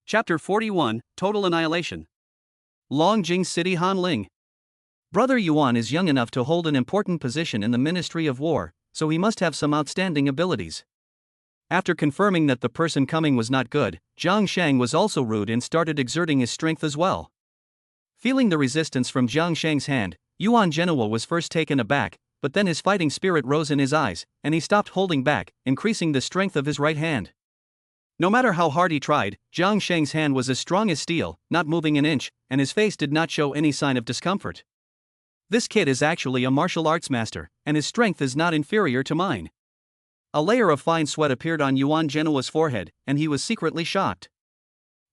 Chapter 41, Total Annihilation. Longjing City Han Ling. Brother Yuan is young enough to hold an important position in the Ministry of War, so he must have some outstanding abilities. After confirming that the person coming was not good, Jiang Sheng was also rude and started exerting his strength as well. Feeling the resistance from Jiang Sheng's hand, Yuan Genoa was first taken aback, but then his fighting spirit rose in his eyes, and he stopped holding back, increasing the strength of his right hand. No matter how hard he tried, Jiang Sheng's hand was as strong as steel, not moving an inch, and his face did not show any sign of discomfort. This kid is actually a martial arts master, and his strength is not inferior to mine. A layer of fine sweat appeared on Yuan Genoa's forehead, and he was secretly shocked.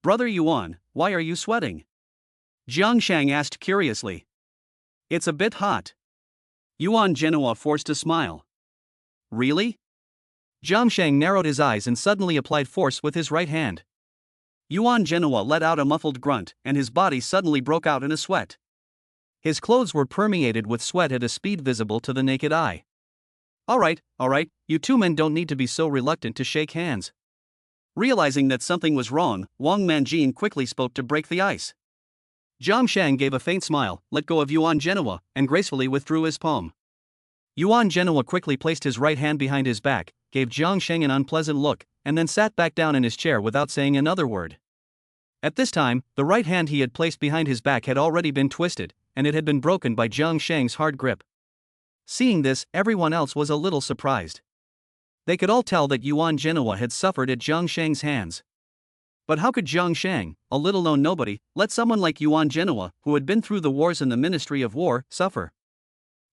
Brother Yuan, why are you sweating? Jiang Sheng asked curiously. It's a bit hot. Yuan Genoa forced a smile. Really? Jiang Sheng narrowed his eyes and suddenly applied force with his right hand. Yuan Genoa let out a muffled grunt, and his body suddenly broke out in a sweat. His clothes were permeated with sweat at a speed visible to the naked eye. All right, you two men don't need to be so reluctant to shake hands. Realizing that something was wrong, Wang Manjin quickly spoke to break the ice. Jiang Sheng gave a faint smile, let go of Yuan Genoa, and gracefully withdrew his palm. Yuan Genoa quickly placed his right hand behind his back, gave Jiang Sheng an unpleasant look, and then sat back down in his chair without saying another word. At this time, the right hand he had placed behind his back had already been twisted, and it had been broken by Jiang Sheng's hard grip. Seeing this, everyone else was a little surprised. They could all tell that Yuan Genoa had suffered at Jiang Sheng's hands. But how could Jiang Sheng, a little-known nobody, let someone like Yuan Genoa, who had been through the wars in the Ministry of War, suffer?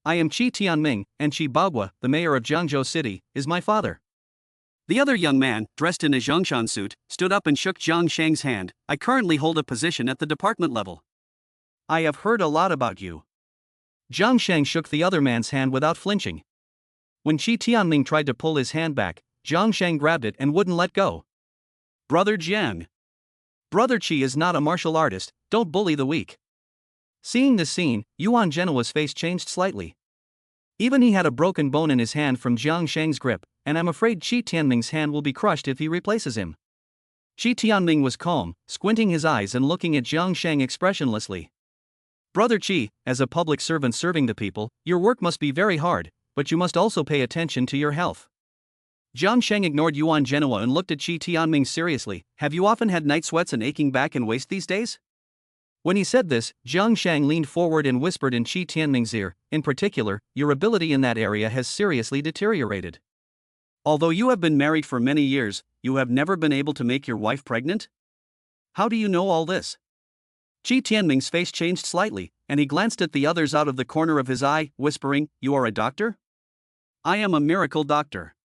I am Qi Tianming, and Qi Bagua, the mayor of Jiangzhou City, is my father. The other young man, dressed in a Zhongshan suit, stood up and shook Jiang Sheng's hand. I currently hold a position at the department level. I have heard a lot about you. Jiang Sheng shook the other man's hand without flinching. When Qi Tianming tried to pull his hand back, Jiang Sheng grabbed it and wouldn't let go. Brother Jiang. Brother Qi is not a martial artist, don't bully the weak. Seeing this scene, Yuan Genoa's face changed slightly. Even he had a broken bone in his hand from Jiang Sheng's grip, and I'm afraid Qi Tianming's hand will be crushed if he replaces him. Qi Tianming was calm, squinting his eyes and looking at Jiang Sheng expressionlessly. Brother Qi, as a public servant serving the people, your work must be very hard, but you must also pay attention to your health. Jiang Sheng ignored Yuan Genoa and looked at Qi Tianming seriously. Have you often had night sweats and aching back and waist these days? When he said this, Jiang Sheng leaned forward and whispered in Qi Tianming's ear, in particular, your ability in that area has seriously deteriorated. Although you have been married for many years, you have never been able to make your wife pregnant? How do you know all this? Qi Tianming's face changed slightly, and he glanced at the others out of the corner of his eye, whispering, you are a doctor? I am a miracle doctor.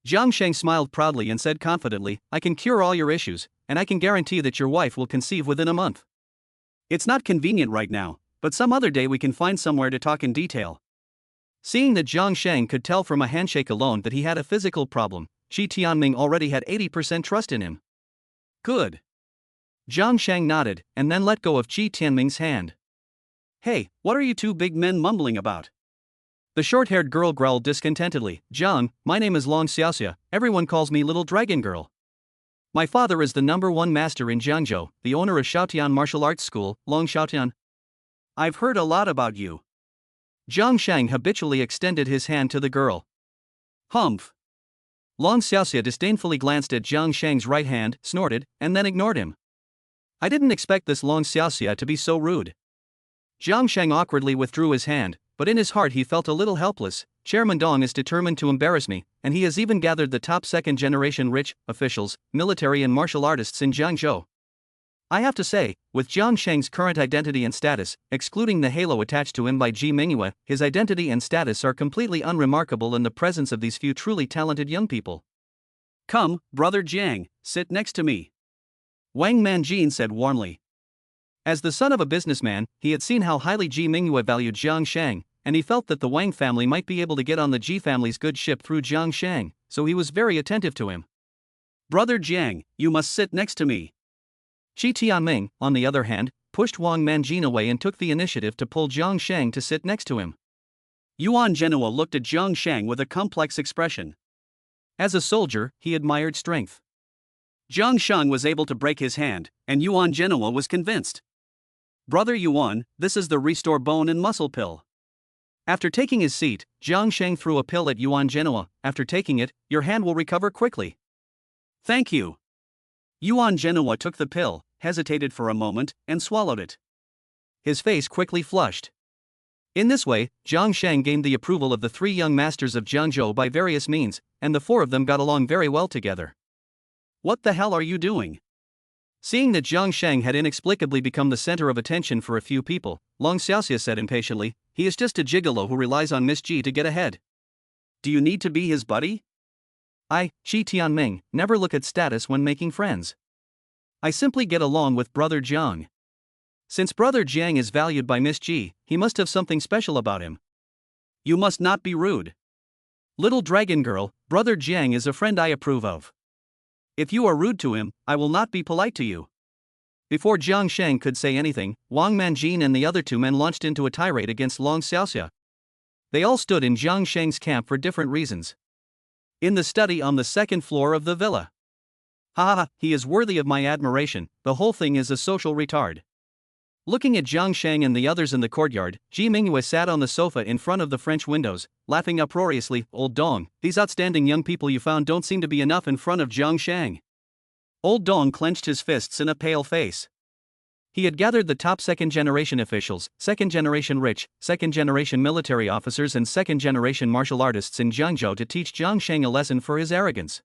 Jiang Sheng smiled proudly and said confidently, I can cure all your issues, and I can guarantee that your wife will conceive within a month. It's not convenient right now, but some other day we can find somewhere to talk in detail. Seeing that Jiang Sheng could tell from a handshake alone that he had a physical problem, Qi Tianming already had 80% trust in him. Good. Jiang Sheng nodded, and then let go of Qi Tianming's hand. Hey, what are you two big men mumbling about? The short-haired girl growled discontentedly, Jiang, my name is Long Xiaoxia, everyone calls me Little Dragon Girl. My father is the #1 master in Jiangzhou, the owner of Shaotian Martial Arts School, Long Shaotian. I've heard a lot about you. Jiang Sheng habitually extended his hand to the girl. Humph. Long Xiaoxia disdainfully glanced at Jiang Sheng's right hand, snorted, and then ignored him. I didn't expect this Long Xiaoxia to be so rude. Jiang Sheng awkwardly withdrew his hand, but in his heart he felt a little helpless. Chairman Dong is determined to embarrass me, and he has even gathered the top second-generation rich, officials, military and martial artists in Jiangzhou. I have to say, with Jiang Sheng's current identity and status, excluding the halo attached to him by Ji Mingyue, his identity and status are completely unremarkable in the presence of these few truly talented young people. Come, Brother Jiang, sit next to me. Wang Manjin said warmly. As the son of a businessman, he had seen how highly Ji Mingyue valued Jiang Sheng, and he felt that the Wang family might be able to get on the Ji family's good ship through Jiang Sheng, so he was very attentive to him. Brother Jiang, you must sit next to me. Qi Tianming, on the other hand, pushed Wang Manjin away and took the initiative to pull Jiang Sheng to sit next to him. Yuan Genoa looked at Jiang Sheng with a complex expression. As a soldier, he admired strength. Jiang Sheng was able to break his hand, and Yuan Genoa was convinced. Brother Yuan, this is the restore bone and muscle pill. After taking his seat, Jiang Sheng threw a pill at Yuan Genoa. After taking it, your hand will recover quickly. Thank you. Yuan Genoa took the pill, hesitated for a moment, and swallowed it. His face quickly flushed. In this way, Jiang Sheng gained the approval of the three young masters of Jiangzhou by various means, and the four of them got along very well together. What the hell are you doing? Seeing that Jiang Sheng had inexplicably become the center of attention for a few people, Long Xiaoxia said impatiently, he is just a gigolo who relies on Miss Ji to get ahead. Do you need to be his buddy? I, Qi Tianming, never look at status when making friends. I simply get along with Brother Jiang. Since Brother Jiang is valued by Miss Ji, he must have something special about him. You must not be rude. Little dragon girl, Brother Jiang is a friend I approve of. If you are rude to him, I will not be polite to you. Before Jiang Sheng could say anything, Wang Manjin and the other two men launched into a tirade against Long Xiaoxia. They all stood in Jiang Sheng's camp for different reasons. In the study on the second floor of the villa. Ha, he is worthy of my admiration, the whole thing is a social retard. Looking at Jiang Sheng and the others in the courtyard, Ji Mingyue sat on the sofa in front of the French windows, laughing uproariously. Old Dong, these outstanding young people you found don't seem to be enough in front of Jiang Sheng. Old Dong clenched his fists in a pale face. He had gathered the top second-generation officials, second-generation rich, second-generation military officers and second-generation martial artists in Jiangzhou to teach Jiang Sheng a lesson for his arrogance.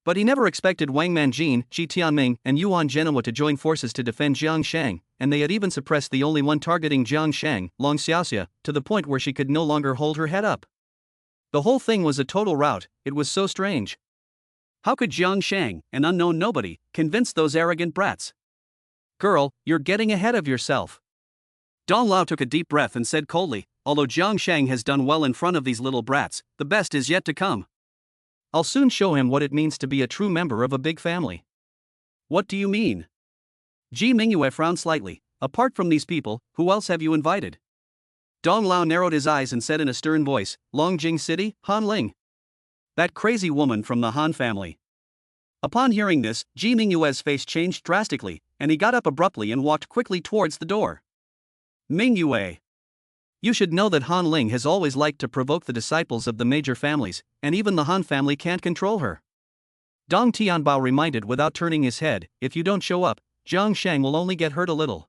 But he never expected Wang Manjin, Qi Tianming, and Yuan Genoa to join forces to defend Jiang Sheng, and they had even suppressed the only one targeting Jiang Sheng, Long Xiaoxia, to the point where she could no longer hold her head up. The whole thing was a total rout. It was so strange. How could Jiang Sheng, an unknown nobody, convince those arrogant brats? Girl, you're getting ahead of yourself. Dong Lao took a deep breath and said coldly, although Jiang Sheng has done well in front of these little brats, the best is yet to come. I'll soon show him what it means to be a true member of a big family. What do you mean? Ji Mingyue frowned slightly. Apart from these people, who else have you invited? Dong Lao narrowed his eyes and said in a stern voice, Longjing City, Han Ling. That crazy woman from the Han family. Upon hearing this, Ji Mingyue's face changed drastically, and he got up abruptly and walked quickly towards the door. Mingyue. You should know that Han Ling has always liked to provoke the disciples of the major families, and even the Han family can't control her. Dong Tianbao reminded without turning his head, if you don't show up, Jiang Sheng will only get hurt a little.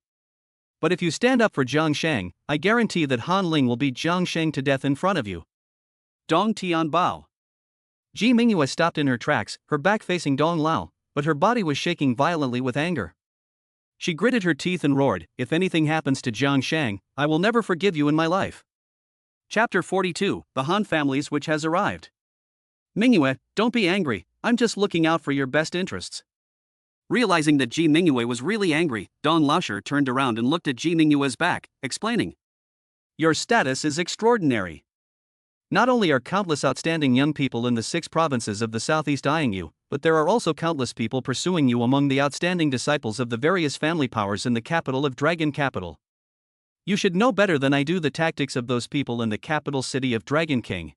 But if you stand up for Jiang Sheng, I guarantee that Han Ling will beat Jiang Sheng to death in front of you. Dong Tianbao. Ji Mingyue stopped in her tracks, her back facing Dong Lao, but her body was shaking violently with anger. She gritted her teeth and roared, if anything happens to Jiang Sheng, I will never forgive you in my life. Chapter 42, The Han Families Which Has Arrived. Mingyue, don't be angry, I'm just looking out for your best interests. Realizing that Ji Mingyue was really angry, Dong Laosher turned around and looked at Ji Mingyue's back, explaining. Your status is extraordinary. Not only are countless outstanding young people in the 6 provinces of the southeast eyeing you, but there are also countless people pursuing you among the outstanding disciples of the various family powers in the capital of Dragon Capital. You should know better than I do the tactics of those people in the capital city of Dragon King.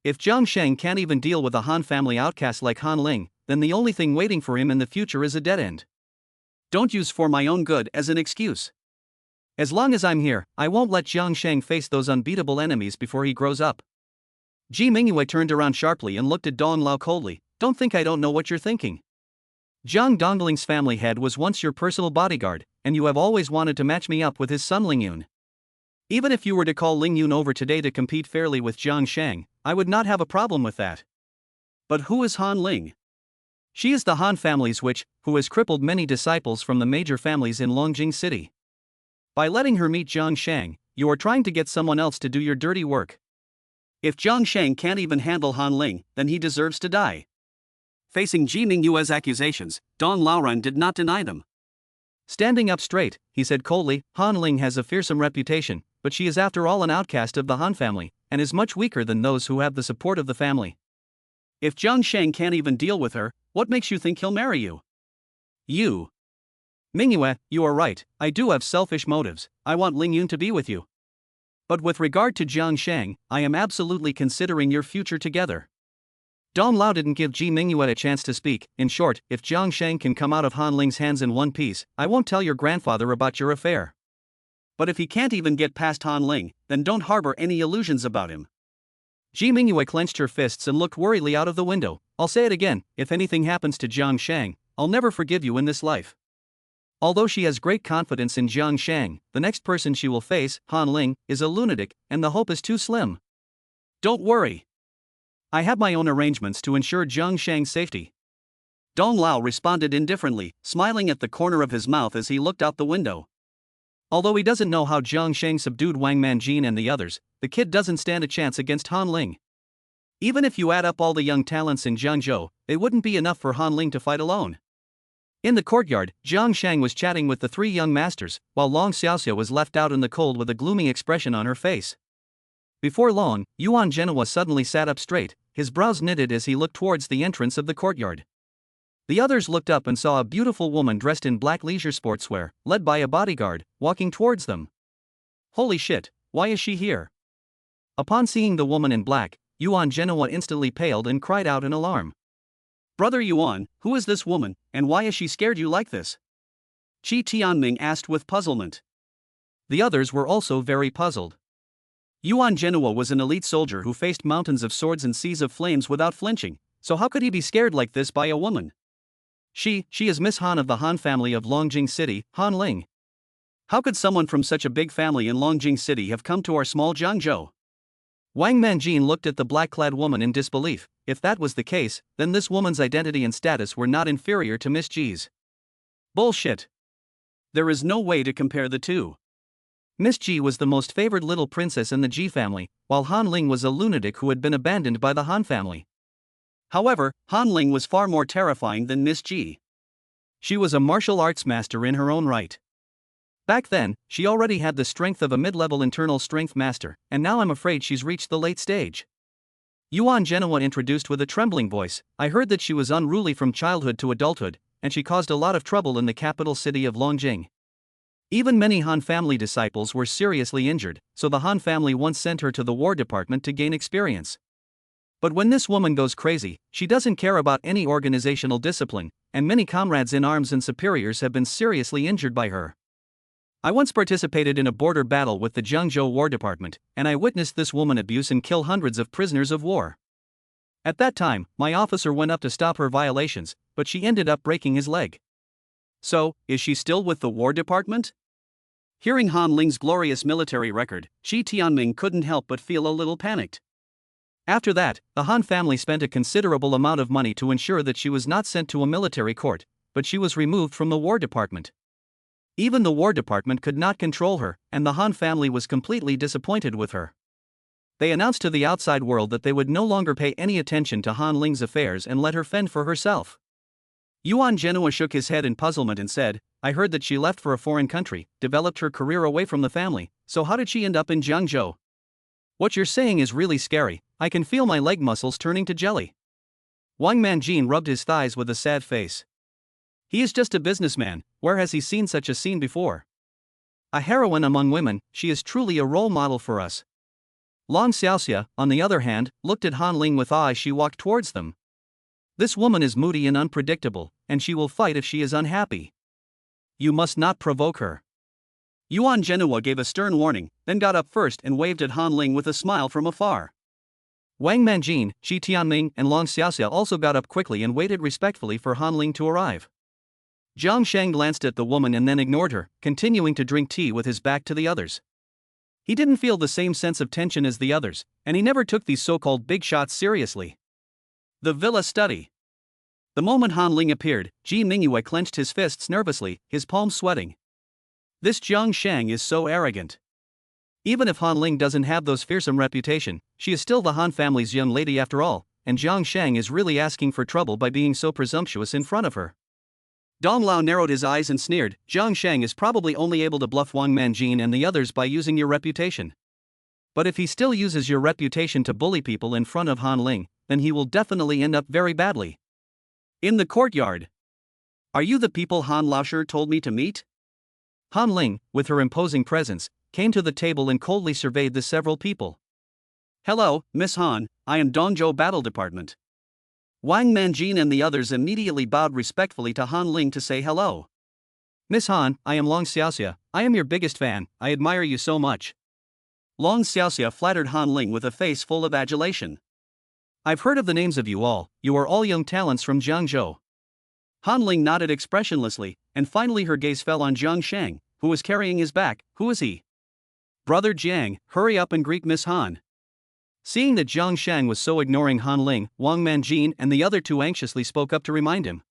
If Jiang Sheng can't even deal with a Han family outcast like Han Ling, then the only thing waiting for him in the future is a dead end. Don't use for my own good as an excuse. As long as I'm here, I won't let Jiang Sheng face those unbeatable enemies before he grows up. Ji Mingyue turned around sharply and looked at Dong Lao coldly. Don't think I don't know what you're thinking. Jiang Dongling's family head was once your personal bodyguard, and you have always wanted to match me up with his son Ling Yun. Even if you were to call Ling Yun over today to compete fairly with Jiang Sheng, I would not have a problem with that. But who is Han Ling? She is the Han family's witch, who has crippled many disciples from the major families in Longjing City. By letting her meet Jiang Sheng, you are trying to get someone else to do your dirty work. If Jiang Sheng can't even handle Han Ling, then he deserves to die. Facing Ji Mingyue's accusations, Dong Laoren did not deny them. Standing up straight, he said coldly, Han Ling has a fearsome reputation, but she is after all an outcast of the Han family, and is much weaker than those who have the support of the family. If Jiang Sheng can't even deal with her, what makes you think he'll marry you? You. Mingyue, you are right, I do have selfish motives, I want Ling Yun to be with you. But with regard to Jiang Sheng, I am absolutely considering your future together. Dong Lao didn't give Ji Mingyue a chance to speak. In short, if Jiang Sheng can come out of Han Ling's hands in one piece, I won't tell your grandfather about your affair. But if he can't even get past Han Ling, then don't harbor any illusions about him. Ji Mingyue clenched her fists and looked worriedly out of the window. I'll say it again, if anything happens to Jiang Sheng, I'll never forgive you in this life. Although she has great confidence in Jiang Sheng, the next person she will face, Han Ling, is a lunatic, and the hope is too slim. Don't worry. I have my own arrangements to ensure Jiang Sheng's safety. Dong Lao responded indifferently, smiling at the corner of his mouth as he looked out the window. Although he doesn't know how Jiang Sheng subdued Wang Manjin and the others, the kid doesn't stand a chance against Han Ling. Even if you add up all the young talents in Jiangzhou, it wouldn't be enough for Han Ling to fight alone. In the courtyard, Jiang Sheng was chatting with the three young masters, while Long Xiaoxia was left out in the cold with a gloomy expression on her face. Before long, Yuan Genoa suddenly sat up straight, his brows knitted as he looked towards the entrance of the courtyard. The others looked up and saw a beautiful woman dressed in black leisure sportswear, led by a bodyguard, walking towards them. Holy shit, why is she here? Upon seeing the woman in black, Yuan Genoa instantly paled and cried out in alarm. Brother Yuan, who is this woman, and why has she scared you like this? Qi Tianming asked with puzzlement. The others were also very puzzled. Yuan Genoa was an elite soldier who faced mountains of swords and seas of flames without flinching, so how could he be scared like this by a woman? She is Miss Han of the Han family of Longjing City, Han Ling. How could someone from such a big family in Longjing City have come to our small Jiangzhou? Wang Manjin looked at the black-clad woman in disbelief. If that was the case, then this woman's identity and status were not inferior to Miss Ji's. Bullshit. There is no way to compare the two. Miss Ji was the most favored little princess in the Ji family, while Han Ling was a lunatic who had been abandoned by the Han family. However, Han Ling was far more terrifying than Miss Ji. She was a martial arts master in her own right. Back then, she already had the strength of a mid-level internal strength master, and now I'm afraid she's reached the late stage. Yuan Genoa introduced with a trembling voice. I heard that she was unruly from childhood to adulthood, and she caused a lot of trouble in the capital city of Longjing. Even many Han family disciples were seriously injured, so the Han family once sent her to the War Department to gain experience. But when this woman goes crazy, she doesn't care about any organizational discipline, and many comrades in arms and superiors have been seriously injured by her. I once participated in a border battle with the Jiangzhou War Department, and I witnessed this woman abuse and kill hundreds of prisoners of war. At that time, my officer went up to stop her violations, but she ended up breaking his leg. So, is she still with the War Department? Hearing Han Ling's glorious military record, Qi Tianming couldn't help but feel a little panicked. After that, the Han family spent a considerable amount of money to ensure that she was not sent to a military court, but she was removed from the War Department. Even the War Department could not control her, and the Han family was completely disappointed with her. They announced to the outside world that they would no longer pay any attention to Han Ling's affairs and let her fend for herself. Yuan Genoa shook his head in puzzlement and said, I heard that she left for a foreign country, developed her career away from the family, so how did she end up in Jiangzhou? What you're saying is really scary, I can feel my leg muscles turning to jelly. Wang Manjin rubbed his thighs with a sad face. He is just a businessman, where has he seen such a scene before? A heroine among women, she is truly a role model for us. Long Xiaoxia, on the other hand, looked at Han Ling with awe as she walked towards them. This woman is moody and unpredictable, and she will fight if she is unhappy. You must not provoke her. Yuan Genoa gave a stern warning, then got up first and waved at Han Ling with a smile from afar. Wang Manjin, Qi Tianming, and Long Xiaoxia also got up quickly and waited respectfully for Han Ling to arrive. Jiang Sheng glanced at the woman and then ignored her, continuing to drink tea with his back to the others. He didn't feel the same sense of tension as the others, and he never took these so-called big shots seriously. The villa study. The moment Han Ling appeared, Ji Mingyue clenched his fists nervously, his palms sweating. This Jiang Sheng is so arrogant. Even if Han Ling doesn't have those fearsome reputation, she is still the Han family's young lady after all, and Jiang Sheng is really asking for trouble by being so presumptuous in front of her. Dong Lao narrowed his eyes and sneered, Jiang Sheng is probably only able to bluff Wang Manjin and the others by using your reputation. But if he still uses your reputation to bully people in front of Han Ling, then he will definitely end up very badly. In the courtyard. Are you the people Han Laosher told me to meet? Han Ling, with her imposing presence, came to the table and coldly surveyed the several people. Hello, Miss Han, I am Dongzhou Battle Department. Wang Manjin and the others immediately bowed respectfully to Han Ling to say hello. Miss Han, I am Long Xiaoxia, I am your biggest fan, I admire you so much. Long Xiaoxia flattered Han Ling with a face full of adulation. I've heard of the names of you are all young talents from Jiangzhou. Han Ling nodded expressionlessly, and finally her gaze fell on Jiang Sheng, who was carrying his back. Who is he? Brother Jiang, hurry up and greet Miss Han. Seeing that Jiang Sheng was so ignoring Han Ling, Wang Manjin and the other two anxiously spoke up to remind him.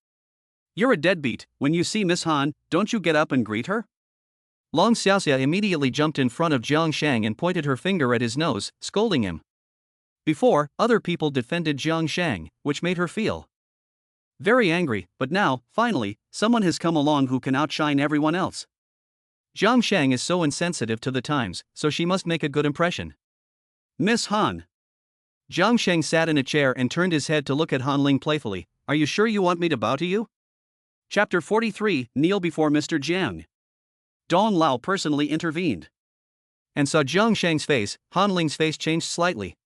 You're a deadbeat, when you see Miss Han, don't you get up and greet her? Long Xiaoxia immediately jumped in front of Jiang Sheng and pointed her finger at his nose, scolding him. Before, other people defended Jiang Sheng, which made her feel very angry, but now, finally, someone has come along who can outshine everyone else. Jiang Sheng is so insensitive to the times, so she must make a good impression. Miss Han. Jiang Sheng sat in a chair and turned his head to look at Han Ling playfully. Are you sure you want me to bow to you? Chapter 43, Kneel before Mr. Jiang. Dong Lao personally intervened and saw Jiang Sheng's face. Han Ling's face changed slightly.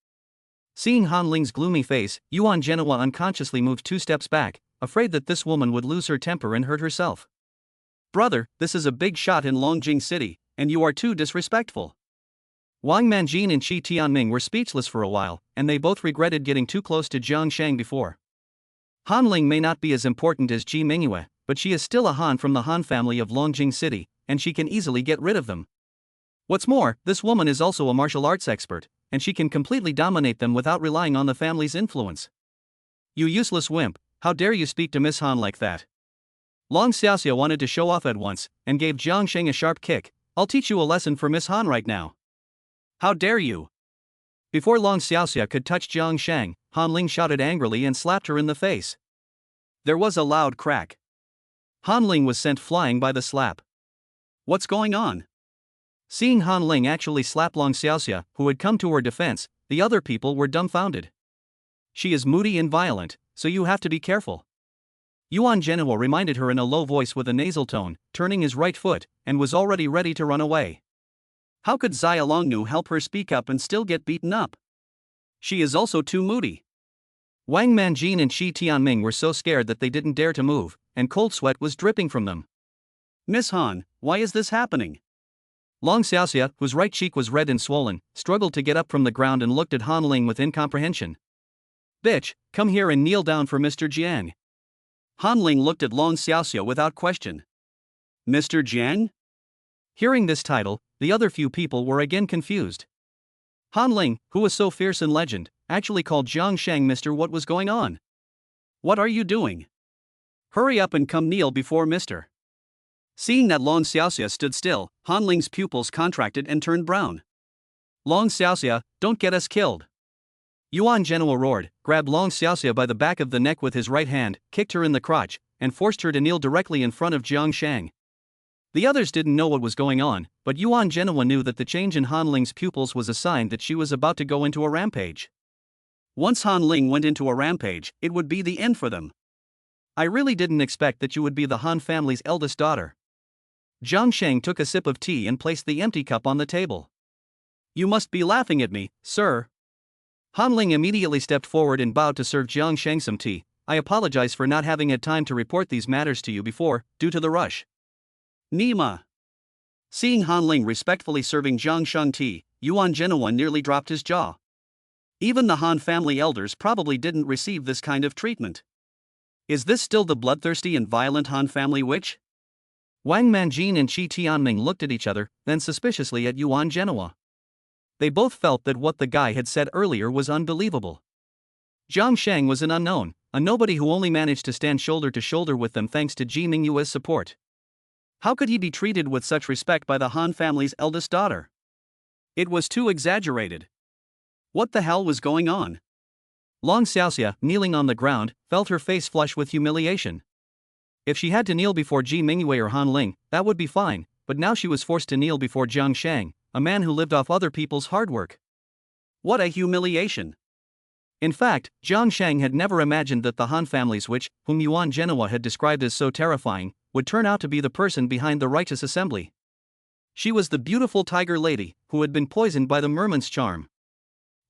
Seeing Han Ling's gloomy face, Yuan Genoa unconsciously moved 2 steps back, afraid that this woman would lose her temper and hurt herself. Brother, this is a big shot in Longjing City, and you are too disrespectful. Wang Manjin and Qi Tianming were speechless for a while, and they both regretted getting too close to Jiang Sheng before. Han Ling may not be as important as Ji Mingyue, but she is still a Han from the Han family of Longjing City, and she can easily get rid of them. What's more, this woman is also a martial arts expert, and she can completely dominate them without relying on the family's influence. You useless wimp, how dare you speak to Miss Han like that? Long Xiaoxia wanted to show off at once, and gave Jiang Sheng a sharp kick. I'll teach you a lesson for Miss Han right now. How dare you? Before Long Xiaoxia could touch Jiang Sheng, Han Ling shouted angrily and slapped her in the face. There was a loud crack. Han Ling was sent flying by the slap. What's going on? Seeing Han Ling actually slap Long Xiaoxia, who had come to her defense, the other people were dumbfounded. She is moody and violent, so you have to be careful. Yuan Genoa reminded her in a low voice with a nasal tone, turning his right foot, and was already ready to run away. How could Xia Longnu help her speak up and still get beaten up? She is also too moody. Wang Manjin and Qi Tianming were so scared that they didn't dare to move, and cold sweat was dripping from them. Miss Han, why is this happening? Long Xiaoxia, whose right cheek was red and swollen, struggled to get up from the ground and looked at Han Ling with incomprehension. Bitch, come here and kneel down for Mr. Jiang. Han Ling looked at Long Xiaoxia without question. Mr. Jiang? Hearing this title, the other few people were again confused. Han Ling, who was so fierce in legend, actually called Jiang Sheng Mr. What was going on? What are you doing? Hurry up and come kneel before Mr. Seeing that Long Xiaoxia stood still, Han Ling's pupils contracted and turned brown. Long Xiaoxia, don't get us killed. Yuan Genoa roared, grabbed Long Xiaoxia by the back of the neck with his right hand, kicked her in the crotch, and forced her to kneel directly in front of Jiang Sheng. The others didn't know what was going on, but Yuan Genoa knew that the change in Han Ling's pupils was a sign that she was about to go into a rampage. Once Han Ling went into a rampage, it would be the end for them. I really didn't expect that you would be the Han family's eldest daughter. Jiang Sheng took a sip of tea and placed the empty cup on the table. You must be laughing at me, sir. Han Ling immediately stepped forward and bowed to serve Jiang Sheng some tea. I apologize for not having had time to report these matters to you before, due to the rush. Nima. Seeing Han Ling respectfully serving Jiang Sheng tea, Yuan Genoa nearly dropped his jaw. Even the Han family elders probably didn't receive this kind of treatment. Is this still the bloodthirsty and violent Han family witch? Wang Manjin and Qi Tianming looked at each other, then suspiciously at Yuan Genoa. They both felt that what the guy had said earlier was unbelievable. Jiang Sheng was an unknown, a nobody who only managed to stand shoulder to shoulder with them thanks to Ji Mingyue's support. How could he be treated with such respect by the Han family's eldest daughter? It was too exaggerated. What the hell was going on? Long Xiaoxia, kneeling on the ground, felt her face flush with humiliation. If she had to kneel before Ji Mingyue or Han Ling, that would be fine, but now she was forced to kneel before Jiang Sheng, a man who lived off other people's hard work. What a humiliation! In fact, Jiang Sheng had never imagined that the Han family's witch, whom Yuan Genoa had described as so terrifying, would turn out to be the person behind the righteous assembly. She was the beautiful tiger lady, who had been poisoned by the merman's charm.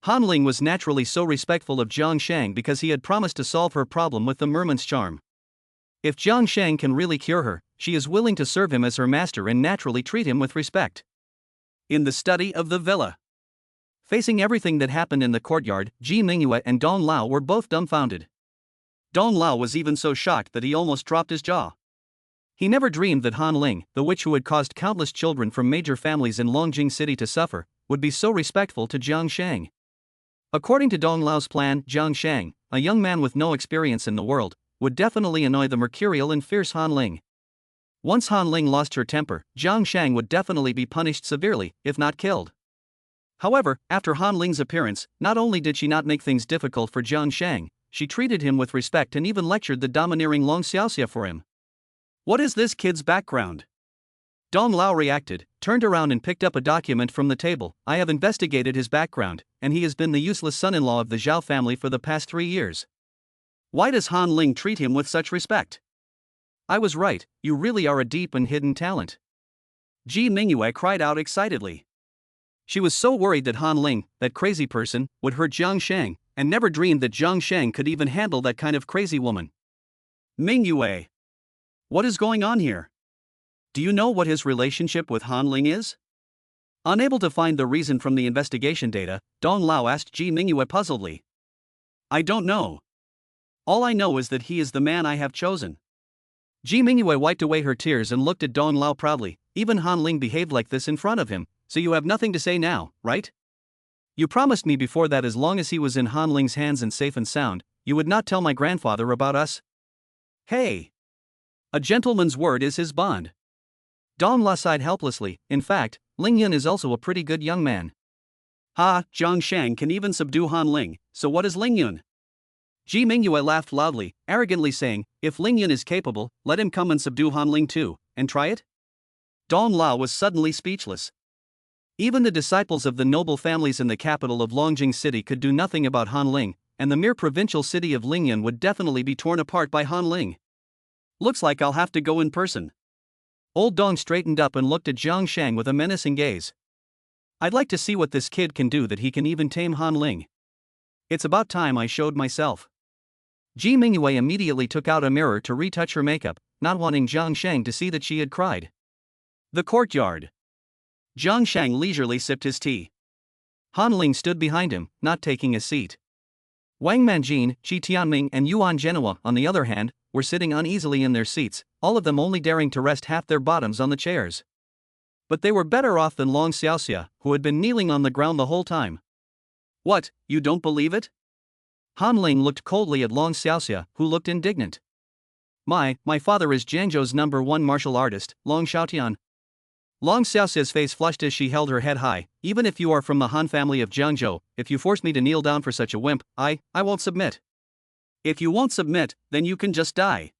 Han Ling was naturally so respectful of Jiang Sheng because he had promised to solve her problem with the merman's charm. If Jiang Sheng can really cure her, she is willing to serve him as her master and naturally treat him with respect. In the study of the villa, facing everything that happened in the courtyard, Ji Mingyue and Dong Lao were both dumbfounded. Dong Lao was even so shocked that he almost dropped his jaw. He never dreamed that Han Ling, the witch who had caused countless children from major families in Longjing City to suffer, would be so respectful to Jiang Sheng. According to Dong Lao's plan, Jiang Sheng, a young man with no experience in the world, would definitely annoy the mercurial and fierce Han Ling. Once Han Ling lost her temper, Jiang Sheng would definitely be punished severely, if not killed. However, after Han Ling's appearance, not only did she not make things difficult for Jiang Sheng, she treated him with respect and even lectured the domineering Long Xiaoxia for him. What is this kid's background? Dong Lao reacted, turned around and picked up a document from the table. I have investigated his background, and he has been the useless son-in-law of the Zhao family for the past 3 years. Why does Han Ling treat him with such respect? I was right, you really are a deep and hidden talent. Ji Mingyue cried out excitedly. She was so worried that Han Ling, that crazy person, would hurt Jiang Sheng, and never dreamed that Jiang Sheng could even handle that kind of crazy woman. Mingyue, what is going on here? Do you know what his relationship with Han Ling is? Unable to find the reason from the investigation data, Dong Lao asked Ji Mingyue puzzledly. I don't know. All I know is that he is the man I have chosen. Ji Mingyue wiped away her tears and looked at Dong Lao proudly. Even Han Ling behaved like this in front of him, so you have nothing to say now, right? You promised me before that as long as he was in Han Ling's hands and safe and sound, you would not tell my grandfather about us? Hey! A gentleman's word is his bond. Dong Lao sighed helplessly. In fact, Ling Yun is also a pretty good young man. Ha, Jiang Sheng can even subdue Han Ling, so what is Ling Yun? Ji Mingyue laughed loudly, arrogantly saying, if Ling Yun is capable, let him come and subdue Han Ling too, and try it? Dong Lao was suddenly speechless. Even the disciples of the noble families in the capital of Longjing City could do nothing about Han Ling, and the mere provincial city of Ling Yun would definitely be torn apart by Han Ling. Looks like I'll have to go in person. Old Dong straightened up and looked at Jiang Sheng with a menacing gaze. I'd like to see what this kid can do that he can even tame Han Ling. It's about time I showed myself. Ji Mingyue immediately took out a mirror to retouch her makeup, not wanting Jiang Sheng to see that she had cried. The courtyard. Jiang Sheng leisurely sipped his tea. Han Ling stood behind him, not taking a seat. Wang Manjin, Qi Tianming and Yuan Zhenhua, on the other hand, were sitting uneasily in their seats, all of them only daring to rest half their bottoms on the chairs. But they were better off than Long Xiaoxia, who had been kneeling on the ground the whole time. What, you don't believe it? Han Ling looked coldly at Long Xiaoxia, who looked indignant. My father is Jiangzhou's #1 martial artist, Long Xiaotian. Long Xiaoxia's face flushed as she held her head high. Even if you are from the Han family of Jiangzhou, if you force me to kneel down for such a wimp, I won't submit. If you won't submit, then you can just die.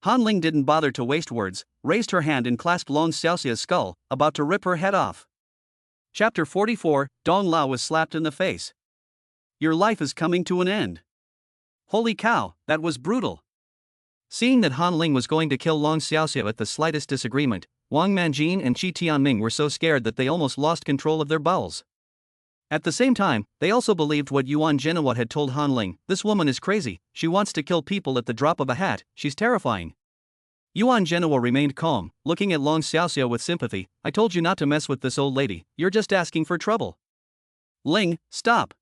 Han Ling didn't bother to waste words, raised her hand and clasped Long Xiaoxia's skull, about to rip her head off. Chapter 44, Dong Lao was slapped in the face. Your life is coming to an end. Holy cow, that was brutal. Seeing that Han Ling was going to kill Long Xiaoxia at the slightest disagreement, Wang Manjin and Qi Tianming were so scared that they almost lost control of their bowels. At the same time, they also believed what Yuan Zhenhua had told Han Ling. This woman is crazy, she wants to kill people at the drop of a hat, she's terrifying. Yuan Zhenhua remained calm, looking at Long Xiaoxia with sympathy. I told you not to mess with this old lady, you're just asking for trouble. Ling, stop.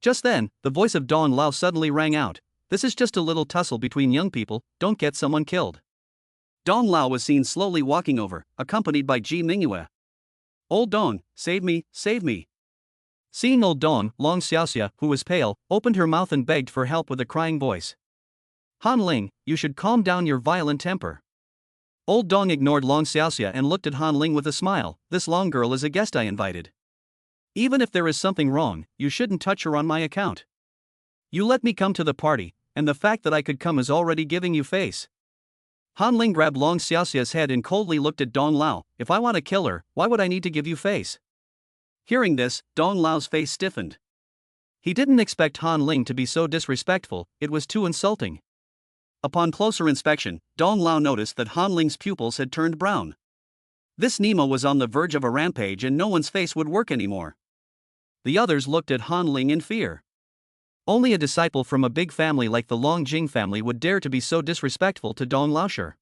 Just then, the voice of Dong Lao suddenly rang out. This is just a little tussle between young people, don't get someone killed. Dong Lao was seen slowly walking over, accompanied by Ji Mingyue. Old Dong, save me, save me. Seeing old Dong, Long Xiaoxia, who was pale, opened her mouth and begged for help with a crying voice. Han Ling, you should calm down your violent temper. Old Dong ignored Long Xiaoxia and looked at Han Ling with a smile. This Long girl is a guest I invited. Even if there is something wrong, you shouldn't touch her on my account. You let me come to the party, and the fact that I could come is already giving you face. Han Ling grabbed Long Xiaoxia's head and coldly looked at Dong Lao. If I want to kill her, why would I need to give you face? Hearing this, Dong Lao's face stiffened. He didn't expect Han Ling to be so disrespectful, it was too insulting. Upon closer inspection, Dong Lao noticed that Han Ling's pupils had turned brown. This Nemo was on the verge of a rampage and no one's face would work anymore. The others looked at Han Ling in fear. Only a disciple from a big family like the Long Jing family would dare to be so disrespectful to Dong Laoshi.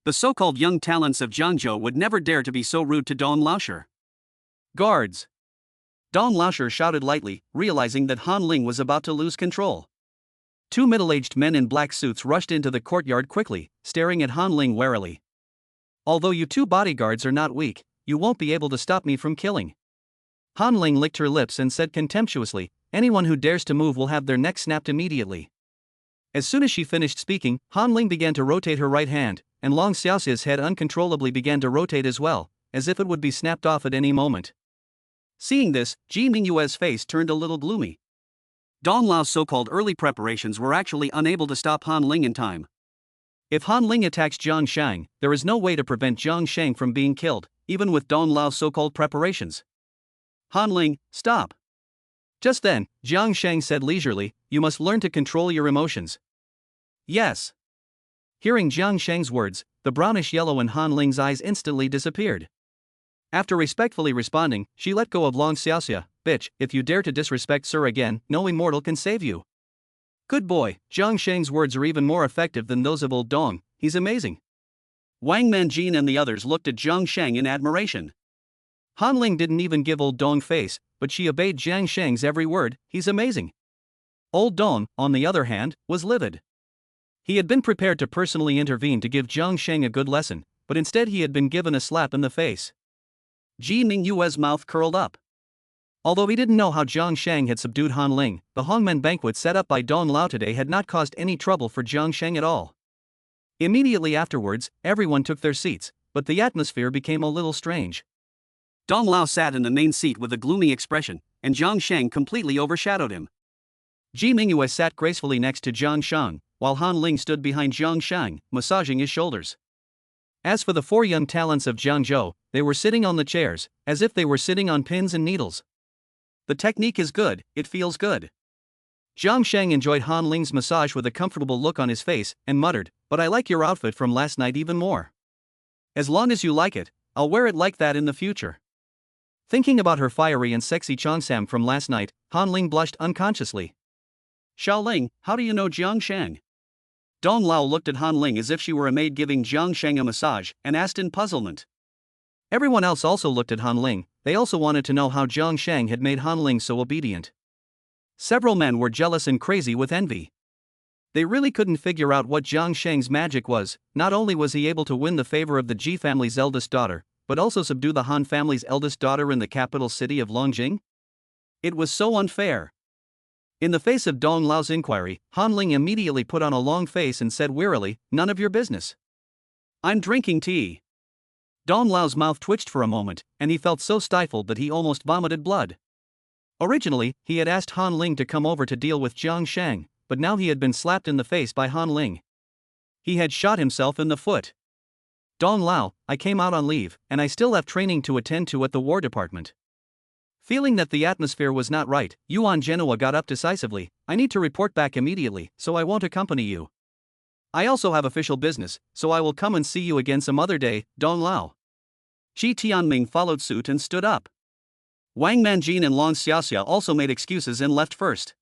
The so-called young talents of Jiangzhou would never dare to be so rude to Dong Laoshi. Guards! Dong Laoshi shouted lightly, realizing that Han Ling was about to lose control. Two middle-aged men in black suits rushed into the courtyard quickly, staring at Han Ling warily. Although you two bodyguards are not weak, you won't be able to stop me from killing. Han Ling licked her lips and said contemptuously, anyone who dares to move will have their neck snapped immediately. As soon as she finished speaking, Han Ling began to rotate her right hand, and Long Xiaoxia's head uncontrollably began to rotate as well, as if it would be snapped off at any moment. Seeing this, Ji Mingyue's face turned a little gloomy. Dong Lao's so-called early preparations were actually unable to stop Han Ling in time. If Han Ling attacks Jiang Sheng, there is no way to prevent Jiang Sheng from being killed, even with Dong Lao's so-called preparations. Han Ling, stop! Just then, Jiang Sheng said leisurely, you must learn to control your emotions. Yes. Hearing Jiang Sheng's words, the brownish yellow in Han Ling's eyes instantly disappeared. After respectfully responding, she let go of Long Xiaoxia. Bitch, if you dare to disrespect Sir again, no immortal can save you. Good boy, Jiang Sheng's words are even more effective than those of old Dong, he's amazing. Wang Manjin and the others looked at Jiang Sheng in admiration. Han Ling didn't even give old Dong face, but she obeyed Jiang Sheng's every word, he's amazing. Old Dong, on the other hand, was livid. He had been prepared to personally intervene to give Jiang Sheng a good lesson, but instead he had been given a slap in the face. Ji Mingyue's mouth curled up. Although he didn't know how Jiang Sheng had subdued Han Ling, the Hongmen banquet set up by Dong Lao today had not caused any trouble for Jiang Sheng at all. Immediately afterwards, everyone took their seats, but the atmosphere became a little strange. Dong Lao sat in the main seat with a gloomy expression, and Jiang Sheng completely overshadowed him. Ji Mingyue sat gracefully next to Jiang Sheng, while Han Ling stood behind Jiang Sheng, massaging his shoulders. As for the four young talents of Jiangzhou, they were sitting on the chairs, as if they were sitting on pins and needles. The technique is good, it feels good. Jiang Sheng enjoyed Han Ling's massage with a comfortable look on his face, and muttered, but I like your outfit from last night even more. As long as you like it, I'll wear it like that in the future. Thinking about her fiery and sexy cheongsam from last night, Han Ling blushed unconsciously. Ling, how do you know Jiang Sheng? Dong Lao looked at Han Ling as if she were a maid giving Jiang Sheng a massage, and asked in puzzlement. Everyone else also looked at Han Ling, they also wanted to know how Jiang Sheng had made Han Ling so obedient. Several men were jealous and crazy with envy. They really couldn't figure out what Jiang Sheng's magic was. Not only was he able to win the favor of the Ji family's eldest daughter, but also subdue the Han family's eldest daughter in the capital city of Longjing? It was so unfair. In the face of Dong Lao's inquiry, Han Ling immediately put on a long face and said wearily, none of your business. I'm drinking tea. Dong Lao's mouth twitched for a moment, and he felt so stifled that he almost vomited blood. Originally, he had asked Han Ling to come over to deal with Jiang Sheng, but now he had been slapped in the face by Han Ling. He had shot himself in the foot. Dong Lao, I came out on leave, and I still have training to attend to at the War Department. Feeling that the atmosphere was not right, Yuan Genoa got up decisively, I need to report back immediately, so I won't accompany you. I also have official business, so I will come and see you again some other day, Dong Lao. Shi Tianming followed suit and stood up. Wang Manjin and Long Xiaoxia also made excuses and left first.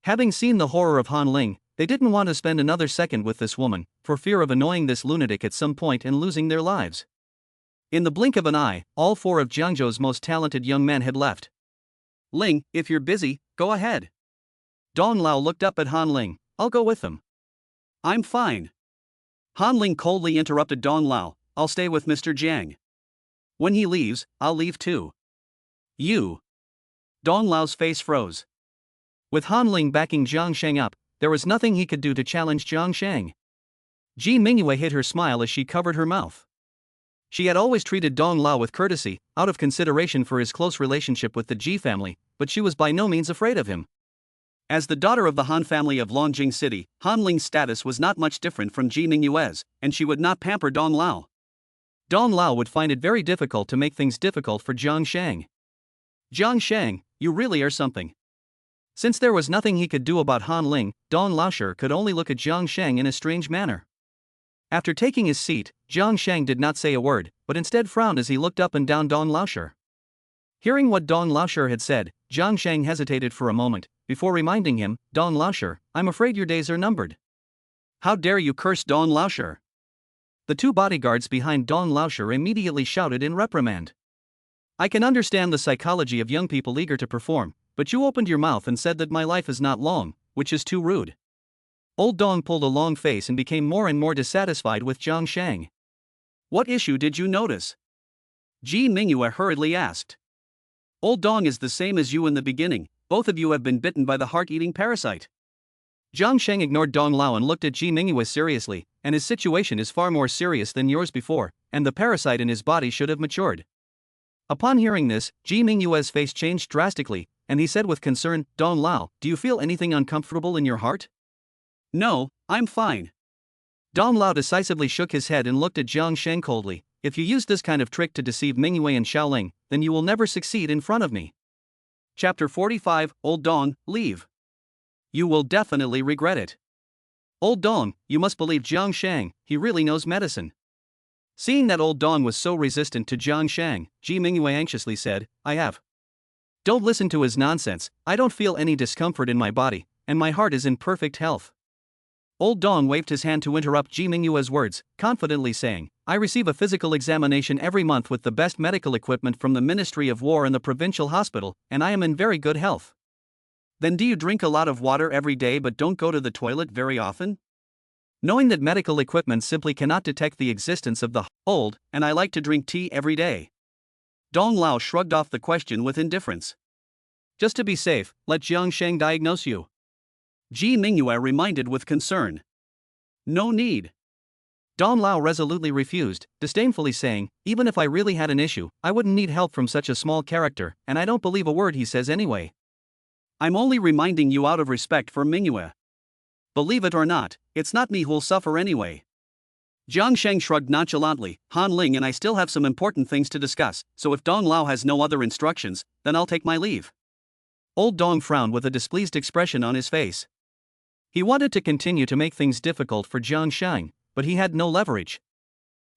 Having seen the horror of Han Ling, they didn't want to spend another second with this woman, for fear of annoying this lunatic at some point and losing their lives. In the blink of an eye, all four of Jiangzhou's most talented young men had left. Ling, if you're busy, go ahead. Dong Lao looked up at Han Ling, I'll go with them. I'm fine. Han Ling coldly interrupted Dong Lao, I'll stay with Mr. Jiang. When he leaves, I'll leave too. You. Dong Lao's face froze. With Han Ling backing Jiang Sheng up, there was nothing he could do to challenge Jiang Sheng. Ji Mingyue hid her smile as she covered her mouth. She had always treated Dong Lao with courtesy, out of consideration for his close relationship with the Ji family, but she was by no means afraid of him. As the daughter of the Han family of Longjing City, Han Ling's status was not much different from Ji Mingyue's, and she would not pamper Dong Lao. Dong Lao would find it very difficult to make things difficult for Jiang Sheng. Jiang Sheng, you really are something. Since there was nothing he could do about Han Ling, Dong Laoshi could only look at Jiang Sheng in a strange manner. After taking his seat, Jiang Sheng did not say a word, but instead frowned as he looked up and down Dong Laoshi. Hearing what Dong Laoshi had said, Jiang Sheng hesitated for a moment, before reminding him, Dong Laoshi, I'm afraid your days are numbered. How dare you curse Dong Laoshi? The two bodyguards behind Dong Laoshi immediately shouted in reprimand. I can understand the psychology of young people eager to perform, but you opened your mouth and said that my life is not long, which is too rude. Old Dong pulled a long face and became more and more dissatisfied with Jiang Sheng. What issue did you notice? Ji Mingyue hurriedly asked. Old Dong is the same as you in the beginning, both of you have been bitten by the heart-eating parasite. Jiang Sheng ignored Dong Lao and looked at Ji Mingyue seriously, and his situation is far more serious than yours before, and the parasite in his body should have matured. Upon hearing this, Ji Mingyue's face changed drastically, and he said with concern, Dong Lao, do you feel anything uncomfortable in your heart? No, I'm fine. Dong Lao decisively shook his head and looked at Jiang Sheng coldly. If you use this kind of trick to deceive Mingyue and Ling, then you will never succeed in front of me. Chapter 45, Old Dong, leave. You will definitely regret it. Old Dong, you must believe Jiang Sheng, he really knows medicine. Seeing that Old Dong was so resistant to Jiang Sheng, Ji Mingyue anxiously said, I have. Don't listen to his nonsense, I don't feel any discomfort in my body, and my heart is in perfect health. Old Dong waved his hand to interrupt Ji Mingyue's words, confidently saying, I receive a physical examination every month with the best medical equipment from the Ministry of War and the provincial hospital, and I am in very good health. Then do you drink a lot of water every day but don't go to the toilet very often? Knowing that medical equipment simply cannot detect the existence of the old, and I like to drink tea every day. Dong Lao shrugged off the question with indifference. Just to be safe, let Jiang Sheng diagnose you. Ji Mingyue reminded with concern. No need. Dong Lao resolutely refused, disdainfully saying, even if I really had an issue, I wouldn't need help from such a small character, and I don't believe a word he says anyway. I'm only reminding you out of respect for Mingyue. Believe it or not, it's not me who'll suffer anyway. Jiang Sheng shrugged nonchalantly, Han Ling and I still have some important things to discuss, so if Dong Lao has no other instructions, then I'll take my leave. Old Dong frowned with a displeased expression on his face. He wanted to continue to make things difficult for Jiang Sheng, but he had no leverage.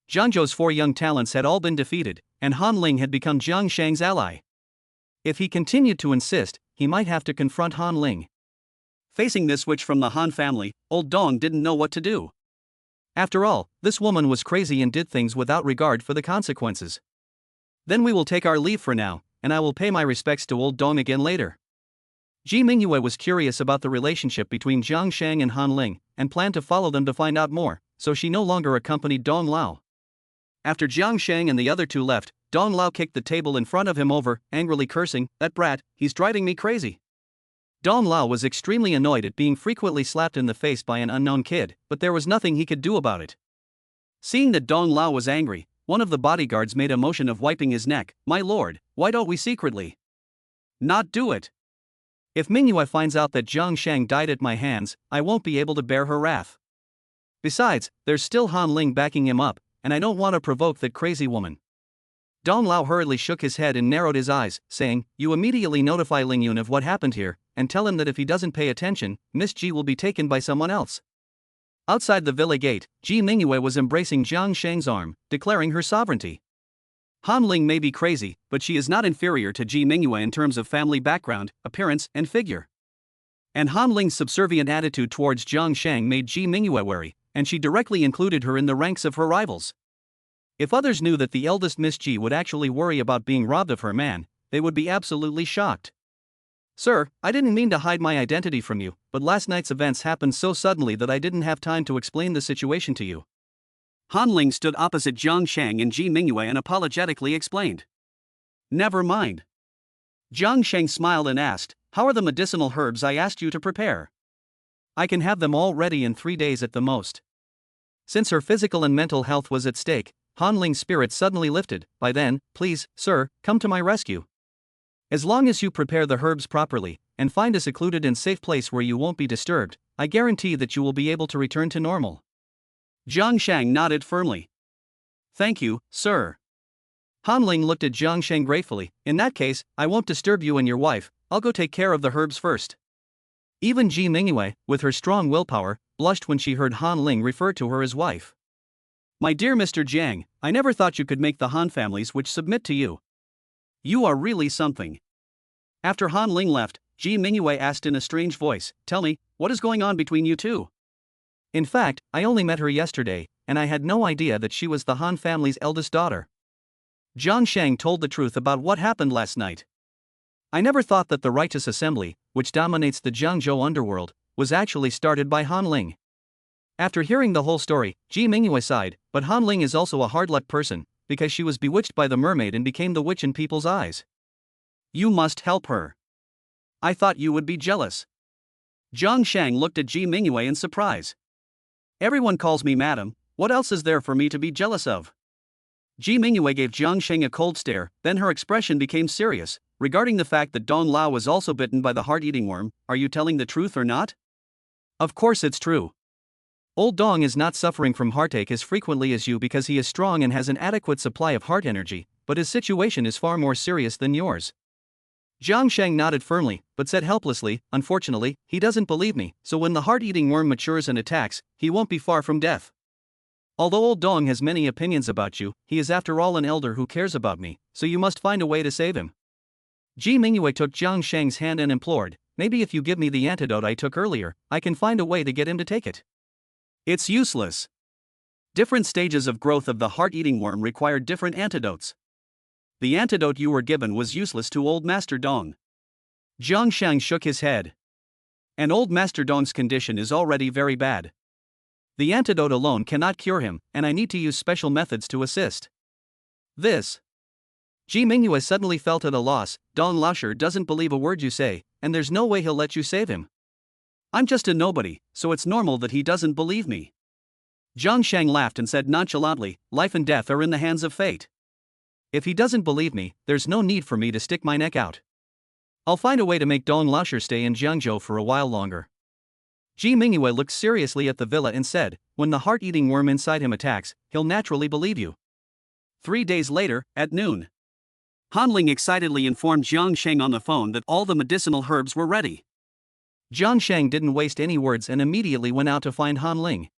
Jiangzhou's 4 young talents had all been defeated, and Han Ling had become Jiang Sheng's ally. If he continued to insist, he might have to confront Han Ling. Facing this switch from the Han family, Old Dong didn't know what to do. After all, this woman was crazy and did things without regard for the consequences. Then we will take our leave for now, and I will pay my respects to Old Dong again later. Ji Mingyue was curious about the relationship between Jiang Sheng and Han Ling, and planned to follow them to find out more, so she no longer accompanied Dong Lao. After Jiang Sheng and the other two left, Dong Lao kicked the table in front of him over, angrily cursing, that brat, he's driving me crazy. Dong Lao was extremely annoyed at being frequently slapped in the face by an unknown kid, but there was nothing he could do about it. Seeing that Dong Lao was angry, one of the bodyguards made a motion of wiping his neck. My lord, why don't we secretly not do it? If Mingyue finds out that Jiang Sheng died at my hands, I won't be able to bear her wrath. Besides, there's still Han Ling backing him up, and I don't want to provoke that crazy woman. Dong Lao hurriedly shook his head and narrowed his eyes, saying, you immediately notify Ling Yun of what happened here, and tell him that if he doesn't pay attention, Miss Ji will be taken by someone else. Outside the villa gate, Ji Mingyue was embracing Jiang Sheng's arm, declaring her sovereignty. Han Ling may be crazy, but she is not inferior to Ji Mingyue in terms of family background, appearance, and figure. And Han Ling's subservient attitude towards Jiang Sheng made Ji Mingyue wary, and she directly included her in the ranks of her rivals. If others knew that the eldest Miss Ji would actually worry about being robbed of her man, they would be absolutely shocked. Sir, I didn't mean to hide my identity from you, but last night's events happened so suddenly that I didn't have time to explain the situation to you. Han Ling stood opposite Jiang Sheng and Ji Mingyue and apologetically explained. Never mind. Jiang Sheng smiled and asked, how are the medicinal herbs I asked you to prepare? I can have them all ready in 3 days at the most. Since her physical and mental health was at stake, Han Ling's spirit suddenly lifted. By then, please, sir, come to my rescue. As long as you prepare the herbs properly, and find a secluded and safe place where you won't be disturbed, I guarantee that you will be able to return to normal. Jiang Sheng nodded firmly. Thank you, sir. Han Ling looked at Jiang Sheng gratefully. In that case, I won't disturb you and your wife, I'll go take care of the herbs first. Even Ji Mingyue, with her strong willpower, blushed when she heard Han Ling refer to her as wife. My dear Mr. Jiang, I never thought you could make the Han families which submit to you. You are really something. After Han Ling left, Ji Mingyue asked in a strange voice, "Tell me, what is going on between you two?" In fact, I only met her yesterday, and I had no idea that she was the Han family's eldest daughter. Jiang Sheng told the truth about what happened last night. I never thought that the righteous assembly, which dominates the Jiangzhou underworld, was actually started by Han Ling. After hearing the whole story, Ji Mingyue sighed, but Han Ling is also a hard-luck person, because she was bewitched by the mermaid and became the witch in people's eyes. You must help her. I thought you would be jealous. Jiang Sheng looked at Ji Mingyue in surprise. Everyone calls me madam, what else is there for me to be jealous of? Ji Mingyue gave Jiang Sheng a cold stare, then her expression became serious. Regarding the fact that Dong Lao was also bitten by the heart-eating worm, are you telling the truth or not? Of course it's true. Old Dong is not suffering from heartache as frequently as you because he is strong and has an adequate supply of heart energy, but his situation is far more serious than yours. Jiang Sheng nodded firmly, but said helplessly, unfortunately, he doesn't believe me, so when the heart-eating worm matures and attacks, he won't be far from death. Although old Dong has many opinions about you, he is after all an elder who cares about me, so you must find a way to save him. Ji Mingyue took Jiang Sheng's hand and implored, maybe if you give me the antidote I took earlier, I can find a way to get him to take it. It's useless. Different stages of growth of the heart-eating worm require different antidotes. The antidote you were given was useless to old Master Dong. Jiang Sheng shook his head. And old Master Dong's condition is already very bad. The antidote alone cannot cure him, and I need to use special methods to assist. This. Ji Mingyue suddenly felt at a loss. Dong Laosher doesn't believe a word you say, and there's no way he'll let you save him. I'm just a nobody, so it's normal that he doesn't believe me. Jiang Sheng laughed and said nonchalantly, life and death are in the hands of fate. If he doesn't believe me, there's no need for me to stick my neck out. I'll find a way to make Dong Laosher stay in Jiangzhou for a while longer. Ji Mingyue looked seriously at the villa and said, when the heart-eating worm inside him attacks, he'll naturally believe you. 3 days later, at noon. Han Ling excitedly informed Jiang Sheng on the phone that all the medicinal herbs were ready. Jiang Sheng didn't waste any words and immediately went out to find Han Ling.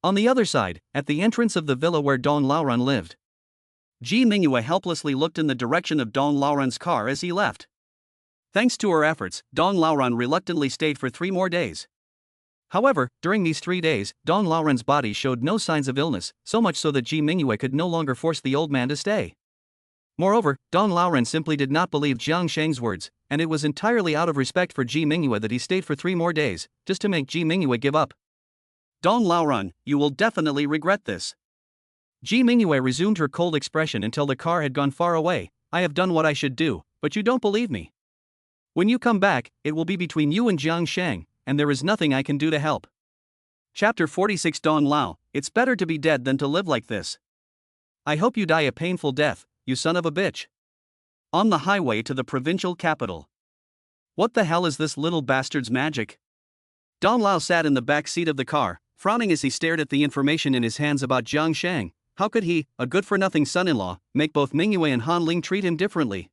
On the other side, at the entrance of the villa where Dong Laoran lived, Ji Mingyue helplessly looked in the direction of Dong Laoran's car as he left. Thanks to her efforts, Dong Laoran reluctantly stayed for 3 more days. However, during these 3 days, Dong Laoran's body showed no signs of illness, so much so that Ji Mingyue could no longer force the old man to stay. Moreover, Dong Laoran simply did not believe Jiang Sheng's words, and it was entirely out of respect for Ji Mingyue that he stayed for 3 more days, just to make Ji Mingyue give up. Dong Laoran, you will definitely regret this. Ji Mingyue resumed her cold expression until the car had gone far away. I have done what I should do, but you don't believe me. When you come back, it will be between you and Jiang Sheng, and there is nothing I can do to help. Chapter 46 Dong Lao, it's better to be dead than to live like this. I hope you die a painful death, you son of a bitch. On the highway to the provincial capital. What the hell is this little bastard's magic? Dong Lao sat in the back seat of the car, frowning as he stared at the information in his hands about Jiang Sheng. How could he, a good-for-nothing son-in-law, make both Mingyue and Han Ling treat him differently?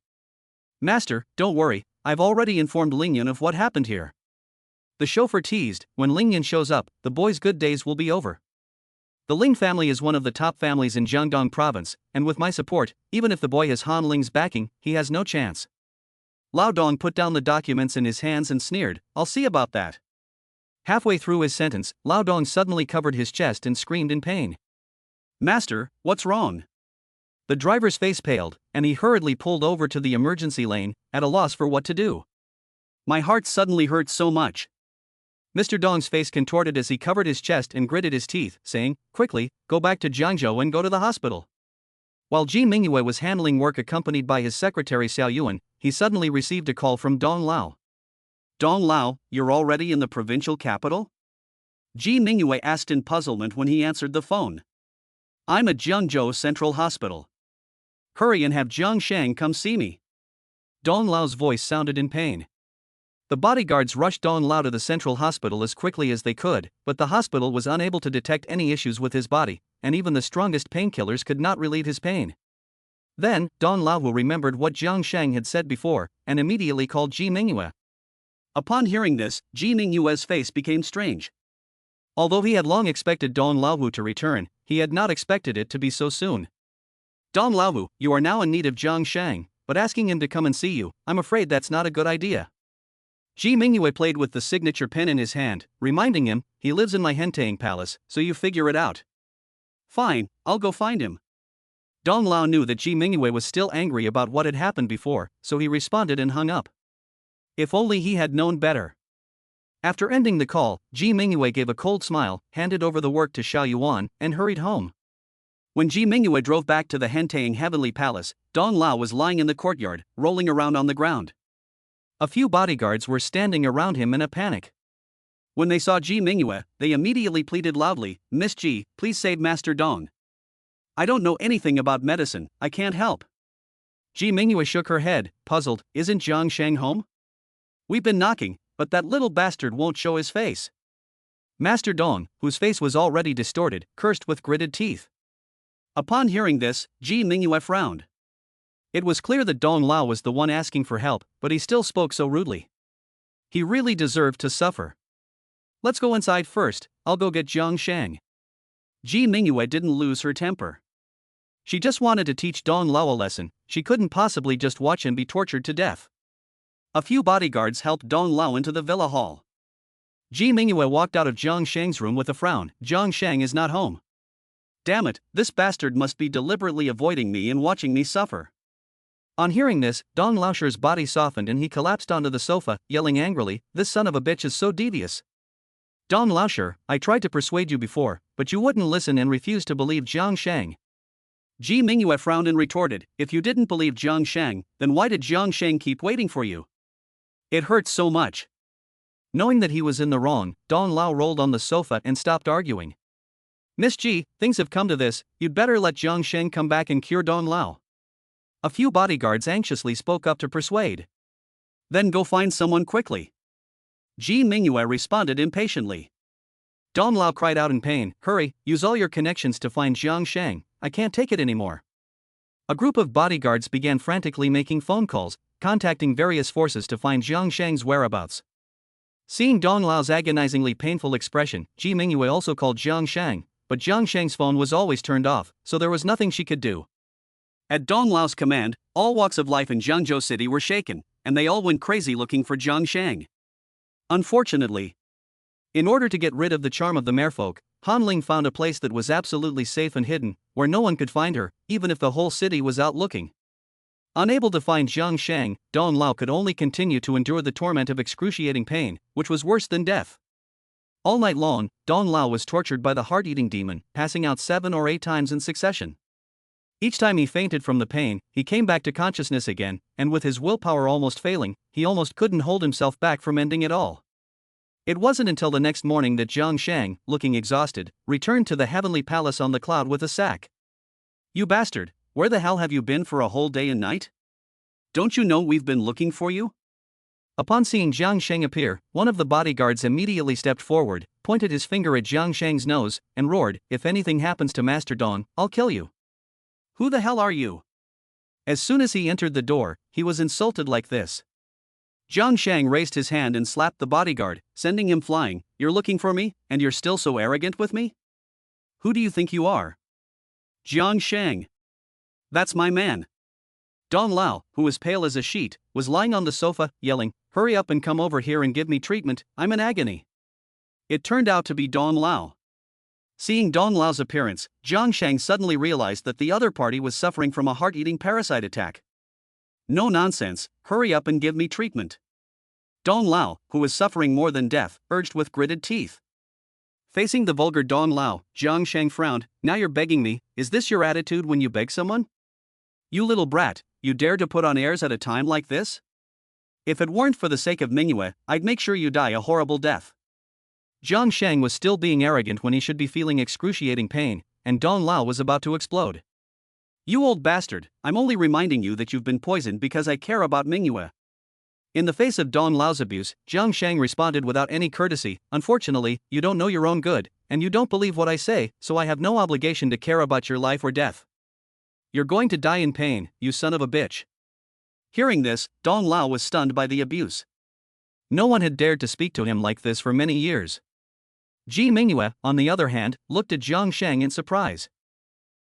Master, don't worry, I've already informed Ling Yun of what happened here. The chauffeur teased, when Ling Yun shows up, the boy's good days will be over. The Ling family is one of the top families in Jiangdong province, and with my support, even if the boy has Han Ling's backing, he has no chance. Lao Dong put down the documents in his hands and sneered, I'll see about that. Halfway through his sentence, Lao Dong suddenly covered his chest and screamed in pain. Master, what's wrong? The driver's face paled, and he hurriedly pulled over to the emergency lane, at a loss for what to do. My heart suddenly hurt so much. Mr. Dong's face contorted as he covered his chest and gritted his teeth, saying, quickly, go back to Jiangzhou and go to the hospital. While Ji Mingyue was handling work accompanied by his secretary Xiao Yuan, he suddenly received a call from Dong Lao. Dong Lao, you're already in the provincial capital? Ji Mingyue asked in puzzlement when he answered the phone. I'm at Jiangzhou Central Hospital. Hurry and have Jiang Sheng come see me. Dong Lao's voice sounded in pain. The bodyguards rushed Dong Lao to the central hospital as quickly as they could, but the hospital was unable to detect any issues with his body, and even the strongest painkillers could not relieve his pain. Then, Dong Lao remembered what Jiang Sheng had said before, and immediately called Ji Mingyue. Upon hearing this, Ji Mingyue's face became strange. Although he had long expected Dong Lao to return, he had not expected it to be so soon. Dong Lao, you are now in need of Jiang Sheng. but asking him to come and see you, I'm afraid that's not a good idea. Ji Mingyue played with the signature pen in his hand, reminding him, he lives in my henteing palace, so you figure it out. Fine, I'll go find him. Dong Lao knew that Ji Mingyue was still angry about what had happened before, so he responded and hung up. If only he had known better. After ending the call, Ji Mingyue gave a cold smile, handed over the work to Xiao Yuan, and hurried home. When Ji Mingyue drove back to the henteing heavenly palace, Dong Lao was lying in the courtyard, rolling around on the ground. A few bodyguards were standing around him in a panic. When they saw Ji Mingyue, they immediately pleaded loudly, "Miss Ji, please save Master Dong. I don't know anything about medicine, I can't help." Ji Mingyue shook her head, puzzled. "Isn't Jiang Sheng home? We've been knocking, but that little bastard won't show his face." Master Dong, whose face was already distorted, cursed with gritted teeth. Upon hearing this, Ji Mingyue frowned. It was clear that Dong Lao was the one asking for help, but he still spoke so rudely. He really deserved to suffer. "Let's go inside first, I'll go get Jiang Sheng." Ji Mingyue didn't lose her temper. She just wanted to teach Dong Lao a lesson, she couldn't possibly just watch him be tortured to death. A few bodyguards helped Dong Lao into the villa hall. Ji Mingyue walked out of Jiang Sheng's room with a frown. Jiang Sheng is not home. Damn it, this bastard must be deliberately avoiding me and watching me suffer. On hearing this, Dong Laosher's body softened and he collapsed onto the sofa, yelling angrily, "This son of a bitch is so devious. Dong Laosher, I tried to persuade you before, but you wouldn't listen and refused to believe Jiang Sheng." Ji Mingyue frowned and retorted, "If you didn't believe Jiang Sheng, then why did Jiang Sheng keep waiting for you? It hurts so much." Knowing that he was in the wrong, Dong Lao rolled on the sofa and stopped arguing. "Miss Ji, things have come to this, you'd better let Jiang Sheng come back and cure Dong Lao." A few bodyguards anxiously spoke up to persuade. "Then go find someone quickly." Ji Mingyue responded impatiently. Dong Lao cried out in pain, "Hurry, use all your connections to find Jiang Sheng, I can't take it anymore." A group of bodyguards began frantically making phone calls, contacting various forces to find Jiang Sheng's whereabouts. Seeing Dong Lao's agonizingly painful expression, Ji Mingyue also called Jiang Sheng, but Jiang Sheng's phone was always turned off, so there was nothing she could do. At Dong Lao's command, all walks of life in Jiangzhou city were shaken, and they all went crazy looking for Jiang Sheng. Unfortunately, in order to get rid of the charm of the merfolk, Han Ling found a place that was absolutely safe and hidden, where no one could find her, even if the whole city was out looking. Unable to find Jiang Sheng, Dong Lao could only continue to endure the torment of excruciating pain, which was worse than death. All night long, Dong Lao was tortured by the heart-eating demon, passing out 7 or 8 times in succession. Each time he fainted from the pain, he came back to consciousness again, and with his willpower almost failing, he almost couldn't hold himself back from ending it all. It wasn't until the next morning that Jiang Sheng, looking exhausted, returned to the heavenly palace on the cloud with a sack. "You bastard, where the hell have you been for a whole day and night? Don't you know we've been looking for you?" Upon seeing Jiang Sheng appear, one of the bodyguards immediately stepped forward, pointed his finger at Jiang Sheng's nose, and roared, "If anything happens to Master Dong, I'll kill you." "Who the hell are you?" As soon as he entered the door, he was insulted like this. Jiang Sheng raised his hand and slapped the bodyguard, sending him flying. "You're looking for me, and you're still so arrogant with me? Who do you think you are?" "Jiang Sheng. That's my man." Dong Lao, who was pale as a sheet, was lying on the sofa, yelling, "Hurry up and come over here and give me treatment, I'm in agony." It turned out to be Dong Lao. Seeing Dong Lao's appearance, Jiang Sheng suddenly realized that the other party was suffering from a heart-eating parasite attack. "No nonsense, hurry up and give me treatment." Dong Lao, who was suffering more than death, urged with gritted teeth. Facing the vulgar Dong Lao, Jiang Sheng frowned. "Now you're begging me, is this your attitude when you beg someone? You little brat, you dare to put on airs at a time like this? If it weren't for the sake of Mingyue, I'd make sure you die a horrible death." Jiang Sheng was still being arrogant when he should be feeling excruciating pain, and Dong Lao was about to explode. "You old bastard, I'm only reminding you that you've been poisoned because I care about Mingyue." In the face of Dong Lao's abuse, Jiang Sheng responded without any courtesy, "Unfortunately, you don't know your own good, and you don't believe what I say, so I have no obligation to care about your life or death. You're going to die in pain, you son of a bitch." Hearing this, Dong Lao was stunned by the abuse. No one had dared to speak to him like this for many years. Ji Mingyue, on the other hand, looked at Jiang Sheng in surprise.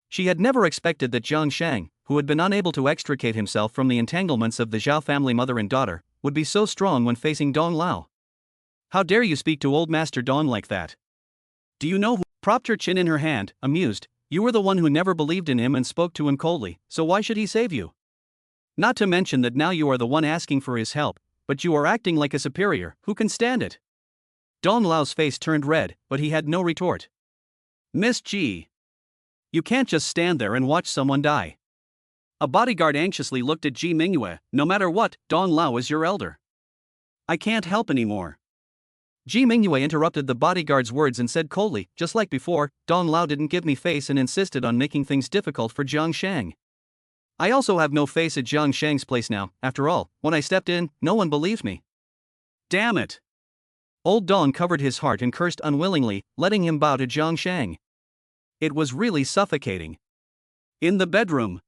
She had never expected that Jiang Sheng, who had been unable to extricate himself from the entanglements of the Zhao family mother and daughter, would be so strong when facing Dong Lao. How dare you speak to old Master Dong like that? Do you know who propped her chin in her hand, amused? You were the one who never believed in him and spoke to him coldly, so why should he save you? Not to mention that now you are the one asking for his help, but you are acting like a superior. Who can stand it? Dong Lao's face turned red, but he had no retort. Miss Ji, you can't just stand there and watch someone die. A bodyguard anxiously looked at Ji Mingyue. No matter what, Dong Lao is your elder. I can't help anymore. Ji Mingyue interrupted the bodyguard's words and said coldly, just like before, Dong Lao didn't give me face and insisted on making things difficult for Jiang Sheng. I also have no face at Jiang Sheng's place now. After all, when I stepped in, no one believed me. Damn it! Old Dong covered his heart and cursed unwillingly, letting him bow to Jiang Sheng. It was really suffocating. In the bedroom.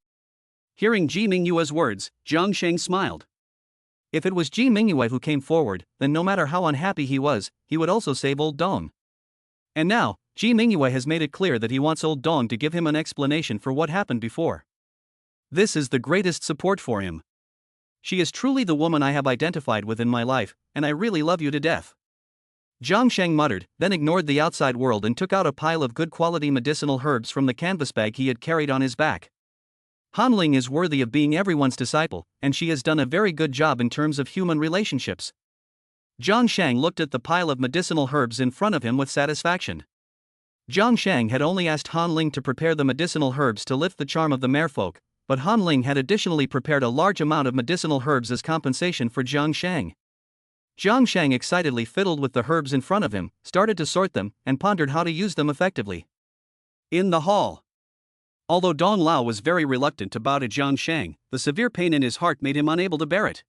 Hearing Ji Mingyue's words, Jiang Sheng smiled. If it was Ji Mingyue who came forward, then no matter how unhappy he was, he would also save old Dong. And now, Ji Mingyue has made it clear that he wants old Dong to give him an explanation for what happened before. This is the greatest support for him. She is truly the woman I have identified with in my life, and I really love you to death. Jiang Sheng muttered, then ignored the outside world and took out a pile of good quality medicinal herbs from the canvas bag he had carried on his back. Han Ling is worthy of being everyone's disciple, and she has done a very good job in terms of human relationships. Jiang Sheng looked at the pile of medicinal herbs in front of him with satisfaction. Jiang Sheng had only asked Han Ling to prepare the medicinal herbs to lift the charm of the merfolk, but Han Ling had additionally prepared a large amount of medicinal herbs as compensation for Jiang Sheng. Jiang Sheng excitedly fiddled with the herbs in front of him, started to sort them, and pondered how to use them effectively. In the hall. Although Dong Lao was very reluctant to bow to Jiang Sheng, the severe pain in his heart made him unable to bear it.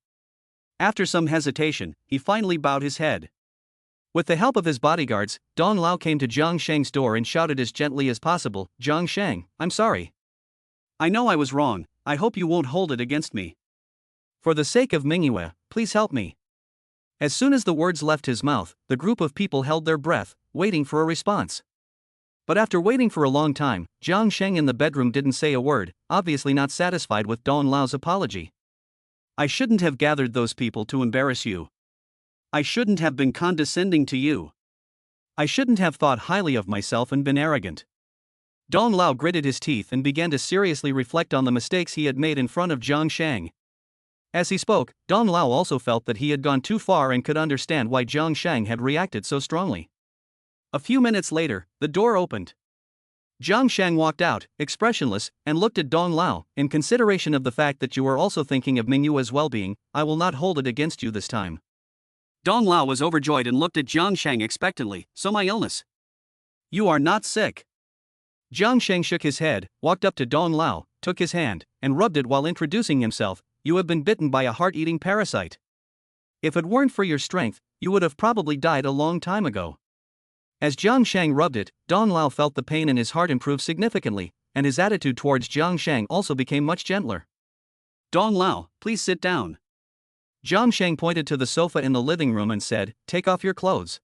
After some hesitation, he finally bowed his head. With the help of his bodyguards, Dong Lao came to Jiang Sheng's door and shouted as gently as possible, Jiang Sheng, I'm sorry. I know I was wrong, I hope you won't hold it against me. For the sake of Mingyue, please help me. As soon as the words left his mouth, the group of people held their breath, waiting for a response. But after waiting for a long time, Jiang Sheng in the bedroom didn't say a word, obviously not satisfied with Dong Lao's apology. I shouldn't have gathered those people to embarrass you. I shouldn't have been condescending to you. I shouldn't have thought highly of myself and been arrogant. Dong Lao gritted his teeth and began to seriously reflect on the mistakes he had made in front of Jiang Sheng. As he spoke, Dong Lao also felt that he had gone too far and could understand why Jiang Sheng had reacted so strongly. A few minutes later, the door opened. Jiang Sheng walked out, expressionless, and looked at Dong Lao. In consideration of the fact that you are also thinking of Mingyue's well-being, I will not hold it against you this time. Dong Lao was overjoyed and looked at Jiang Sheng expectantly. So my illness? You are not sick. Jiang Sheng shook his head, walked up to Dong Lao, took his hand, and rubbed it while introducing himself. You have been bitten by a heart-eating parasite. If it weren't for your strength, you would have probably died a long time ago. As Jiang Sheng rubbed it, Dong Lao felt the pain in his heart improve significantly, and his attitude towards Jiang Sheng also became much gentler. Dong Lao, please sit down. Jiang Sheng pointed to the sofa in the living room and said, take off your clothes.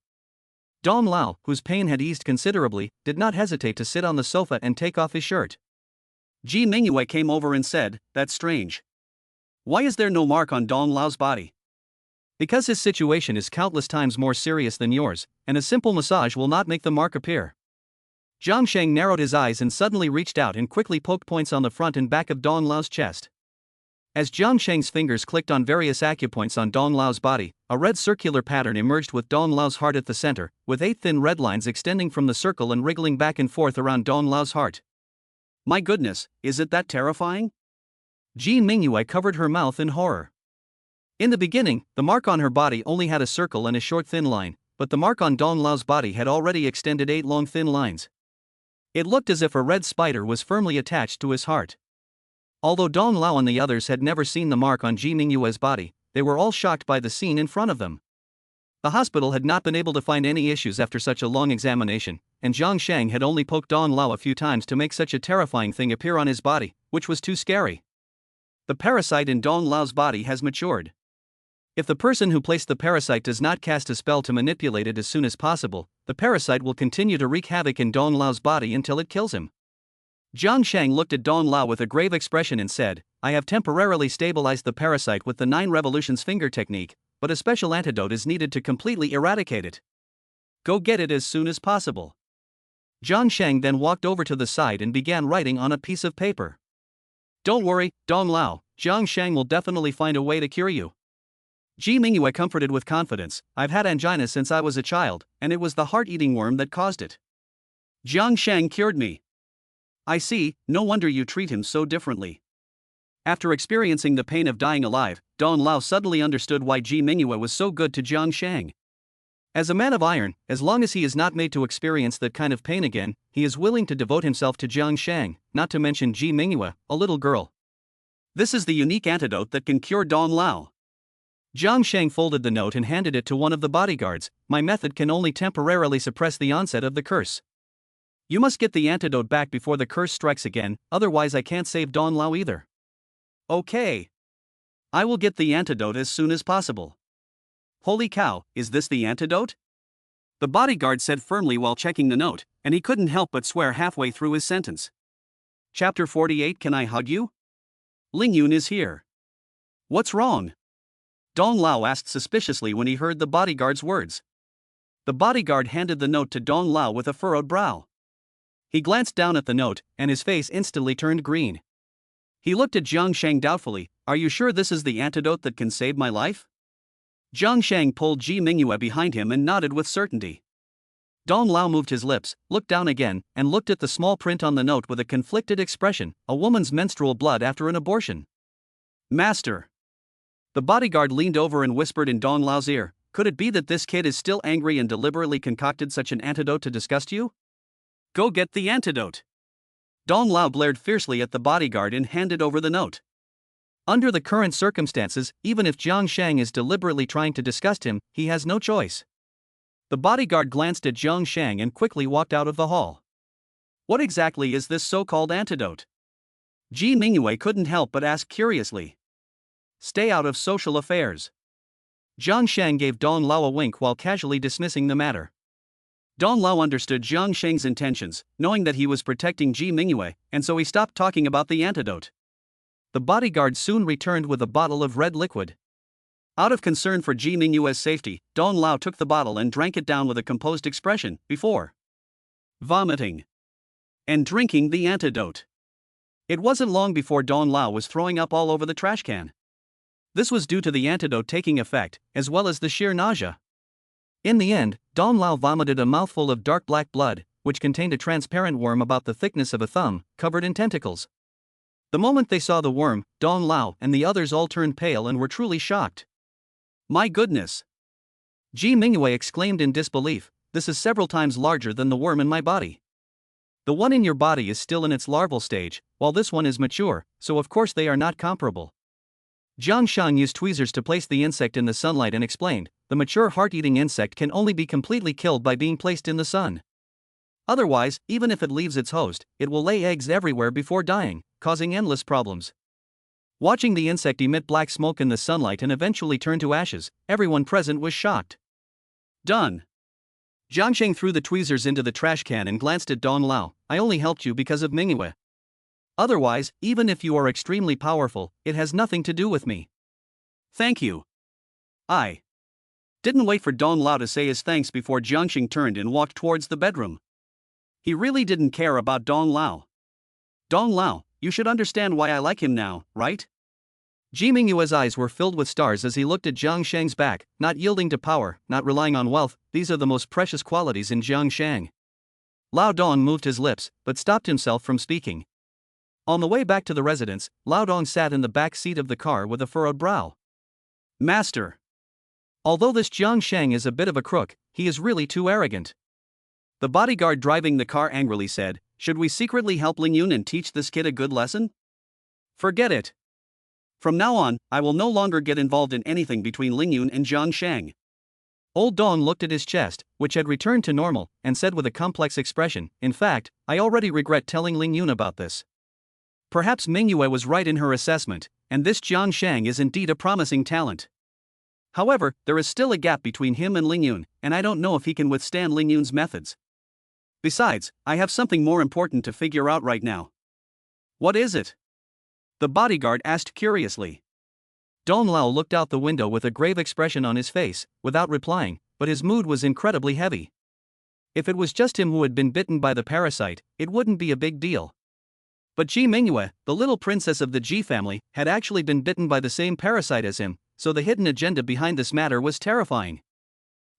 Dong Lao, whose pain had eased considerably, did not hesitate to sit on the sofa and take off his shirt. Ji Mingyue came over and said, that's strange. Why is there no mark on Dong Lao's body? Because his situation is countless times more serious than yours, and a simple massage will not make the mark appear. Jiang Sheng narrowed his eyes and suddenly reached out and quickly poked points on the front and back of Dong Lao's chest. As Jiang Sheng's fingers clicked on various acupoints on Dong Lao's body, a red circular pattern emerged with Dong Lao's heart at the center, with 8 thin red lines extending from the circle and wriggling back and forth around Dong Lao's heart. My goodness, is it that terrifying? Ji Mingyue covered her mouth in horror. In the beginning, the mark on her body only had a circle and a short thin line, but the mark on Dong Lao's body had already extended 8 long thin lines. It looked as if a red spider was firmly attached to his heart. Although Dong Lao and the others had never seen the mark on Ji Mingyue's body, they were all shocked by the scene in front of them. The hospital had not been able to find any issues after such a long examination, and Jiang Sheng had only poked Dong Lao a few times to make such a terrifying thing appear on his body, which was too scary. The parasite in Dong Lao's body has matured. If the person who placed the parasite does not cast a spell to manipulate it as soon as possible, the parasite will continue to wreak havoc in Dong Lao's body until it kills him. Jiang Sheng looked at Dong Lao with a grave expression and said, I have temporarily stabilized the parasite with the 9 revolutions finger technique, but a special antidote is needed to completely eradicate it. Go get it as soon as possible. Jiang Sheng then walked over to the side and began writing on a piece of paper. Don't worry, Dong Lao, Jiang Sheng will definitely find a way to cure you. Ji Mingyue comforted with confidence, I've had angina since I was a child, and it was the heart-eating worm that caused it. Jiang Sheng cured me. I see, no wonder you treat him so differently. After experiencing the pain of dying alive, Dong Lao suddenly understood why Ji Mingyue was so good to Jiang Sheng. As a man of iron, as long as he is not made to experience that kind of pain again, he is willing to devote himself to Jiang Sheng, not to mention Ji Mingyue, a little girl. This is the unique antidote that can cure Dong Lao. Jiang Sheng folded the note and handed it to one of the bodyguards. My method can only temporarily suppress the onset of the curse. You must get the antidote back before the curse strikes again, otherwise I can't save Dong Lao either. Okay. I will get the antidote as soon as possible. Holy cow, is this the antidote? The bodyguard said firmly while checking the note, and he couldn't help but swear halfway through his sentence. Chapter 48. Can I hug you? Ling Yun is here. What's wrong? Dong Lao asked suspiciously when he heard the bodyguard's words. The bodyguard handed the note to Dong Lao with a furrowed brow. He glanced down at the note, and his face instantly turned green. He looked at Jiang Sheng doubtfully. Are you sure this is the antidote that can save my life? Jiang Sheng pulled Ji Mingyue behind him and nodded with certainty. Dong Lao moved his lips, looked down again, and looked at the small print on the note with a conflicted expression, a woman's menstrual blood after an abortion. Master. The bodyguard leaned over and whispered in Dong Lao's ear, could it be that this kid is still angry and deliberately concocted such an antidote to disgust you? Go get the antidote. Dong Lao blared fiercely at the bodyguard and handed over the note. Under the current circumstances, even if Jiang Sheng is deliberately trying to disgust him, he has no choice. The bodyguard glanced at Jiang Sheng and quickly walked out of the hall. What exactly is this so-called antidote? Ji Mingyue couldn't help but ask curiously. Stay out of social affairs. Jiang Sheng gave Dong Lao a wink while casually dismissing the matter. Dong Lao understood Jiang Sheng's intentions, knowing that he was protecting Ji Mingyue, and so he stopped talking about the antidote. The bodyguard soon returned with a bottle of red liquid. Out of concern for Ji Mingyue's safety, Dong Lao took the bottle and drank it down with a composed expression, before vomiting and drinking the antidote. It wasn't long before Dong Lao was throwing up all over the trash can. This was due to the antidote taking effect, as well as the sheer nausea. In the end, Dong Lao vomited a mouthful of dark black blood, which contained a transparent worm about the thickness of a thumb, covered in tentacles. The moment they saw the worm, Dong Lao and the others all turned pale and were truly shocked. My goodness! Ji Mingyue exclaimed in disbelief, this is several times larger than the worm in my body. The one in your body is still in its larval stage, while this one is mature, so of course they are not comparable. Jiang Sheng used tweezers to place the insect in the sunlight and explained, the mature heart-eating insect can only be completely killed by being placed in the sun. Otherwise, even if it leaves its host, it will lay eggs everywhere before dying, causing endless problems. Watching the insect emit black smoke in the sunlight and eventually turn to ashes, everyone present was shocked. Done. Jiang Sheng threw the tweezers into the trash can and glanced at Dong Lao. I only helped you because of Mingyue. Otherwise, even if you are extremely powerful, it has nothing to do with me. Thank you. I didn't wait for Dong Lao to say his thanks before Jiang Sheng turned and walked towards the bedroom. He really didn't care about Dong Lao. Dong Lao, you should understand why I like him now, right? Ji Mingyue's eyes were filled with stars as he looked at Jiang Sheng's back, not yielding to power, not relying on wealth, these are the most precious qualities in Jiang Sheng. Lao Dong moved his lips, but stopped himself from speaking. On the way back to the residence, Lao Dong sat in the back seat of the car with a furrowed brow. Master. Although this Jiang Sheng is a bit of a crook, he is really too arrogant. The bodyguard driving the car angrily said, should we secretly help Ling Yun and teach this kid a good lesson? Forget it. From now on, I will no longer get involved in anything between Ling Yun and Jiang Sheng. Old Dong looked at his chest, which had returned to normal, and said with a complex expression, in fact, I already regret telling Ling Yun about this. Perhaps Mingyue was right in her assessment, and this Jiang Sheng is indeed a promising talent. However, there is still a gap between him and Ling Yun, and I don't know if he can withstand Ling Yun's methods. Besides, I have something more important to figure out right now. What is it? The bodyguard asked curiously. Dong Lao looked out the window with a grave expression on his face, without replying, but his mood was incredibly heavy. If it was just him who had been bitten by the parasite, it wouldn't be a big deal. But Ji Mingyue, the little princess of the Ji family, had actually been bitten by the same parasite as him, so the hidden agenda behind this matter was terrifying.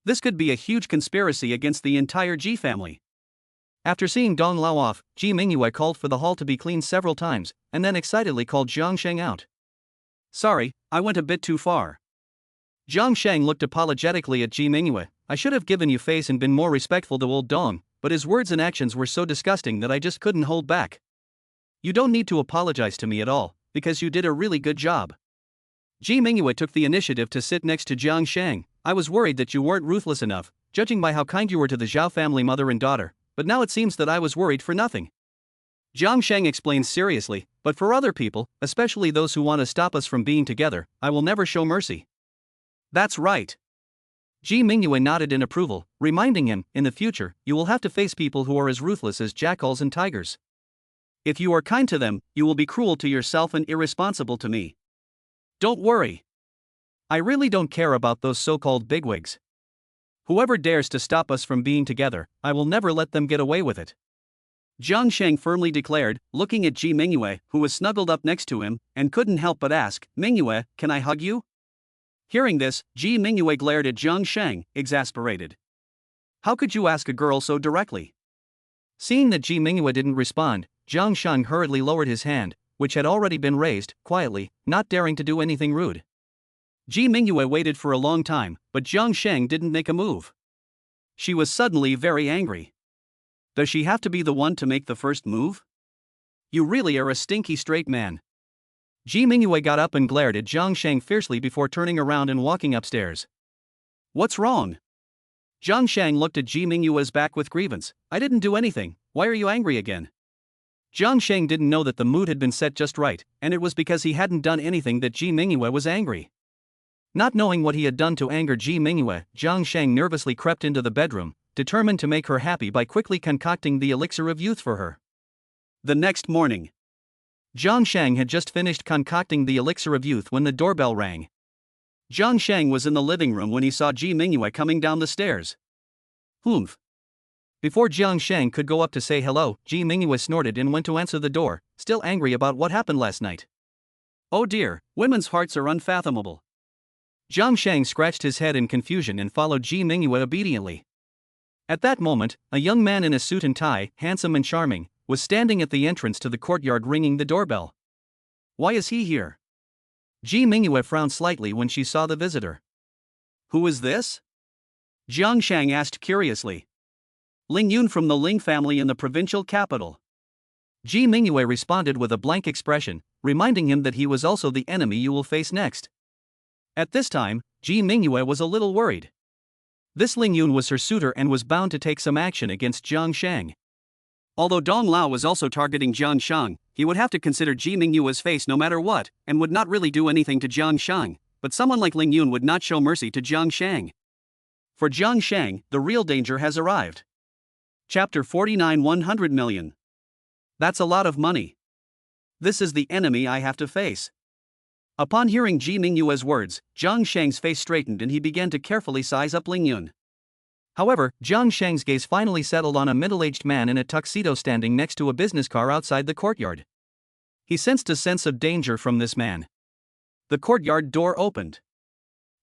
This could be a huge conspiracy against the entire Ji family. After seeing Dong Lao off, Ji Mingyue called for the hall to be cleaned several times, and then excitedly called Jiang Sheng out. Sorry, I went a bit too far. Jiang Sheng looked apologetically at Ji Mingyue. I should have given you face and been more respectful to old Dong, but his words and actions were so disgusting that I just couldn't hold back. You don't need to apologize to me at all, because you did a really good job. Ji Mingyue took the initiative to sit next to Jiang Sheng. I was worried that you weren't ruthless enough, judging by how kind you were to the Zhao family mother and daughter, but now it seems that I was worried for nothing. Jiang Sheng explained seriously, but for other people, especially those who want to stop us from being together, I will never show mercy. That's right. Ji Mingyue nodded in approval, reminding him, in the future, you will have to face people who are as ruthless as jackals and tigers. If you are kind to them, you will be cruel to yourself and irresponsible to me. Don't worry. I really don't care about those so-called bigwigs. Whoever dares to stop us from being together, I will never let them get away with it. Jiang Sheng firmly declared, looking at Ji Mingyue, who was snuggled up next to him, and couldn't help but ask, Mingyue, can I hug you? Hearing this, Ji Mingyue glared at Jiang Sheng, exasperated. How could you ask a girl so directly? Seeing that Ji Mingyue didn't respond, Jiang Sheng hurriedly lowered his hand, which had already been raised, quietly, not daring to do anything rude. Ji Mingyue waited for a long time, but Jiang Sheng didn't make a move. She was suddenly very angry. Does she have to be the one to make the first move? You really are a stinky straight man. Ji Mingyue got up and glared at Jiang Sheng fiercely before turning around and walking upstairs. What's wrong? Jiang Sheng looked at Ji Mingyue's back with grievance. I didn't do anything, why are you angry again? Jiang Sheng didn't know that the mood had been set just right, and it was because he hadn't done anything that Ji Mingyue was angry. Not knowing what he had done to anger Ji Mingyue, Jiang Sheng nervously crept into the bedroom, determined to make her happy by quickly concocting the elixir of youth for her. The next morning, Jiang Sheng had just finished concocting the elixir of youth when the doorbell rang. Jiang Sheng was in the living room when he saw Ji Mingyue coming down the stairs. Humph. Before Jiang Sheng could go up to say hello, Ji Mingyue snorted and went to answer the door, still angry about what happened last night. Oh dear, women's hearts are unfathomable. Jiang Sheng scratched his head in confusion and followed Ji Mingyue obediently. At that moment, a young man in a suit and tie, handsome and charming, was standing at the entrance to the courtyard ringing the doorbell. Why is he here? Ji Mingyue frowned slightly when she saw the visitor. Who is this? Jiang Sheng asked curiously. Ling Yun from the Ling family in the provincial capital. Ji Mingyue responded with a blank expression, reminding him that he was also the enemy you will face next. At this time, Ji Mingyue was a little worried. This Ling Yun was her suitor and was bound to take some action against Jiang Sheng. Although Dong Lao was also targeting Jiang Sheng, he would have to consider Ji Mingyue's face no matter what, and would not really do anything to Jiang Sheng, but someone like Ling Yun would not show mercy to Jiang Sheng. For Jiang Sheng, the real danger has arrived. Chapter 49 100 million. That's a lot of money. This is the enemy I have to face. Upon hearing Ji Mingyue's words, Jiang Sheng's face straightened and he began to carefully size up Ling Yun. However, Jiang Sheng's gaze finally settled on a middle-aged man in a tuxedo standing next to a business car outside the courtyard. He sensed a sense of danger from this man. The courtyard door opened.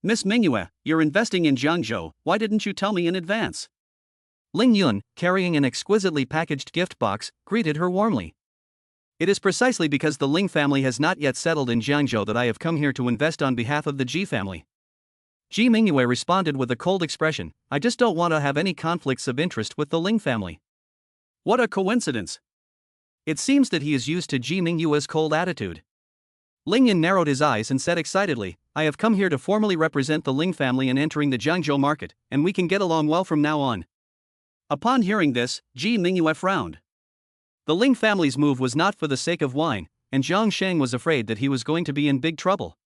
Miss Mingyue, you're investing in Jiangzhou, why didn't you tell me in advance? Ling Yun, carrying an exquisitely packaged gift box, greeted her warmly. It is precisely because the Ling family has not yet settled in Jiangzhou that I have come here to invest on behalf of the Ji family. Ji Mingyue responded with a cold expression, I just don't want to have any conflicts of interest with the Ling family. What a coincidence. It seems that he is used to Ji Mingyue's cold attitude. Ling Yun narrowed his eyes and said excitedly, I have come here to formally represent the Ling family in entering the Jiangzhou market, and we can get along well from now on. Upon hearing this, Ji Mingyue frowned. The Ling family's move was not for the sake of wine, and Jiang Sheng was afraid that he was going to be in big trouble.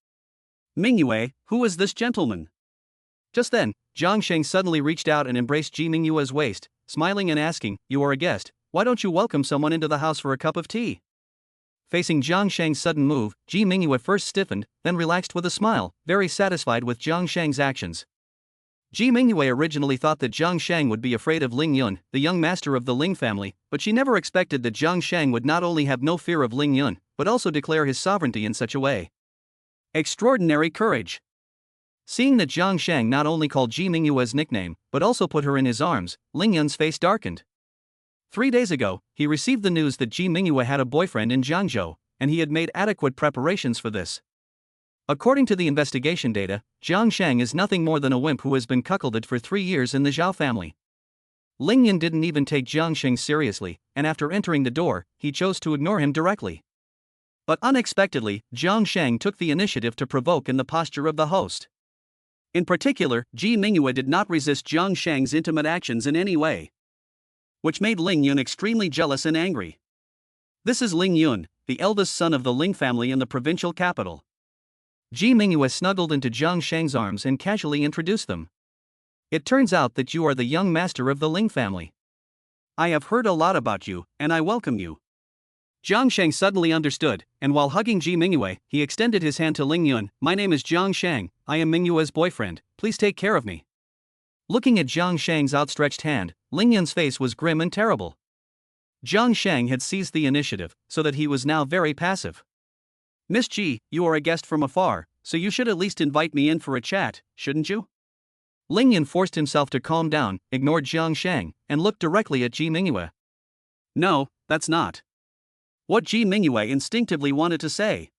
Mingyue, who is this gentleman? Just then, Jiang Sheng suddenly reached out and embraced Ji Mingyue's waist, smiling and asking, You are a guest, why don't you welcome someone into the house for a cup of tea? Facing Jiang Sheng's sudden move, Ji Mingyue first stiffened, then relaxed with a smile, very satisfied with Jiang Sheng's actions. Ji Mingyue originally thought that Jiang Sheng would be afraid of Ling Yun, the young master of the Ling family, but she never expected that Jiang Sheng would not only have no fear of Ling Yun, but also declare his sovereignty in such a way. Extraordinary courage. Seeing that Jiang Sheng not only called Ji Mingyue's nickname, but also put her in his arms, Ling Yun's face darkened. 3 days ago, he received the news that Ji Mingyue had a boyfriend in Jiangzhou, and he had made adequate preparations for this. According to the investigation data, Jiang Sheng is nothing more than a wimp who has been cuckolded for 3 years in the Zhao family. Ling Yun didn't even take Jiang Sheng seriously, and after entering the door, he chose to ignore him directly. But unexpectedly, Jiang Sheng took the initiative to provoke in the posture of the host. In particular, Ji Mingyue did not resist Jiang Sheng's intimate actions in any way, which made Ling Yun extremely jealous and angry. This is Ling Yun, the eldest son of the Ling family in the provincial capital. Ji Mingyue snuggled into Jiang Sheng's arms and casually introduced them. It turns out that you are the young master of the Ling family. I have heard a lot about you, and I welcome you. Jiang Sheng suddenly understood, and while hugging Ji Mingyue, he extended his hand to Ling Yun. My name is Jiang Sheng, I am Mingyue's boyfriend, please take care of me. Looking at Jiang Sheng's outstretched hand, Ling Yun's face was grim and terrible. Jiang Sheng had seized the initiative, so that he was now very passive. Miss Ji, you are a guest from afar, so you should at least invite me in for a chat, shouldn't you? Ling Yun forced himself to calm down, ignored Jiang Sheng, and looked directly at Ji Mingyue. No, that's not what Ji Mingyue instinctively wanted to say.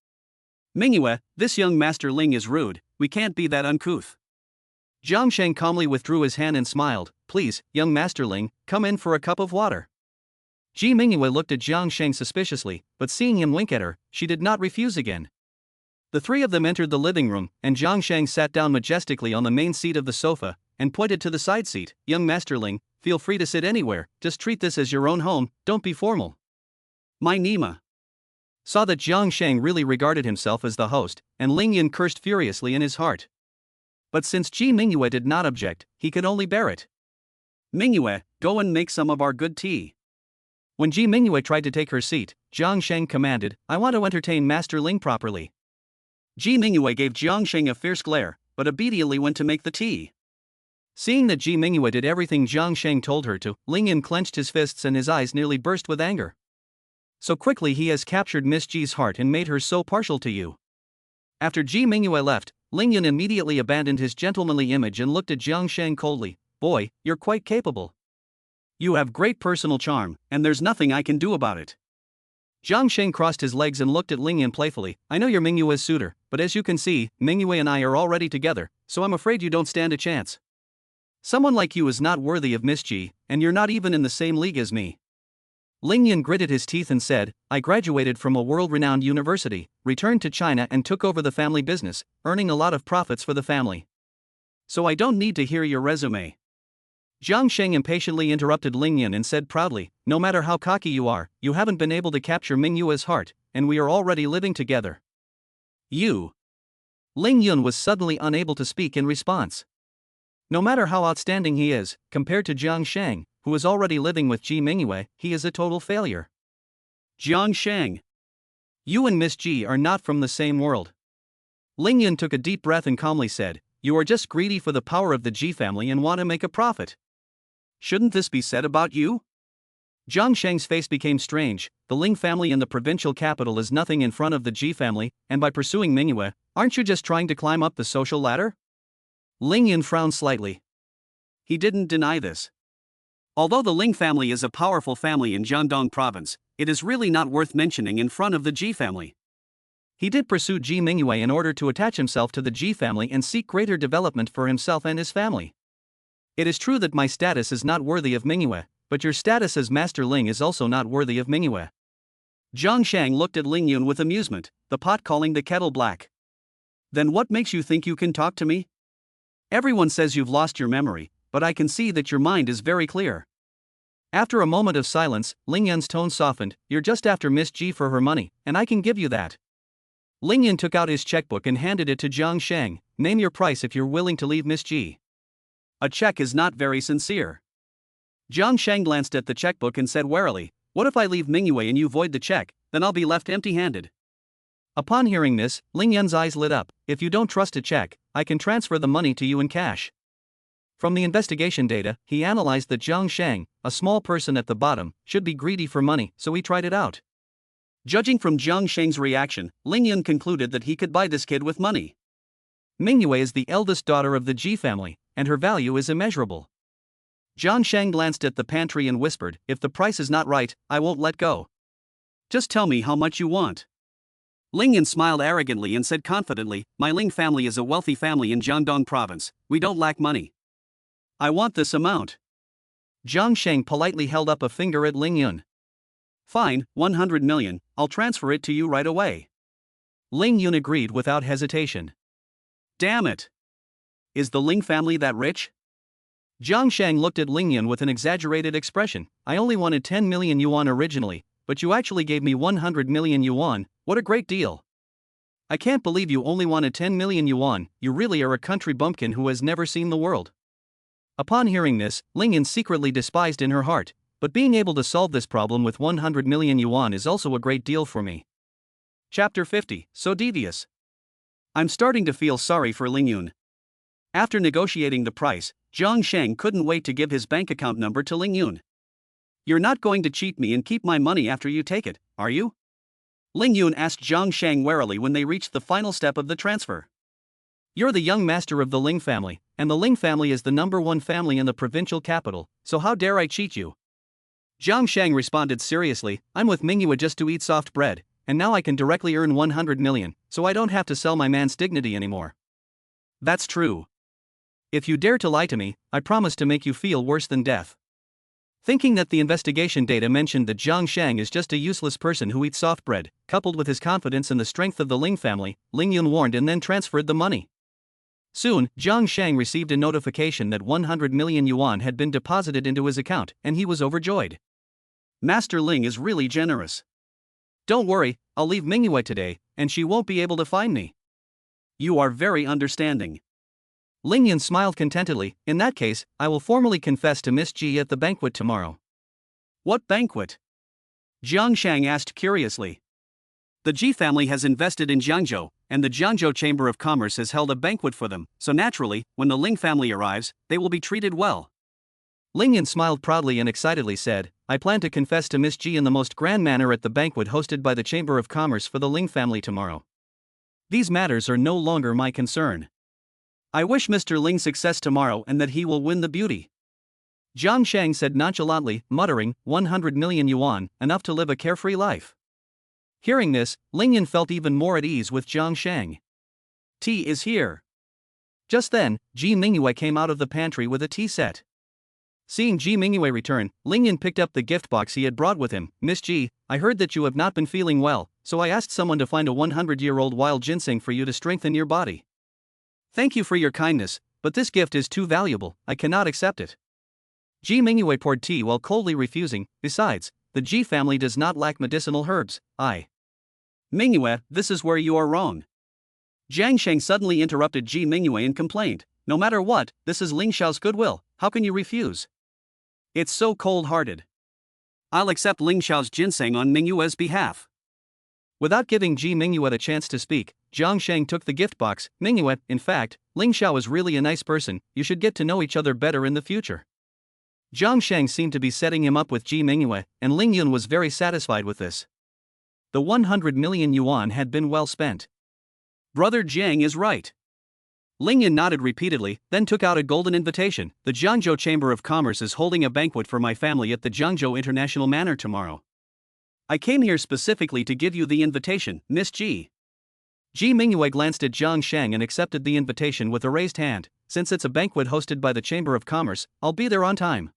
Mingyue, this young master Ling is rude, we can't be that uncouth. Jiang Sheng calmly withdrew his hand and smiled. Please, young master Ling, come in for a cup of water. Ji Mingyue looked at Jiang Sheng suspiciously, but seeing him wink at her, she did not refuse again. The three of them entered the living room, and Jiang Sheng sat down majestically on the main seat of the sofa, and pointed to the side seat. Young master Ling, feel free to sit anywhere, just treat this as your own home, don't be formal. My Nima saw that Jiang Sheng really regarded himself as the host, and Ling Yun cursed furiously in his heart. But since Ji Mingyue did not object, he could only bear it. Mingyue, go and make some of our good tea. When Ji Mingyue tried to take her seat, Jiang Sheng commanded, I want to entertain Master Ling properly. Ji Mingyue gave Jiang Sheng a fierce glare, but obediently went to make the tea. Seeing that Ji Mingyue did everything Jiang Sheng told her to, Ling Yun clenched his fists and his eyes nearly burst with anger. So quickly he has captured Miss Ji's heart and made her so partial to you. After Ji Mingyue left, Ling Yun immediately abandoned his gentlemanly image and looked at Jiang Sheng coldly. Boy, you're quite capable. You have great personal charm, and there's nothing I can do about it. Jiang Sheng crossed his legs and looked at Ling Yun playfully. I know you're Mingyue's suitor, but as you can see, Mingyue and I are already together, so I'm afraid you don't stand a chance. Someone like you is not worthy of Miss Ji, and you're not even in the same league as me. Ling Yun gritted his teeth and said, I graduated from a world-renowned university, returned to China and took over the family business, earning a lot of profits for the family. So I don't need to hear your resume. Jiang Sheng impatiently interrupted Ling Yun and said proudly, no matter how cocky you are, you haven't been able to capture Mingyue's heart, and we are already living together. You. Ling Yun was suddenly unable to speak in response. No matter how outstanding he is, compared to Jiang Sheng, who is already living with Ji Mingyue, he is a total failure. Jiang Sheng. You and Miss Ji are not from the same world. Ling Yun took a deep breath and calmly said, you are just greedy for the power of the Ji family and want to make a profit. Shouldn't this be said about you? Jiang Sheng's face became strange. The Ling family in the provincial capital is nothing in front of the Ji family, and by pursuing Mingyue, aren't you just trying to climb up the social ladder? Ling Yun frowned slightly. He didn't deny this. Although the Ling family is a powerful family in Jiangdong province, it is really not worth mentioning in front of the Ji family. He did pursue Ji Mingyue in order to attach himself to the Ji family and seek greater development for himself and his family. It is true that my status is not worthy of Mingyue, but your status as Master Ling is also not worthy of Mingyue. Jiang Sheng looked at Ling Yun with amusement, the pot calling the kettle black. Then what makes you think you can talk to me? Everyone says you've lost your memory, but I can see that your mind is very clear. After a moment of silence, Ling Yun's tone softened. You're just after Miss Ji for her money, and I can give you that. Ling Yun took out his checkbook and handed it to Jiang Sheng. Name your price if you're willing to leave Miss Ji. A check is not very sincere. Jiang Sheng glanced at the checkbook and said warily, what if I leave Mingyue and you void the check? then I'll be left empty-handed. Upon hearing this, Ling Yun's eyes lit up. If you don't trust a check, I can transfer the money to you in cash. From the investigation data, he analyzed that Jiang Sheng, a small person at the bottom, should be greedy for money, so he tried it out. Judging from Jiang Sheng's reaction, Ling Yun concluded that he could buy this kid with money. Mingyue is the eldest daughter of the Ji family, and her value is immeasurable. Jiang Sheng glanced at the pantry and whispered, "If the price is not right, I won't let go. Just tell me how much you want." Ling Yun smiled arrogantly and said confidently, "My Ling family is a wealthy family in Jiangdong province. We don't lack money. I want this amount." Jiang Sheng politely held up a finger at Ling Yun. "Fine, 100 million, I'll transfer it to you right away." Ling Yun agreed without hesitation. Damn it! Is the Ling family that rich? Jiang Sheng looked at Ling Yun with an exaggerated expression. "I only wanted 10 million yuan originally, but you actually gave me 100 million yuan, what a great deal. I can't believe you only wanted 10 million yuan, you really are a country bumpkin who has never seen the world." Upon hearing this, Ling Yun secretly despised in her heart, but being able to solve this problem with 100 million yuan is also a great deal for me. Chapter 50, So Devious. I'm starting to feel sorry for Ling Yun. After negotiating the price, Jiang Sheng couldn't wait to give his bank account number to Ling Yun. "You're not going to cheat me and keep my money after you take it, are you?" Ling Yun asked Jiang Sheng warily when they reached the final step of the transfer. "You're the young master of the Ling family, and the Ling family is the #1 family in the provincial capital, so how dare I cheat you?" Jiang Sheng responded seriously, "I'm with Mingyue just to eat soft bread, and now I can directly earn 100 million, so I don't have to sell my man's dignity anymore." "That's true. If you dare to lie to me, I promise to make you feel worse than death." Thinking that the investigation data mentioned that Jiang Sheng is just a useless person who eats soft bread, coupled with his confidence in the strength of the Ling family, Ling Yun warned and then transferred the money. Soon, Jiang Sheng received a notification that 100 million yuan had been deposited into his account, and he was overjoyed. "Master Ling is really generous. Don't worry, I'll leave Mingyue today, and she won't be able to find me." "You are very understanding." Ling Yun smiled contentedly. "In that case, I will formally confess to Miss Ji at the banquet tomorrow." "What banquet?" Jiang Sheng asked curiously. "The Ji family has invested in Jiangzhou, and the Jiangzhou Chamber of Commerce has held a banquet for them, so naturally, when the Ling family arrives, they will be treated well." Ling Yun smiled proudly and excitedly said, "I plan to confess to Miss Ji in the most grand manner at the banquet hosted by the Chamber of Commerce for the Ling family tomorrow. These matters are no longer my concern. I wish Mr. Ling success tomorrow and that he will win the beauty." Jiang Sheng said nonchalantly, muttering, 100 million yuan, enough to live a carefree life. Hearing this, Ling Yun felt even more at ease with Jiang Sheng. "Tea is here." Just then, Ji Mingyue came out of the pantry with a tea set. Seeing Ji Mingyue return, Ling Yun picked up the gift box he had brought with him. "Miss Ji, I heard that you have not been feeling well, so I asked someone to find a 100-year-old wild ginseng for you to strengthen your body. Thank you for your kindness, but this gift is too valuable, I cannot accept it." Ji Mingyue poured tea while coldly refusing. "Besides, the Ji family does not lack medicinal herbs. Mingyue, this is where you are wrong." Jiang Sheng suddenly interrupted Ji Mingyue and complained, "No matter what, this is Ling Xiao's goodwill, how can you refuse? It's so cold-hearted. I'll accept Ling Xiao's ginseng on Mingyue's behalf." Without giving Ji Mingyue a chance to speak, Jiang Sheng took the gift box. "Mingyue, in fact, Ling Xiao is really a nice person, you should get to know each other better in the future." Jiang Sheng seemed to be setting him up with Ji Mingyue, and Ling Yun was very satisfied with this. The 100 million yuan had been well spent. "Brother Jiang is right." Ling Yun nodded repeatedly, then took out a golden invitation. "The Jiangzhou Chamber of Commerce is holding a banquet for my family at the Jiangzhou International Manor tomorrow. I came here specifically to give you the invitation, Miss Ji." Ji Mingyue glanced at Jiang Sheng and accepted the invitation with a raised hand. "Since it's a banquet hosted by the Chamber of Commerce, I'll be there on time."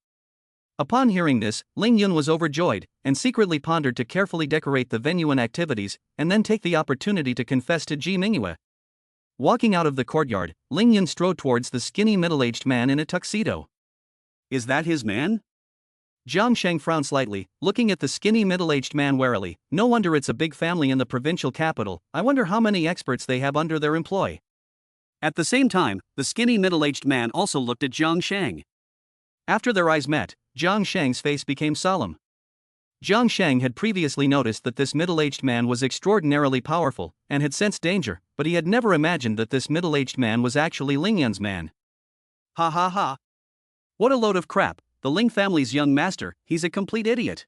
Upon hearing this, Ling Yun was overjoyed, and secretly pondered to carefully decorate the venue and activities, and then take the opportunity to confess to Ji Mingyue. Walking out of the courtyard, Ling Yun strode towards the skinny middle-aged man in a tuxedo. "Is that his man?" Jiang Sheng frowned slightly, looking at the skinny middle-aged man warily. "No wonder it's a big family in the provincial capital, I wonder how many experts they have under their employ." At the same time, the skinny middle-aged man also looked at Jiang Sheng. After their eyes met, Jiang Sheng's face became solemn. Jiang Sheng had previously noticed that this middle-aged man was extraordinarily powerful, and had sensed danger, but he had never imagined that this middle-aged man was actually Ling Yun's man. Ha ha ha. What a load of crap, the Ling family's young master, he's a complete idiot.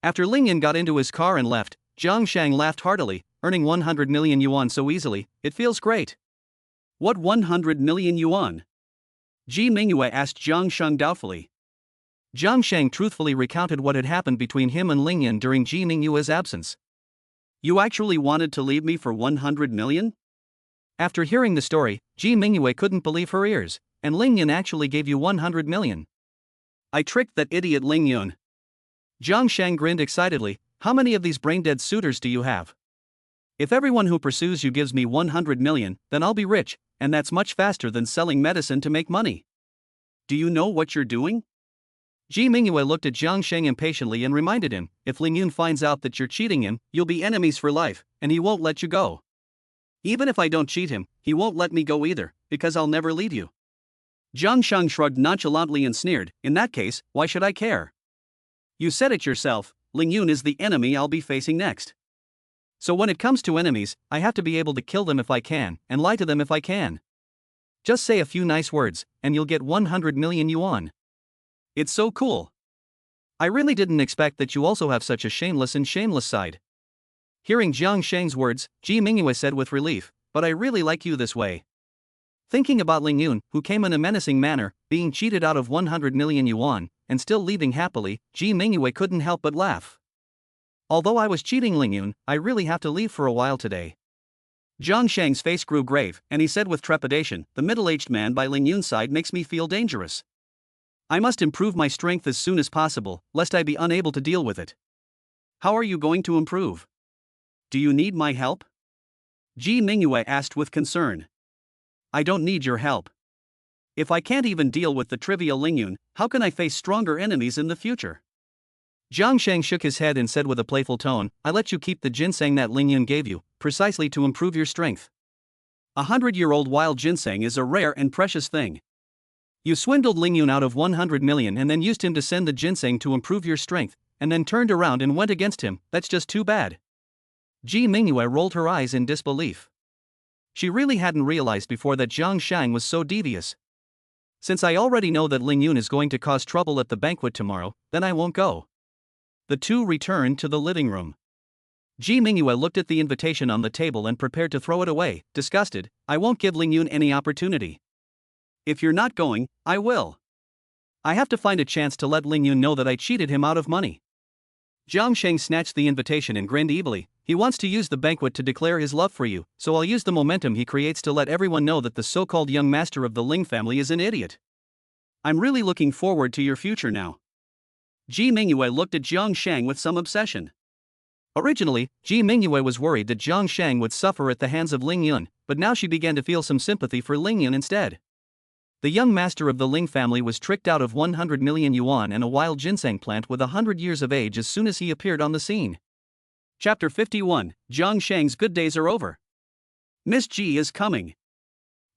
After Ling Yun got into his car and left, Jiang Sheng laughed heartily, earning 100 million yuan so easily, it feels great. What 100 million yuan? Ji Mingyue asked Jiang Sheng doubtfully. Jiang Sheng truthfully recounted what had happened between him and Ling Yun during Ji Mingyue's absence. You actually wanted to leave me for 100 million? After hearing the story, Ji Mingyue couldn't believe her ears, and Ling Yun actually gave you 100 million. I tricked that idiot Ling Yun. Jiang Sheng grinned excitedly. How many of these brain-dead suitors do you have? If everyone who pursues you gives me 100 million, then I'll be rich, and that's much faster than selling medicine to make money. Do you know what you're doing? Ji Mingyue looked at Jiang Sheng impatiently and reminded him, if Ling Yun finds out that you're cheating him, you'll be enemies for life, and he won't let you go. Even if I don't cheat him, he won't let me go either, because I'll never leave you. Jiang Sheng shrugged nonchalantly and sneered, in that case, why should I care? You said it yourself, Ling Yun is the enemy I'll be facing next. So when it comes to enemies, I have to be able to kill them if I can, and lie to them if I can. Just say a few nice words, and you'll get 100 million yuan. It's so cool. I really didn't expect that you also have such a shameless and shameless side. Hearing Jiang Sheng's words, Ji Mingyue said with relief, but I really like you this way. Thinking about Ling Yun, who came in a menacing manner, being cheated out of 100 million yuan, and still leaving happily, Ji Mingyue couldn't help but laugh. Although I was cheating Ling Yun, I really have to leave for a while today. Jiang Sheng's face grew grave, and he said with trepidation, the middle-aged man by Ling Yun's side makes me feel dangerous. I must improve my strength as soon as possible, lest I be unable to deal with it. How are you going to improve? Do you need my help? Ji Mingyue asked with concern. I don't need your help. If I can't even deal with the trivial Ling Yun, how can I face stronger enemies in the future? Jiang Sheng shook his head and said with a playful tone, I let you keep the ginseng that Ling Yun gave you, precisely to improve your strength. 100-year-old wild ginseng is a rare and precious thing. You swindled Ling Yun out of 100 million and then used him to send the ginseng to improve your strength, and then turned around and went against him, that's just too bad. Ji Mingyue rolled her eyes in disbelief. She really hadn't realized before that Jiang Sheng was so devious. Since I already know that Ling Yun is going to cause trouble at the banquet tomorrow, then I won't go. The two returned to the living room. Ji Mingyue looked at the invitation on the table and prepared to throw it away, disgusted. I won't give Ling Yun any opportunity. If you're not going, I will. I have to find a chance to let Ling Yun know that I cheated him out of money. Jiang Sheng snatched the invitation and grinned evilly. He wants to use the banquet to declare his love for you, so I'll use the momentum he creates to let everyone know that the so-called young master of the Ling family is an idiot. I'm really looking forward to your future now. Ji Mingyue looked at Jiang Sheng with some obsession. Originally, Ji Mingyue was worried that Jiang Sheng would suffer at the hands of Ling Yun, but now she began to feel some sympathy for Ling Yun instead. The young master of the Ling family was tricked out of 100 million yuan and a wild ginseng plant with 100 years of age as soon as he appeared on the scene. Chapter 51, Jiang Sheng's good days are over. Miss Ji is coming.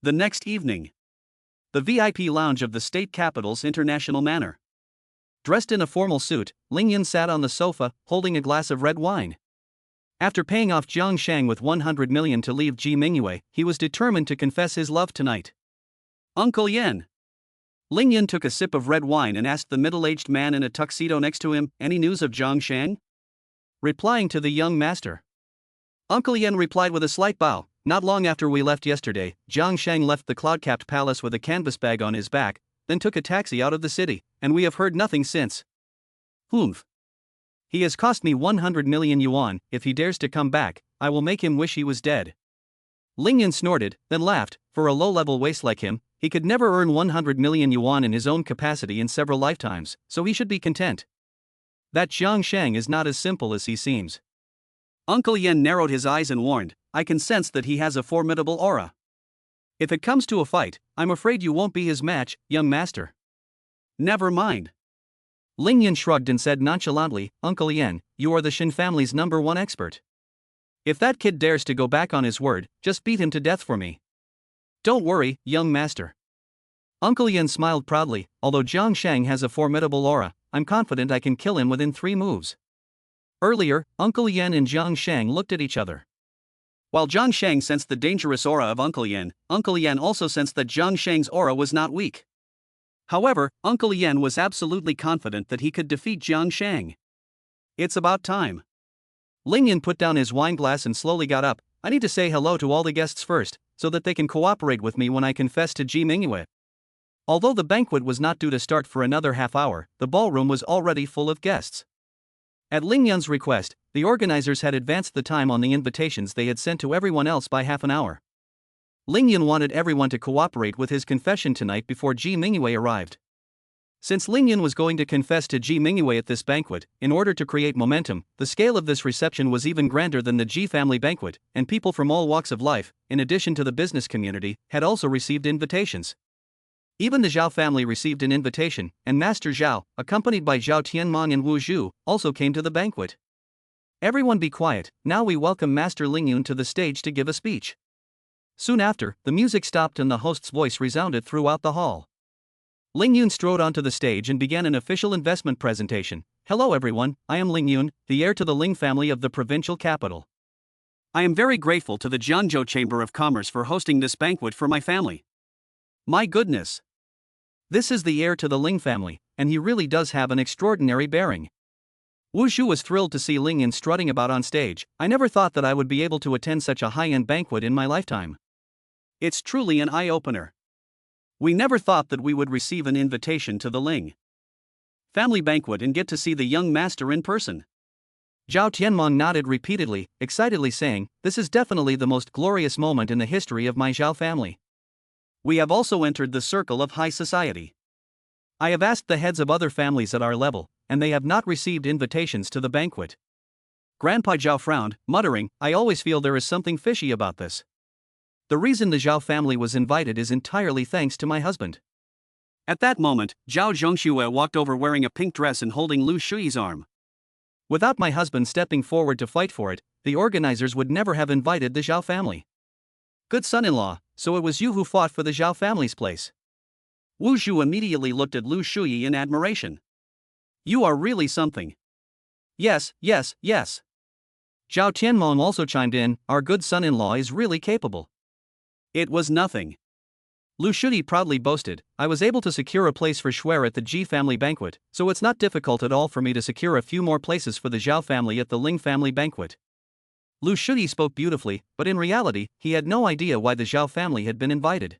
The next evening. The VIP lounge of the state capital's International Manor. Dressed in a formal suit, Ling Yun sat on the sofa, holding a glass of red wine. After paying off Jiang Sheng with 100 million to leave Ji Mingyue, he was determined to confess his love tonight. Uncle Yen. Ling Yun took a sip of red wine and asked the middle-aged man in a tuxedo next to him, any news of Jiang Sheng? Replying to the young master. Uncle Yen replied with a slight bow, not long after we left yesterday, Jiang Sheng left the cloud-capped palace with a canvas bag on his back, then took a taxi out of the city, and we have heard nothing since. Humph. He has cost me 100 million yuan, if he dares to come back, I will make him wish he was dead. Ling Yun snorted, then laughed, for a low-level waste like him, he could never earn 100 million yuan in his own capacity in several lifetimes, so he should be content. That Jiang Sheng is not as simple as he seems. Uncle Yen narrowed his eyes and warned, I can sense that he has a formidable aura. If it comes to a fight, I'm afraid you won't be his match, young master. Never mind. Ling Yun shrugged and said nonchalantly, Uncle Yen, you are the Shen family's #1 expert. If that kid dares to go back on his word, just beat him to death for me. Don't worry, young master. Uncle Yen smiled proudly, although Jiang Sheng has a formidable aura, I'm confident I can kill him within 3 moves. Earlier, Uncle Yan and Jiang Sheng looked at each other. While Jiang Sheng sensed the dangerous aura of Uncle Yan also sensed that Jiang Sheng's aura was not weak. However, Uncle Yan was absolutely confident that he could defeat Jiang Sheng. It's about time. Ling Yun put down his wine glass and slowly got up. I need to say hello to all the guests first, so that they can cooperate with me when I confess to Ji Mingyue. Although the banquet was not due to start for another half hour, the ballroom was already full of guests. At Ling Yun's request, the organizers had advanced the time on the invitations they had sent to everyone else by half an hour. Ling Yun wanted everyone to cooperate with his confession tonight before Ji Mingyue arrived. Since Ling Yun was going to confess to Ji Mingyue at this banquet, in order to create momentum, the scale of this reception was even grander than the Ji family banquet, and people from all walks of life, in addition to the business community, had also received invitations. Even the Zhao family received an invitation, and Master Zhao, accompanied by Zhao Tianmong and Wu Zhu, also came to the banquet. Everyone be quiet, now we welcome Master Ling Yun to the stage to give a speech. Soon after, the music stopped and the host's voice resounded throughout the hall. Ling Yun strode onto the stage and began an official investment presentation. Hello everyone, I am Ling Yun, the heir to the Ling family of the provincial capital. I am very grateful to the Jiangzhou Chamber of Commerce for hosting this banquet for my family. My goodness! This is the heir to the Ling family, and he really does have an extraordinary bearing. Wu Zhu was thrilled to see Ling Yun strutting about on stage. I never thought that I would be able to attend such a high-end banquet in my lifetime. It's truly an eye-opener. We never thought that we would receive an invitation to the Ling family banquet and get to see the young master in person. Zhao Tianmong nodded repeatedly, excitedly saying, "This is definitely the most glorious moment in the history of my Zhao family. We have also entered the circle of high society. I have asked the heads of other families at our level, and they have not received invitations to the banquet." Grandpa Zhao frowned, muttering, "I always feel there is something fishy about this. The reason the Zhao family was invited is entirely thanks to my husband." At that moment, Zhao Zhongxue walked over wearing a pink dress and holding Lu Shuyi's arm. Without my husband stepping forward to fight for it, the organizers would never have invited the Zhao family. Good son-in-law, so it was you who fought for the Zhao family's place. Wu Zhu immediately looked at Lu Shuyi in admiration. You are really something. Yes, yes, yes. Zhao Tianmong also chimed in, our good son-in-law is really capable. It was nothing. Lu Shuyi proudly boasted, I was able to secure a place for Shuer at the Ji family banquet, so it's not difficult at all for me to secure a few more places for the Zhao family at the Ling family banquet. Lu Shuyi spoke beautifully, but in reality, he had no idea why the Zhao family had been invited.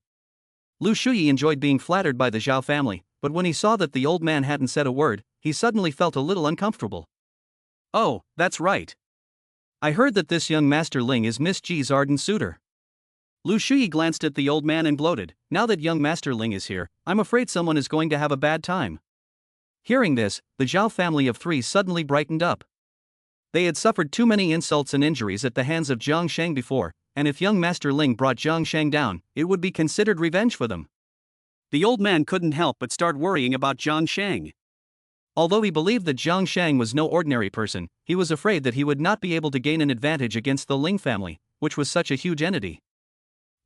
Lu Shuyi enjoyed being flattered by the Zhao family, but when he saw that the old man hadn't said a word, he suddenly felt a little uncomfortable. Oh, that's right. I heard that this young Master Ling is Miss Ji's ardent suitor. Lu Shuyi glanced at the old man and gloated, now that young Master Ling is here, I'm afraid someone is going to have a bad time. Hearing this, the Zhao family of three suddenly brightened up. They had suffered too many insults and injuries at the hands of Jiang Sheng before, and if young Master Ling brought Jiang Sheng down, it would be considered revenge for them. The old man couldn't help but start worrying about Jiang Sheng. Although he believed that Jiang Sheng was no ordinary person, he was afraid that he would not be able to gain an advantage against the Ling family, which was such a huge entity.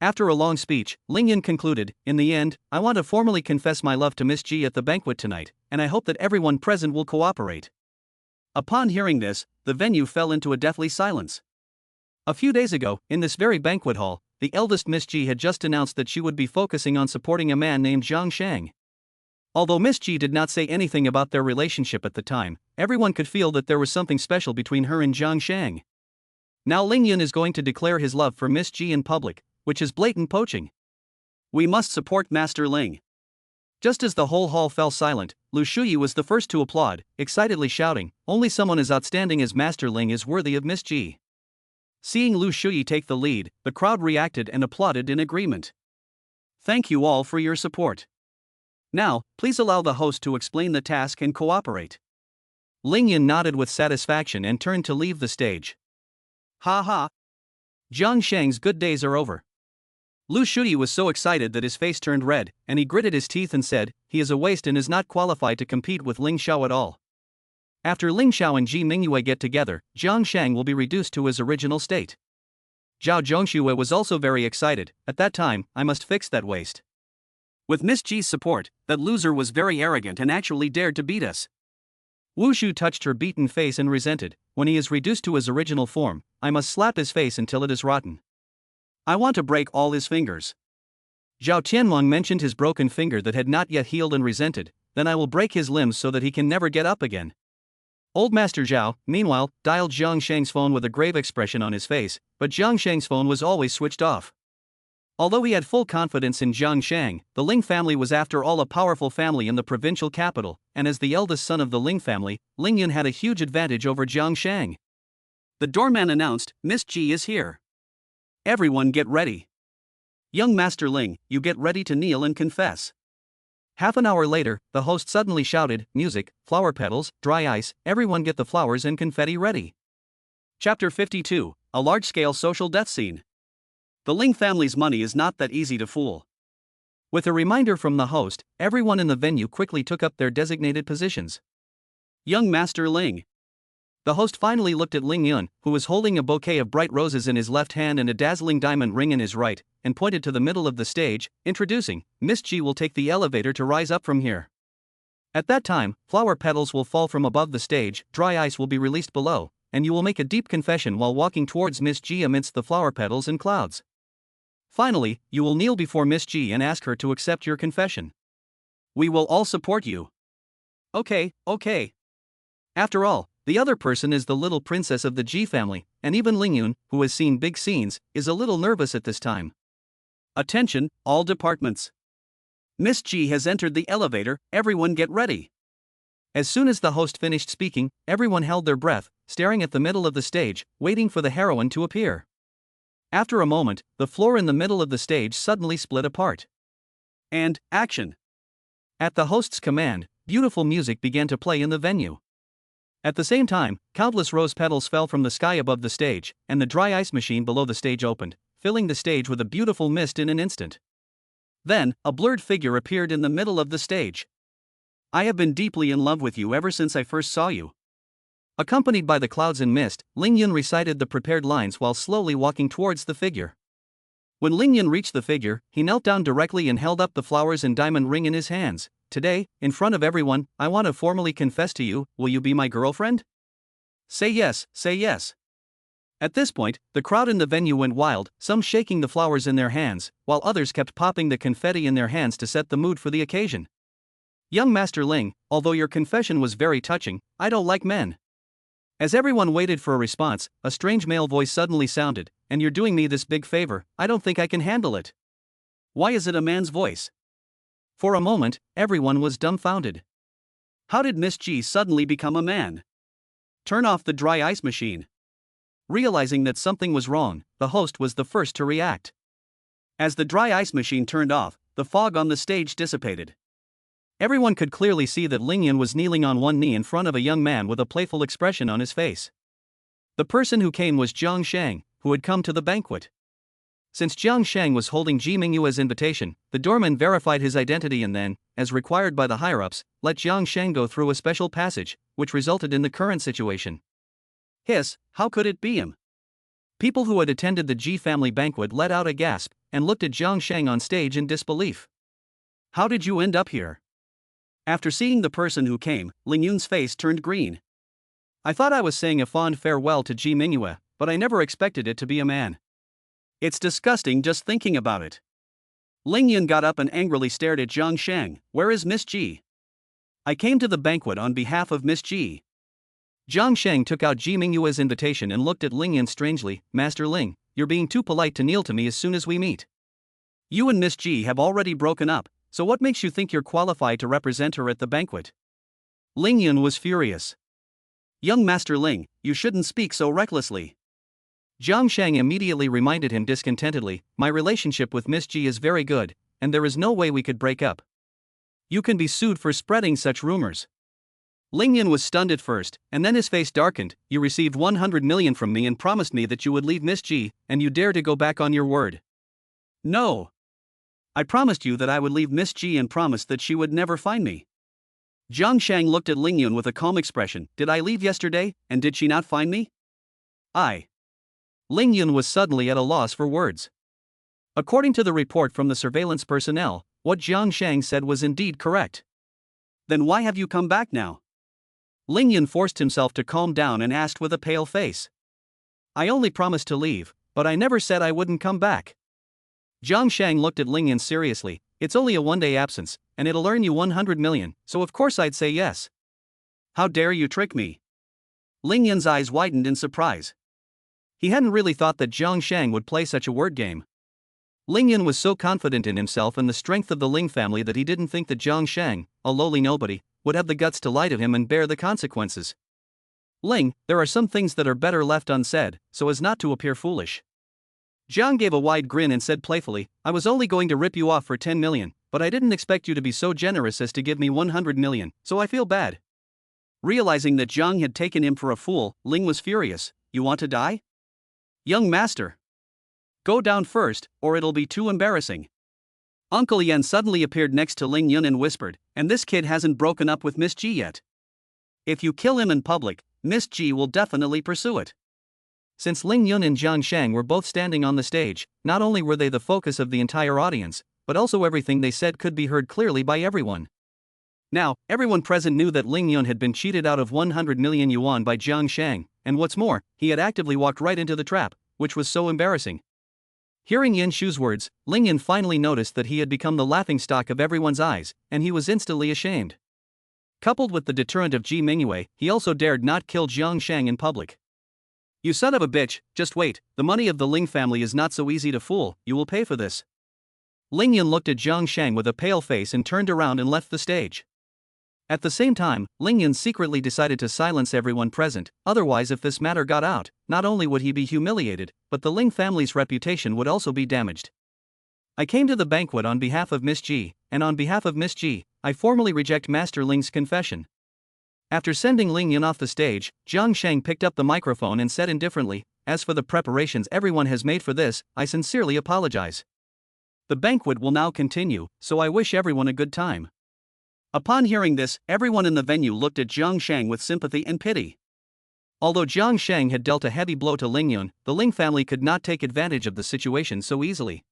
After a long speech, Ling Yun concluded, in the end, I want to formally confess my love to Miss Ji at the banquet tonight, and I hope that everyone present will cooperate. Upon hearing this, the venue fell into a deathly silence. A few days ago, in this very banquet hall, the eldest Miss Ji had just announced that she would be focusing on supporting a man named Jiang Sheng. Although Miss Ji did not say anything about their relationship at the time, everyone could feel that there was something special between her and Jiang Sheng. Now Ling Yun is going to declare his love for Miss Ji in public, which is blatant poaching. We must support Master Ling. Just as the whole hall fell silent, Lu Shuyi was the first to applaud, excitedly shouting, only someone as outstanding as Master Ling is worthy of Miss Ji. Seeing Lu Shuyi take the lead, the crowd reacted and applauded in agreement. Thank you all for your support. Now, please allow the host to explain the task and cooperate. Ling Yun nodded with satisfaction and turned to leave the stage. Ha ha! Jiang Sheng's good days are over. Lu Shuyi was so excited that his face turned red, and he gritted his teeth and said, he is a waste and is not qualified to compete with Ling Xiao at all. After Ling Xiao and Ji Mingyue get together, Jiang Sheng will be reduced to his original state. Zhao Zhongxue was also very excited, at that time, I must fix that waste. With Miss Ji's support, that loser was very arrogant and actually dared to beat us. Wu Shu touched her beaten face and resented, when he is reduced to his original form, I must slap his face until it is rotten. I want to break all his fingers. Zhao Tianlong mentioned his broken finger that had not yet healed and resented, then I will break his limbs so that he can never get up again. Old Master Zhao, meanwhile, dialed Jiang Sheng's phone with a grave expression on his face, but Jiang Sheng's phone was always switched off. Although he had full confidence in Jiang Sheng, the Ling family was after all a powerful family in the provincial capital, and as the eldest son of the Ling family, Ling Yun had a huge advantage over Jiang Sheng. The doorman announced, Miss Ji is here. Everyone get ready. Young Master Ling, you get ready to kneel and confess. Half an hour later, the host suddenly shouted, music, flower petals, dry ice, everyone get the flowers and confetti ready. Chapter 52, a large-scale social death scene. The Ling family's money is not that easy to fool. With a reminder from the host, everyone in the venue quickly took up their designated positions. Young Master Ling. The host finally looked at Ling Yun, who was holding a bouquet of bright roses in his left hand and a dazzling diamond ring in his right, and pointed to the middle of the stage, introducing, Miss Ji will take the elevator to rise up from here. At that time, flower petals will fall from above the stage, dry ice will be released below, and you will make a deep confession while walking towards Miss Ji amidst the flower petals and clouds. Finally, you will kneel before Miss Ji and ask her to accept your confession. We will all support you. Okay. After all, the other person is the little princess of the Ji family, and even Ling Yun, who has seen big scenes, is a little nervous at this time. Attention, all departments. Miss Ji has entered the elevator, everyone get ready. As soon as the host finished speaking, everyone held their breath, staring at the middle of the stage, waiting for the heroine to appear. After a moment, the floor in the middle of the stage suddenly split apart. And, action! At the host's command, beautiful music began to play in the venue. At the same time, countless rose petals fell from the sky above the stage, and the dry ice machine below the stage opened, filling the stage with a beautiful mist in an instant. Then, a blurred figure appeared in the middle of the stage. I have been deeply in love with you ever since I first saw you. Accompanied by the clouds and mist, Ling Yun recited the prepared lines while slowly walking towards the figure. When Ling Yun reached the figure, he knelt down directly and held up the flowers and diamond ring in his hands. Today, in front of everyone, I want to formally confess to you, will you be my girlfriend? Say yes, say yes. At this point, the crowd in the venue went wild, some shaking the flowers in their hands, while others kept popping the confetti in their hands to set the mood for the occasion. Young Master Ling, although your confession was very touching, I don't like men. As everyone waited for a response, a strange male voice suddenly sounded, and you're doing me this big favor, I don't think I can handle it. Why is it a man's voice? For a moment, everyone was dumbfounded. How did Miss Ji suddenly become a man? Turn off the dry ice machine. Realizing that something was wrong, the host was the first to react. As the dry ice machine turned off, the fog on the stage dissipated. Everyone could clearly see that Ling Yun was kneeling on one knee in front of a young man with a playful expression on his face. The person who came was Jiang Sheng, who had come to the banquet. Since Jiang Sheng was holding Ji Mingyue's invitation, the doorman verified his identity and then, as required by the higher-ups, let Jiang Sheng go through a special passage, which resulted in the current situation. Hiss, how could it be him? People who had attended the Ji family banquet let out a gasp, and looked at Jiang Sheng on stage in disbelief. How did you end up here? After seeing the person who came, Ling Yun's face turned green. I thought I was saying a fond farewell to Ji Mingyue, but I never expected it to be a man. It's disgusting just thinking about it. Ling Yun got up and angrily stared at Jiang Sheng. Where is Miss Ji? I came to the banquet on behalf of Miss Ji. Jiang Sheng took out Ji Mingyue's invitation and looked at Ling Yun strangely. Master Ling, you're being too polite to kneel to me as soon as we meet. You and Miss Ji have already broken up, so what makes you think you're qualified to represent her at the banquet? Ling Yun was furious. Young Master Ling, you shouldn't speak so recklessly. Jiang Sheng immediately reminded him discontentedly, my relationship with Miss Ji is very good, and there is no way we could break up. You can be sued for spreading such rumors. Ling Yun was stunned at first, and then his face darkened. You received 100 million from me and promised me that you would leave Miss Ji, and you dare to go back on your word. No. I promised you that I would leave Miss Ji and promised that she would never find me. Jiang Sheng looked at Ling Yun with a calm expression. Did I leave yesterday, and did she not find me? Ling Yun was suddenly at a loss for words. According to the report from the surveillance personnel, what Jiang Sheng said was indeed correct. Then why have you come back now? Ling Yun forced himself to calm down and asked with a pale face. I only promised to leave, but I never said I wouldn't come back. Jiang Sheng looked at Ling Yun seriously. It's only a one-day absence, and it'll earn you 100 million, so of course I'd say yes. How dare you trick me? Ling Yun's eyes widened in surprise. He hadn't really thought that Jiang Sheng would play such a word game. Ling Yun was so confident in himself and the strength of the Ling family that he didn't think that Jiang Sheng, a lowly nobody, would have the guts to lie to him and bear the consequences. Ling, there are some things that are better left unsaid, so as not to appear foolish. Jiang gave a wide grin and said playfully, I was only going to rip you off for 10 million, but I didn't expect you to be so generous as to give me 100 million, so I feel bad. Realizing that Jiang had taken him for a fool, Ling was furious. You want to die? Young master. Go down first, or it'll be too embarrassing. Uncle Yan suddenly appeared next to Ling Yun and whispered, and this kid hasn't broken up with Miss Ji yet. If you kill him in public, Miss Ji will definitely pursue it. Since Ling Yun and Jiang Sheng were both standing on the stage, not only were they the focus of the entire audience, but also everything they said could be heard clearly by everyone. Now, everyone present knew that Ling Yun had been cheated out of 100 million yuan by Jiang Sheng, and what's more, he had actively walked right into the trap, which was so embarrassing. Hearing Yin Shu's words, Ling Yun finally noticed that he had become the laughingstock of everyone's eyes, and he was instantly ashamed. Coupled with the deterrent of Ji Mingyue, he also dared not kill Jiang Sheng in public. You son of a bitch, just wait, the money of the Ling family is not so easy to fool, you will pay for this. Ling Yun looked at Jiang Sheng with a pale face and turned around and left the stage. At the same time, Ling Yun secretly decided to silence everyone present, otherwise if this matter got out, not only would he be humiliated, but the Ling family's reputation would also be damaged. I came to the banquet on behalf of Miss Ji, and on behalf of Miss Ji, I formally reject Master Ling's confession. After sending Ling Yun off the stage, Jiang Sheng picked up the microphone and said indifferently, as for the preparations everyone has made for this, I sincerely apologize. The banquet will now continue, so I wish everyone a good time. Upon hearing this, everyone in the venue looked at Jiang Sheng with sympathy and pity. Although Jiang Sheng had dealt a heavy blow to Ling Yun, the Ling family could not take advantage of the situation so easily.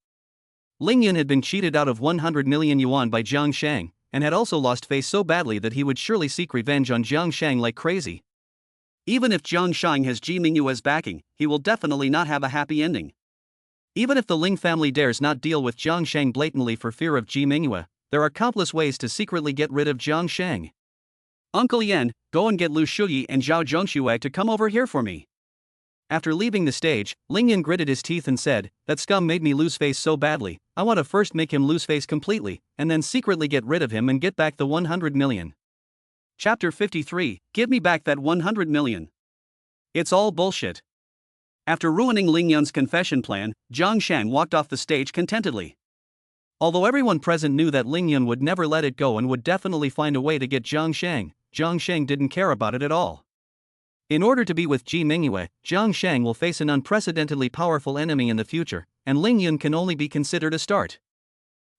Ling Yun had been cheated out of 100 million yuan by Jiang Sheng, and had also lost face so badly that he would surely seek revenge on Jiang Sheng like crazy. Even if Jiang Sheng has Ji Mingyue's backing, he will definitely not have a happy ending. Even if the Ling family dares not deal with Jiang Sheng blatantly for fear of Ji Mingyue, there are countless ways to secretly get rid of Jiang Sheng. Uncle Yan, go and get Lu Shuyi and Zhao Zhongxue to come over here for me. After leaving the stage, Ling Yun gritted his teeth and said, that scum made me lose face so badly, I want to first make him lose face completely, and then secretly get rid of him and get back the 100 million. Chapter 53, Give me back that 100 million. It's all bullshit. After ruining Ling Yun's confession plan, Jiang Sheng walked off the stage contentedly. Although everyone present knew that Ling Yun would never let it go and would definitely find a way to get Jiang Sheng didn't care about it at all. In order to be with Ji Mingyue, Jiang Sheng will face an unprecedentedly powerful enemy in the future, and Ling Yun can only be considered a start.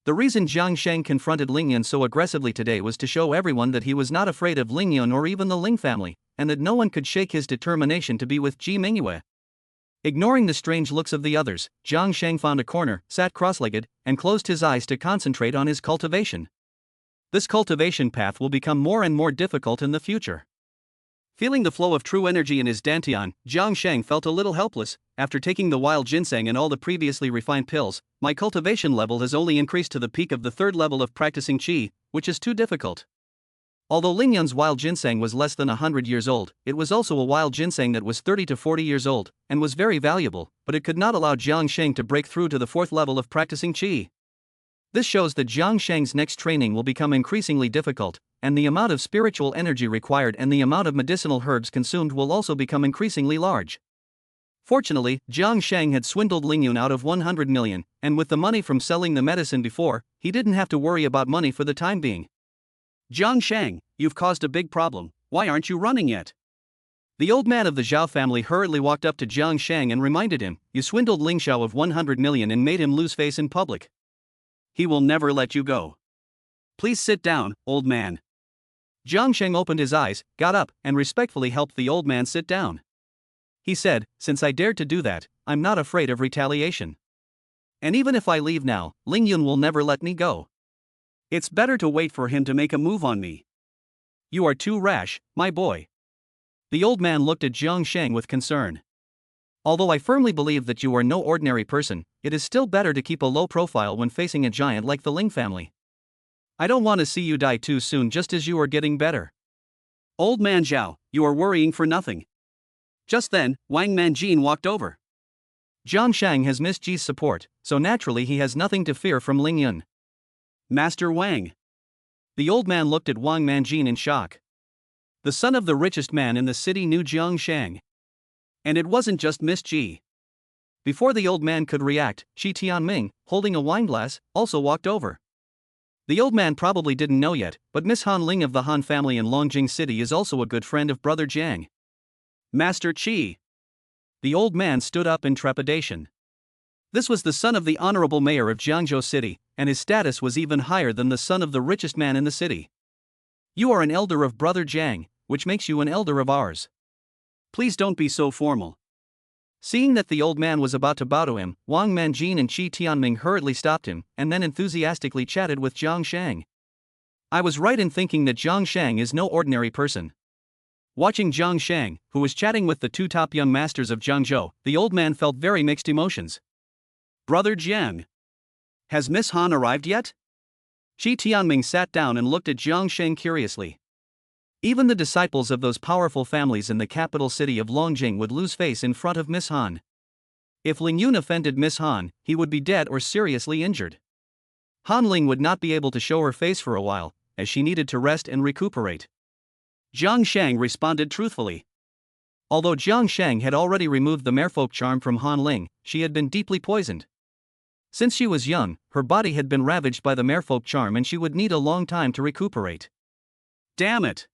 The reason Jiang Sheng confronted Ling Yun so aggressively today was to show everyone that he was not afraid of Ling Yun or even the Ling family, and that no one could shake his determination to be with Ji Mingyue. Ignoring the strange looks of the others, Jiang Sheng found a corner, sat cross-legged, and closed his eyes to concentrate on his cultivation. This cultivation path will become more and more difficult in the future. Feeling the flow of true energy in his dantian, Jiang Sheng felt a little helpless. After taking the wild ginseng and all the previously refined pills, my cultivation level has only increased to the peak of the third level of practicing qi, which is too difficult. Although Ling Yun's wild ginseng was less than 100 years old, it was also a wild ginseng that was 30 to 40 years old, and was very valuable, but it could not allow Jiang Sheng to break through to the fourth level of practicing qi. This shows that Jiang Sheng's next training will become increasingly difficult, and the amount of spiritual energy required and the amount of medicinal herbs consumed will also become increasingly large. Fortunately, Jiang Sheng had swindled Ling Yun out of 100 million, and with the money from selling the medicine before, he didn't have to worry about money for the time being. Jiang Sheng, you've caused a big problem, why aren't you running yet? The old man of the Zhao family hurriedly walked up to Jiang Sheng and reminded him, you swindled Ling Xiao of 100 million and made him lose face in public. He will never let you go. Please sit down, old man. Jiang Sheng opened his eyes, got up, and respectfully helped the old man sit down. He said, since I dared to do that, I'm not afraid of retaliation. And even if I leave now, Ling Yun will never let me go. It's better to wait for him to make a move on me. You are too rash, my boy. The old man looked at Jiang Sheng with concern. Although I firmly believe that you are no ordinary person, it is still better to keep a low profile when facing a giant like the Ling family. I don't want to see you die too soon just as you are getting better. Old man Zhao, you are worrying for nothing. Just then, Wang Manjin walked over. Jiang Sheng has missed Ji's support, so naturally he has nothing to fear from Ling Yun. Master Wang. The old man looked at Wang Manjin in shock. The son of the richest man in the city knew Jiang Sheng. And it wasn't just Miss Ji. Before the old man could react, Shi Tianming, holding a wineglass, also walked over. The old man probably didn't know yet, but Miss Han Ling of the Han family in Longjing City is also a good friend of Brother Jiang. Master Qi. The old man stood up in trepidation. This was the son of the honorable mayor of Jiangzhou City, and his status was even higher than the son of the richest man in the city. You are an elder of Brother Jiang, which makes you an elder of ours. Please don't be so formal. Seeing that the old man was about to bow to him, Wang Manjin and Shi Tianming hurriedly stopped him, and then enthusiastically chatted with Jiang Sheng. I was right in thinking that Jiang Sheng is no ordinary person. Watching Jiang Sheng, who was chatting with the two top young masters of Jiangzhou, the old man felt very mixed emotions. Brother Jiang. Has Miss Han arrived yet? Shi Tianming sat down and looked at Jiang Sheng curiously. Even the disciples of those powerful families in the capital city of Longjing would lose face in front of Miss Han. If Ling Yun offended Miss Han, he would be dead or seriously injured. Han Ling would not be able to show her face for a while, as she needed to rest and recuperate. Jiang Sheng responded truthfully. Although Jiang Sheng had already removed the merfolk charm from Han Ling, she had been deeply poisoned. Since she was young, her body had been ravaged by the merfolk charm and she would need a long time to recuperate. Damn it!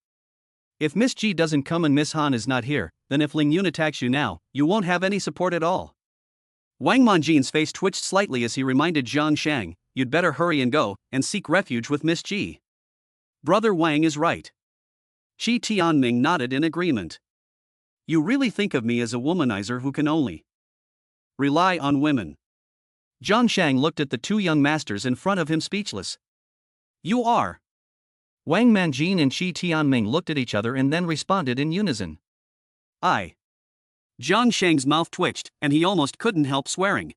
If Miss Ji doesn't come and Miss Han is not here, then if Ling Yun attacks you now, you won't have any support at all. Wang Manjin's face twitched slightly as he reminded Jiang Sheng, you'd better hurry and go, and seek refuge with Miss Ji. Brother Wang is right. Shi Tianming nodded in agreement. You really think of me as a womanizer who can only rely on women. Jiang Sheng looked at the two young masters in front of him speechless. You are. Wang Manjin and Shi Tianming looked at each other and then responded in unison. I. Jiang Sheng's mouth twitched, and he almost couldn't help swearing.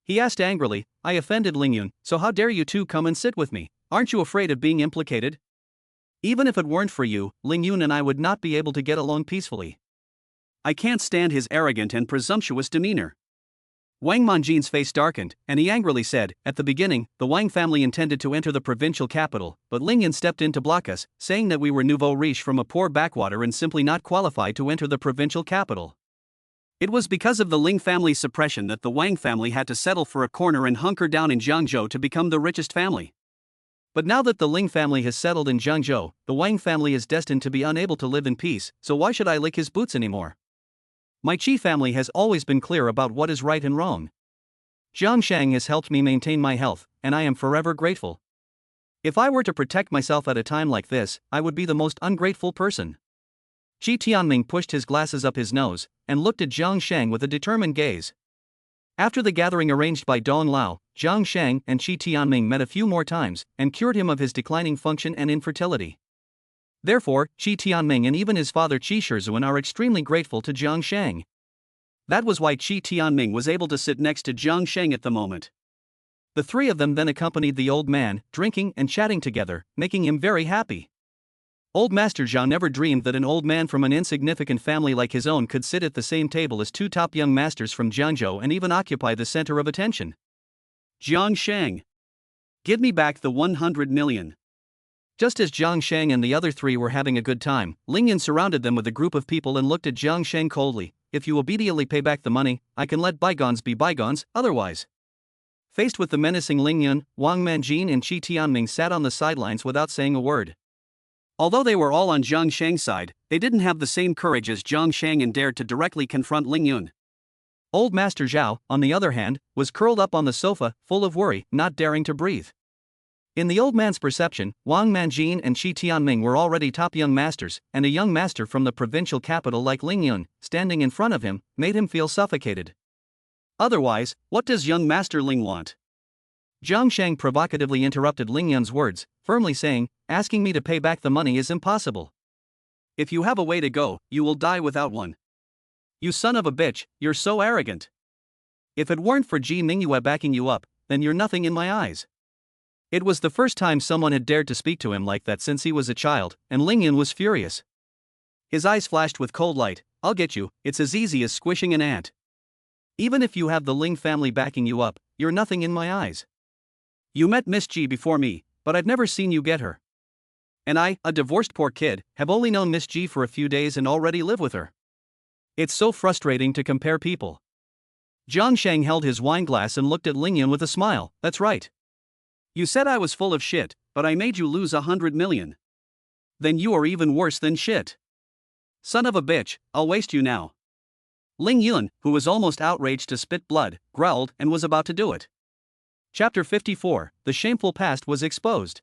He asked angrily, I offended Ling Yun, so how dare you two come and sit with me? Aren't you afraid of being implicated? Even if it weren't for you, Ling Yun and I would not be able to get along peacefully. I can't stand his arrogant and presumptuous demeanor. Wang Manjin's face darkened, and he angrily said, at the beginning, the Wang family intended to enter the provincial capital, but Ling Yun stepped in to block us, saying that we were nouveau riche from a poor backwater and simply not qualified to enter the provincial capital. It was because of the Ling family's suppression that the Wang family had to settle for a corner and hunker down in Jiangzhou to become the richest family. But now that the Ling family has settled in Jiangzhou, the Wang family is destined to be unable to live in peace, so why should I lick his boots anymore? My Qi family has always been clear about what is right and wrong. Jiang Sheng has helped me maintain my health, and I am forever grateful. If I were to protect myself at a time like this, I would be the most ungrateful person. Shi Tianming pushed his glasses up his nose, and looked at Jiang Sheng with a determined gaze. After the gathering arranged by Dong Lao, Jiang Sheng and Shi Tianming met a few more times, and cured him of his declining function and infertility. Therefore, Shi Tianming and even his father Qi Shizhuan are extremely grateful to Jiang Sheng. That was why Shi Tianming was able to sit next to Jiang Sheng at the moment. The three of them then accompanied the old man, drinking and chatting together, making him very happy. Old Master Zhao never dreamed that an old man from an insignificant family like his own could sit at the same table as two top young masters from Jiangzhou and even occupy the center of attention. Jiang Sheng. Give me back the 100 million. Just as Jiang Sheng and the other three were having a good time, Ling Yun surrounded them with a group of people and looked at Jiang Sheng coldly. If you obediently pay back the money, I can let bygones be bygones, otherwise. Faced with the menacing Ling Yun, Wang Manjin and Shi Tianming sat on the sidelines without saying a word. Although they were all on Jiang Sheng's side, they didn't have the same courage as Jiang Sheng and dared to directly confront Ling Yun. Old Master Zhao, on the other hand, was curled up on the sofa, full of worry, not daring to breathe. In the old man's perception, Wang Manjin and Shi Tianming were already top young masters, and a young master from the provincial capital like Ling Yun, standing in front of him, made him feel suffocated. Otherwise, what does young Master Ling want? Jiang Sheng provocatively interrupted Ling Yun's words. firmly saying, "Asking me to pay back the money is impossible. If you have a way to go, you will die without one. You son of a bitch, you're so arrogant. If it weren't for Ji Mingyue backing you up, then you're nothing in my eyes." It was the first time someone had dared to speak to him like that since he was a child, and Ling Yun was furious. His eyes flashed with cold light. "I'll get you, it's as easy as squishing an ant. Even if you have the Ling family backing you up, you're nothing in my eyes. You met Miss Ji before me, but I've never seen you get her. And I, a divorced poor kid, have only known Miss Ji for a few days and already live with her. It's so frustrating to compare people." Jiang Sheng held his wine glass and looked at Ling Yun with a smile. "That's right. You said I was full of shit, but I made you lose 100 million. Then you are even worse than shit. Son of a bitch, I'll waste you now." Ling Yun, who was almost outraged to spit blood, growled and was about to do it. Chapter 54, The Shameful Past was exposed.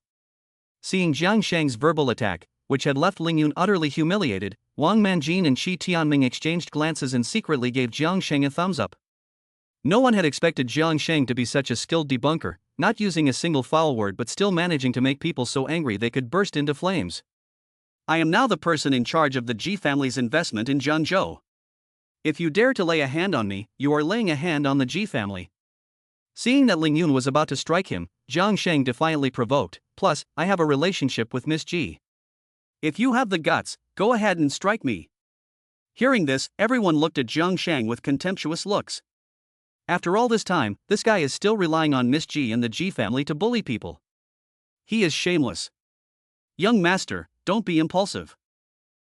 Seeing Jiang Sheng's verbal attack, which had left Ling Yun utterly humiliated, Wang Manjin and Qi Tianming exchanged glances and secretly gave Jiang Sheng a thumbs up. No one had expected Jiang Sheng to be such a skilled debunker, not using a single foul word but still managing to make people so angry they could burst into flames. "I am now the person in charge of the Ji family's investment in Jiangzhou. If you dare to lay a hand on me, you are laying a hand on the Ji family." Seeing that Ling Yun was about to strike him, Jiang Sheng defiantly provoked, "Plus, I have a relationship with Miss Ji. If you have the guts, go ahead and strike me." Hearing this, everyone looked at Jiang Sheng with contemptuous looks. After all this time, this guy is still relying on Miss Ji and the Ji family to bully people. He is shameless. "Young master, don't be impulsive."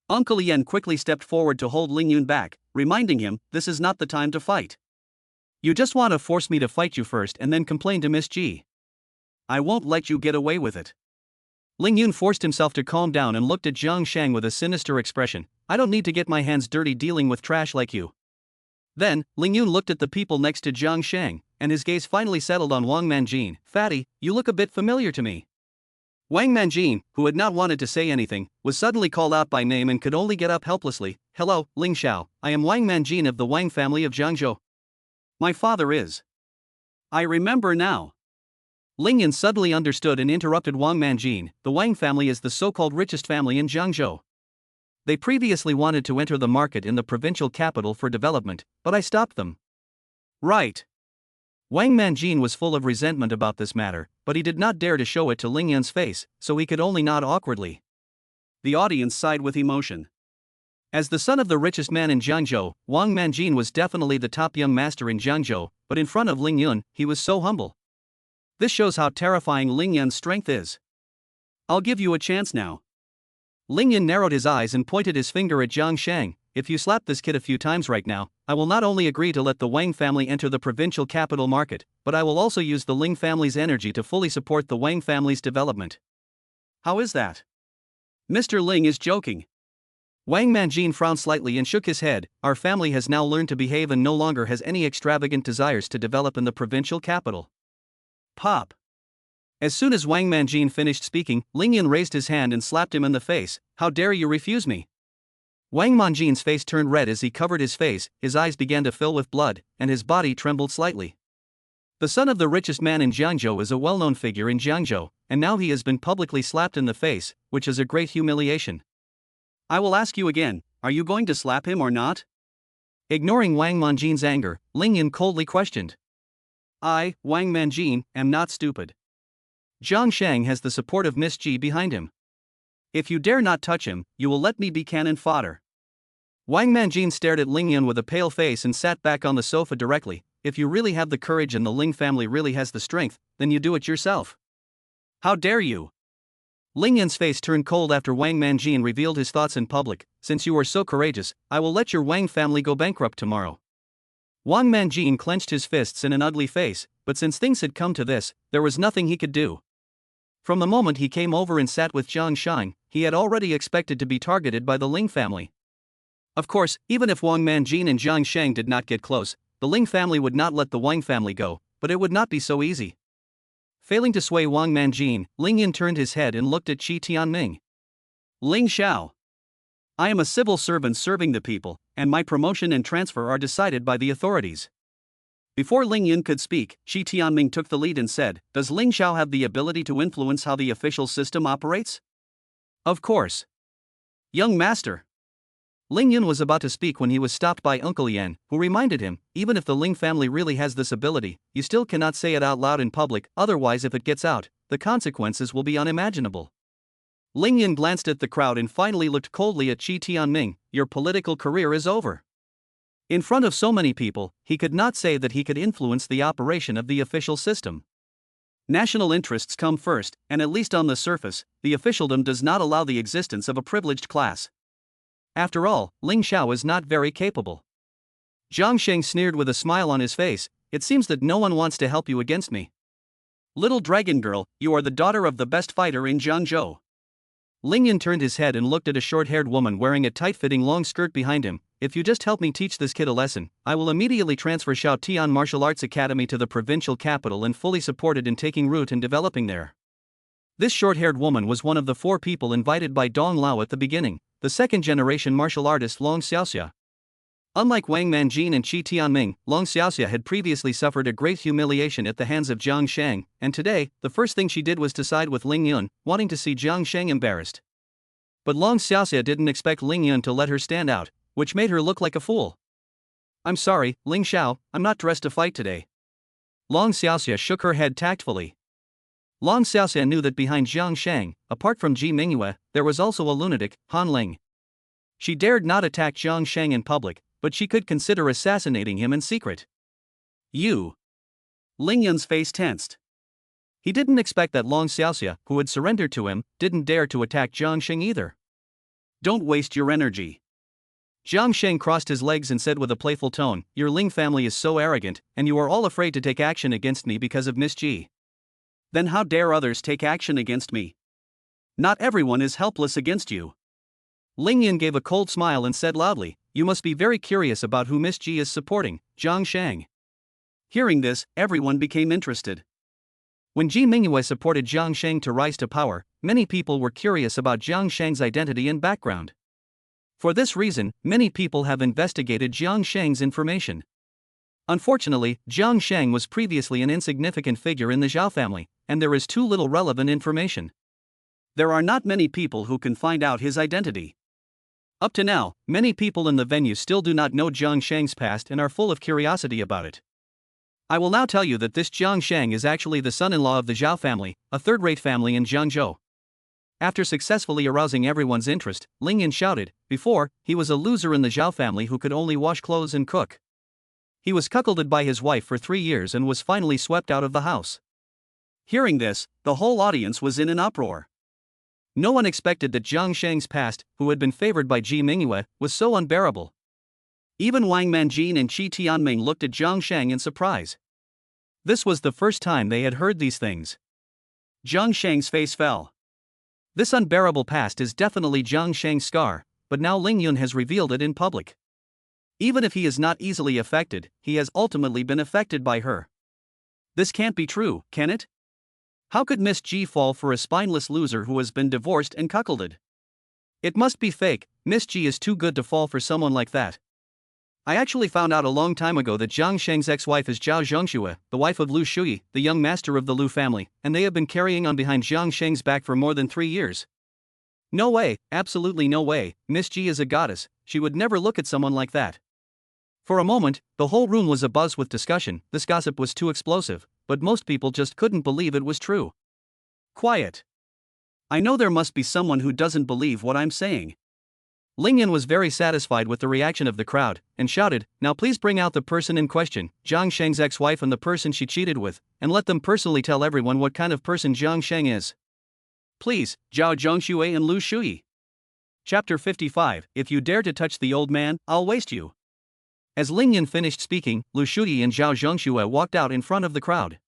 Uncle Yen quickly stepped forward to hold Ling Yun back, reminding him, "This is not the time to fight. You just want to force me to fight you first and then complain to Miss Ji. I won't let you get away with it." Ling Yun forced himself to calm down and looked at Jiang Sheng with a sinister expression. "I don't need to get my hands dirty dealing with trash like you." Then, Ling Yun looked at the people next to Jiang Sheng, and his gaze finally settled on Wang Manjin. "Fatty, you look a bit familiar to me." Wang Manjin, who had not wanted to say anything, was suddenly called out by name and could only get up helplessly. "Hello, Ling Xiao, I am Wang Manjin of the Wang family of Jiangzhou. My father is." "I remember now." Ling Yun suddenly understood and interrupted Wang Manjin. "The Wang family is the so-called richest family in Jiangzhou. They previously wanted to enter the market in the provincial capital for development, but I stopped them." "Right." Wang Manjin was full of resentment about this matter, but he did not dare to show it to Ling Yun's face, so he could only nod awkwardly. The audience sighed with emotion. As the son of the richest man in Jiangzhou, Wang Manjin was definitely the top young master in Jiangzhou, but in front of Ling Yun, he was so humble. This shows how terrifying Ling Yun's strength is. "I'll give you a chance now." Ling Yun narrowed his eyes and pointed his finger at Jiang Sheng. "If you slap this kid a few times right now, I will not only agree to let the Wang family enter the provincial capital market, but I will also use the Ling family's energy to fully support the Wang family's development." "How is that?" "Mr. Ling is joking." Wang Manjin frowned slightly and shook his head. "Our family has now learned to behave and no longer has any extravagant desires to develop in the provincial capital." Pop. As soon as Wang Manjin finished speaking, Ling Yun raised his hand and slapped him in the face. "How dare you refuse me?" Wang Manjin's face turned red as he covered his face, his eyes began to fill with blood, and his body trembled slightly. The son of the richest man in Jiangzhou is a well-known figure in Jiangzhou, and now he has been publicly slapped in the face, which is a great humiliation. "I will ask you again, are you going to slap him or not?" Ignoring Wang Manjin's anger, Ling Yun coldly questioned. "I, Wang Manjin, am not stupid. Jiang Sheng has the support of Miss Ji behind him. If you dare not touch him, you will let me be cannon fodder." Wang Manjin stared at Ling Yun with a pale face and sat back on the sofa directly. "If you really have the courage and the Ling family really has the strength, then you do it yourself. How dare you?" Ling Yun's face turned cold after Wang Manjin revealed his thoughts in public. "Since you are so courageous, I will let your Wang family go bankrupt tomorrow." Wang Manjin clenched his fists in an ugly face, but since things had come to this, there was nothing he could do. From the moment he came over and sat with Jiang Sheng, he had already expected to be targeted by the Ling family. Of course, even if Wang Manjin and Jiang Sheng did not get close, the Ling family would not let the Wang family go, but it would not be so easy. Failing to sway Wang Manjin, Ling Yun turned his head and looked at Qi Tianming. "Ling Xiao. I am a civil servant serving the people, and my promotion and transfer are decided by the authorities. Before Ling Yun could speak, Shi Tianming took the lead and said, "Does Ling Xiao have the ability to influence how the official system operates?" "Of course. Young master." Ling Yun was about to speak when he was stopped by Uncle Yan, who reminded him, even if the Ling family really has this ability, you still cannot say it out loud in public, otherwise if it gets out, the consequences will be unimaginable. Ling Yun glanced at the crowd and finally looked coldly at Shi Tianming. "Your political career is over." In front of so many people, he could not say that he could influence the operation of the official system. National interests come first, and at least on the surface, the officialdom does not allow the existence of a privileged class. After all, Ling Xiao is not very capable. Jiang Sheng sneered with a smile on his face. "It seems that no one wants to help you against me. Little dragon girl, you are the daughter of the best fighter in Jiangzhou." Ling Yun turned his head and looked at a short-haired woman wearing a tight-fitting long skirt behind him. "If you just help me teach this kid a lesson, I will immediately transfer Shao Tian Martial Arts Academy to the provincial capital and fully support it in taking root and developing there." This short-haired woman was one of the 4 people invited by Dong Lao at the beginning, the second-generation martial artist Long Xiaoxia. Unlike Wang Manjin and Shi Tianming, Long Xiaoxia had previously suffered a great humiliation at the hands of Jiang Sheng, and today, the first thing she did was to side with Ling Yun, wanting to see Jiang Sheng embarrassed. But Long Xiaoxia didn't expect Ling Yun to let her stand out, which made her look like a fool. "I'm sorry, Ling Xiao, I'm not dressed to fight today." Long Xiaoxia shook her head tactfully. Long Xiaoxia knew that behind Jiang Sheng, apart from Ji Mingyue, there was also a lunatic, Han Ling. She dared not attack Jiang Sheng in public, but she could consider assassinating him in secret. "You." Ling Yun's face tensed. He didn't expect that Long Xiaoxia, who had surrendered to him, didn't dare to attack Jiang Sheng either. "Don't waste your energy." Jiang Sheng crossed his legs and said with a playful tone, "Your Ling family is so arrogant, and you are all afraid to take action against me because of Miss Ji. Then how dare others take action against me? Not everyone is helpless against you." Ling Yun gave a cold smile and said loudly, "You must be very curious about who Miss Ji is supporting, Jiang Sheng." Hearing this, everyone became interested. When Ji Mingyue supported Jiang Sheng to rise to power, many people were curious about Jiang Sheng's identity and background. For this reason, many people have investigated Jiang Sheng's information. Unfortunately, Jiang Sheng was previously an insignificant figure in the Zhao family, and there is too little relevant information. There are not many people who can find out his identity. Up to now, many people in the venue still do not know Jiang Sheng's past and are full of curiosity about it. I will now tell you that this Jiang Sheng is actually the son-in-law of the Zhao family, a third-rate family in Jiangzhou. After successfully arousing everyone's interest, Ling Yun shouted, "Before, he was a loser in the Zhao family who could only wash clothes and cook. He was cuckolded by his wife for 3 years and was finally swept out of the house." Hearing this, the whole audience was in an uproar. No one expected that Jiang Sheng's past, who had been favored by Ji Mingyue, was so unbearable. Even Wang Manjin and Shi Tianming looked at Jiang Sheng in surprise. This was the first time they had heard these things. Jiang Sheng's face fell. This unbearable past is definitely Jiang Sheng's scar, but now Ling Yun has revealed it in public. Even if he is not easily affected, he has ultimately been affected by her. This can't be true, can it? How could Miss Ji fall for a spineless loser who has been divorced and cuckolded? It must be fake. Miss Ji is too good to fall for someone like that. I actually found out a long time ago that Jiang Sheng's ex-wife is Zhao Zhongxue, the wife of Lu Shuyi, the young master of the Lu family, and they have been carrying on behind Jiang Sheng's back for more than 3 years. No way, absolutely no way, Miss Ji is a goddess, she would never look at someone like that. For a moment, the whole room was abuzz with discussion. This gossip was too explosive, but most people just couldn't believe it was true. Quiet. I know there must be someone who doesn't believe what I'm saying. Ling Yun was very satisfied with the reaction of the crowd, and shouted, "Now please bring out the person in question, Jiang Sheng's ex-wife and the person she cheated with, and let them personally tell everyone what kind of person Jiang Sheng is. Please, Zhao Zhongxue and Lu Shuyi." Chapter 55, If you dare to touch the old man, I'll waste you. As Ling Yun finished speaking, Lu Shuyi and Zhao Zhongxue walked out in front of the crowd.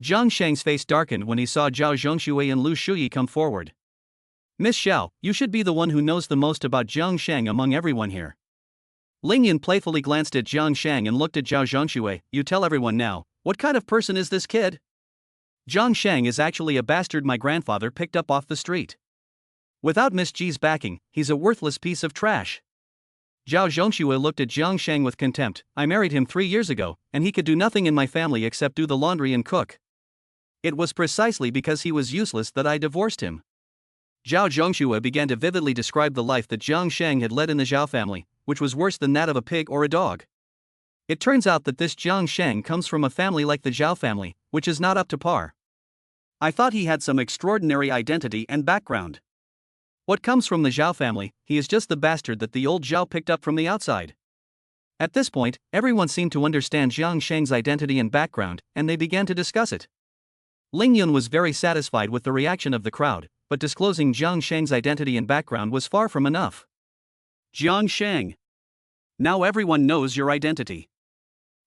Jiang Sheng's face darkened when he saw Zhao Zhongxue and Lu Shuyi come forward. "Miss Xiao, you should be the one who knows the most about Jiang Sheng among everyone here." Ling Yun playfully glanced at Jiang Sheng and looked at Zhao Zhongxue. "You tell everyone now, what kind of person is this kid? Jiang Sheng is actually a bastard my grandfather picked up off the street. Without Miss Ji's backing, he's a worthless piece of trash." Zhao Zhongxue looked at Jiang Sheng with contempt. I married him 3 years ago, and he could do nothing in my family except do the laundry and cook. It was precisely because he was useless that I divorced him. Zhao Zhongxue began to vividly describe the life that Jiang Sheng had led in the Zhao family, which was worse than that of a pig or a dog. It turns out that this Jiang Sheng comes from a family like the Zhao family, which is not up to par. I thought he had some extraordinary identity and background. What comes from the Zhao family, he is just the bastard that the old Zhao picked up from the outside. At this point, everyone seemed to understand Jiang Sheng's identity and background, and they began to discuss it. Ling Yun was very satisfied with the reaction of the crowd, but disclosing Jiang Sheng's identity and background was far from enough. Jiang Sheng. Now everyone knows your identity.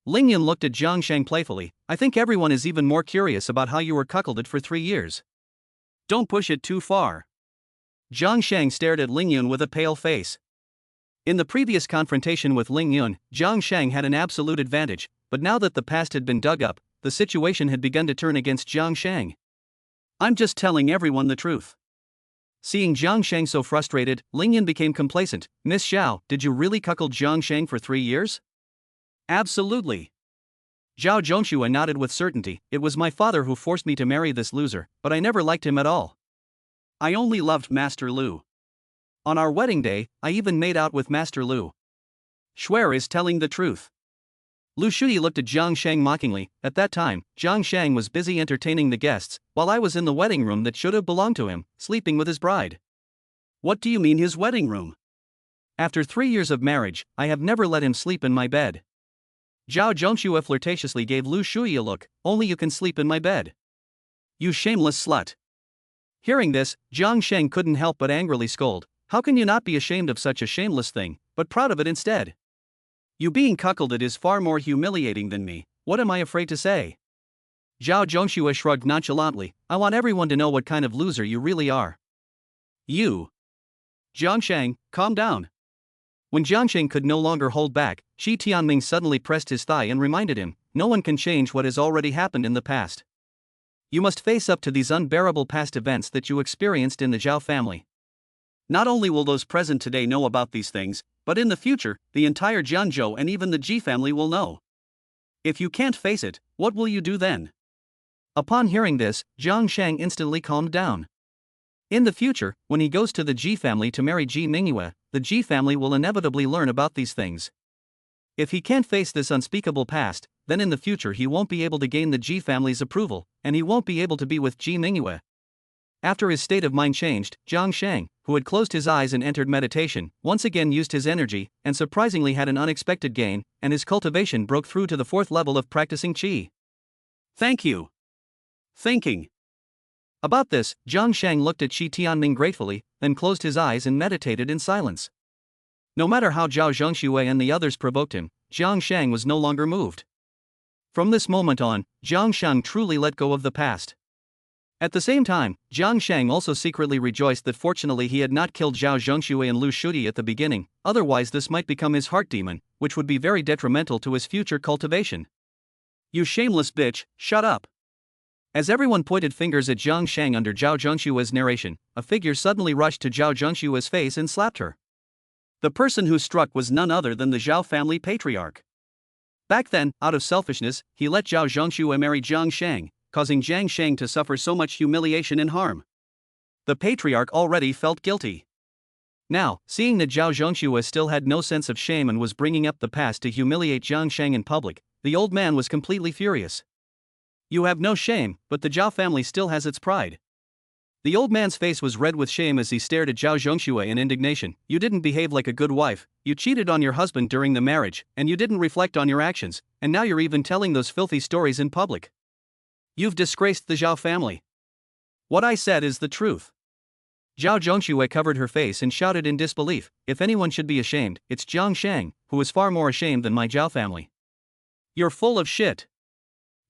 Ling Yun looked at Jiang Sheng playfully. I think everyone is even more curious about how you were cuckolded for 3 years. Don't push it too far. Jiang Sheng stared at Ling Yun with a pale face. In the previous confrontation with Ling Yun, Jiang Sheng had an absolute advantage, but now that the past had been dug up, the situation had begun to turn against Jiang Sheng. I'm just telling everyone the truth. Seeing Jiang Sheng so frustrated, Ling Yun became complacent. Miss Xiao, did you really cuckold Jiang Sheng for 3 years? Absolutely. Zhao Zhongxue nodded with certainty. It was my father who forced me to marry this loser, but I never liked him at all. I only loved Master Lu. On our wedding day, I even made out with Master Lu. Shuer is telling the truth. Lu Shuyi looked at Jiang Sheng mockingly. At that time, Jiang Sheng was busy entertaining the guests, while I was in the wedding room that should have belonged to him, sleeping with his bride. What do you mean his wedding room? After 3 years of marriage, I have never let him sleep in my bed. Zhao Zhongxue flirtatiously gave Lu Shuyi a look. Only you can sleep in my bed. You shameless slut. Hearing this, Jiang Sheng couldn't help but angrily scold. How can you not be ashamed of such a shameless thing, but proud of it instead? You being cuckolded is far more humiliating than me. What am I afraid to say? Zhao Zhongxue shrugged nonchalantly. I want everyone to know what kind of loser you really are. You. Jiang Sheng, calm down. When Jiang Sheng could no longer hold back, Shi Tianming suddenly pressed his thigh and reminded him, no one can change what has already happened in the past. You must face up to these unbearable past events that you experienced in the Zhao family. Not only will those present today know about these things, but in the future, the entire Jiangzhou and even the Ji family will know. If you can't face it, what will you do then? Upon hearing this, Jiang Sheng instantly calmed down. In the future, when he goes to the Ji family to marry Ji Mingyue, the Ji family will inevitably learn about these things. If he can't face this unspeakable past, then in the future he won't be able to gain the Ji family's approval, and he won't be able to be with Ji Mingyue. After his state of mind changed, Jiang Sheng, who had closed his eyes and entered meditation, once again used his energy, and surprisingly had an unexpected gain, and his cultivation broke through to the 4th level of practicing qi. Thank you. Thinking. About this, Jiang Sheng looked at Shi Tianming gratefully, then closed his eyes and meditated in silence. No matter how Zhao Zhongxue and the others provoked him, Jiang Sheng was no longer moved. From this moment on, Jiang Sheng truly let go of the past. At the same time, Jiang Sheng also secretly rejoiced that fortunately he had not killed Zhao Zhongxue and Lu Shuyi at the beginning, otherwise this might become his heart demon, which would be very detrimental to his future cultivation. You shameless bitch, shut up. As everyone pointed fingers at Jiang Sheng under Zhao Zhongshue's narration, a figure suddenly rushed to Zhao Zhongshue's face and slapped her. The person who struck was none other than the Zhao family patriarch. Back then, out of selfishness, he let Zhao Zhongxue marry Jiang Sheng, causing Jiang Sheng to suffer so much humiliation and harm. The patriarch already felt guilty. Now, seeing that Zhao Zhongxue still had no sense of shame and was bringing up the past to humiliate Jiang Sheng in public, the old man was completely furious. You have no shame, but the Zhao family still has its pride. The old man's face was red with shame as he stared at Zhao Zhongxue in indignation. You didn't behave like a good wife, you cheated on your husband during the marriage, and you didn't reflect on your actions, and now you're even telling those filthy stories in public. You've disgraced the Zhao family. What I said is the truth. Zhao Zhongxue covered her face and shouted in disbelief. If anyone should be ashamed, it's Jiang Sheng, who is far more ashamed than my Zhao family. You're full of shit.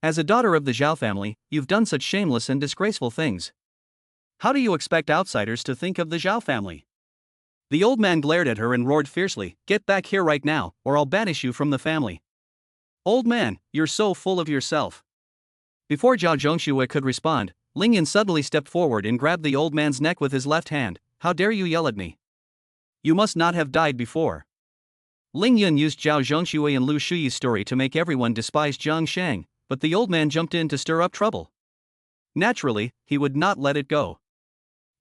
As a daughter of the Zhao family, you've done such shameless and disgraceful things. How do you expect outsiders to think of the Zhao family? The old man glared at her and roared fiercely, Get back here right now, or I'll banish you from the family. Old man, you're so full of yourself. Before Zhao Zhongxue could respond, Ling Yun suddenly stepped forward and grabbed the old man's neck with his left hand. How dare you yell at me? You must not have died before. Ling Yun used Zhao Zhongshui and Lu Shuyi's story to make everyone despise Jiang Sheng, but the old man jumped in to stir up trouble. Naturally, he would not let it go.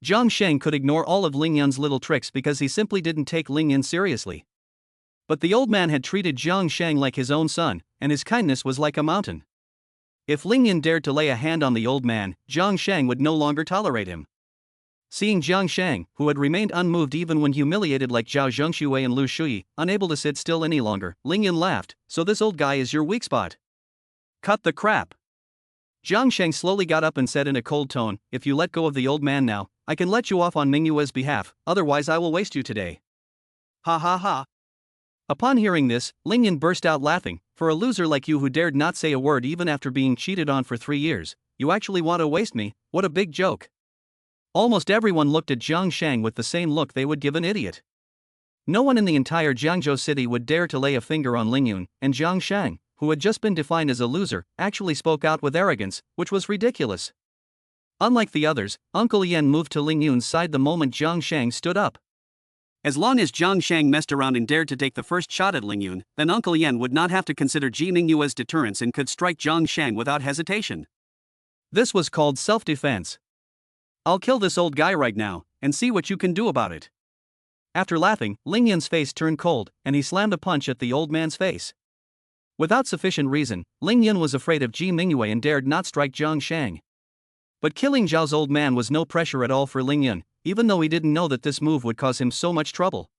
Jiang Sheng could ignore all of Ling Yun's little tricks because he simply didn't take Ling Yun seriously. But the old man had treated Jiang Sheng like his own son, and his kindness was like a mountain. If Ling Yun dared to lay a hand on the old man, Jiang Sheng would no longer tolerate him. Seeing Jiang Sheng, who had remained unmoved even when humiliated like Zhao Zhongshui and Lu Shuyi, unable to sit still any longer, Ling Yun laughed. "So this old guy is your weak spot? Cut the crap." Jiang Sheng slowly got up and said in a cold tone, "If you let go of the old man now, I can let you off on Mingyue's behalf, otherwise I will waste you today." Ha ha ha. Upon hearing this, Ling Yun burst out laughing. "For a loser like you who dared not say a word even after being cheated on for 3 years, you actually want to waste me? What a big joke." Almost everyone looked at Jiang Sheng with the same look they would give an idiot. No one in the entire Jiangzhou city would dare to lay a finger on Ling Yun, and Jiang Sheng, who had just been defined as a loser, actually spoke out with arrogance, which was ridiculous. Unlike the others, Uncle Yen moved to Ling Yun's side the moment Jiang Sheng stood up. As long as Jiang Sheng messed around and dared to take the first shot at Ling Yun, then Uncle Yen would not have to consider Ji Mingyue's deterrence and could strike Jiang Sheng without hesitation. This was called self-defense. "I'll kill this old guy right now, and see what you can do about it." After laughing, Ling Yun's face turned cold, and he slammed a punch at the old man's face. Without sufficient reason, Ling Yun was afraid of Ji Mingyue and dared not strike Jiang Sheng. But killing Zhao's old man was no pressure at all for Ling Yun, even though he didn't know that this move would cause him so much trouble.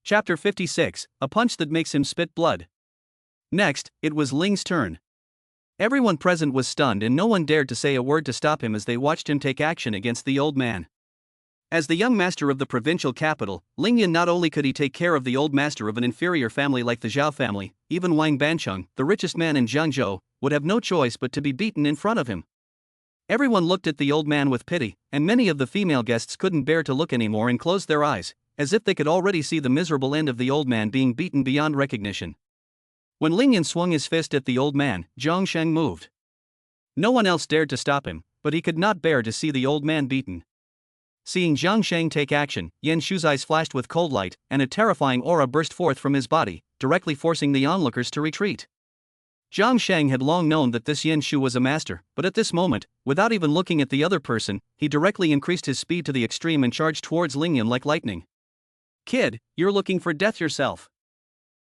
Chapter 56, A Punch That Makes Him Spit Blood. Next, it was Ling's turn. Everyone present was stunned and no one dared to say a word to stop him as they watched him take action against the old man. As the young master of the provincial capital, Ling Yun not only could he take care of the old master of an inferior family like the Zhao family, even Wang Bancheng, the richest man in Jiangzhou, would have no choice but to be beaten in front of him. Everyone looked at the old man with pity, and many of the female guests couldn't bear to look anymore and closed their eyes, as if they could already see the miserable end of the old man being beaten beyond recognition. When Ling Yun swung his fist at the old man, Jiang Sheng moved. No one else dared to stop him, but he could not bear to see the old man beaten. Seeing Jiang Sheng take action, Yan Shu's eyes flashed with cold light, and a terrifying aura burst forth from his body, directly forcing the onlookers to retreat. Jiang Sheng had long known that this Yan Shu was a master, but at this moment, without even looking at the other person, he directly increased his speed to the extreme and charged towards Ling Yun like lightning. "Kid, you're looking for death yourself."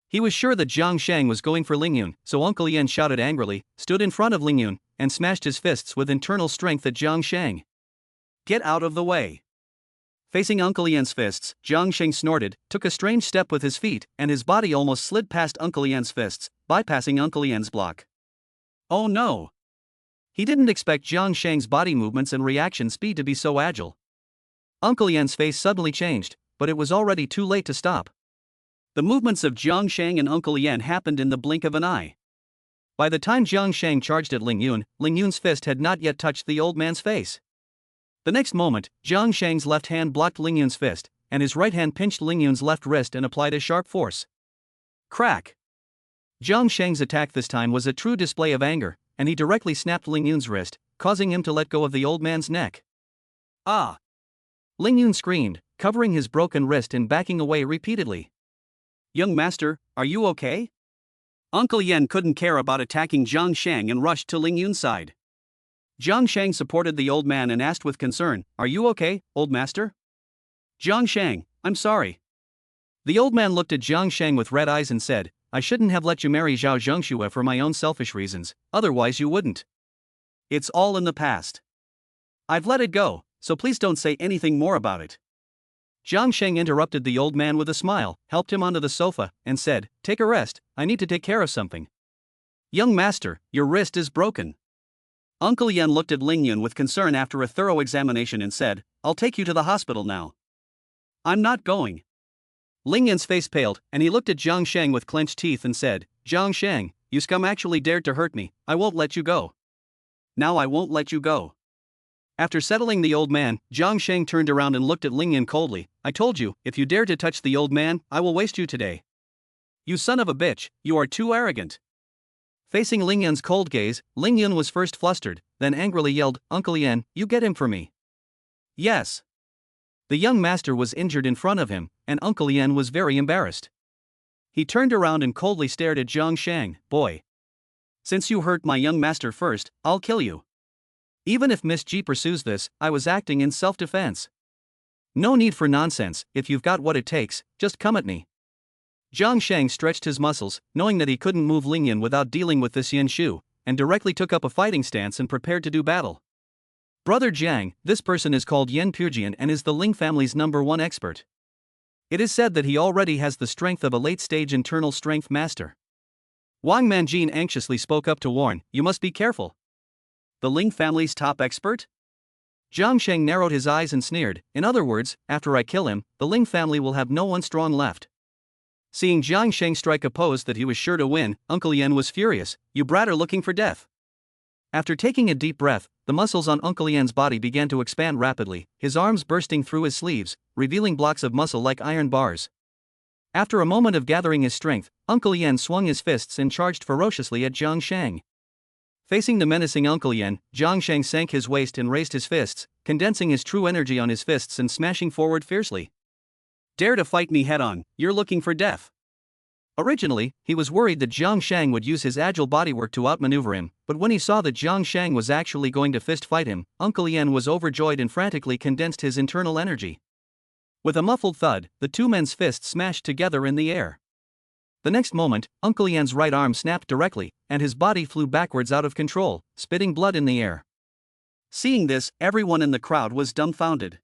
He was sure that Jiang Sheng was going for Ling Yun, so Uncle Yen shouted angrily, stood in front of Ling Yun, and smashed his fists with internal strength at Jiang Sheng. "Get out of the way." Facing Uncle Yen's fists, Jiang Sheng snorted, took a strange step with his feet, and his body almost slid past Uncle Yen's fists, bypassing Uncle Yen's block. Oh no! He didn't expect Jiang Sheng's body movements and reaction speed to be so agile. Uncle Yen's face suddenly changed, but it was already too late to stop. The movements of Jiang Sheng and Uncle Yen happened in the blink of an eye. By the time Jiang Sheng charged at Ling Yun's fist had not yet touched the old man's face. The next moment, Jiang Sheng's left hand blocked Ling Yun's fist, and his right hand pinched Ling Yun's left wrist and applied a sharp force. Crack! Jiang Sheng's attack this time was a true display of anger, and he directly snapped Ling Yun's wrist, causing him to let go of the old man's neck. Ah! Ling Yun screamed, covering his broken wrist and backing away repeatedly. "Young master, are you okay?" Uncle Yen couldn't care about attacking Jiang Sheng and rushed to Ling Yun's side. Jiang Sheng supported the old man and asked with concern, "Are you okay, old master?" "Jiang Sheng, I'm sorry." The old man looked at Jiang Sheng with red eyes and said, "I shouldn't have let you marry Zhao Zhongshui for my own selfish reasons, otherwise you wouldn't. It's all in the past. I've let it go, so please don't say anything more about it." Jiang Sheng interrupted the old man with a smile, helped him onto the sofa, and said, "Take a rest, I need to take care of something." "Young master, your wrist is broken." Uncle Yen looked at Ling Yun with concern after a thorough examination and said, "I'll take you to the hospital now." "I'm not going." Ling Yun's face paled, and he looked at Jiang Sheng with clenched teeth and said, "Jiang Sheng, you scum actually dared to hurt me, I won't let you go. Now I won't let you go." After settling the old man, Jiang Sheng turned around and looked at Ling Yun coldly. "I told you, if you dare to touch the old man, I will waste you today. You son of a bitch, you are too arrogant." Facing Ling Yun's cold gaze, Ling Yun was first flustered, then angrily yelled, "Uncle Yen, you get him for me." Yes. The young master was injured in front of him, and Uncle Yen was very embarrassed. He turned around and coldly stared at Jiang Sheng. Boy. Since you hurt my young master first, I'll kill you. Even if Miss Ji pursues this, I was acting in self-defense. No need for nonsense. If you've got what it takes, just come at me. Jiang Sheng stretched his muscles, knowing that he couldn't move Ling Yun without dealing with this Yen Shu, and directly took up a fighting stance and prepared to do battle. Brother Jiang, this person is called Yen Pujian and is the Ling family's #1 expert. It is said that he already has the strength of a late-stage internal strength master. Wang Manjin anxiously spoke up to warn, you must be careful. The Ling family's top expert? Jiang Sheng narrowed his eyes and sneered, in other words, after I kill him, the Ling family will have no one strong left. Seeing Jiang Sheng strike a pose that he was sure to win, Uncle Yen was furious, you brat are looking for death. After taking a deep breath, the muscles on Uncle Yen's body began to expand rapidly, his arms bursting through his sleeves, revealing blocks of muscle like iron bars. After a moment of gathering his strength, Uncle Yen swung his fists and charged ferociously at Jiang Sheng. Facing the menacing Uncle Yen, Jiang Sheng sank his waist and raised his fists, condensing his true energy on his fists and smashing forward fiercely. Dare to fight me head-on, you're looking for death. Originally, he was worried that Jiang Sheng would use his agile bodywork to outmaneuver him, but when he saw that Jiang Sheng was actually going to fist fight him, Uncle Yen was overjoyed and frantically condensed his internal energy. With a muffled thud, the two men's fists smashed together in the air. The next moment, Uncle Yen's right arm snapped directly, and his body flew backwards out of control, spitting blood in the air. Seeing this, everyone in the crowd was dumbfounded.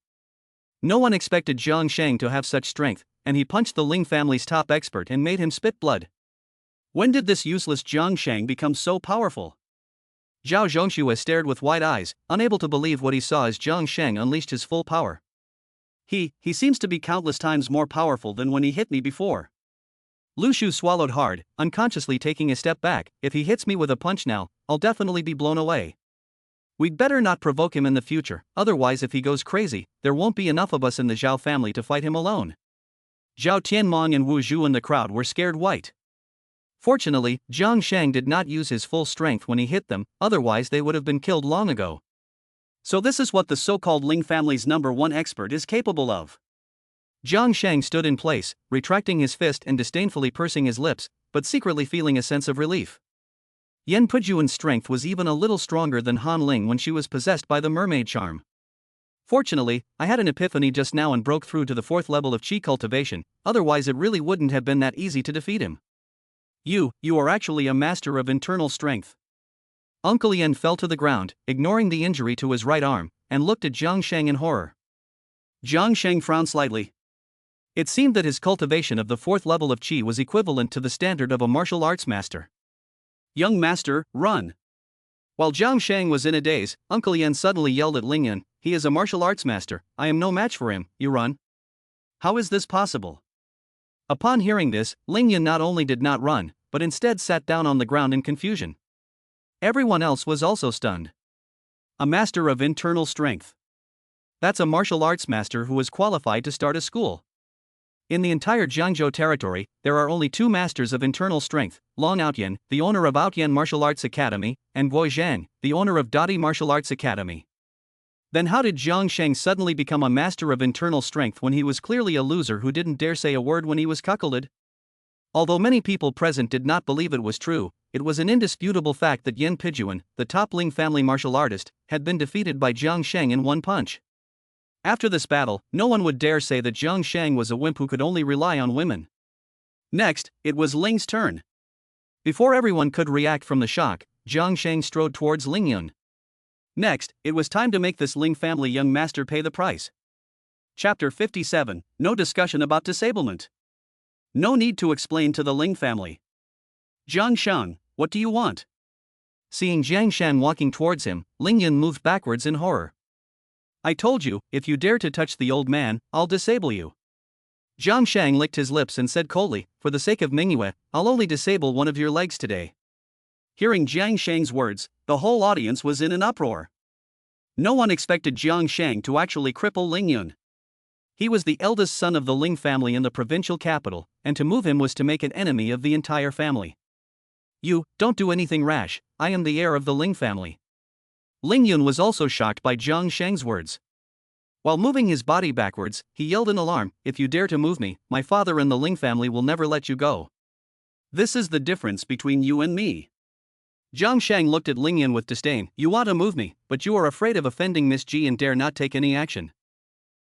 No one expected Jiang Sheng to have such strength, and he punched the Ling family's top expert and made him spit blood. When did this useless Jiang Sheng become so powerful? Zhao Zhongxue stared with wide eyes, unable to believe what he saw as Jiang Sheng unleashed his full power. He seems to be countless times more powerful than when he hit me before. Lu Shu swallowed hard, unconsciously taking a step back. If he hits me with a punch now, I'll definitely be blown away. We'd better not provoke him in the future, otherwise if he goes crazy, there won't be enough of us in the Zhao family to fight him alone. Zhao Tianmong and Wu Zhu in the crowd were scared white. Fortunately, Jiang Sheng did not use his full strength when he hit them, otherwise they would have been killed long ago. So this is what the so-called Ling family's #1 expert is capable of. Jiang Sheng stood in place, retracting his fist and disdainfully pursing his lips, but secretly feeling a sense of relief. Yen Pujuan's strength was even a little stronger than Han Ling when she was possessed by the mermaid charm. Fortunately, I had an epiphany just now and broke through to the 4th level of Qi cultivation, otherwise it really wouldn't have been that easy to defeat him. You are actually a master of internal strength. Uncle Yen fell to the ground, ignoring the injury to his right arm, and looked at Jiang Sheng in horror. Jiang Sheng frowned slightly. It seemed that his cultivation of the 4th level of Qi was equivalent to the standard of a martial arts master. Young master, run! While Jiang Sheng was in a daze, Uncle Yen suddenly yelled at Ling Yun, he is a martial arts master, I am no match for him, you run. How is this possible? Upon hearing this, Ling Yun not only did not run, but instead sat down on the ground in confusion. Everyone else was also stunned. A master of internal strength. That's a martial arts master who is qualified to start a school. In the entire Jiangzhou territory, there are only 2 masters of internal strength, Long Outyan, the owner of Outyan Martial Arts Academy, and Guo Zhang, the owner of Dadi Martial Arts Academy. Then how did Jiang Sheng suddenly become a master of internal strength when he was clearly a loser who didn't dare say a word when he was cuckolded? Although many people present did not believe it was true, it was an indisputable fact that Yen Pujuan, the top Ling family martial artist, had been defeated by Jiang Sheng in one punch. After this battle, no one would dare say that Jiang Sheng was a wimp who could only rely on women. Next, it was Ling's turn. Before everyone could react from the shock, Jiang Sheng strode towards Ling Yun. Next, it was time to make this Ling family young master pay the price. Chapter 57, No discussion about disablement. No need to explain to the Ling family. Jiang Sheng, what do you want? Seeing Jiang Sheng walking towards him, Ling Yun moved backwards in horror. I told you, if you dare to touch the old man, I'll disable you. Jiang Sheng licked his lips and said coldly, for the sake of Mingyue, I'll only disable one of your legs today. Hearing Jiang Sheng's words, the whole audience was in an uproar. No one expected Jiang Sheng to actually cripple Ling Yun. He was the eldest son of the Ling family in the provincial capital, and to move him was to make an enemy of the entire family. You, don't do anything rash, I am the heir of the Ling family. Ling Yun was also shocked by Jiang Sheng's words. While moving his body backwards, he yelled in alarm, if you dare to move me, my father and the Ling family will never let you go. This is the difference between you and me. Jiang Sheng looked at Ling Yun with disdain. You want to move me, but you are afraid of offending Miss Ji and dare not take any action.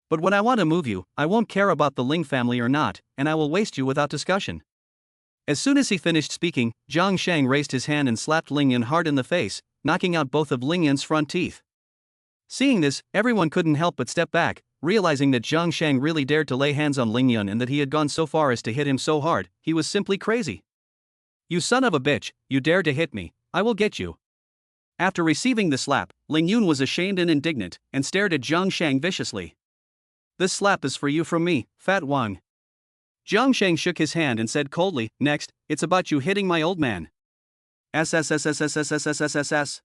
But when I want to move you, I won't care about the Ling family or not, and I will waste you without discussion. As soon as he finished speaking, Jiang Sheng raised his hand and slapped Ling Yun hard in the face, knocking out both of Ling Yun's front teeth. Seeing this, everyone couldn't help but step back, realizing that Jiang Sheng really dared to lay hands on Ling Yun and that he had gone so far as to hit him so hard. He was simply crazy. You son of a bitch, you dare to hit me, I will get you. After receiving the slap, Ling Yun was ashamed and indignant, and stared at Jiang Sheng viciously. This slap is for you from me, Fat Wang. Jiang Sheng shook his hand and said coldly, next, it's about you hitting my old man. SSSSSSSSSSSS.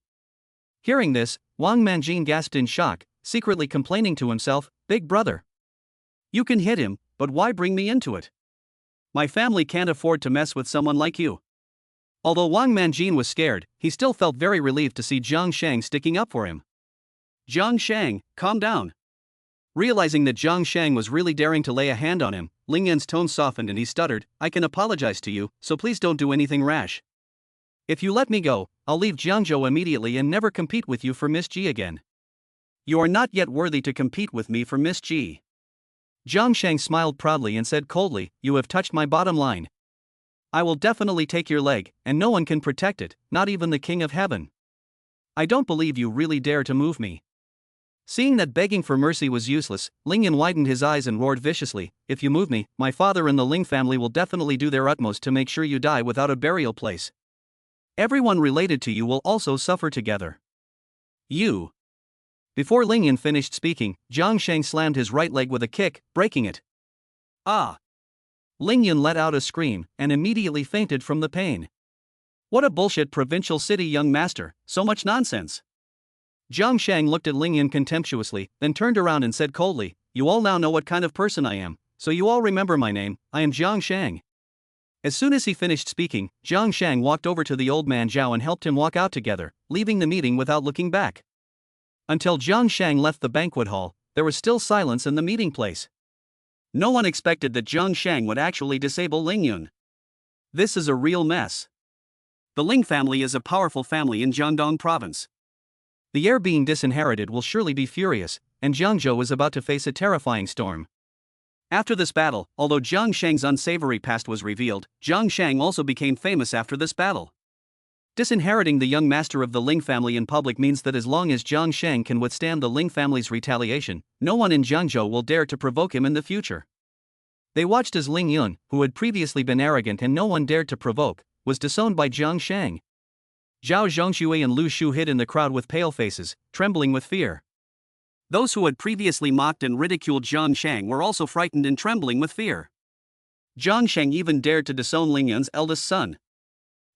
Hearing this, Wang Manjin gasped in shock, secretly complaining to himself, Big brother. You can hit him, but why bring me into it? My family can't afford to mess with someone like you. Although Wang Manjin was scared, he still felt very relieved to see Jiang Sheng sticking up for him. Jiang Sheng, calm down. Realizing that Jiang Sheng was really daring to lay a hand on him, Ling Yun's tone softened and he stuttered, I can apologize to you, so please don't do anything rash. If you let me go, I'll leave Jiangzhou immediately and never compete with you for Miss Ji again. You are not yet worthy to compete with me for Miss Ji. Jiang Sheng smiled proudly and said coldly, you have touched my bottom line. I will definitely take your leg, and no one can protect it, not even the King of Heaven. I don't believe you really dare to move me. Seeing that begging for mercy was useless, Ling Yun widened his eyes and roared viciously, if you move me, my father and the Ling family will definitely do their utmost to make sure you die without a burial place. Everyone related to you will also suffer together. You. Before Ling Yun finished speaking, Jiang Sheng slammed his right leg with a kick, breaking it. Ah! Ling Yun let out a scream, and immediately fainted from the pain. What a bullshit provincial city young master, so much nonsense. Jiang Sheng looked at Ling Yun contemptuously, then turned around and said coldly, you all now know what kind of person I am, so you all remember my name, I am Jiang Sheng. As soon as he finished speaking, Jiang Sheng walked over to the old man Zhao and helped him walk out together, leaving the meeting without looking back. Until Jiang Sheng left the banquet hall, there was still silence in the meeting place. No one expected that Jiang Sheng would actually disable Ling Yun. This is a real mess. The Ling family is a powerful family in Jiangdong province. The heir being disinherited will surely be furious, and Jiangzhou is about to face a terrifying storm. After this battle, although Jiang Sheng's unsavory past was revealed, Jiang Sheng also became famous after this battle. Disinheriting the young master of the Ling family in public means that as long as Jiang Sheng can withstand the Ling family's retaliation, no one in Jiangzhou will dare to provoke him in the future. They watched as Ling Yun, who had previously been arrogant and no one dared to provoke, was disowned by Jiang Sheng. Zhao Zhongshui and Lu Shu hid in the crowd with pale faces, trembling with fear. Those who had previously mocked and ridiculed Jiang Sheng were also frightened and trembling with fear. Jiang Sheng even dared to disown Ling Yun's eldest son.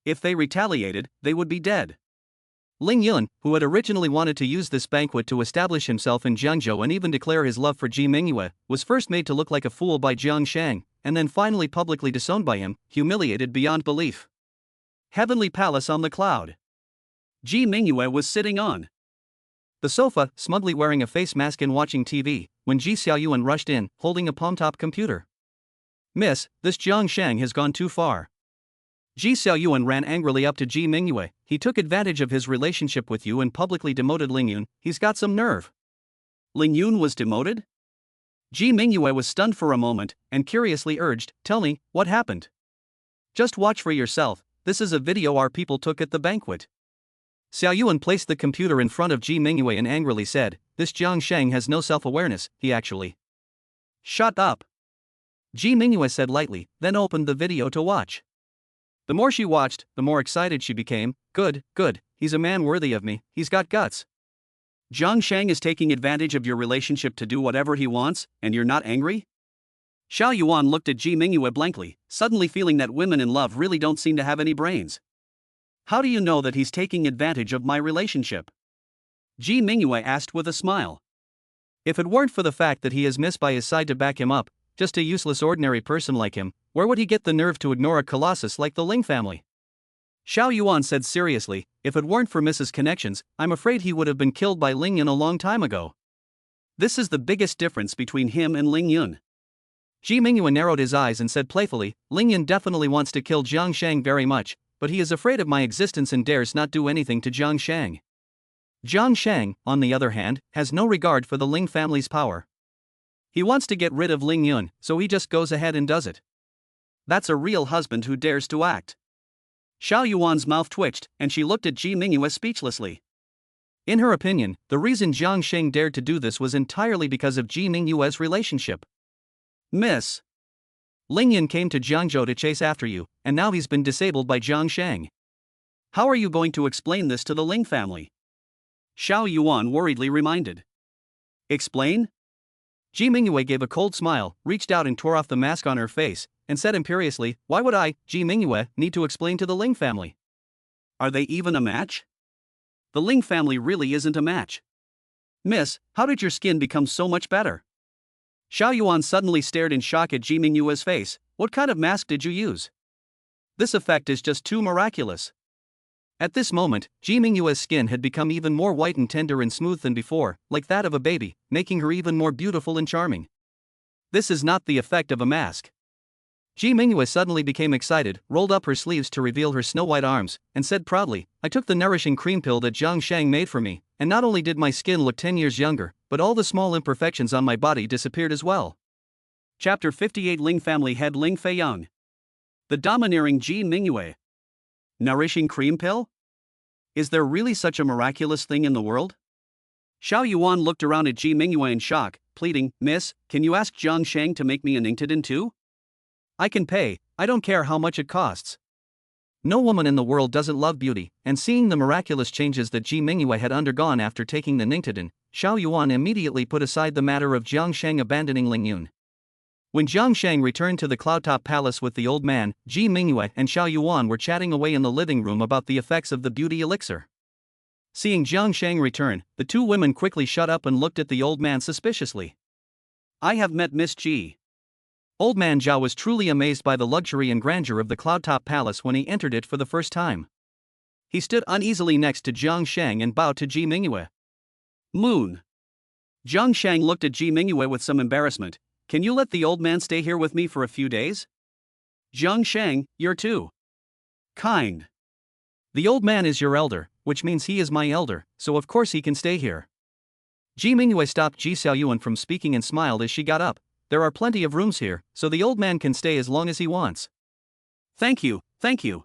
If they retaliated, they would be dead. Ling Yun, who had originally wanted to use this banquet to establish himself in Jiangzhou and even declare his love for Ji Mingyue, was first made to look like a fool by Jiang Sheng, and then finally publicly disowned by him, humiliated beyond belief. Heavenly Palace on the cloud. Ji Mingyue was sitting on the sofa, smugly wearing a face mask and watching TV, when Ji Xiaoyuan rushed in, holding a palm-top computer. Miss, this Jiang Sheng has gone too far. Ji Xiaoyuan ran angrily up to Ji Mingyue. He took advantage of his relationship with you and publicly demoted Ling Yun. He's got some nerve. Ling Yun was demoted? Ji Mingyue was stunned for a moment, and curiously urged, tell me, what happened? Just watch for yourself, this is a video our people took at the banquet. Xiaoyuan placed the computer in front of Ji Mingyue and angrily said, this Jiang Sheng has no self-awareness, he actually. Shut up. Ji Mingyue said lightly, then opened the video to watch. The more she watched, the more excited she became. Good, he's a man worthy of me, he's got guts. Jiang Sheng is taking advantage of your relationship to do whatever he wants, and you're not angry? Xiao Yuan looked at Ji Mingyue blankly, suddenly feeling that women in love really don't seem to have any brains. How do you know that he's taking advantage of my relationship? Ji Mingyue asked with a smile. If it weren't for the fact that he has Miss by his side to back him up, just a useless ordinary person like him, where would he get the nerve to ignore a colossus like the Ling family? Xiao Yuan said seriously, if it weren't for Mrs. Connections, I'm afraid he would have been killed by Ling Yun a long time ago. This is the biggest difference between him and Ling Yun. Ji Mingyue narrowed his eyes and said playfully, Ling Yun definitely wants to kill Jiang Sheng very much, but he is afraid of my existence and dares not do anything to Jiang Sheng. Jiang Sheng, on the other hand, has no regard for the Ling family's power. He wants to get rid of Ling Yun, so he just goes ahead and does it. That's a real husband who dares to act. Xiao Yuan's mouth twitched, and she looked at Ji Mingyue speechlessly. In her opinion, the reason Jiang Sheng dared to do this was entirely because of Ji Mingyue's relationship. Miss. Ling Yun came to Jiangzhou to chase after you, and now he's been disabled by Jiang Sheng. How are you going to explain this to the Ling family? Xiao Yuan worriedly reminded. Explain? Ji Mingyue gave a cold smile, reached out and tore off the mask on her face, and said imperiously, Why would I, Ji Mingyue, need to explain to the Ling family? Are they even a match? The Ling family really isn't a match. Miss, how did your skin become so much better? Xiao Yuan suddenly stared in shock at Ji Mingyue's face. What kind of mask did you use? This effect is just too miraculous. At this moment, Ji Mingyue's skin had become even more white and tender and smooth than before, like that of a baby, making her even more beautiful and charming. This is not the effect of a mask. Ji Mingyue suddenly became excited, rolled up her sleeves to reveal her snow-white arms, and said proudly, I took the nourishing cream pill that Jiang Sheng made for me, and not only did my skin look 10 years younger, but all the small imperfections on my body disappeared as well. Chapter 58 Ling Family Head Ling Fang. The domineering Ji Mingyue. Nourishing cream pill? Is there really such a miraculous thing in the world? Xiao Yuan looked around at Ji Mingyue in shock, pleading, Miss, can you ask Jiang Sheng to make me an intrusion too? I can pay, I don't care how much it costs. No woman in the world doesn't love beauty, and seeing the miraculous changes that Ji Mingyue had undergone after taking the intrusion, Xiao Yuan immediately put aside the matter of Jiang Sheng abandoning Ling Yun. When Jiang Sheng returned to the Cloudtop Palace with the old man, Ji Mingyue and Xiao Yuan were chatting away in the living room about the effects of the beauty elixir. Seeing Jiang Sheng return, the two women quickly shut up and looked at the old man suspiciously. I have met Miss Ji. Old man Zhao was truly amazed by the luxury and grandeur of the Cloudtop Palace when he entered it for the first time. He stood uneasily next to Jiang Sheng and bowed to Ji Mingyue. Moon. Jiang Sheng looked at Ji Mingyue with some embarrassment. Can you let the old man stay here with me for a few days? Jiang Sheng, you're too kind. The old man is your elder, which means he is my elder, so of course he can stay here. Ji Mingyue stopped Ji Xiaoyuan from speaking and smiled as she got up. There are plenty of rooms here, so the old man can stay as long as he wants. Thank you, thank you.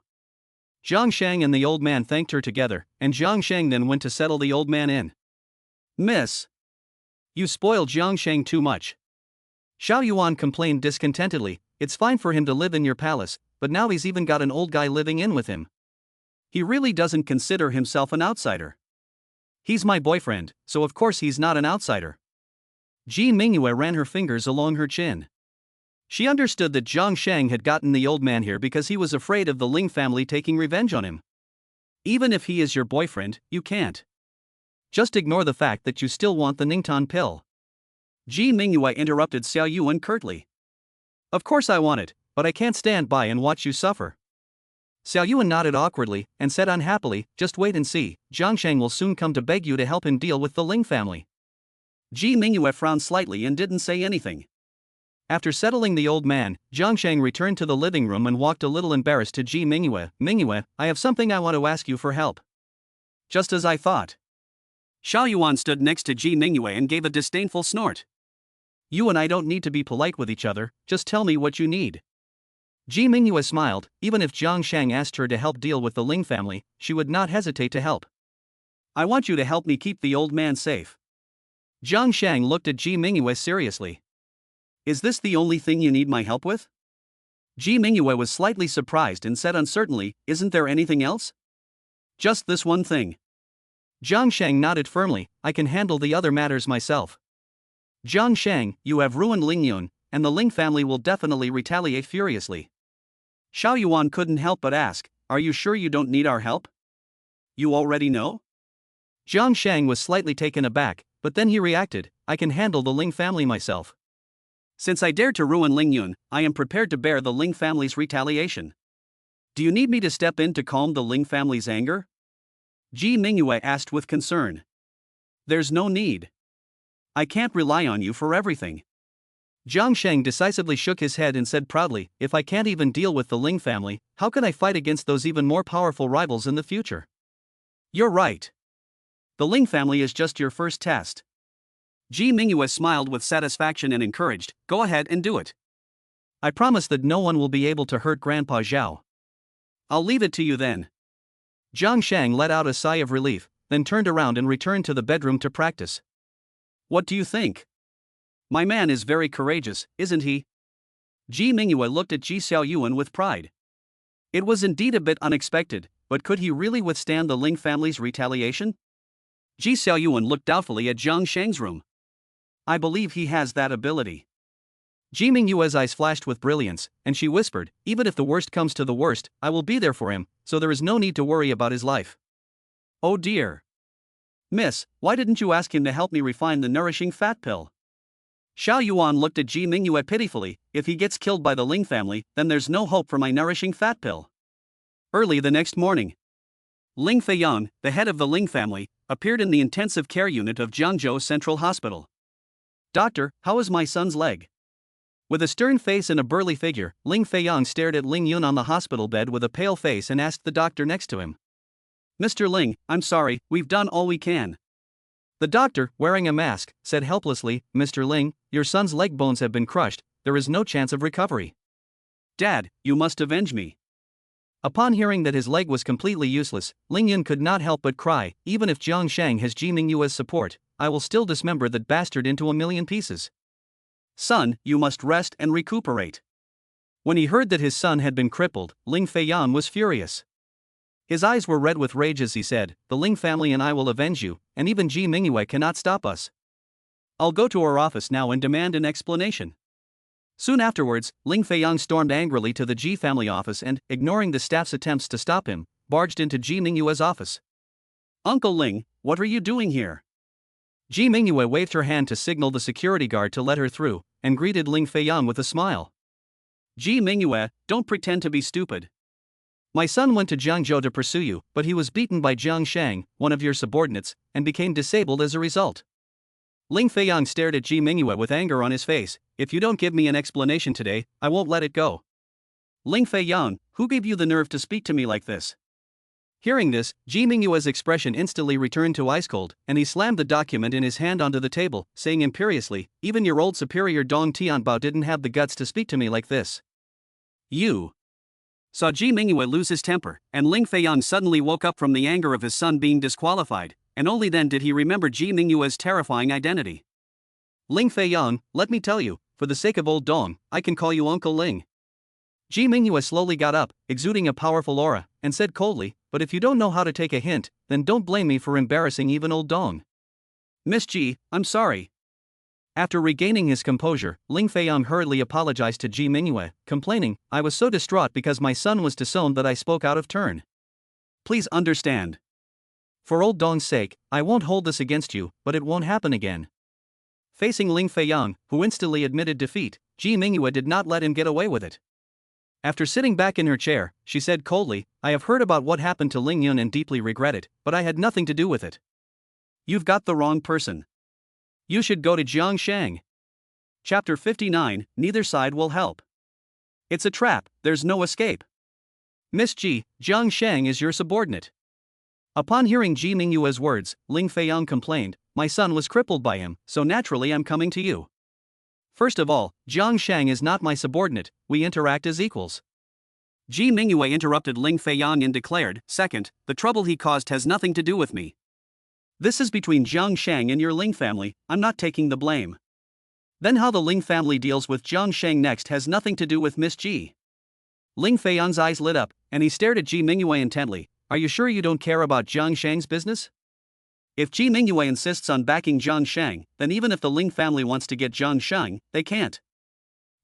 Jiang Sheng and the old man thanked her together, and Jiang Sheng then went to settle the old man in. Miss. You spoil Jiang Sheng too much. Xiao Yuan complained discontentedly, it's fine for him to live in your palace, but now he's even got an old guy living in with him. He really doesn't consider himself an outsider. He's my boyfriend, so of course he's not an outsider. Ji Mingyue ran her fingers along her chin. She understood that Jiang Sheng had gotten the old man here because he was afraid of the Ling family taking revenge on him. Even if he is your boyfriend, you can't. Just ignore the fact that you still want the Ningtan pill. Ji Mingyue interrupted Xiao Yuan curtly. Of course I want it, but I can't stand by and watch you suffer. Xiao Yuan nodded awkwardly and said unhappily, just wait and see, Jiang Sheng will soon come to beg you to help him deal with the Ling family. Ji Mingyue frowned slightly and didn't say anything. After settling the old man, Jiang Sheng returned to the living room and walked a little embarrassed to Ji Mingyue. Mingyue, I have something I want to ask you for help. Just as I thought. Xiao Yuan stood next to Ji Mingyue and gave a disdainful snort. You and I don't need to be polite with each other, just tell me what you need. Ji Mingyue smiled. Even if Jiang Sheng asked her to help deal with the Ling family, she would not hesitate to help. I want you to help me keep the old man safe. Jiang Sheng looked at Ji Mingyue seriously. Is this the only thing you need my help with? Ji Mingyue was slightly surprised and said uncertainly, isn't there anything else? Just this one thing. Jiang Sheng nodded firmly, I can handle the other matters myself. Jiang Sheng, you have ruined Ling Yun, and the Ling family will definitely retaliate furiously. Xiao Yuan couldn't help but ask, are you sure you don't need our help? You already know? Jiang Sheng was slightly taken aback, but then he reacted, I can handle the Ling family myself. Since I dared to ruin Ling Yun, I am prepared to bear the Ling family's retaliation. Do you need me to step in to calm the Ling family's anger? Ji Mingyue asked with concern. There's no need. I can't rely on you for everything. Jiang Sheng decisively shook his head and said proudly, if I can't even deal with the Ling family, how can I fight against those even more powerful rivals in the future? You're right. The Ling family is just your first test. Ji Mingyue smiled with satisfaction and encouraged, go ahead and do it. I promise that no one will be able to hurt Grandpa Zhao. I'll leave it to you then. Jiang Sheng let out a sigh of relief, then turned around and returned to the bedroom to practice. What do you think? My man is very courageous, isn't he? Ji Mingyue looked at Ji Xiaoyuan with pride. It was indeed a bit unexpected, but could he really withstand the Ling family's retaliation? Ji Xiaoyuan looked doubtfully at Jiang Sheng's room. I believe he has that ability. Ji Mingyue's eyes flashed with brilliance, and she whispered, even if the worst comes to the worst, I will be there for him, so there is no need to worry about his life. Oh dear. Miss, why didn't you ask him to help me refine the nourishing fat pill? Xiao Yuan looked at Ji Mingyue pitifully, if he gets killed by the Ling family, then there's no hope for my nourishing fat pill. Early the next morning, Ling Fang, the head of the Ling family, appeared in the intensive care unit of Jiangzhou Central Hospital. Doctor, how is my son's leg? With a stern face and a burly figure, Ling Fang stared at Ling Yun on the hospital bed with a pale face and asked the doctor next to him. Mr. Ling, I'm sorry, we've done all we can. The doctor, wearing a mask, said helplessly, Mr. Ling, your son's leg bones have been crushed, there is no chance of recovery. Dad, you must avenge me. Upon hearing that his leg was completely useless, Ling Yun could not help but cry, even if Jiang Sheng has Ji Mingyue's support, I will still dismember that bastard into a million pieces. Son, you must rest and recuperate. When he heard that his son had been crippled, Ling Fang was furious. His eyes were red with rage as he said, the Ling family and I will avenge you, and even Ji Mingyue cannot stop us. I'll go to her office now and demand an explanation. Soon afterwards, Ling Fang stormed angrily to the Ji family office and, ignoring the staff's attempts to stop him, barged into Ji Mingyue's office. Uncle Ling, what are you doing here? Ji Mingyue waved her hand to signal the security guard to let her through, and greeted Ling Fang with a smile. Ji Mingyue, don't pretend to be stupid. My son went to Jiangzhou to pursue you, but he was beaten by Jiang Sheng, one of your subordinates, and became disabled as a result. Ling Fang stared at Ji Mingyue with anger on his face. If you don't give me an explanation today, I won't let it go. Ling Fang, who gave you the nerve to speak to me like this? Hearing this, Ji Mingyue's expression instantly returned to ice cold, and he slammed the document in his hand onto the table, saying imperiously, even your old superior Dong Tianbao didn't have the guts to speak to me like this. You saw Ji Mingyue lose his temper, and Ling Fang suddenly woke up from the anger of his son being disqualified, and only then did he remember Ji Mingyue's terrifying identity. Ling Fang, let me tell you, for the sake of old Dong, I can call you Uncle Ling. Ji Mingyue slowly got up, exuding a powerful aura, and said coldly, but if you don't know how to take a hint, then don't blame me for embarrassing even old Dong. Miss Ji, I'm sorry. After regaining his composure, Ling Fang hurriedly apologized to Ji Mingyue, complaining, I was so distraught because my son was disowned that I spoke out of turn. Please understand. For old Dong's sake, I won't hold this against you, but it won't happen again. Facing Ling Fang, who instantly admitted defeat, Ji Mingyue did not let him get away with it. After sitting back in her chair, she said coldly, I have heard about what happened to Ling Yun and deeply regret it, but I had nothing to do with it. You've got the wrong person. You should go to Jiang Sheng. Chapter 59, Neither side will help. It's a trap, there's no escape. Miss Ji, Jiang Sheng is your subordinate. Upon hearing Ji Mingyue's words, Ling Fang complained, my son was crippled by him, so naturally I'm coming to you. First of all, Jiang Sheng is not my subordinate, we interact as equals. Ji Mingyue interrupted Ling Fang and declared, second, the trouble he caused has nothing to do with me. This is between Jiang Sheng and your Ling family, I'm not taking the blame. Then how the Ling family deals with Jiang Sheng next has nothing to do with Miss Ji. Ling Fang's eyes lit up, and he stared at Ji Mingyue intently, are you sure you don't care about Jiang Sheng's business? If Ji Mingyue insists on backing Jiang Sheng, then even if the Ling family wants to get Jiang Sheng, they can't.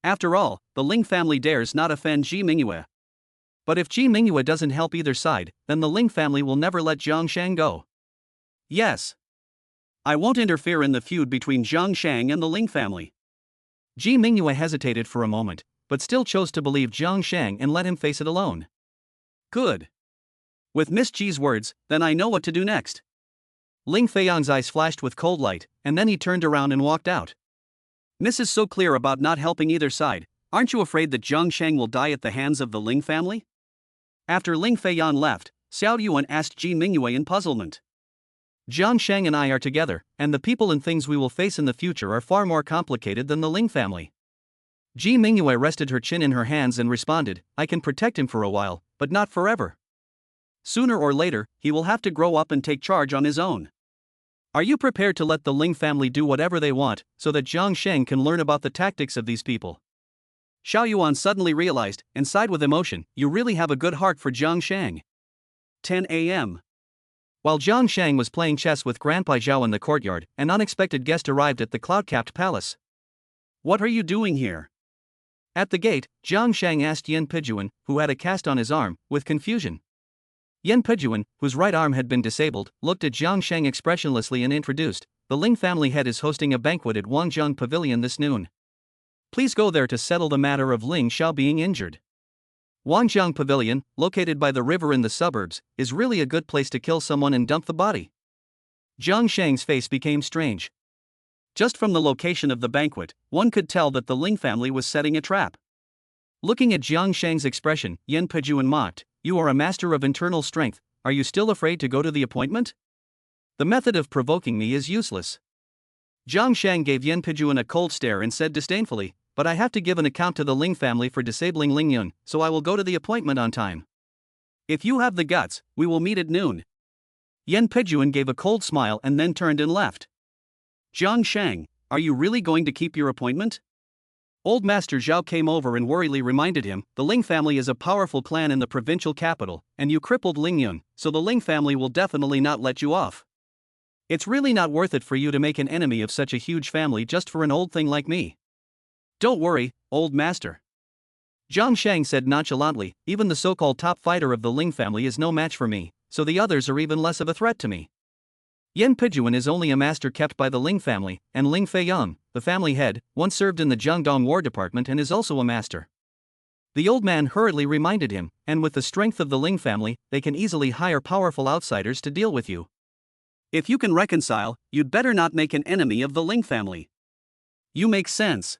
After all, the Ling family dares not offend Ji Mingyue. But if Ji Mingyue doesn't help either side, then the Ling family will never let Jiang Sheng go. Yes. I won't interfere in the feud between Jiang Sheng and the Ling family. Ji Mingyue hesitated for a moment, but still chose to believe Jiang Sheng and let him face it alone. Good. With Miss Ji's words, then I know what to do next. Ling Fang's eyes flashed with cold light, and then he turned around and walked out. Mrs. so clear about not helping either side, aren't you afraid that Jiang Sheng will die at the hands of the Ling family? After Ling Feiyan left, Xiao Yuan asked Ji Mingyue in puzzlement. Jiang Sheng and I are together, and the people and things we will face in the future are far more complicated than the Ling family. Ji Mingyue rested her chin in her hands and responded, I can protect him for a while, but not forever. Sooner or later, he will have to grow up and take charge on his own. Are you prepared to let the Ling family do whatever they want, so that Jiang Sheng can learn about the tactics of these people? Xiao Yuan suddenly realized, and sighed with emotion, you really have a good heart for Jiang Sheng. 10 a.m. While Jiang Sheng was playing chess with Grandpa Zhao in the courtyard, an unexpected guest arrived at the cloud-capped palace. What are you doing here? At the gate, Jiang Sheng asked Yen Pijuan, who had a cast on his arm, with confusion. Yen Pijuan, whose right arm had been disabled, looked at Jiang Sheng expressionlessly and introduced, the Ling family head is hosting a banquet at Wangjiang Pavilion this noon. Please go there to settle the matter of Ling Xiao being injured. Wangjiang Pavilion, located by the river in the suburbs, is really a good place to kill someone and dump the body. Jiang Sheng's face became strange. Just from the location of the banquet, one could tell that the Ling family was setting a trap. Looking at Jiang Sheng's expression, Yen Pijuan mocked, you are a master of internal strength, are you still afraid to go to the appointment? The method of provoking me is useless. Jiang Sheng gave Yen Pijuan a cold stare and said disdainfully, but I have to give an account to the Ling family for disabling Ling Yun, so I will go to the appointment on time. If you have the guts, we will meet at noon. Yen Pijuan gave a cold smile and then turned and left. Jiang Sheng, are you really going to keep your appointment? Old Master Zhao came over and worriedly reminded him, the Ling family is a powerful clan in the provincial capital, and you crippled Ling Yun, so the Ling family will definitely not let you off. It's really not worth it for you to make an enemy of such a huge family just for an old thing like me. Don't worry, old master. Jiang Sheng said nonchalantly, even the so-called top fighter of the Ling family is no match for me, so the others are even less of a threat to me. Yen Pijuan is only a master kept by the Ling family, and Ling Feiyang, the family head, once served in the Jiangdong War Department and is also a master. The old man hurriedly reminded him, and with the strength of the Ling family, they can easily hire powerful outsiders to deal with you. If you can reconcile, you'd better not make an enemy of the Ling family. You make sense.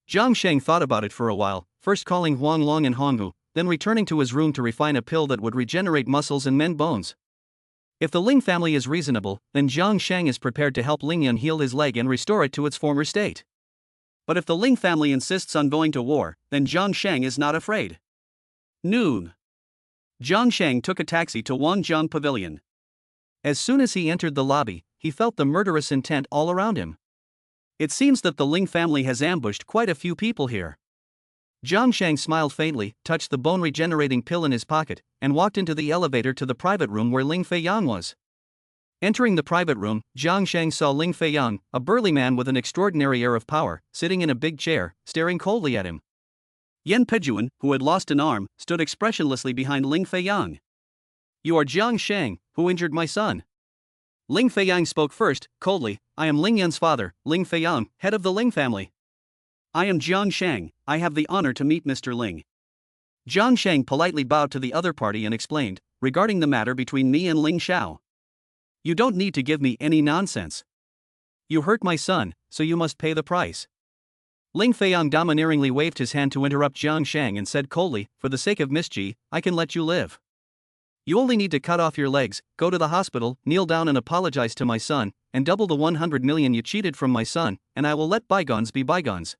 Jiang Sheng thought about it for a while, first calling Huang Long and Honghu, then returning to his room to refine a pill that would regenerate muscles and mend bones. If the Ling family is reasonable, then Jiang Sheng is prepared to help Ling Yun heal his leg and restore it to its former state. But if the Ling family insists on going to war, then Jiang Sheng is not afraid. Noon. Jiang Sheng took a taxi to Wangjiang Pavilion. As soon as he entered the lobby, he felt the murderous intent all around him. It seems that the Ling family has ambushed quite a few people here. Jiang Sheng smiled faintly, touched the bone-regenerating pill in his pocket, and walked into the elevator to the private room where Ling Feiyang was. Entering the private room, Jiang Sheng saw Ling Feiyang, a burly man with an extraordinary air of power, sitting in a big chair, staring coldly at him. Yen Pijuan, who had lost an arm, stood expressionlessly behind Ling Feiyang. You are Jiang Sheng, who injured my son. Ling Feiyang spoke first, coldly, I am Ling Yun's father, Ling Feiyang, head of the Ling family. I am Jiang Sheng, I have the honor to meet Mr. Ling. Jiang Sheng politely bowed to the other party and explained, regarding the matter between me and Ling Xiao. You don't need to give me any nonsense. You hurt my son, so you must pay the price. Ling Feiyang domineeringly waved his hand to interrupt Jiang Sheng and said coldly, for the sake of Miss Ji, I can let you live. You only need to cut off your legs, go to the hospital, kneel down and apologize to my son, and double the 100 million you cheated from my son, and I will let bygones be bygones.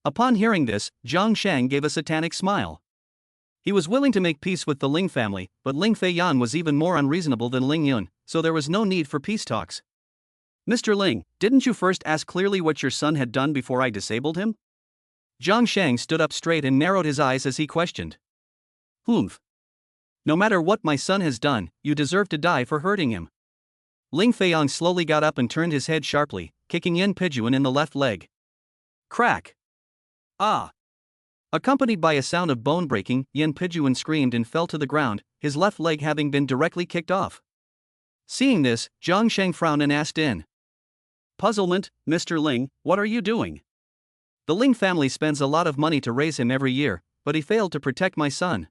Upon hearing this, Jiang Sheng gave a satanic smile. He was willing to make peace with the Ling family, but Ling Feiyang was even more unreasonable than Ling Yun, so there was no need for peace talks. Mr. Ling, didn't you first ask clearly what your son had done before I disabled him? Jiang Sheng stood up straight and narrowed his eyes as he questioned. Humph. No matter what my son has done, you deserve to die for hurting him. Ling Feiyang slowly got up and turned his head sharply, kicking Yen Pijuan in the left leg. Crack. Ah! Accompanied by a sound of bone breaking, Yen Pijuan screamed and fell to the ground, his left leg having been directly kicked off. Seeing this, Jiang Sheng frowned and asked in puzzlement, Mr. Ling, what are you doing? The Ling family spends a lot of money to raise him every year, but he failed to protect my son.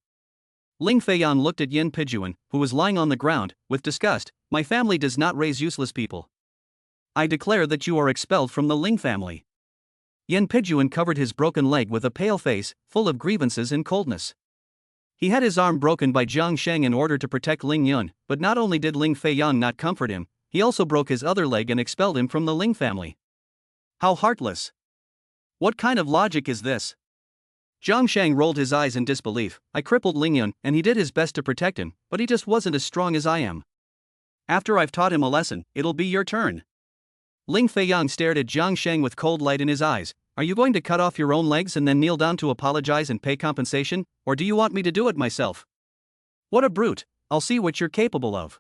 Ling Feiyang looked at Yen Pijuan, who was lying on the ground, with disgust. My family does not raise useless people. I declare that you are expelled from the Ling family. Yen Pijuan covered his broken leg with a pale face, full of grievances and coldness. He had his arm broken by Jiang Sheng in order to protect Ling Yun, but not only did Ling Fang not comfort him, he also broke his other leg and expelled him from the Ling family. How heartless! What kind of logic is this? Jiang Sheng rolled his eyes in disbelief. I crippled Ling Yun, and he did his best to protect him, but he just wasn't as strong as I am. After I've taught him a lesson, it'll be your turn. Ling Fang stared at Jiang Sheng with cold light in his eyes. Are you going to cut off your own legs and then kneel down to apologize and pay compensation, or do you want me to do it myself? What a brute, I'll see what you're capable of.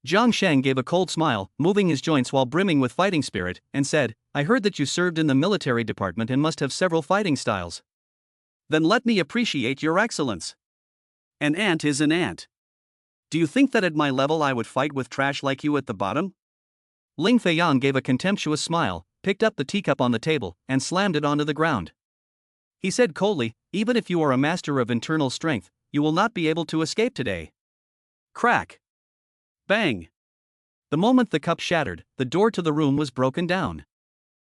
Jiang Sheng gave a cold smile, moving his joints while brimming with fighting spirit, and said, I heard that you served in the military department and must have several fighting styles. Then let me appreciate your excellence. An ant is an ant. Do you think that at my level I would fight with trash like you at the bottom? Ling Fang gave a contemptuous smile, picked up the teacup on the table, and slammed it onto the ground. He said coldly, even if you are a master of internal strength, you will not be able to escape today. Crack! Bang! The moment the cup shattered, the door to the room was broken down.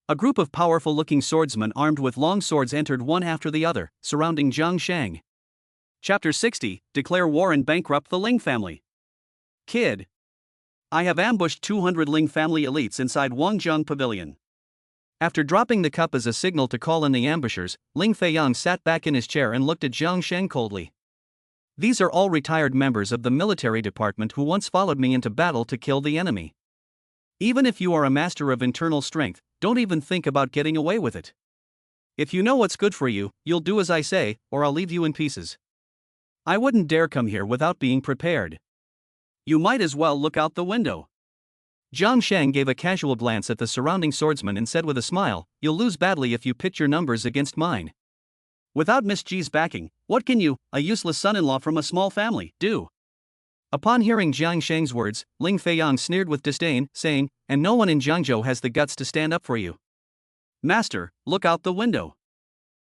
A group of powerful-looking swordsmen armed with long swords entered one after the other, surrounding Jiang Sheng. Chapter 60, Declare War and Bankrupt the Ling Family. Kid. I have ambushed 200 Ling family elites inside Wangjiang Pavilion. After dropping the cup as a signal to call in the ambushers, Ling Fang sat back in his chair and looked at Jiang Sheng coldly. These are all retired members of the military department who once followed me into battle to kill the enemy. Even if you are a master of internal strength, don't even think about getting away with it. If you know what's good for you, you'll do as I say, or I'll leave you in pieces. I wouldn't dare come here without being prepared. You might as well look out the window. Jiang Sheng gave a casual glance at the surrounding swordsmen and said with a smile, you'll lose badly if you pit your numbers against mine. Without Miss Ji's backing, what can you, a useless son-in-law from a small family, do? Upon hearing Jiang Sheng's words, Ling Fang sneered with disdain, saying, and no one in Jiangzhou has the guts to stand up for you. Master, look out the window.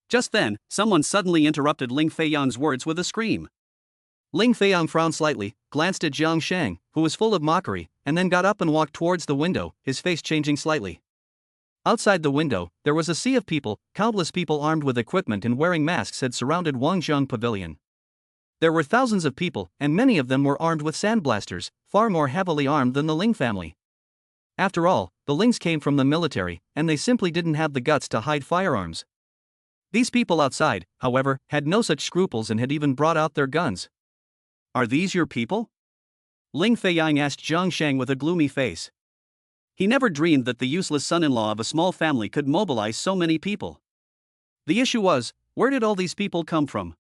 Just then, someone suddenly interrupted Ling Fang's words with a scream. Ling Fang frowned slightly, glanced at Jiang Sheng, who was full of mockery, and then got up and walked towards the window, his face changing slightly. Outside the window, there was a sea of people. Countless people armed with equipment and wearing masks had surrounded Wangjiang Pavilion. There were thousands of people, and many of them were armed with sandblasters, far more heavily armed than the Ling family. After all, the Lings came from the military, and they simply didn't have the guts to hide firearms. These people outside, however, had no such scruples and had even brought out their guns. Are these your people? Ling Fang asked Jiang Sheng with a gloomy face. He never dreamed that the useless son-in-law of a small family could mobilize so many people. The issue was, where did all these people come from?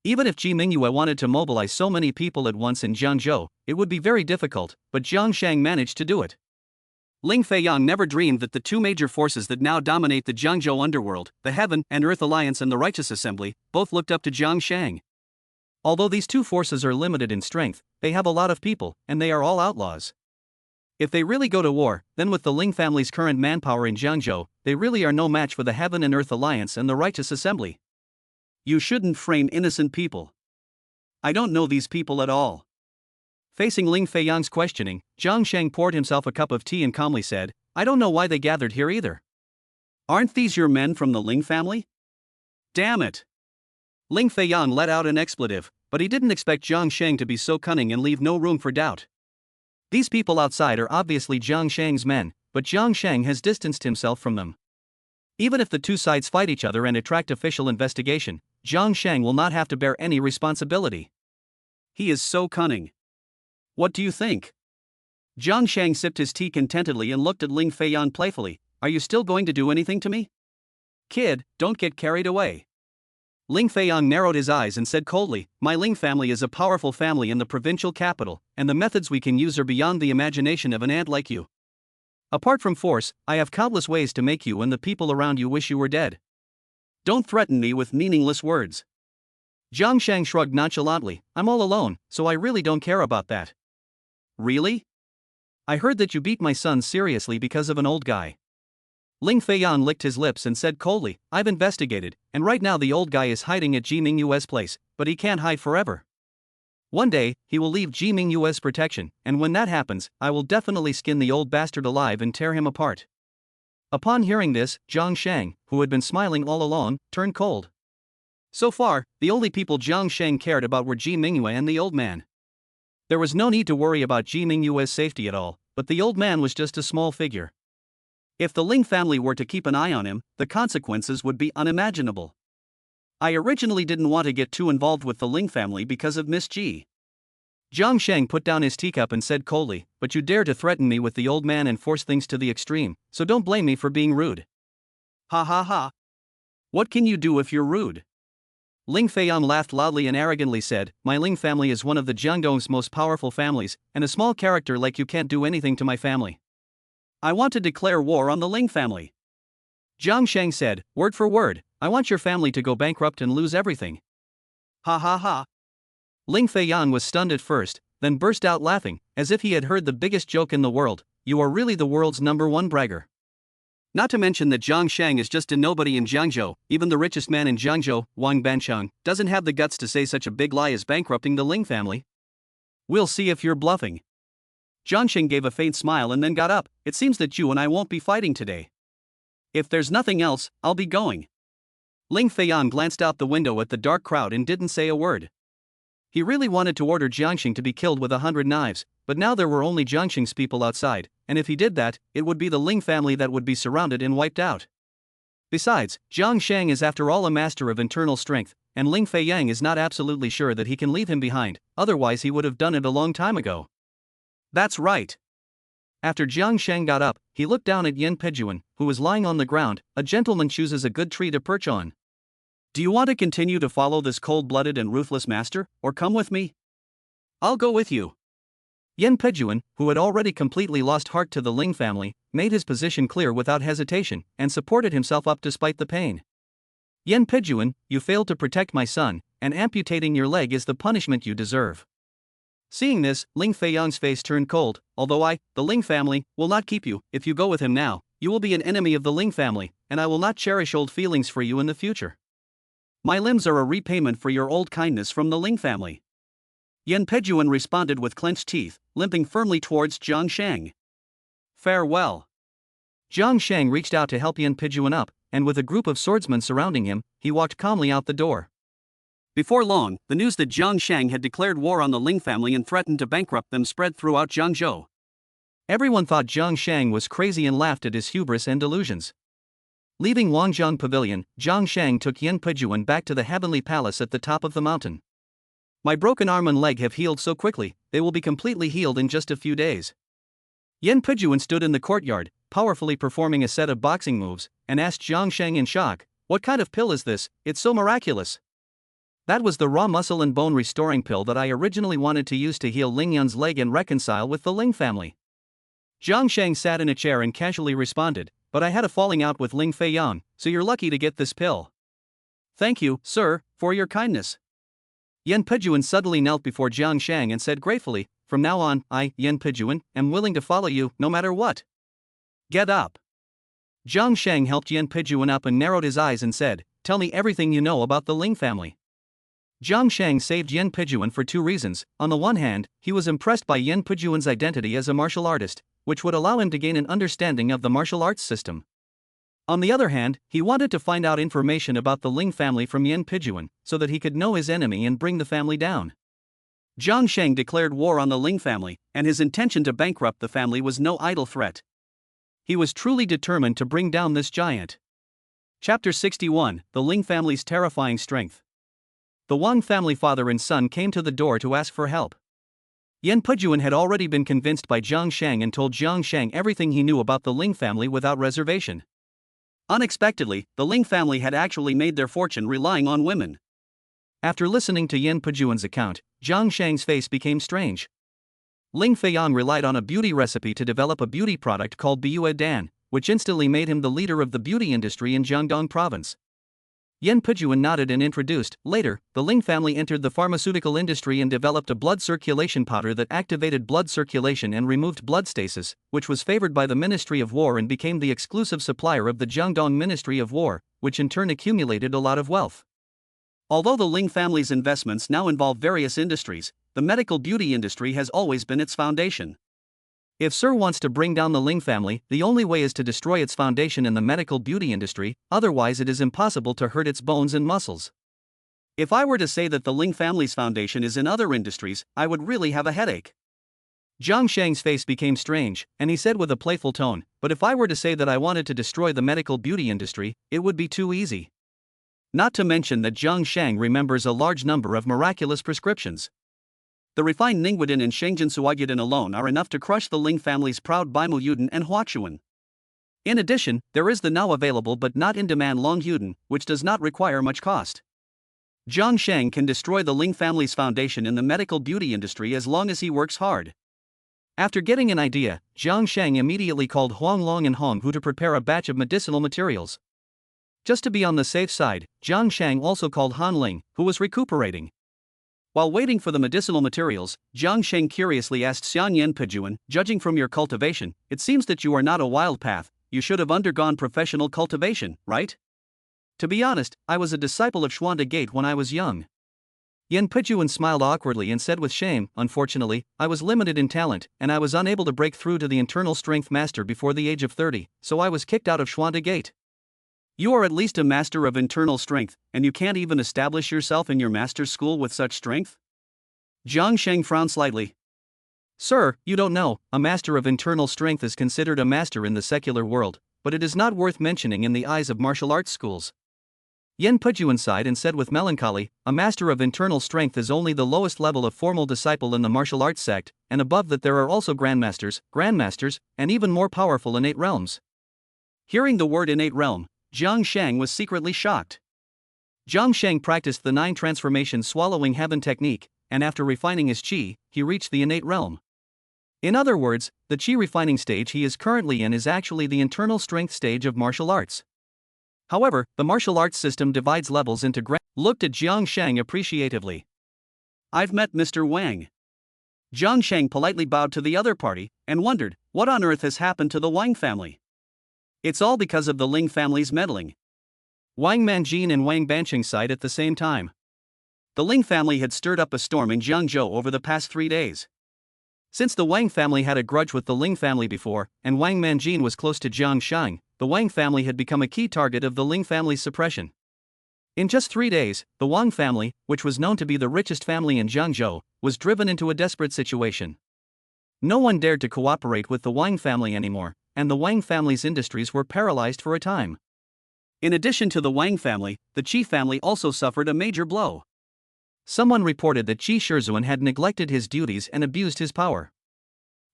Even if Ji Mingyue wanted to mobilize so many people at once in Jiangzhou, it would be very difficult, but Jiang Sheng managed to do it. Ling Fang never dreamed that the two major forces that now dominate the Jiangzhou underworld, the Heaven and Earth Alliance and the Righteous Assembly, both looked up to Jiang Sheng. Although these two forces are limited in strength, they have a lot of people, and they are all outlaws. If they really go to war, then with the Ling family's current manpower in Jiangzhou, they really are no match for the Heaven and Earth Alliance and the Righteous Assembly. You shouldn't frame innocent people. I don't know these people at all. Facing Ling Fang's questioning, Jiang Sheng poured himself a cup of tea and calmly said, I don't know why they gathered here either. Aren't these your men from the Ling family? Damn it! Ling Fang let out an expletive, but he didn't expect Jiang Sheng to be so cunning and leave no room for doubt. These people outside are obviously Jiang Sheng's men, but Jiang Sheng has distanced himself from them. Even if the two sides fight each other and attract official investigation, Jiang Sheng will not have to bear any responsibility. He is so cunning. What do you think? Jiang Sheng sipped his tea contentedly and looked at Ling Fang playfully. Are you still going to do anything to me? Kid, don't get carried away. Ling Fang narrowed his eyes and said coldly, my Ling family is a powerful family in the provincial capital, and the methods we can use are beyond the imagination of an ant like you. Apart from force, I have countless ways to make you and the people around you wish you were dead. Don't threaten me with meaningless words. Jiang Sheng shrugged nonchalantly, I'm all alone, so I really don't care about that. Really? I heard that you beat my son seriously because of an old guy. Ling Fang licked his lips and said coldly, I've investigated, and right now the old guy is hiding at Ji Mingyue's place, but he can't hide forever. One day, he will leave Ji Mingyue's protection, and when that happens, I will definitely skin the old bastard alive and tear him apart. Upon hearing this, Jiang Sheng, who had been smiling all along, turned cold. So far, the only people Jiang Sheng cared about were Ji Mingyue and the old man. There was no need to worry about Ji Mingyue's safety at all, but the old man was just a small figure. If the Ling family were to keep an eye on him, the consequences would be unimaginable. I originally didn't want to get too involved with the Ling family because of Miss Ji. Jiang Sheng put down his teacup and said coldly, but you dare to threaten me with the old man and force things to the extreme, so don't blame me for being rude. Ha ha ha. What can you do if you're rude? Ling Fang laughed loudly and arrogantly said, my Ling family is one of the Jiangzhou's most powerful families, and a small character like you can't do anything to my family. I want to declare war on the Ling family. Jiang Sheng said, word for word, I want your family to go bankrupt and lose everything. Ha ha ha. Ling Fang was stunned at first, then burst out laughing, as if he had heard the biggest joke in the world. You are really the world's #1 bragger. Not to mention that Jiang Sheng is just a nobody in Jiangzhou. Even the richest man in Jiangzhou, Wang Bancheng, doesn't have the guts to say such a big lie as bankrupting the Ling family. We'll see if you're bluffing. Jiang Sheng gave a faint smile and then got up. It seems that you and I won't be fighting today. If there's nothing else, I'll be going. Ling Fang glanced out the window at the dark crowd and didn't say a word. He really wanted to order Jiang Sheng to be killed with 100 knives, but now there were only Jiang Sheng's people outside, and if he did that, it would be the Ling family that would be surrounded and wiped out. Besides, Jiang Sheng is after all a master of internal strength, and Ling Fang is not absolutely sure that he can leave him behind, otherwise he would have done it a long time ago. That's right. After Jiang Sheng got up, he looked down at Yin Pejuan, who was lying on the ground. A gentleman chooses a good tree to perch on. Do you want to continue to follow this cold-blooded and ruthless master, or come with me? I'll go with you. Yin Pejuan, who had already completely lost heart to the Ling family, made his position clear without hesitation, and supported himself up despite the pain. Yin Pejuan, you failed to protect my son, and amputating your leg is the punishment you deserve. Seeing this, Ling Fang's face turned cold. Although I, the Ling family, will not keep you, if you go with him now, you will be an enemy of the Ling family, and I will not cherish old feelings for you in the future. My limbs are a repayment for your old kindness from the Ling family. Yin Pejuan responded with clenched teeth, limping firmly towards Jiang Sheng. Farewell. Jiang Sheng reached out to help Yin Pejuan up, and with a group of swordsmen surrounding him, he walked calmly out the door. Before long, the news that Jiang Sheng had declared war on the Ling family and threatened to bankrupt them spread throughout Jiangzhou. Everyone thought Jiang Sheng was crazy and laughed at his hubris and delusions. Leaving Wangjiang Pavilion, Jiang Sheng took Yin Pejuan back to the heavenly palace at the top of the mountain. My broken arm and leg have healed so quickly, they will be completely healed in just a few days. Yin Pejuan stood in the courtyard, powerfully performing a set of boxing moves, and asked Jiang Sheng in shock, what kind of pill is this? It's so miraculous. That was the raw muscle and bone restoring pill that I originally wanted to use to heal Ling Yun's leg and reconcile with the Ling family. Jiang Sheng sat in a chair and casually responded, but I had a falling out with Ling Fang, so you're lucky to get this pill. Thank you, sir, for your kindness. Yin Pejuan suddenly knelt before Jiang Sheng and said gratefully, from now on, I, Yin Pejuan, am willing to follow you, no matter what. Get up. Jiang Sheng helped Yin Pejuan up and narrowed his eyes and said, tell me everything you know about the Ling family. Jiang Sheng saved Yin Pejuan for two reasons. On the one hand, he was impressed by Yin Pejuan's identity as a martial artist, which would allow him to gain an understanding of the martial arts system. On the other hand, he wanted to find out information about the Ling family from Yin Pejuan, so that he could know his enemy and bring the family down. Jiang Sheng declared war on the Ling family, and his intention to bankrupt the family was no idle threat. He was truly determined to bring down this giant. Chapter 61, The Ling Family's Terrifying Strength. The Wang family father and son came to the door to ask for help. Yin Pejuan had already been convinced by Jiang Sheng and told Jiang Sheng everything he knew about the Ling family without reservation. Unexpectedly, the Ling family had actually made their fortune relying on women. After listening to Yin Pejuan's account, Jiang Sheng's face became strange. Ling Fang relied on a beauty recipe to develop a beauty product called Biyue Dan, which instantly made him the leader of the beauty industry in Jiangdong province. Yin Pejuan nodded and introduced. Later, the Ling family entered the pharmaceutical industry and developed a blood circulation powder that activated blood circulation and removed blood stasis, which was favored by the Ministry of War and became the exclusive supplier of the Jiangdong Ministry of War, which in turn accumulated a lot of wealth. Although the Ling family's investments now involve various industries, the medical beauty industry has always been its foundation. If Sir wants to bring down the Ling family, the only way is to destroy its foundation in the medical beauty industry, otherwise it is impossible to hurt its bones and muscles. If I were to say that the Ling family's foundation is in other industries, I would really have a headache. Jiang Sheng's face became strange, and he said with a playful tone, but if I were to say that I wanted to destroy the medical beauty industry, it would be too easy. Not to mention that Jiang Sheng remembers a large number of miraculous prescriptions. The refined Ningguodin and Shengjian Suagyudan alone are enough to crush the Ling family's proud Baimu Yuden and Huachuan. In addition, there is the now available but not in demand Long Yuden, which does not require much cost. Jiang Sheng can destroy the Ling family's foundation in the medical beauty industry as long as he works hard. After getting an idea, Jiang Sheng immediately called Huang Long and Hong Hu to prepare a batch of medicinal materials. Just to be on the safe side, Jiang Sheng also called Han Ling, who was recuperating. While waiting for the medicinal materials, Jiang Sheng curiously asked Xian Yan Pejuan, judging from your cultivation, it seems that you are not a wild path, you should have undergone professional cultivation, right? To be honest, I was a disciple of Xuan de Gate when I was young. Yan Pejuan smiled awkwardly and said with shame, unfortunately, I was limited in talent, and I was unable to break through to the internal strength master before the age of 30, so I was kicked out of Xuan de Gate. You are at least a master of internal strength, and you can't even establish yourself in your master's school with such strength? Jiang Sheng frowned slightly. Sir, you don't know, a master of internal strength is considered a master in the secular world, but it is not worth mentioning in the eyes of martial arts schools. Yan Pejuan sighed and said with melancholy, a master of internal strength is only the lowest level of formal disciple in the martial arts sect, and above that there are also grandmasters, and even more powerful innate realms. Hearing the word innate realm, Jiang Sheng was secretly shocked. Jiang Sheng practiced the 9 transformation swallowing heaven technique, and after refining his qi, he reached the innate realm. In other words, the qi refining stage he is currently in is actually the internal strength stage of martial arts. However, the martial arts system divides levels into looked at Jiang Sheng appreciatively. I've met Mr. Wang. Jiang Sheng politely bowed to the other party, and wondered, what on earth has happened to the Wang family? It's all because of the Ling family's meddling. Wang Manjin and Wang Banqing sighed at the same time. The Ling family had stirred up a storm in Jiangzhou over the past 3 days. Since the Wang family had a grudge with the Ling family before, and Wang Manjin was close to Jiang Sheng, the Wang family had become a key target of the Ling family's suppression. In just 3 days, the Wang family, which was known to be the richest family in Jiangzhou, was driven into a desperate situation. No one dared to cooperate with the Wang family anymore, and the Wang family's industries were paralyzed for a time. In addition to the Wang family, the Qi family also suffered a major blow. Someone reported that Qi Shizhuan had neglected his duties and abused his power.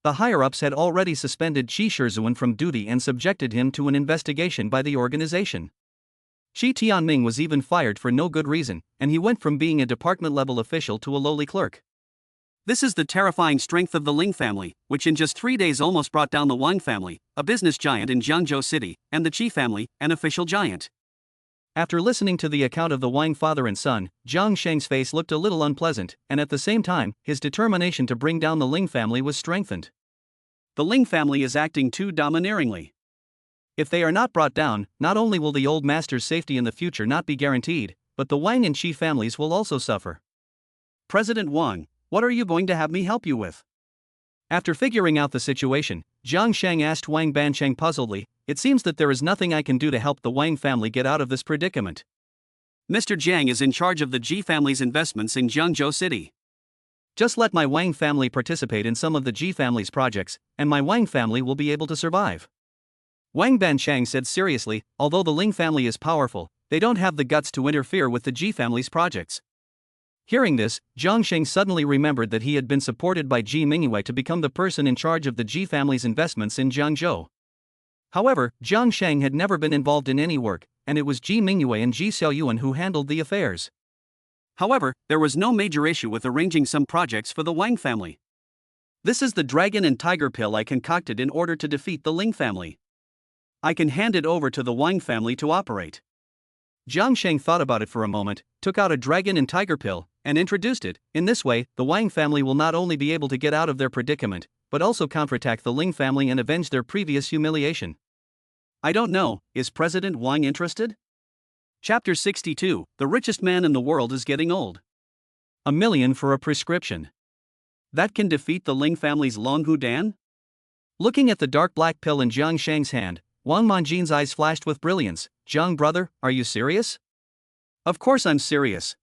The higher-ups had already suspended Qi Shizhuan from duty and subjected him to an investigation by the organization. Qi Tianming was even fired for no good reason, and he went from being a department-level official to a lowly clerk. This is the terrifying strength of the Ling family, which in just 3 days almost brought down the Wang family, a business giant in Jiangzhou City, and the Qi family, an official giant. After listening to the account of the Wang father and son, Jiang Sheng's face looked a little unpleasant, and at the same time, his determination to bring down the Ling family was strengthened. The Ling family is acting too domineeringly. If they are not brought down, not only will the old master's safety in the future not be guaranteed, but the Wang and Qi families will also suffer. President Wang, what are you going to have me help you with? After figuring out the situation, Jiang Sheng asked Wang Banqing puzzledly, it seems that there is nothing I can do to help the Wang family get out of this predicament. Mr. Jiang is in charge of the Ji family's investments in Jiangzhou City. Just let my Wang family participate in some of the Ji family's projects, and my Wang family will be able to survive. Wang Banqing said seriously, although the Ling family is powerful, they don't have the guts to interfere with the Ji family's projects. Hearing this, Jiang Sheng suddenly remembered that he had been supported by Ji Mingyue to become the person in charge of the Ji family's investments in Jiangzhou. However, Jiang Sheng had never been involved in any work, and it was Ji Mingyue and Ji Xiaoyuan who handled the affairs. However, there was no major issue with arranging some projects for the Wang family. This is the dragon and tiger pill I concocted in order to defeat the Ling family. I can hand it over to the Wang family to operate. Jiang Sheng thought about it for a moment, took out a dragon and tiger pill, and introduced it. In this way, the Wang family will not only be able to get out of their predicament, but also counterattack the Ling family and avenge their previous humiliation. I don't know, is President Wang interested? Chapter 62, The richest man in the world is getting old. $1 million for a prescription. That can defeat the Ling family's Long Hu Dan? Looking at the dark black pill in Jiang Sheng's hand, Wang Manjin's eyes flashed with brilliance. Jiang brother, are you serious? Of course I'm serious.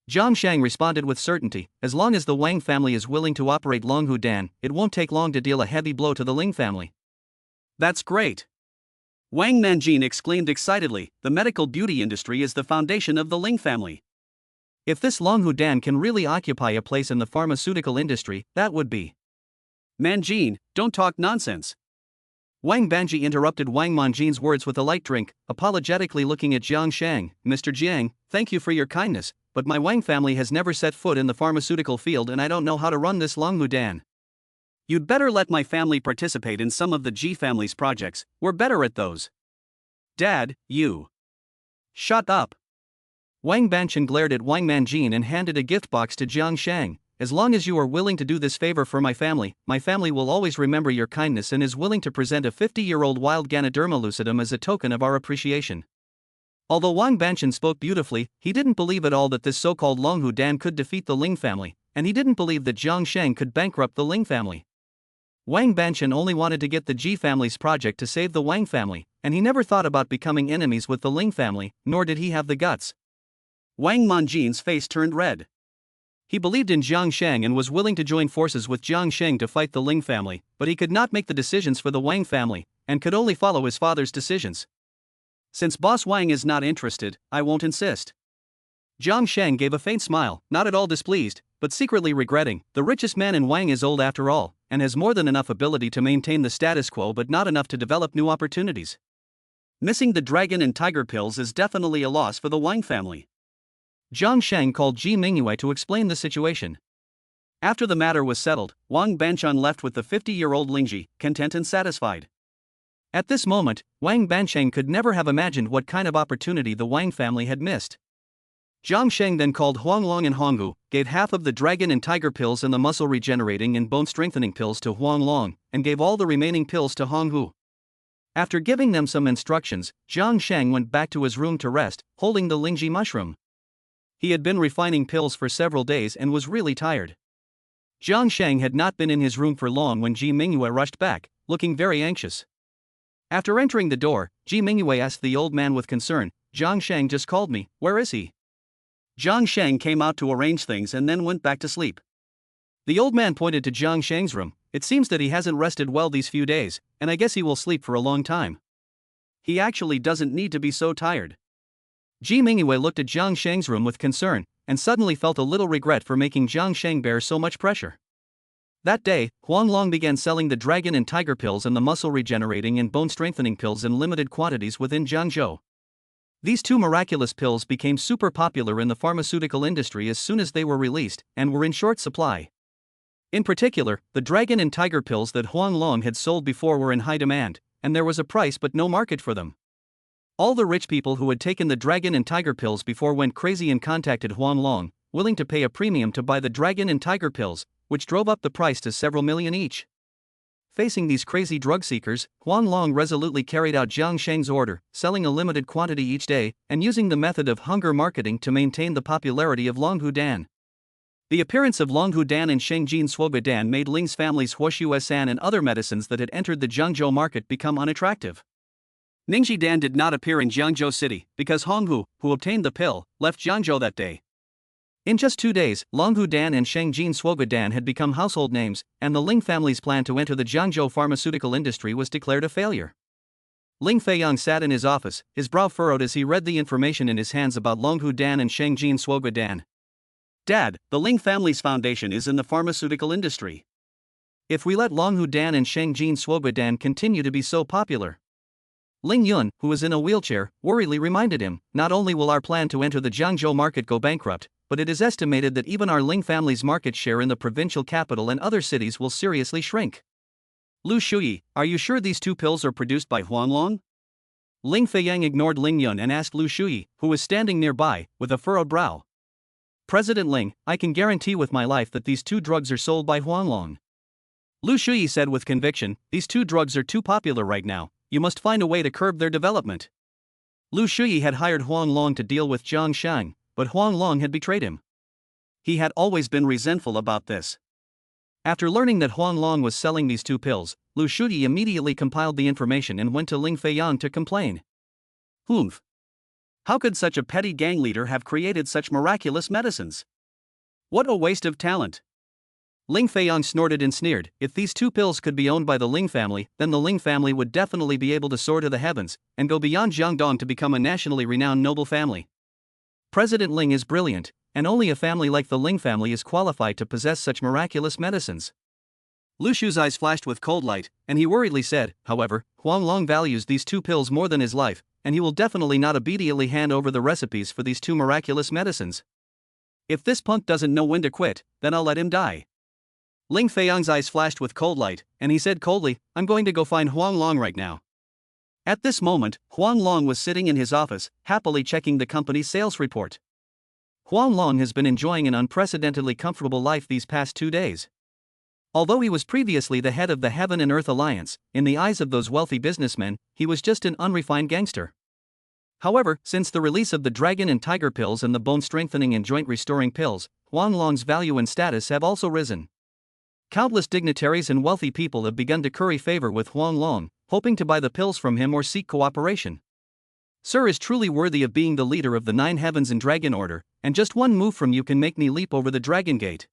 Jiang Sheng responded with certainty. As long as the Wang family is willing to operate Longhu Dan, it won't take long to deal a heavy blow to the Ling family. That's great. Wang Manjin exclaimed excitedly, the medical beauty industry is the foundation of the Ling family. If this Longhu Dan can really occupy a place in the pharmaceutical industry, that would be. Manjin, don't talk nonsense. Wang Banji interrupted Wang Manjin's words with a light drink, apologetically looking at Jiang Sheng. Mr. Jiang, thank you for your kindness, but my Wang family has never set foot in the pharmaceutical field and I don't know how to run this Longhu Dan. You'd better let my family participate in some of the Ji family's projects, we're better at those. Dad, you. Shut up. Wang Banchen glared at Wang Manjin and handed a gift box to Jiang Sheng. As long as you are willing to do this favor for my family will always remember your kindness and is willing to present a 50-year-old wild Ganoderma lucidum as a token of our appreciation. Although Wang Banchen spoke beautifully, he didn't believe at all that this so-called Longhu Dan could defeat the Ling family, and he didn't believe that Jiang Sheng could bankrupt the Ling family. Wang Banchen only wanted to get the Ji family's project to save the Wang family, and he never thought about becoming enemies with the Ling family, nor did he have the guts. Wang Manjin's face turned red. He believed in Jiang Sheng and was willing to join forces with Jiang Sheng to fight the Ling family, but he could not make the decisions for the Wang family, and could only follow his father's decisions. Since Boss Wang is not interested, I won't insist. Jiang Sheng gave a faint smile, not at all displeased, but secretly regretting. The richest man in Wang is old after all, and has more than enough ability to maintain the status quo but not enough to develop new opportunities. Missing the dragon and tiger pills is definitely a loss for the Wang family. Jiang Sheng called Ji Mingyue to explain the situation. After the matter was settled, Wang Banchen left with the 50-year-old Lingji, content and satisfied. At this moment, Wang Bancheng could never have imagined what kind of opportunity the Wang family had missed. Jiang Sheng then called Huanglong and Honghu, gave half of the dragon and tiger pills and the muscle regenerating and bone strengthening pills to Huanglong, and gave all the remaining pills to Honghu. After giving them some instructions, Jiang Sheng went back to his room to rest, holding the Lingji mushroom. He had been refining pills for several days and was really tired. Jiang Sheng had not been in his room for long when Ji Mingyue rushed back, looking very anxious. After entering the door, Ji Mingyue asked the old man with concern, Jiang Sheng just called me, where is he? Jiang Sheng came out to arrange things and then went back to sleep. The old man pointed to Jiang Sheng's room. It seems that he hasn't rested well these few days, and I guess he will sleep for a long time. He actually doesn't need to be so tired. Ji Mingyue looked at Jiang Sheng's room with concern, and suddenly felt a little regret for making Jiang Sheng bear so much pressure. That day, Huanglong began selling the dragon and tiger pills and the muscle regenerating and bone strengthening pills in limited quantities within Jiangzhou. These two miraculous pills became super popular in the pharmaceutical industry as soon as they were released, and were in short supply. In particular, the dragon and tiger pills that Huanglong had sold before were in high demand, and there was a price but no market for them. All the rich people who had taken the dragon and tiger pills before went crazy and contacted Huanglong, willing to pay a premium to buy the dragon and tiger pills, which drove up the price to several million each. Facing these crazy drug seekers, Huanglong resolutely carried out Jiang Sheng's order, selling a limited quantity each day, and using the method of hunger marketing to maintain the popularity of Longhu Dan. The appearance of Longhu Dan and Shengjin Suoga Dan made Ling's family's Huoshu San and other medicines that had entered the Jiangzhou market become unattractive. Ningji Dan did not appear in Jiangzhou city, because Honghu, who obtained the pill, left Jiangzhou that day. In just 2 days, Longhu Dan and Shengjin Suoga Dan had become household names, and the Ling family's plan to enter the Jiangzhou pharmaceutical industry was declared a failure. Ling Feiyang sat in his office, his brow furrowed as he read the information in his hands about Longhu Dan and Shengjin Suoga Dan. Dad, the Ling family's foundation is in the pharmaceutical industry. If we let Longhu Dan and Shengjin Suoga Dan continue to be so popular, Ling Yun, who was in a wheelchair, worriedly reminded him, not only will our plan to enter the Jiangzhou market go bankrupt, but it is estimated that even our Ling family's market share in the provincial capital and other cities will seriously shrink. Lu Shuyi, are you sure these two pills are produced by Huanglong? Ling Feiyang ignored Ling Yun and asked Lu Shuyi, who was standing nearby, with a furrowed brow. President Ling, I can guarantee with my life that these two drugs are sold by Huanglong. Lu Shuyi said with conviction, these two drugs are too popular right now. You must find a way to curb their development. Lu Shuyi had hired Huanglong to deal with Jiang Sheng, but Huanglong had betrayed him. He had always been resentful about this. After learning that Huang Long was selling these two pills, Lu Shuyi immediately compiled the information and went to Ling Fang to complain. Humph! How could such a petty gang leader have created such miraculous medicines? What a waste of talent! Ling Fang snorted and sneered. If these two pills could be owned by the Ling family, then the Ling family would definitely be able to soar to the heavens and go beyond Jiangzhou to become a nationally renowned noble family. President Ling is brilliant, and only a family like the Ling family is qualified to possess such miraculous medicines. Lu Shu's eyes flashed with cold light, and he worriedly said, however, Huang Long values these two pills more than his life, and he will definitely not immediately hand over the recipes for these two miraculous medicines. If this punk doesn't know when to quit, then I'll let him die. Ling Fang's eyes flashed with cold light, and he said coldly, I'm going to go find Huang Long right now. At this moment, Huang Long was sitting in his office, happily checking the company's sales report. Huang Long has been enjoying an unprecedentedly comfortable life these past 2 days. Although he was previously the head of the Heaven and Earth Alliance, in the eyes of those wealthy businessmen, he was just an unrefined gangster. However, since the release of the Dragon and Tiger pills and the bone-strengthening and joint-restoring pills, Huang Long's value and status have also risen. Countless dignitaries and wealthy people have begun to curry favor with Huang Long, hoping to buy the pills from him or seek cooperation. Sir is truly worthy of being the leader of the 9 Heavens and Dragon Order, and just one move from you can make me leap over the Dragon Gate.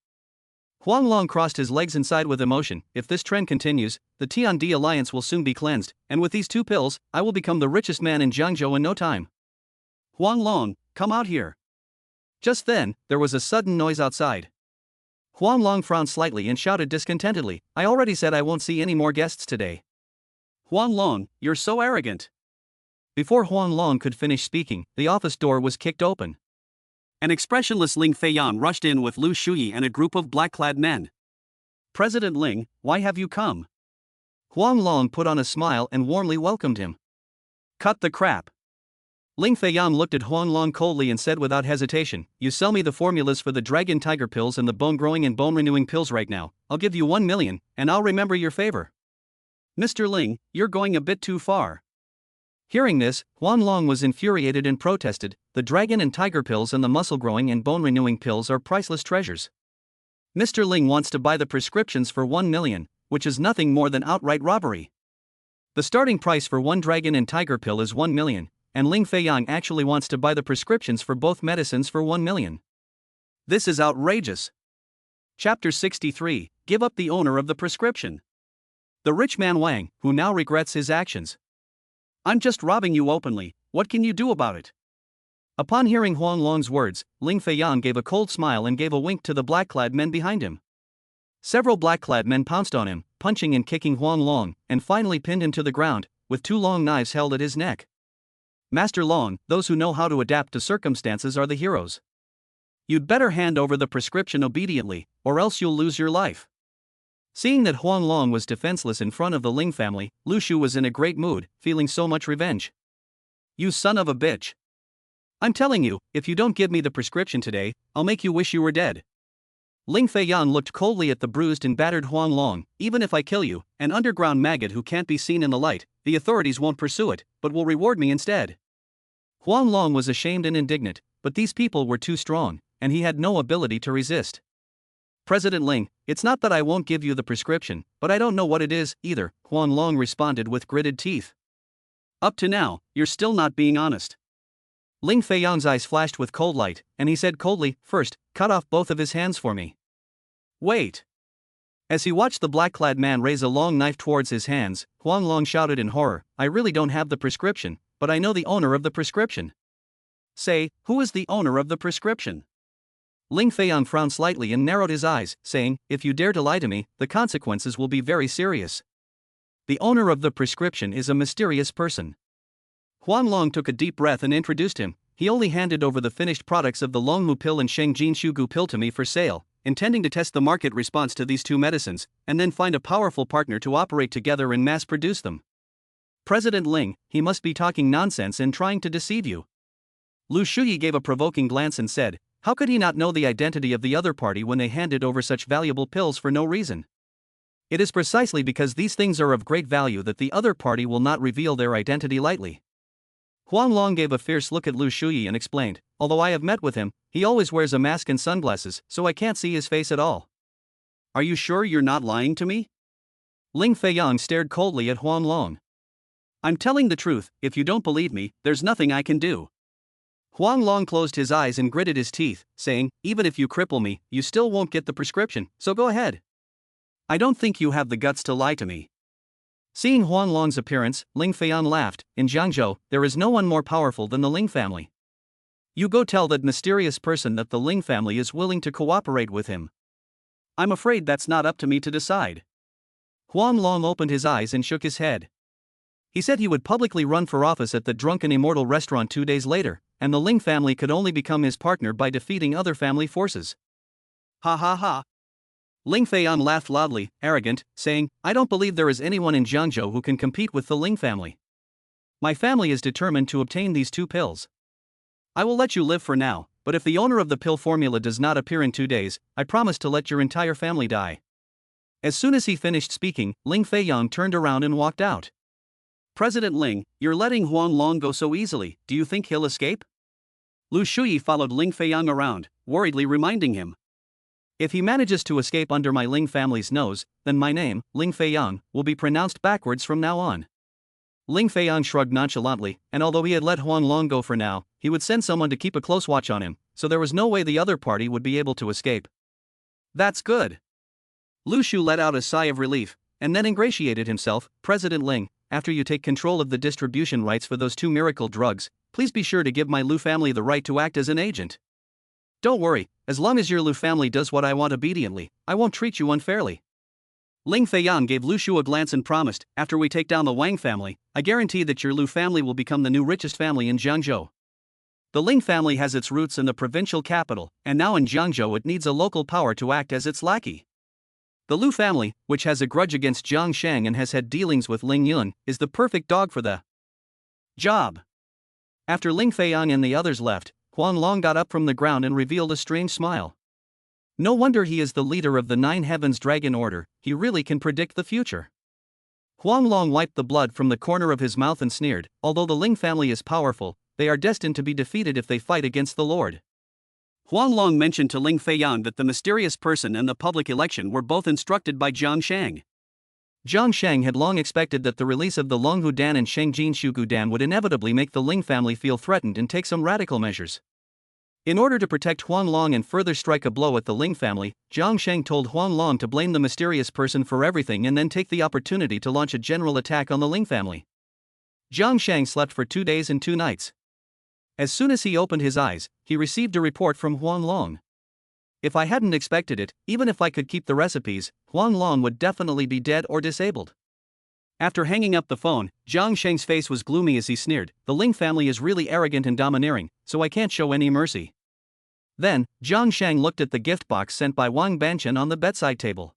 Huang Long crossed his legs and sighed with emotion. If this trend continues, the Tiandi alliance will soon be cleansed, and with these two pills, I will become the richest man in Jiangzhou in no time. Huang Long, come out here. Just then, there was a sudden noise outside. Huang Long frowned slightly and shouted discontentedly, I already said I won't see any more guests today. Huang Long, you're so arrogant. Before Huang Long could finish speaking, the office door was kicked open. An expressionless Ling Fang rushed in with Lu Shuyi and a group of black-clad men. President Ling, why have you come? Huang Long put on a smile and warmly welcomed him. Cut the crap. Ling Fang looked at Huang Long coldly and said without hesitation, you sell me the formulas for the Dragon Tiger pills and the bone-growing and bone-renewing pills right now, I'll give you 1 million, and I'll remember your favor. Mr. Ling, you're going a bit too far. Hearing this, Huang Long was infuriated and protested, the Dragon and Tiger pills and the muscle-growing and bone-renewing pills are priceless treasures. Mr. Ling wants to buy the prescriptions for 1 million, which is nothing more than outright robbery. The starting price for one Dragon and Tiger pill is 1 million, and Ling Fang actually wants to buy the prescriptions for both medicines for 1 million. This is outrageous. Chapter 63, Give up the owner of the prescription. The rich man Wang, who now regrets his actions. I'm just robbing you openly, what can you do about it? Upon hearing Huang Long's words, Ling Fang gave a cold smile and gave a wink to the black-clad men behind him. Several black-clad men pounced on him, punching and kicking Huang Long, and finally pinned him to the ground, with 2 long knives held at his neck. Master Long, those who know how to adapt to circumstances are the heroes. You'd better hand over the prescription obediently, or else you'll lose your life. Seeing that Huang Long was defenseless in front of the Ling family, Lu Shu was in a great mood, feeling so much revenge. You son of a bitch. I'm telling you, if you don't give me the prescription today, I'll make you wish you were dead. Ling Fang looked coldly at the bruised and battered Huang Long. Even if I kill you, an underground maggot who can't be seen in the light, the authorities won't pursue it, but will reward me instead. Huang Long was ashamed and indignant, but these people were too strong, and he had no ability to resist. President Ling, it's not that I won't give you the prescription, but I don't know what it is, either, Huang Long responded with gritted teeth. Up to now, you're still not being honest. Ling Fang's eyes flashed with cold light, and he said coldly, first, cut off both of his hands for me. Wait. As he watched the black-clad man raise a long knife towards his hands, Huang Long shouted in horror, I really don't have the prescription, but I know the owner of the prescription. Say, who is the owner of the prescription? Ling Fang frowned slightly and narrowed his eyes, saying, if you dare to lie to me, the consequences will be very serious. The owner of the prescription is a mysterious person. Huang Long took a deep breath and introduced him. He only handed over the finished products of the Longmu pill and Shengjin Shugu pill to me for sale, intending to test the market response to these 2 medicines, and then find a powerful partner to operate together and mass-produce them. President Ling, he must be talking nonsense and trying to deceive you. Lu Shuyi gave a provoking glance and said, how could he not know the identity of the other party when they handed over such valuable pills for no reason? It is precisely because these things are of great value that the other party will not reveal their identity lightly. Huang Long gave a fierce look at Lu Shuyi and explained, although I have met with him, he always wears a mask and sunglasses, so I can't see his face at all. Are you sure you're not lying to me? Ling Fang stared coldly at Huang Long. I'm telling the truth, if you don't believe me, there's nothing I can do. Huang Long closed his eyes and gritted his teeth, saying, even if you cripple me, you still won't get the prescription, so go ahead. I don't think you have the guts to lie to me. Seeing Huang Long's appearance, Ling Fang laughed. In Jiangzhou, there is no one more powerful than the Ling family. You go tell that mysterious person that the Ling family is willing to cooperate with him. I'm afraid that's not up to me to decide. Huang Long opened his eyes and shook his head. He said he would publicly run for office at the Drunken Immortal restaurant 2 days later, and the Ling family could only become his partner by defeating other family forces. Ha ha ha. Ling Fang laughed loudly, arrogant, saying, I don't believe there is anyone in Jiangzhou who can compete with the Ling family. My family is determined to obtain these 2 pills. I will let you live for now, but if the owner of the pill formula does not appear in 2 days, I promise to let your entire family die. As soon as he finished speaking, Ling Fang turned around and walked out. President Ling, you're letting Huang Long go so easily, do you think he'll escape? Lu Shuyi followed Ling Fang around, worriedly reminding him. If he manages to escape under my Ling family's nose, then my name, Ling Fang, will be pronounced backwards from now on. Ling Fang shrugged nonchalantly, and although he had let Huang Long go for now, he would send someone to keep a close watch on him, so there was no way the other party would be able to escape. That's good. Lu Shu let out a sigh of relief, and then ingratiated himself. President Ling, after you take control of the distribution rights for those 2 miracle drugs, please be sure to give my Lu family the right to act as an agent. Don't worry, as long as your Lu family does what I want obediently, I won't treat you unfairly. Ling Fang gave Lu Shu a glance and promised, after we take down the Wang family, I guarantee that your Lu family will become the new richest family in Jiangzhou. The Ling family has its roots in the provincial capital, and now in Jiangzhou it needs a local power to act as its lackey. The Lu family, which has a grudge against Jiang Sheng and has had dealings with Ling Yun, is the perfect dog for the job. After Ling Fang and the others left, Huang Long got up from the ground and revealed a strange smile. No wonder he is the leader of the 9 Heavens Dragon Order, he really can predict the future. Huang Long wiped the blood from the corner of his mouth and sneered, although the Ling family is powerful, they are destined to be defeated if they fight against the Lord. Huang Long mentioned to Ling Fang that the mysterious person and the public election were both instructed by Jiang Sheng. Jiang Sheng had long expected that the release of the Longhu Dan and Shengjin Shugu Dan would inevitably make the Ling family feel threatened and take some radical measures. In order to protect Huang Long and further strike a blow at the Ling family, Jiang Sheng told Huang Long to blame the mysterious person for everything and then take the opportunity to launch a general attack on the Ling family. Jiang Sheng slept for 2 days and 2 nights. As soon as he opened his eyes, he received a report from Huang Long. If I hadn't expected it, even if I could keep the recipes, Huang Long would definitely be dead or disabled. After hanging up the phone, Jiang Sheng's face was gloomy as he sneered, the Ling family is really arrogant and domineering, so I can't show any mercy. Then, Jiang Sheng looked at the gift box sent by Wang Banchen on the bedside table.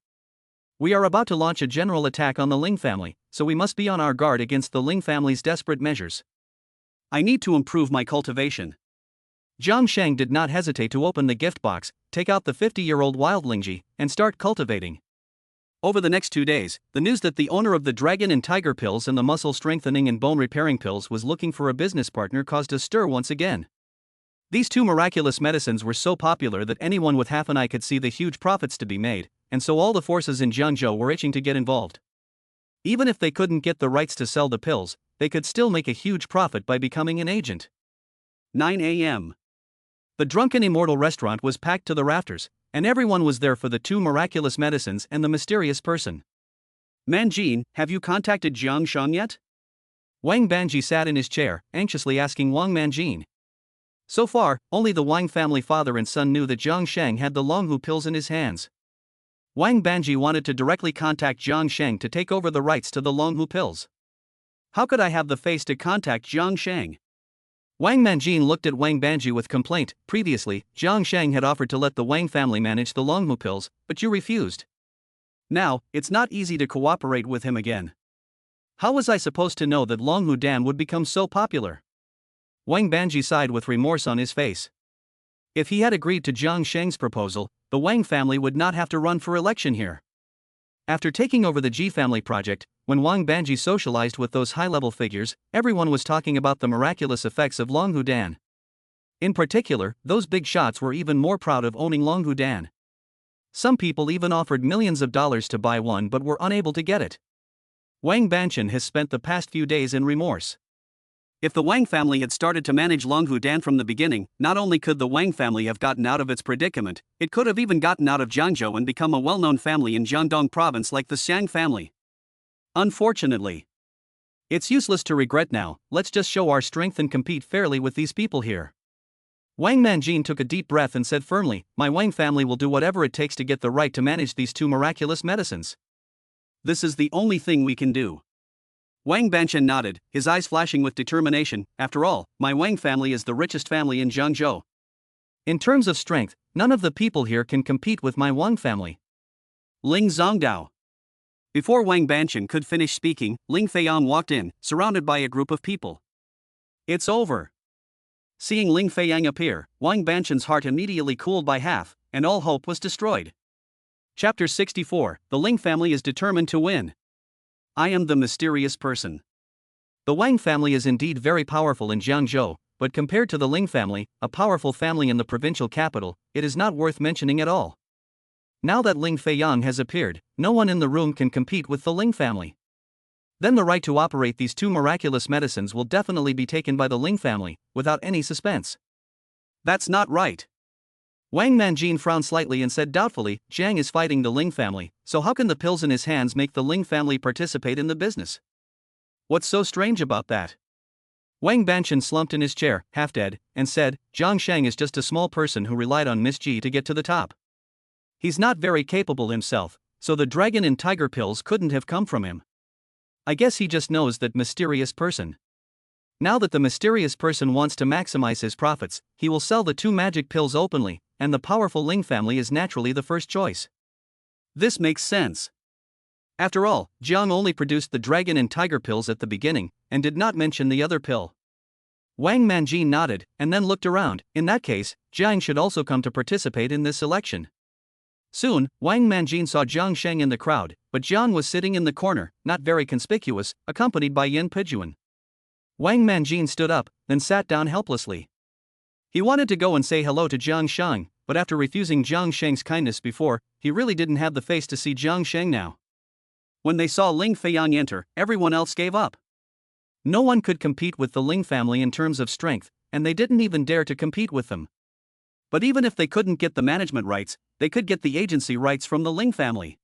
We are about to launch a general attack on the Ling family, so we must be on our guard against the Ling family's desperate measures. I need to improve my cultivation. Jiang Sheng did not hesitate to open the gift box, take out the 50-year-old wild Lingji, and start cultivating. Over the next 2 days, the news that the owner of the dragon and tiger pills and the muscle strengthening and bone repairing pills was looking for a business partner caused a stir once again. These 2 miraculous medicines were so popular that anyone with half an eye could see the huge profits to be made, and so all the forces in Jiangzhou were itching to get involved. Even if they couldn't get the rights to sell the pills, they could still make a huge profit by becoming an agent. 9 a.m. The Drunken Immortal restaurant was packed to the rafters, and everyone was there for the 2 miraculous medicines and the mysterious person. Manjin, have you contacted Jiang Sheng yet? Wang Banji sat in his chair, anxiously asking Wang Manjin. So far, only the Wang family father and son knew that Jiang Sheng had the Longhu pills in his hands. Wang Banji wanted to directly contact Jiang Sheng to take over the rights to the Longhu pills. How could I have the face to contact Jiang Sheng? Wang Manjin looked at Wang Banji with complaint. Previously, Jiang Sheng had offered to let the Wang family manage the Longhu pills, but you refused. Now, it's not easy to cooperate with him again. How was I supposed to know that Longhu Dan would become so popular? Wang Banji sighed with remorse on his face. If he had agreed to Jiang Sheng's proposal, the Wang family would not have to run for election here. After taking over the Ji family project, when Wang Banji socialized with those high-level figures, everyone was talking about the miraculous effects of Longhu Dan. In particular, those big shots were even more proud of owning Longhu Dan. Some people even offered millions of dollars to buy one but were unable to get it. Wang Banchen has spent the past few days in remorse. If the Wang family had started to manage Longhudan from the beginning, not only could the Wang family have gotten out of its predicament, it could have even gotten out of Jiangzhou and become a well-known family in Jiangdong province like the Xiang family. Unfortunately, it's useless to regret now. Let's just show our strength and compete fairly with these people here. Wang Manjin took a deep breath and said firmly, my Wang family will do whatever it takes to get the right to manage these two miraculous medicines. This is the only thing we can do. Wang Banchen nodded, his eyes flashing with determination. After all, my Wang family is the richest family in Jiangzhou. In terms of strength, none of the people here can compete with my Wang family. Ling Zongdao. Before Wang Banchen could finish speaking, Ling Fang walked in, surrounded by a group of people. It's over. Seeing Ling Fang appear, Wang Banchen's heart immediately cooled by half, and all hope was destroyed. Chapter 64, The Ling family is determined to win. I am the mysterious person. The Wang family is indeed very powerful in Jiangzhou, but compared to the Ling family, a powerful family in the provincial capital, it is not worth mentioning at all. Now that Ling Fang has appeared, no one in the room can compete with the Ling family. Then the right to operate these two miraculous medicines will definitely be taken by the Ling family, without any suspense. That's not right. Wang Manjin frowned slightly and said doubtfully, Jiang is fighting the Ling family, so how can the pills in his hands make the Ling family participate in the business? What's so strange about that? Wang Banchen slumped in his chair, half dead, and said, Jiang Sheng is just a small person who relied on Miss Ji to get to the top. He's not very capable himself, so the dragon and tiger pills couldn't have come from him. I guess he just knows that mysterious person. Now that the mysterious person wants to maximize his profits, he will sell the two magic pills openly, and the powerful Ling family is naturally the first choice. This makes sense. After all, Jiang only produced the dragon and tiger pills at the beginning, and did not mention the other pill. Wang Manjin nodded, and then looked around. In that case, Jiang should also come to participate in this election. Soon, Wang Manjin saw Jiang Sheng in the crowd, but Jiang was sitting in the corner, not very conspicuous, accompanied by Yin Pijuan. Wang Manjin stood up, then sat down helplessly. He wanted to go and say hello to Jiang Sheng, but after refusing Jiang Sheng's kindness before, he really didn't have the face to see Jiang Sheng now. When they saw Ling Fang enter, everyone else gave up. No one could compete with the Ling family in terms of strength, and they didn't even dare to compete with them. But even if they couldn't get the management rights, they could get the agency rights from the Ling family.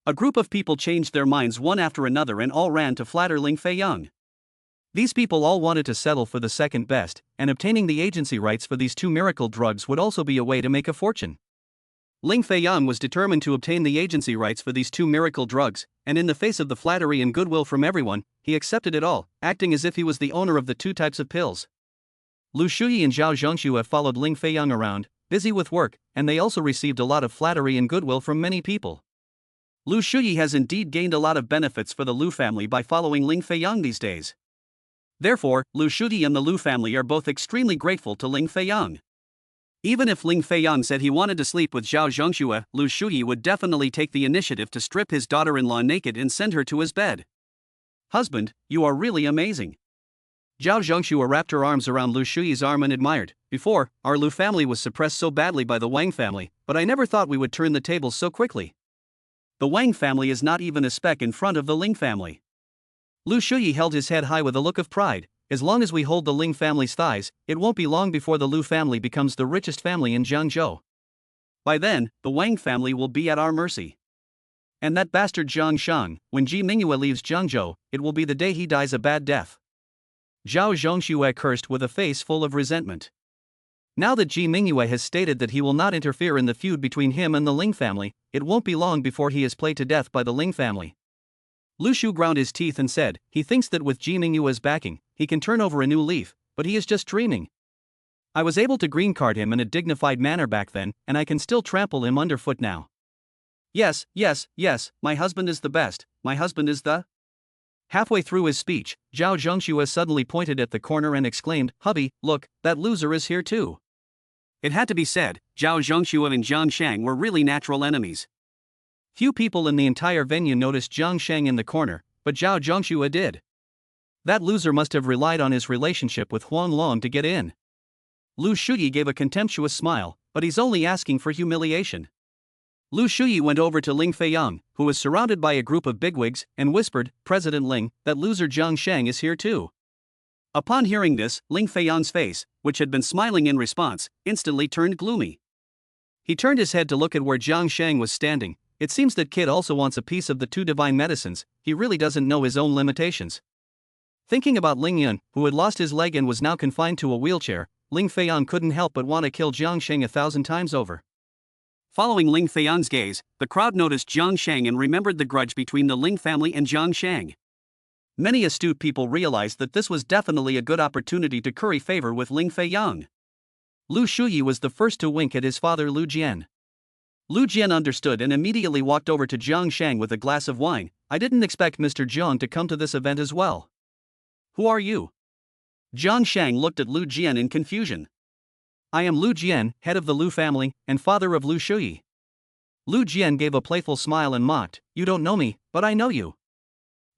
A group of people changed their minds one after another and all ran to flatter Ling Fang. These people all wanted to settle for the second best, and obtaining the agency rights for these two miracle drugs would also be a way to make a fortune. Ling Fang was determined to obtain the agency rights for these two miracle drugs, and in the face of the flattery and goodwill from everyone, he accepted it all, acting as if he was the owner of the two types of pills. Lu Shuyi and Zhao Zhongxue have followed Ling Fang around, busy with work, and they also received a lot of flattery and goodwill from many people. Lu Shuyi has indeed gained a lot of benefits for the Lu family by following Ling Fang these days. Therefore, Lu Shuyi and the Lu family are both extremely grateful to Ling Fang. Even if Ling Fang said he wanted to sleep with Zhao Zhongxue, Lu Shuyi would definitely take the initiative to strip his daughter-in-law naked and send her to his bed. Husband, you are really amazing. Zhao Zhongxue wrapped her arms around Lu Shuyi's arm and admired. Before, our Lu family was suppressed so badly by the Wang family, but I never thought we would turn the tables so quickly. The Wang family is not even a speck in front of the Ling family. Lu Shuyi held his head high with a look of pride. As long as we hold the Ling family's thighs, it won't be long before the Lu family becomes the richest family in Jiangzhou. By then, the Wang family will be at our mercy. And that bastard Jiang Sheng, when Ji Mingyue leaves Jiangzhou, it will be the day he dies a bad death. Zhao Zhongxue cursed with a face full of resentment. Now that Ji Mingyue has stated that he will not interfere in the feud between him and the Ling family, it won't be long before he is played to death by the Ling family. Lu Shu ground his teeth and said, he thinks that with Ji Mingyue's backing, he can turn over a new leaf, but he is just dreaming. I was able to green card him in a dignified manner back then, and I can still trample him underfoot now. Yes, my husband is the best, my husband is the... Halfway through his speech, Zhao Zhongxue suddenly pointed at the corner and exclaimed, hubby, look, that loser is here too. It had to be said, Zhao Zhongxue and Jiang Sheng were really natural enemies. Few people in the entire venue noticed Jiang Sheng in the corner, but Zhao Zhongxue did. That loser must have relied on his relationship with Huang Long to get in. Lu Shuyi gave a contemptuous smile, but he's only asking for humiliation. Lu Shuyi went over to Ling Fang, who was surrounded by a group of bigwigs, and whispered, "President Ling, that loser Jiang Sheng is here too." Upon hearing this, Ling Fang's face, which had been smiling in response, instantly turned gloomy. He turned his head to look at where Jiang Sheng was standing. It seems that kid also wants a piece of the two divine medicines. He really doesn't know his own limitations. Thinking about Ling Yun, who had lost his leg and was now confined to a wheelchair, Ling Fang couldn't help but want to kill Jiang Sheng 1,000 times over. Following Ling Fang's gaze, the crowd noticed Jiang Sheng and remembered the grudge between the Ling family and Jiang Sheng. Many astute people realized that this was definitely a good opportunity to curry favor with Ling Fang. Lu Shuyi was the first to wink at his father Lu Jian. Lu Jian understood and immediately walked over to Jiang Sheng with a glass of wine. "I didn't expect Mr. Jiang to come to this event as well." "Who are you?" Jiang Sheng looked at Lu Jian in confusion. "I am Lu Jian, head of the Lu family, and father of Lu Shuyi." Lu Jian gave a playful smile and mocked, "You don't know me, but I know you.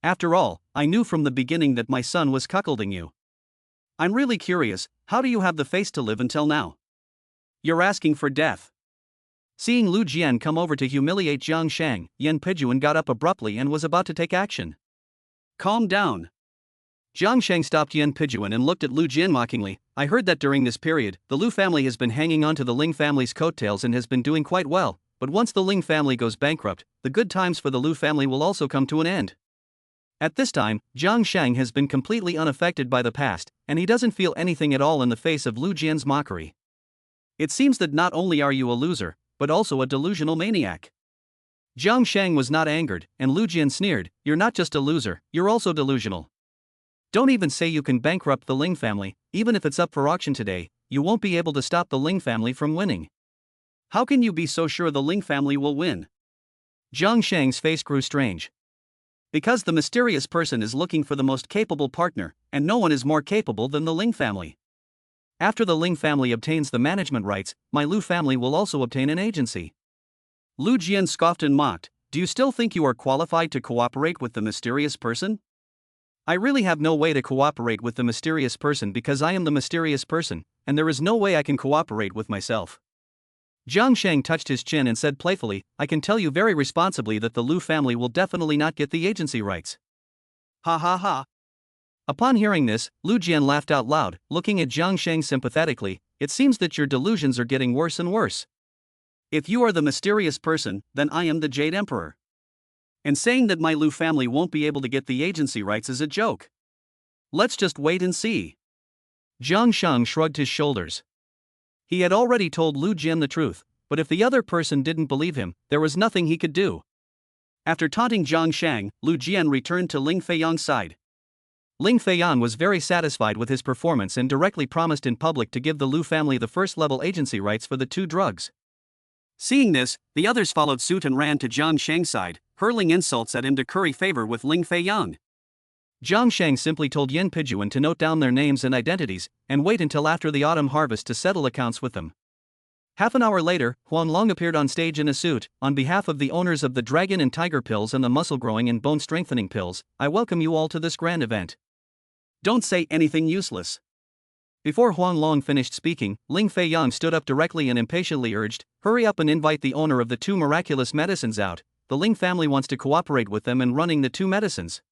After all, I knew from the beginning that my son was cuckolding you. I'm really curious, how do you have the face to live until now? You're asking for death." Seeing Lu Jian come over to humiliate Jiang Sheng, Yan Pijuan got up abruptly and was about to take action. "Calm down." Jiang Sheng stopped Yan Pijuan and looked at Lu Jian mockingly. "I heard that during this period, the Lu family has been hanging on to the Ling family's coattails and has been doing quite well, but once the Ling family goes bankrupt, the good times for the Lu family will also come to an end." At this time, Jiang Sheng has been completely unaffected by the past, and he doesn't feel anything at all in the face of Lu Jian's mockery. "It seems that not only are you a loser, but also a delusional maniac." Jiang Sheng was not angered, and Lu Jian sneered, "You're not just a loser, you're also delusional. Don't even say you can bankrupt the Ling family. Even if it's up for auction today, you won't be able to stop the Ling family from winning. How can you be so sure the Ling family will win?" Jiang Sheng's face grew strange. "Because the mysterious person is looking for the most capable partner, and no one is more capable than the Ling family. After the Ling family obtains the management rights, my Lu family will also obtain an agency." Lu Jian scoffed and mocked, "Do you still think you are qualified to cooperate with the mysterious person?" "I really have no way to cooperate with the mysterious person because I am the mysterious person, and there is no way I can cooperate with myself." Jiang Sheng touched his chin and said playfully, "I can tell you very responsibly that the Lu family will definitely not get the agency rights." "Ha ha ha." Upon hearing this, Lu Jian laughed out loud, looking at Jiang Sheng sympathetically. "It seems that your delusions are getting worse and worse. If you are the mysterious person, then I am the Jade Emperor. And saying that my Lu family won't be able to get the agency rights is a joke. Let's just wait and see." Jiang Sheng shrugged his shoulders. He had already told Lu Jian the truth, but if the other person didn't believe him, there was nothing he could do. After taunting Jiang Sheng, Lu Jian returned to Ling Fang's side. Ling Fang was very satisfied with his performance and directly promised in public to give the Lu family the first-level agency rights for the two drugs. Seeing this, the others followed suit and ran to Jiang Sheng's side, hurling insults at him to curry favor with Ling Fang. Jiang Sheng simply told Yan Pijuan to note down their names and identities, and wait until after the autumn harvest to settle accounts with them. Half an hour later, Han Ling appeared on stage in a suit. "On behalf of the owners of the Dragon and Tiger pills and the muscle-growing and bone-strengthening pills, I welcome you all to this grand event. Don't say anything useless." Before Huang Long finished speaking, Ling Fang stood up directly and impatiently urged, "Hurry up and invite the owner of the two miraculous medicines out. The Ling family wants to cooperate with them in running the two medicines.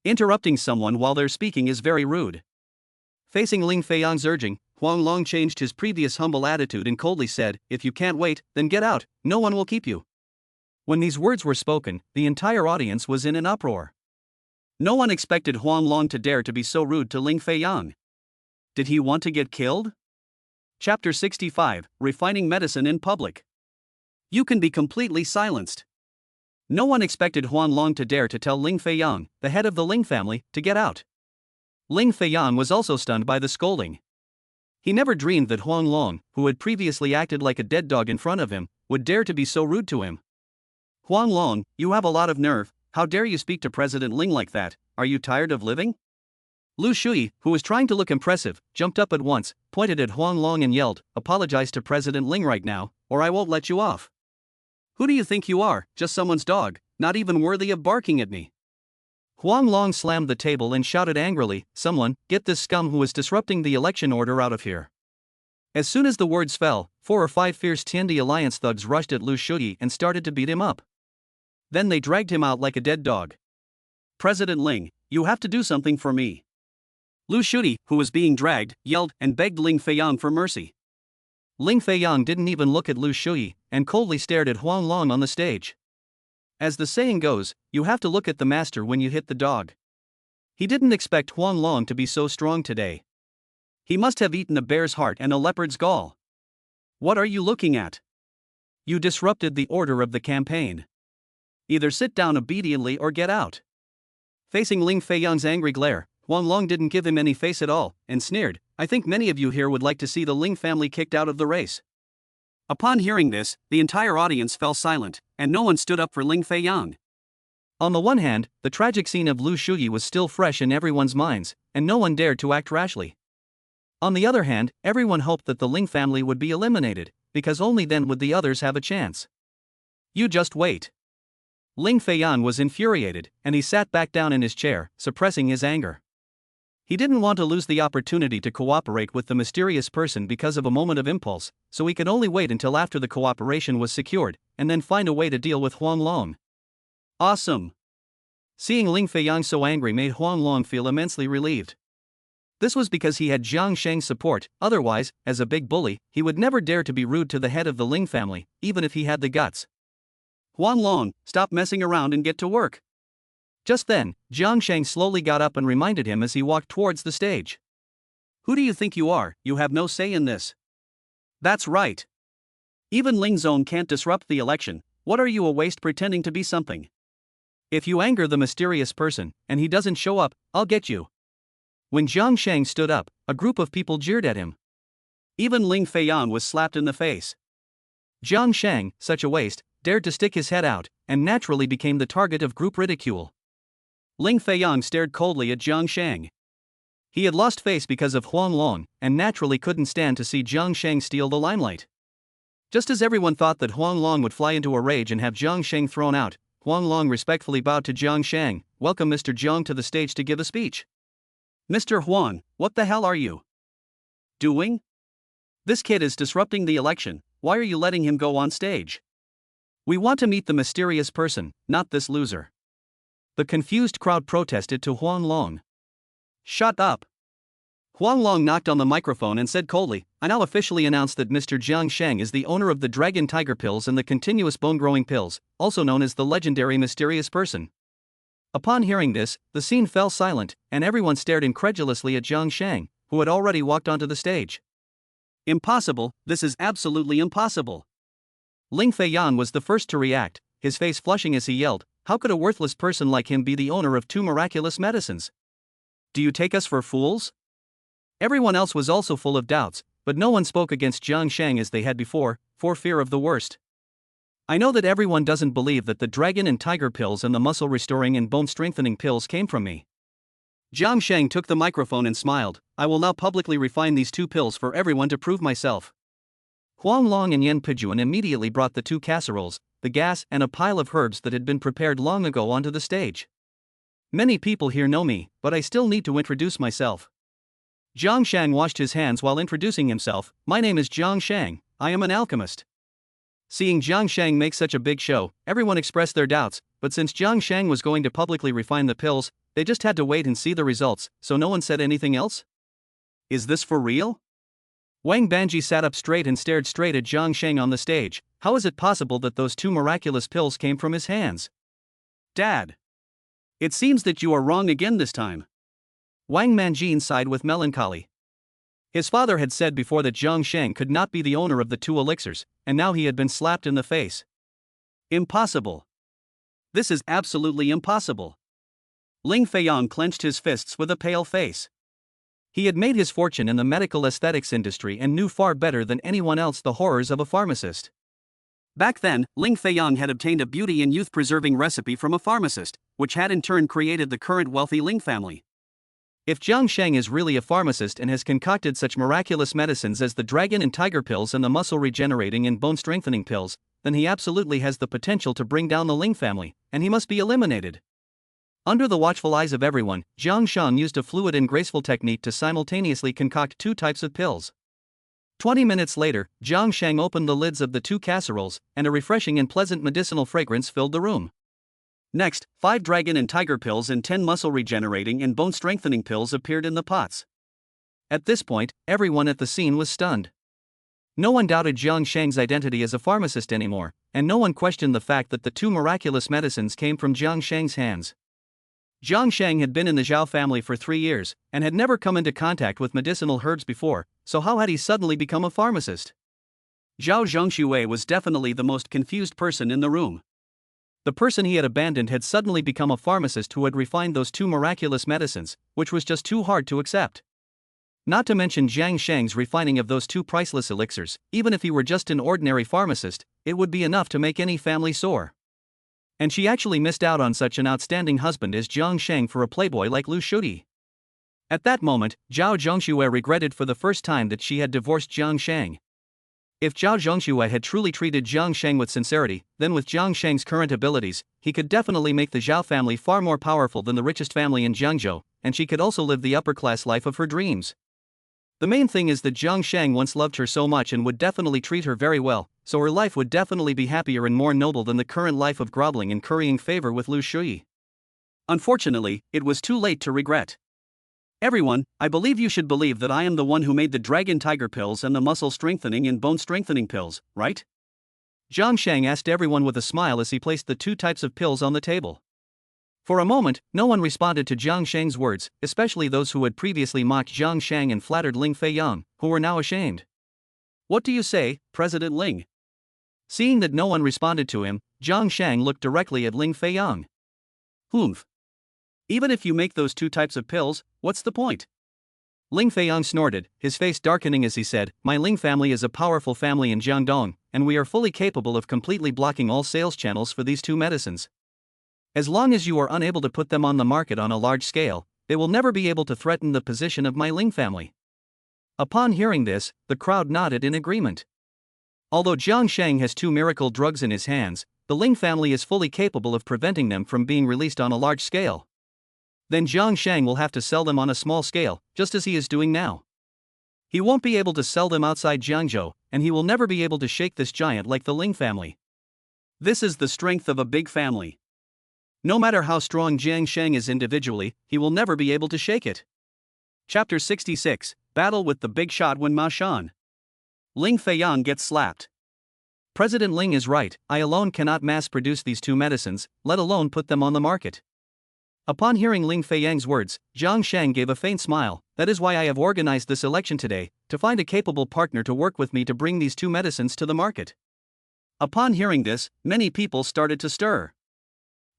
Interrupting someone while they're speaking is very rude." Facing Ling Fang's urging, Huang Long changed his previous humble attitude and coldly said, "If you can't wait, then get out, no one will keep you." When these words were spoken, the entire audience was in an uproar. No one expected Huang Long to dare to be so rude to Ling Fang. Did he want to get killed? Chapter 65, Refining Medicine in Public. You can be completely silenced. No one expected Huang Long to dare to tell Ling Fang, the head of the Ling family, to get out. Ling Fang was also stunned by the scolding. He never dreamed that Huang Long, who had previously acted like a dead dog in front of him, would dare to be so rude to him. "Huang Long, you have a lot of nerve. How dare you speak to President Ling like that? Are you tired of living?" Lu Shuyi, who was trying to look impressive, jumped up at once, pointed at Huang Long and yelled, "Apologize to President Ling right now, or I won't let you off. Who do you think you are, just someone's dog, not even worthy of barking at me?" Huang Long slammed the table and shouted angrily, "Someone, get this scum who is disrupting the election order out of here." As soon as the words fell, 4 or 5 fierce Tiandi Alliance thugs rushed at Lu Shuyi and started to beat him up. Then they dragged him out like a dead dog. "President Ling, you have to do something for me." Lu Shuyi, who was being dragged, yelled and begged Ling Fang for mercy. Ling Fang didn't even look at Lu Shuyi and coldly stared at Huang Long on the stage. As the saying goes, you have to look at the master when you hit the dog. He didn't expect Huang Long to be so strong today. He must have eaten a bear's heart and a leopard's gall. "What are you looking at? You disrupted the order of the campaign. Either sit down obediently or get out." Facing Ling Fang's angry glare, Huang Long didn't give him any face at all, and sneered, "I think many of you here would like to see the Ling family kicked out of the race." Upon hearing this, the entire audience fell silent, and no one stood up for Ling Fang. On the one hand, the tragic scene of Lu Shuyi was still fresh in everyone's minds, and no one dared to act rashly. On the other hand, everyone hoped that the Ling family would be eliminated, because only then would the others have a chance. You just wait. Ling Fang was infuriated, and he sat back down in his chair, suppressing his anger. He didn't want to lose the opportunity to cooperate with the mysterious person because of a moment of impulse, so he could only wait until after the cooperation was secured, and then find a way to deal with Huang Long. Awesome! Seeing Ling Fang so angry made Huang Long feel immensely relieved. This was because he had Jiang Sheng's support, otherwise, as a big bully, he would never dare to be rude to the head of the Ling family, even if he had the guts. "Huang Long, stop messing around and get to work." Just then, Jiang Sheng slowly got up and reminded him as he walked towards the stage. "Who do you think you are? You have no say in this." "That's right. Even Ling Zone can't disrupt the election. What are you a waste pretending to be something? If you anger the mysterious person, and he doesn't show up, I'll get you." When Jiang Sheng stood up, a group of people jeered at him. Even Ling Fang was slapped in the face. Jiang Sheng, such a waste, dared to stick his head out, and naturally became the target of group ridicule. Ling Fang stared coldly at Jiang Sheng. He had lost face because of Huang Long, and naturally couldn't stand to see Jiang Sheng steal the limelight. Just as everyone thought that Huang Long would fly into a rage and have Jiang Sheng thrown out, Huang Long respectfully bowed to Jiang Sheng. "Welcome Mr. Jiang to the stage to give a speech." "Mr. Huang, what the hell are you doing? This kid is disrupting the election. Why are you letting him go on stage? We want to meet the mysterious person, not this loser." The confused crowd protested to Huang Long. "Shut up." Huang Long knocked on the microphone and said coldly, "I now officially announce that Mr. Jiang Sheng is the owner of the Dragon Tiger Pills and the continuous bone-growing pills, also known as the legendary mysterious person." Upon hearing this, the scene fell silent, and everyone stared incredulously at Jiang Sheng, who had already walked onto the stage. "Impossible, this is absolutely impossible." Ling Fang was the first to react, his face flushing as he yelled, "How could a worthless person like him be the owner of 2 miraculous medicines? Do you take us for fools?" Everyone else was also full of doubts, but no one spoke against Jiang Sheng as they had before, for fear of the worst. "I know that everyone doesn't believe that the dragon and tiger pills and the muscle restoring and bone strengthening pills came from me." Jiang Sheng took the microphone and smiled, "I will now publicly refine these 2 pills for everyone to prove myself." Huang Long and Yan Pijuan immediately brought the 2 casseroles, the gas and a pile of herbs that had been prepared long ago onto the stage. "Many people here know me, but I still need to introduce myself." Jiang Sheng washed his hands while introducing himself. "My name is Jiang Sheng, I am an alchemist." Seeing Jiang Sheng make such a big show, everyone expressed their doubts, but since Jiang Sheng was going to publicly refine the pills, they just had to wait and see the results, so no one said anything else. "Is this for real?" Wang Banji sat up straight and stared straight at Jiang Sheng on the stage. "How is it possible that those 2 miraculous pills came from his hands?" "Dad, it seems that you are wrong again this time." Wang Manjin sighed with melancholy. His father had said before that Jiang Sheng could not be the owner of the 2 elixirs, and now he had been slapped in the face. "Impossible. This is absolutely impossible." Ling Fang clenched his fists with a pale face. He had made his fortune in the medical aesthetics industry and knew far better than anyone else the horrors of a pharmacist. Back then, Ling Fang had obtained a beauty and youth-preserving recipe from a pharmacist, which had in turn created the current wealthy Ling family. If Jiang Sheng is really a pharmacist and has concocted such miraculous medicines as the dragon and tiger pills and the muscle regenerating and bone strengthening pills, then he absolutely has the potential to bring down the Ling family, and he must be eliminated. Under the watchful eyes of everyone, Jiang Sheng used a fluid and graceful technique to simultaneously concoct 2 types of pills. 20 minutes later, Jiang Sheng opened the lids of the 2 casseroles, and a refreshing and pleasant medicinal fragrance filled the room. Next, 5 dragon and tiger pills and 10 muscle regenerating and bone strengthening pills appeared in the pots. At this point, everyone at the scene was stunned. No one doubted Jiang Sheng's identity as a pharmacist anymore, and no one questioned the fact that the 2 miraculous medicines came from Jiang Sheng's hands. Jiang Sheng had been in the Zhao family for 3 years, and had never come into contact with medicinal herbs before, so how had he suddenly become a pharmacist? Zhao Zhongxue was definitely the most confused person in the room. The person he had abandoned had suddenly become a pharmacist who had refined those 2 miraculous medicines, which was just too hard to accept. Not to mention Jiang Sheng's refining of those 2 priceless elixirs. Even if he were just an ordinary pharmacist, it would be enough to make any family soar. And she actually missed out on such an outstanding husband as Jiang Sheng for a playboy like Lu Shuyi. At that moment, Zhao Zhongxue regretted for the first time that she had divorced Jiang Sheng. If Zhao Zhongxue had truly treated Jiang Sheng with sincerity, then with Jiang Sheng's current abilities, he could definitely make the Zhao family far more powerful than the richest family in Jiangzhou, and she could also live the upper-class life of her dreams. The main thing is that Jiang Sheng once loved her so much and would definitely treat her very well, so her life would definitely be happier and more noble than the current life of groveling and currying favor with Lu Shuyi. Unfortunately, it was too late to regret. Everyone, I believe you should believe that I am the one who made the dragon tiger pills and the muscle strengthening and bone strengthening pills, right? Jiang Sheng asked everyone with a smile as he placed the 2 types of pills on the table. For a moment, no one responded to Jiang Sheng's words, especially those who had previously mocked Jiang Sheng and flattered Ling Fang, who were now ashamed. What do you say, President Ling? Seeing that no one responded to him, Jiang Sheng looked directly at Ling Fang. Humph. Even if you make those 2 types of pills, what's the point? Ling Fang snorted, his face darkening as he said, My Ling family is a powerful family in Jiangdong, and we are fully capable of completely blocking all sales channels for these 2 medicines. As long as you are unable to put them on the market on a large scale, they will never be able to threaten the position of my Ling family. Upon hearing this, the crowd nodded in agreement. Although Jiang Sheng has 2 miracle drugs in his hands, the Ling family is fully capable of preventing them from being released on a large scale. Then Jiang Sheng will have to sell them on a small scale, just as he is doing now. He won't be able to sell them outside Jiangzhou, and he will never be able to shake this giant like the Ling family. This is the strength of a big family. No matter how strong Jiang Sheng is individually, he will never be able to shake it. Chapter 66, Battle with the Big Shot When Mao Shan. Ling Fang gets slapped. President Ling is right, I alone cannot mass-produce these 2 medicines, let alone put them on the market. Upon hearing Ling Fang's words, Jiang Sheng gave a faint smile. That is why I have organized this election today, to find a capable partner to work with me to bring these 2 medicines to the market. Upon hearing this, many people started to stir.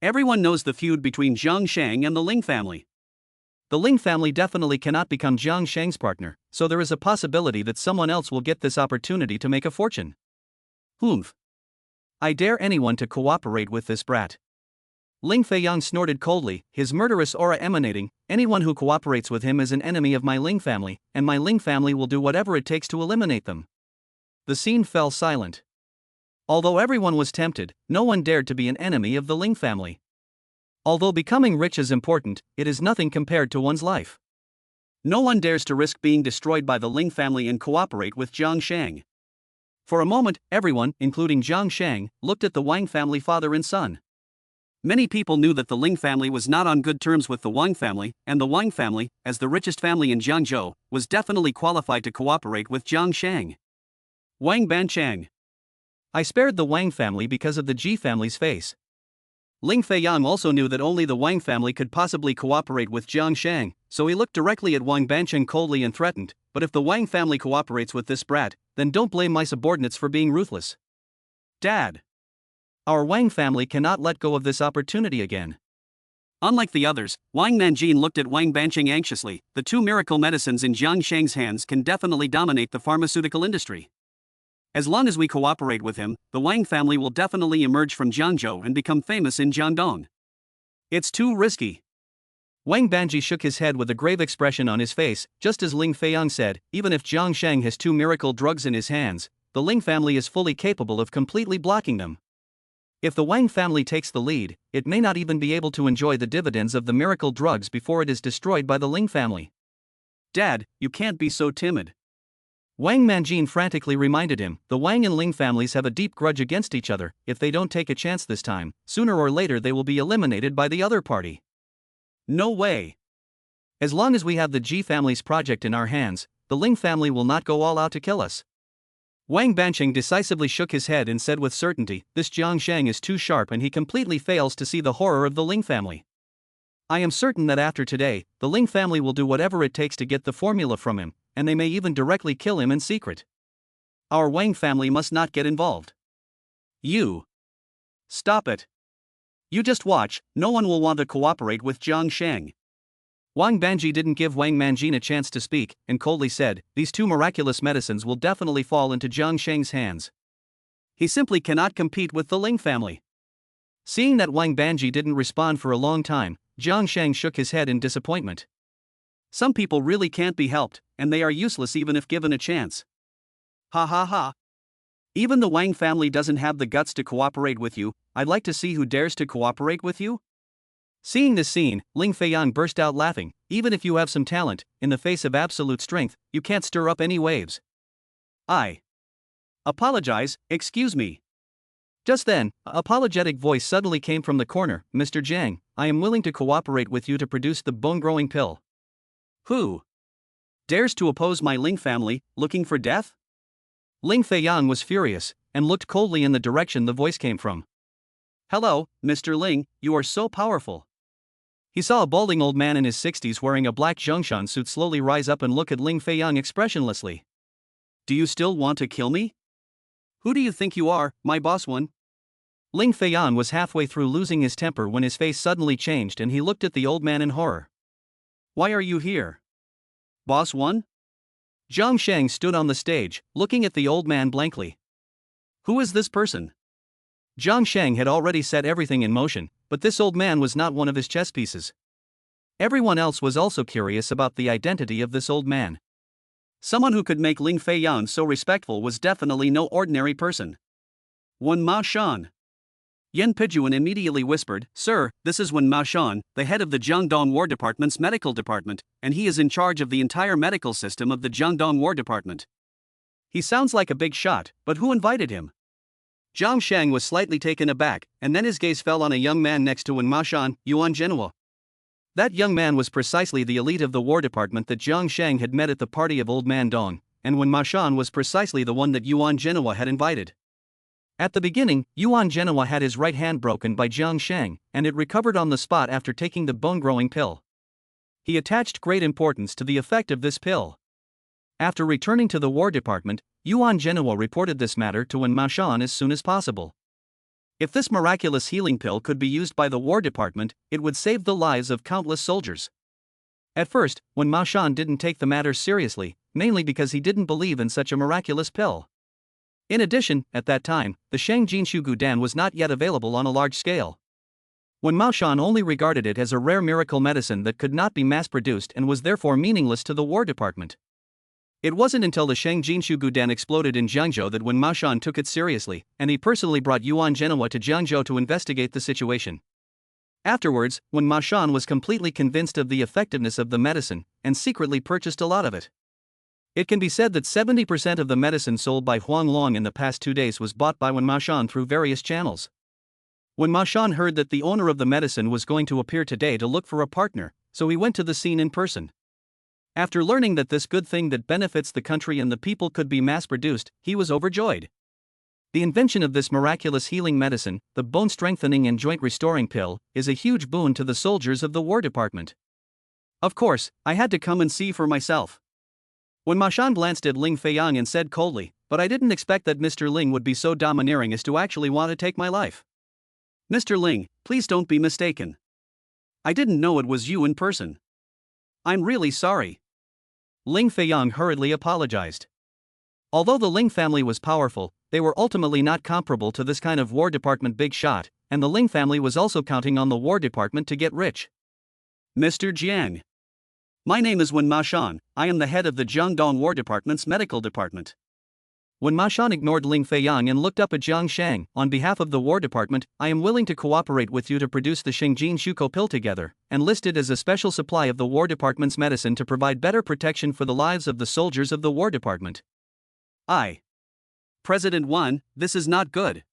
Everyone knows the feud between Jiang Sheng and the Ling family. The Ling family definitely cannot become Jiang Sheng's partner, so there is a possibility that someone else will get this opportunity to make a fortune. Humph. I dare anyone to cooperate with this brat. Ling Fang snorted coldly, his murderous aura emanating, anyone who cooperates with him is an enemy of my Ling family, and my Ling family will do whatever it takes to eliminate them. The scene fell silent. Although everyone was tempted, no one dared to be an enemy of the Ling family. Although becoming rich is important, it is nothing compared to one's life. No one dares to risk being destroyed by the Ling family and cooperate with Jiang Sheng. For a moment, everyone, including Jiang Sheng, looked at the Wang family father and son. Many people knew that the Ling family was not on good terms with the Wang family, and the Wang family, as the richest family in Jiangzhou, was definitely qualified to cooperate with Jiang Sheng. Wang Banchang. I spared the Wang family because of the Ji family's face. Ling Fang also knew that only the Wang family could possibly cooperate with Jiang Sheng, so he looked directly at Wang Bancheng coldly and threatened, but if the Wang family cooperates with this brat, then don't blame my subordinates for being ruthless. Dad. Our Wang family cannot let go of this opportunity again. Unlike the others, Wang Nanjin looked at Wang Bancheng anxiously. The 2 miracle medicines in Jiang Sheng's hands can definitely dominate the pharmaceutical industry. As long as we cooperate with him, the Wang family will definitely emerge from Jiangzhou and become famous in Jiangdong. It's too risky. Wang Banji shook his head with a grave expression on his face, just as Ling Fang said, even if Jiang Sheng has 2 miracle drugs in his hands, the Ling family is fully capable of completely blocking them. If the Wang family takes the lead, it may not even be able to enjoy the dividends of the miracle drugs before it is destroyed by the Ling family. Dad, you can't be so timid. Wang Manjin frantically reminded him, the Wang and Ling families have a deep grudge against each other. If they don't take a chance this time, sooner or later they will be eliminated by the other party. No way. As long as we have the Ji family's project in our hands, the Ling family will not go all out to kill us. Wang Banqing decisively shook his head and said with certainty, this Jiang Sheng is too sharp and he completely fails to see the horror of the Ling family. I am certain that after today, the Ling family will do whatever it takes to get the formula from him, and they may even directly kill him in secret. Our Wang family must not get involved. You. Stop it. You just watch, no one will want to cooperate with Jiang Sheng. Wang Banji didn't give Wang Manjin a chance to speak, and coldly said, these two miraculous medicines will definitely fall into Jiang Sheng's hands. He simply cannot compete with the Ling family. Seeing that Wang Banji didn't respond for a long time, Jiang Sheng shook his head in disappointment. Some people really can't be helped, and they are useless even if given a chance. Ha ha ha. Even the Wang family doesn't have the guts to cooperate with you. I'd like to see who dares to cooperate with you. Seeing this scene, Ling Fang burst out laughing. Even if you have some talent, in the face of absolute strength, you can't stir up any waves. I apologize, excuse me. Just then, an apologetic voice suddenly came from the corner. Mr. Jiang, I am willing to cooperate with you to produce the bone-growing pill. Who dares to oppose my Ling family, looking for death? Ling Fang was furious, and looked coldly in the direction the voice came from. Hello, Mr. Ling, you are so powerful. He saw a balding old man in his 60s wearing a black Zhongshan suit slowly rise up and look at Ling Fang expressionlessly. Do you still want to kill me? Who do you think you are, my boss one? Ling Fang was halfway through losing his temper when his face suddenly changed and he looked at the old man in horror. Why are you here? Boss one? Jiang Sheng stood on the stage, looking at the old man blankly. Who is this person? Jiang Sheng had already set everything in motion, but this old man was not one of his chess pieces. Everyone else was also curious about the identity of this old man. Someone who could make Ling Fang so respectful was definitely no ordinary person. Wen Ma Shan. Yan Pijuan immediately whispered, Sir, this is Wen Ma Shan, the head of the Jiangdong War Department's medical department, and he is in charge of the entire medical system of the Jiangdong War Department. He sounds like a big shot, but who invited him? Jiang Sheng was slightly taken aback, and then his gaze fell on a young man next to Wen Ma Shan, Yuan Zhenhua. That young man was precisely the elite of the War Department that Jiang Sheng had met at the party of Old Man Dong, and Wen Ma Shan was precisely the one that Yuan Zhenhua had invited. At the beginning, Yuan Zhenhua had his right hand broken by Jiang Sheng, and it recovered on the spot after taking the bone-growing pill. He attached great importance to the effect of this pill. After returning to the War Department, Yuan Zhenhua reported this matter to Wen Ma Shan as soon as possible. If this miraculous healing pill could be used by the War Department, it would save the lives of countless soldiers. At first, Wen Ma Shan didn't take the matter seriously, mainly because he didn't believe in such a miraculous pill. In addition, at that time, the Shang Jinshu Gudan was not yet available on a large scale. Wen Ma Shan only regarded it as a rare miracle medicine that could not be mass-produced and was therefore meaningless to the War Department. It wasn't until the Shang Jinshu Gudan exploded in Jiangzhou that Wen Ma Shan took it seriously, and he personally brought Yuan Zhenhua to Jiangzhou to investigate the situation. Afterwards, Wen Ma Shan was completely convinced of the effectiveness of the medicine, and secretly purchased a lot of it. It can be said that 70% of the medicine sold by Huang Long in the past 2 days was bought by Wen Ma Shan through various channels. Wen Ma Shan heard that the owner of the medicine was going to appear today to look for a partner, so he went to the scene in person. After learning that this good thing that benefits the country and the people could be mass-produced, he was overjoyed. The invention of this miraculous healing medicine, the bone-strengthening and joint-restoring pill, is a huge boon to the soldiers of the War Department. Of course, I had to come and see for myself. Wen Ma Shan glanced at Ling Fang and said coldly, but I didn't expect that Mr. Ling would be so domineering as to actually want to take my life. Mr. Ling, please don't be mistaken. I didn't know it was you in person. I'm really sorry. Ling Fang hurriedly apologized. Although the Ling family was powerful, they were ultimately not comparable to this kind of War Department big shot, and the Ling family was also counting on the War Department to get rich. Mr. Jiang. My name is Wen Ma Shan, I am the head of the Jiangdong War Department's medical department. Wen Ma Shan ignored Ling Fang and looked up at Jiang Sheng. On behalf of the War Department, I am willing to cooperate with you to produce the Shengjin Shuko pill together, and list it as a special supply of the War Department's medicine to provide better protection for the lives of the soldiers of the War Department. President 1, this is not good.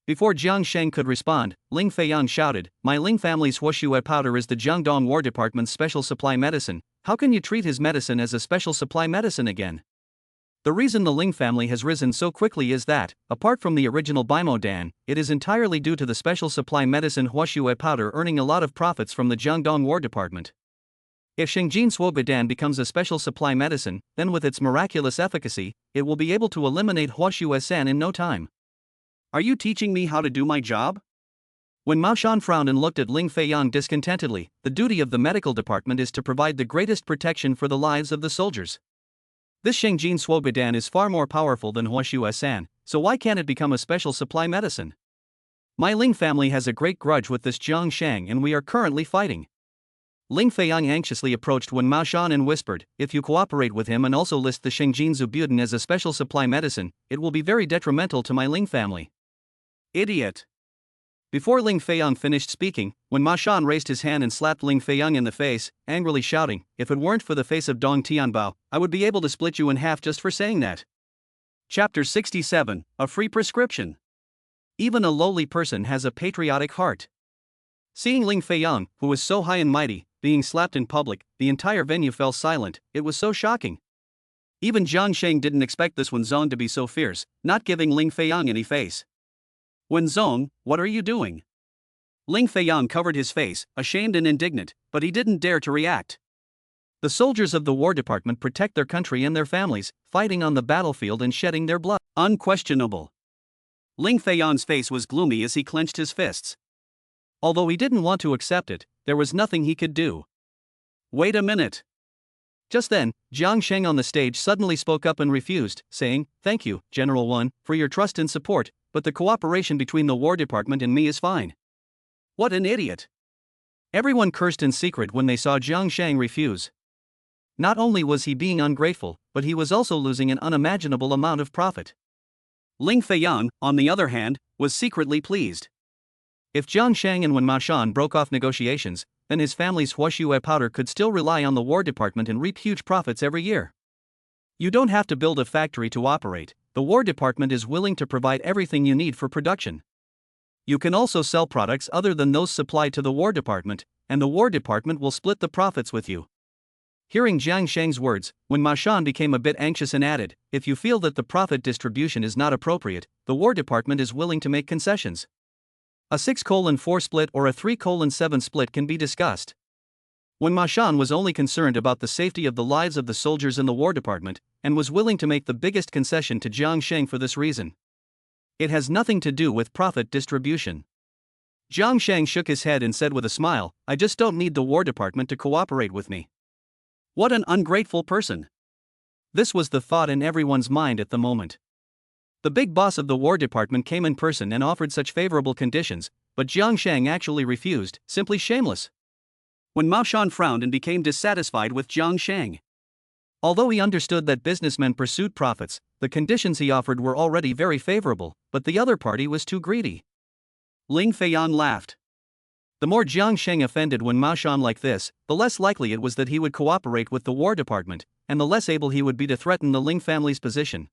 Before Jiang Sheng could respond, Ling Fang shouted, "My Ling family's huoshue powder is the Jiangdong War Department's special supply medicine. How can you treat his medicine as a special supply medicine again?" The reason the Ling family has risen so quickly is that, apart from the original Baimo Dan, it is entirely due to the special supply medicine huoshue powder earning a lot of profits from the Jiangdong War Department. If Shengjin Suogudan becomes a special supply medicine, then with its miraculous efficacy, it will be able to eliminate huoshue san in no time. Are you teaching me how to do my job? When Mao Shan frowned and looked at Ling Fang discontentedly, the duty of the medical department is to provide the greatest protection for the lives of the soldiers. This Shengjin Suogudan is far more powerful than huoshue san, so why can't it become a special supply medicine? My Ling family has a great grudge with this Jiang Sheng and we are currently fighting. Ling Fang anxiously approached Wen Maoshan and whispered, "If you cooperate with him and also list the Shengjin Zubuden as a special supply medicine, it will be very detrimental to my Ling family." Idiot! Before Ling Fang finished speaking, Wen Maoshan raised his hand and slapped Ling Fang in the face, angrily shouting, "If it weren't for the face of Dong Tianbao, I would be able to split you in half just for saying that." Chapter 67, A Free Prescription. Even a lowly person has a patriotic heart. Seeing Ling Fang, who was so high and mighty, being slapped in public, the entire venue fell silent. It was so shocking. Even Jiang Sheng didn't expect this Wen Zong to be so fierce, not giving Ling Fang any face. "Wen Zong, what are you doing?" Ling Fang covered his face, ashamed and indignant, but he didn't dare to react. The soldiers of the War Department protect their country and their families, fighting on the battlefield and shedding their blood. Unquestionable. Ling Fang's face was gloomy as he clenched his fists. Although he didn't want to accept it, there was nothing he could do. "Wait a minute." Just then, Jiang Sheng on the stage suddenly spoke up and refused, saying, "Thank you, General 1, for your trust and support, but the cooperation between the War Department and me is fine." What an idiot! Everyone cursed in secret when they saw Jiang Sheng refuse. Not only was he being ungrateful, but he was also losing an unimaginable amount of profit. Ling Fang, on the other hand, was secretly pleased. If Jiang Sheng and Wen Maoshan broke off negotiations, then his family's huoshue powder could still rely on the War Department and reap huge profits every year. You don't have to build a factory to operate, the War Department is willing to provide everything you need for production. You can also sell products other than those supplied to the War Department, and the War Department will split the profits with you. Hearing Jiang Sheng's words, Wen Maoshan became a bit anxious and added, "If you feel that the profit distribution is not appropriate, the War Department is willing to make concessions. A 6:4 split or a 3:7 split can be discussed." Wen Maoshan was only concerned about the safety of the lives of the soldiers in the War Department, and was willing to make the biggest concession to Jiang Sheng for this reason. It has nothing to do with profit distribution. Jiang Sheng shook his head and said with a smile, "I just don't need the War Department to cooperate with me." What an ungrateful person! This was the thought in everyone's mind at the moment. The big boss of the War Department came in person and offered such favorable conditions, but Jiang Sheng actually refused, simply shameless. When Mao Shan frowned and became dissatisfied with Jiang Sheng. Although he understood that businessmen pursued profits, the conditions he offered were already very favorable, but the other party was too greedy. Ling Fang laughed. The more Jiang Sheng offended Wen Maoshan like this, the less likely it was that he would cooperate with the War Department, and the less able he would be to threaten the Ling family's position.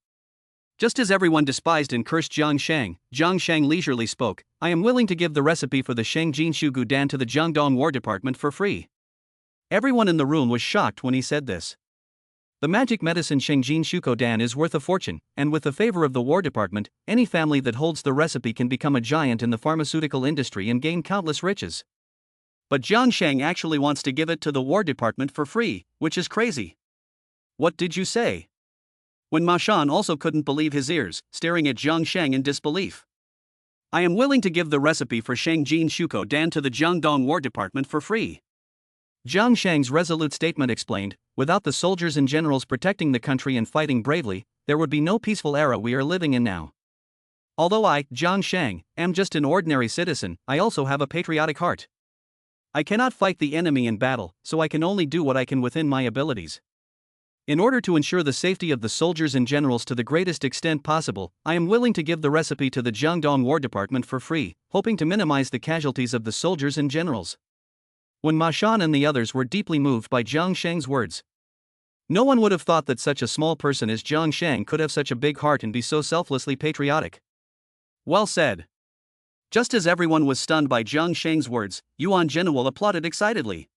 Just as everyone despised and cursed Jiang Sheng leisurely spoke, "I am willing to give the recipe for the Shengjin Shugudan to the Jiangdong War Department for free." Everyone in the room was shocked when he said this. The magic medicine Shengjin Shukodan is worth a fortune, and with the favor of the War Department, any family that holds the recipe can become a giant in the pharmaceutical industry and gain countless riches. But Jiang Sheng actually wants to give it to the War Department for free, which is crazy. What did you say? Wen Maoshan also couldn't believe his ears, staring at Jiang Sheng in disbelief. "I am willing to give the recipe for Shengjin Shukodan to the Jiangdong War Department for free." Jiang Sheng's resolute statement explained, "Without the soldiers and generals protecting the country and fighting bravely, there would be no peaceful era we are living in now. Although I, Jiang Sheng, am just an ordinary citizen, I also have a patriotic heart. I cannot fight the enemy in battle, so I can only do what I can within my abilities. In order to ensure the safety of the soldiers and generals to the greatest extent possible, I am willing to give the recipe to the Jiangdong War Department for free, hoping to minimize the casualties of the soldiers and generals." When Ma Shan and the others were deeply moved by Jiang Sheng's words. No one would have thought that such a small person as Jiang Sheng could have such a big heart and be so selflessly patriotic. Well said. Just as everyone was stunned by Jiang Sheng's words, Yuan General applauded excitedly.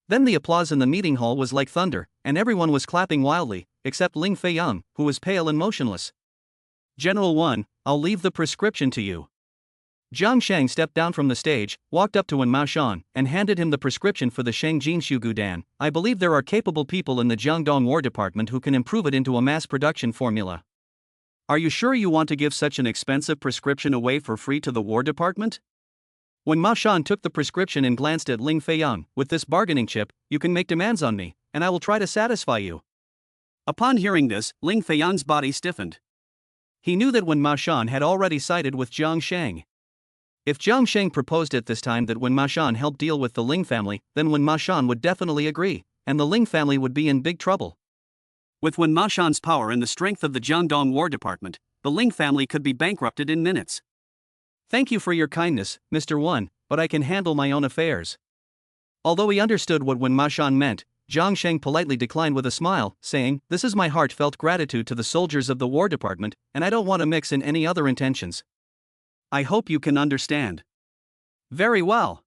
Then the applause in the meeting hall was like thunder, and everyone was clapping wildly, except Ling Fang, who was pale and motionless. General 1, I'll leave the prescription to you. Jiang Sheng stepped down from the stage, walked up to Wen Maoshan, and handed him the prescription for the Sheng Jinshu Gudan. I believe there are capable people in the Jiangdong War Department who can improve it into a mass production formula. Are you sure you want to give such an expensive prescription away for free to the War Department? When Maoshan took the prescription and glanced at Ling Fang, with this bargaining chip, you can make demands on me, and I will try to satisfy you. Upon hearing this, Ling Fang's body stiffened. He knew that Wen Maoshan had already sided with Jiang Sheng. If Jiang Sheng proposed at this time that Wen Maoshan help deal with the Ling family, then Wen Maoshan would definitely agree, and the Ling family would be in big trouble. With Wen Maoshan's power and the strength of the Jiangdong War Department, the Ling family could be bankrupted in minutes. Thank you for your kindness, Mr. Wen, but I can handle my own affairs. Although he understood what Wen Maoshan meant, Jiang Sheng politely declined with a smile, saying, "This is my heartfelt gratitude to the soldiers of the War Department, and I don't want to mix in any other intentions. I hope you can understand." Very well.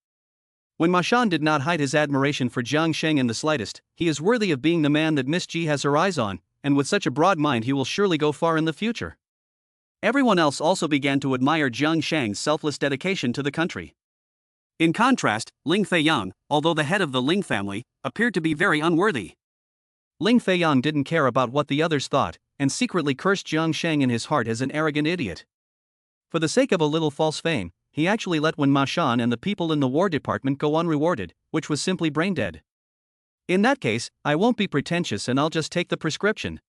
Wen Maoshan did not hide his admiration for Jiang Sheng in the slightest. He is worthy of being the man that Miss Ji has her eyes on, and with such a broad mind he will surely go far in the future. Everyone else also began to admire Jiang Sheng's selfless dedication to the country. In contrast, Ling Fang, although the head of the Ling family, appeared to be very unworthy. Ling Fang didn't care about what the others thought, and secretly cursed Jiang Sheng in his heart as an arrogant idiot. For the sake of a little false fame, he actually let Wen Maoshan and the people in the War Department go unrewarded, which was simply brain-dead. In that case, I won't be pretentious and I'll just take the prescription.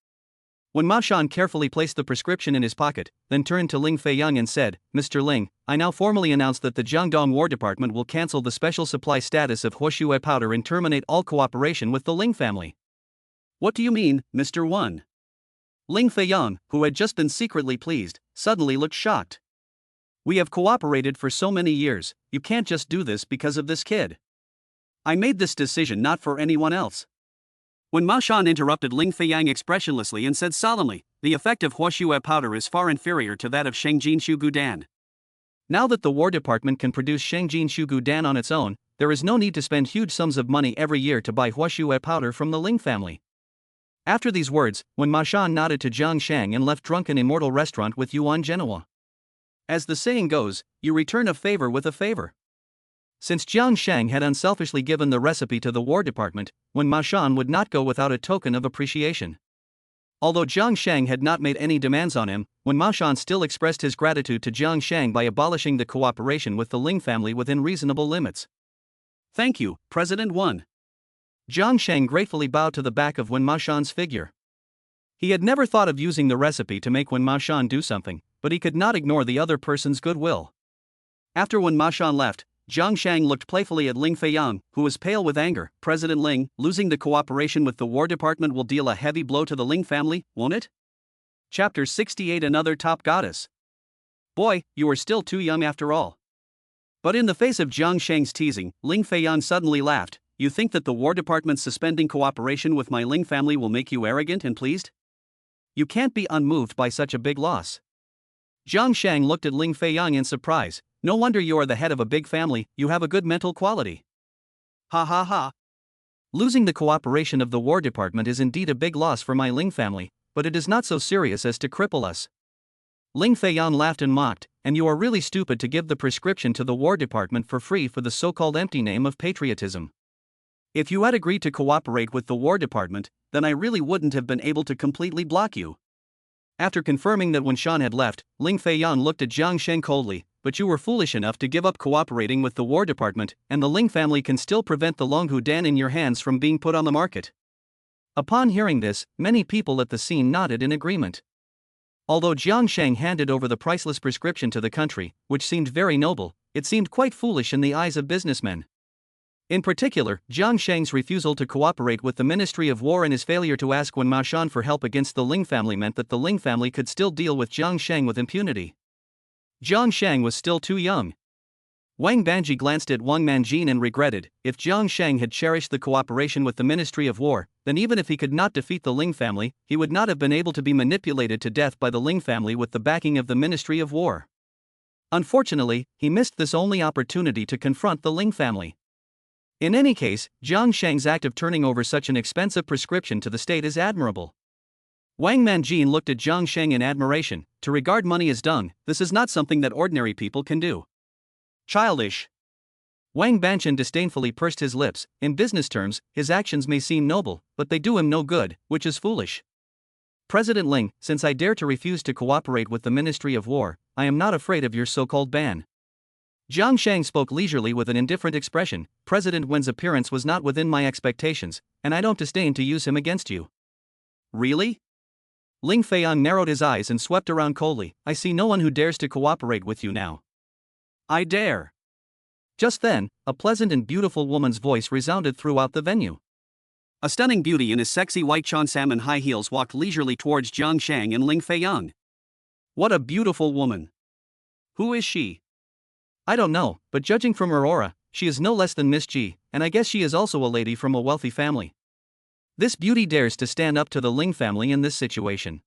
Wen Maoshan carefully placed the prescription in his pocket, then turned to Ling Fang and said, "Mr. Ling, I now formally announce that the Jiangdong War Department will cancel the special supply status of huoshue powder and terminate all cooperation with the Ling family." What do you mean, Mr. Wen? Ling Fang, who had just been secretly pleased, suddenly looked shocked. We have cooperated for so many years, you can't just do this because of this kid. I made this decision not for anyone else. When Maoshan interrupted Ling Fang expressionlessly and said solemnly, "The effect of huoshue powder is far inferior to that of Sheng Jinshu Gudan. Now that the War Department can produce Sheng Jinshu Gudan on its own, there is no need to spend huge sums of money every year to buy huoshue powder from the Ling family." After these words, Wen Maoshan nodded to Jiang Sheng and left drunken immortal restaurant with Yuan Genoa. As the saying goes, you return a favor with a favor. Since Jiang Sheng had unselfishly given the recipe to the War Department, Wen Maoshan would not go without a token of appreciation. Although Jiang Sheng had not made any demands on him, Wen Maoshan still expressed his gratitude to Jiang Sheng by abolishing the cooperation with the Ling family within reasonable limits. Thank you, President Wen. Jiang Sheng gratefully bowed to the back of Wen Maoshan's figure. He had never thought of using the recipe to make Wen Maoshan do something, but he could not ignore the other person's goodwill. After Wen Maoshan left, Jiang Sheng looked playfully at Ling Fang, who was pale with anger. "President Ling, losing the cooperation with the War Department will deal a heavy blow to the Ling family, won't it?" Chapter 68 Another Top Goddess. Boy, you are still too young after all. But in the face of Jiang Sheng's teasing, Ling Fang suddenly laughed. "You think that the War Department suspending cooperation with my Ling family will make you arrogant and pleased? You can't be unmoved by such a big loss." Jiang Sheng looked at Ling Fang in surprise. "No wonder you are the head of a big family, you have a good mental quality." Ha ha ha. Losing the cooperation of the War Department is indeed a big loss for my Ling family, but it is not so serious as to cripple us. Ling Fang laughed and mocked, "And you are really stupid to give the prescription to the War Department for free for the so-called empty name of patriotism. If you had agreed to cooperate with the War Department, then I really wouldn't have been able to completely block you." After confirming that Wen Shan had left, Ling Fang looked at Jiang Sheng coldly. "But you were foolish enough to give up cooperating with the War Department, and the Ling family can still prevent the Long Hudan in your hands from being put on the market." Upon hearing this, many people at the scene nodded in agreement. Although Jiang Sheng handed over the priceless prescription to the country, which seemed very noble, it seemed quite foolish in the eyes of businessmen. In particular, Jiang Sheng's refusal to cooperate with the Ministry of War and his failure to ask Wen Maoshan for help against the Ling family meant that the Ling family could still deal with Jiang Sheng with impunity. Jiang Sheng was still too young. Wang Banji glanced at Wang Manjin and regretted, if Jiang Sheng had cherished the cooperation with the Ministry of War, then even if he could not defeat the Ling family, he would not have been able to be manipulated to death by the Ling family with the backing of the Ministry of War. Unfortunately, he missed this only opportunity to confront the Ling family. In any case, Jiang Sheng's act of turning over such an expensive prescription to the state is admirable. Wang Manjin looked at Jiang Sheng in admiration. To regard money as dung, this is not something that ordinary people can do. Childish. Wang Banchen disdainfully pursed his lips. In business terms, his actions may seem noble, but they do him no good, which is foolish. President Ling, since I dare to refuse to cooperate with the Ministry of War, I am not afraid of your so-called ban. Jiang Sheng spoke leisurely with an indifferent expression. President Wen's appearance was not within my expectations, and I don't disdain to use him against you. Really? Ling Fang narrowed his eyes and swept around coldly. I see no one who dares to cooperate with you now. I dare. Just then, a pleasant and beautiful woman's voice resounded throughout the venue. A stunning beauty in his sexy white cheongsam and high heels walked leisurely towards Jiang Sheng and Ling Fang. What a beautiful woman. Who is she? I don't know, but judging from her aura, she is no less than Miss Ji, and I guess she is also a lady from a wealthy family. This beauty dares to stand up to the Ling family in this situation.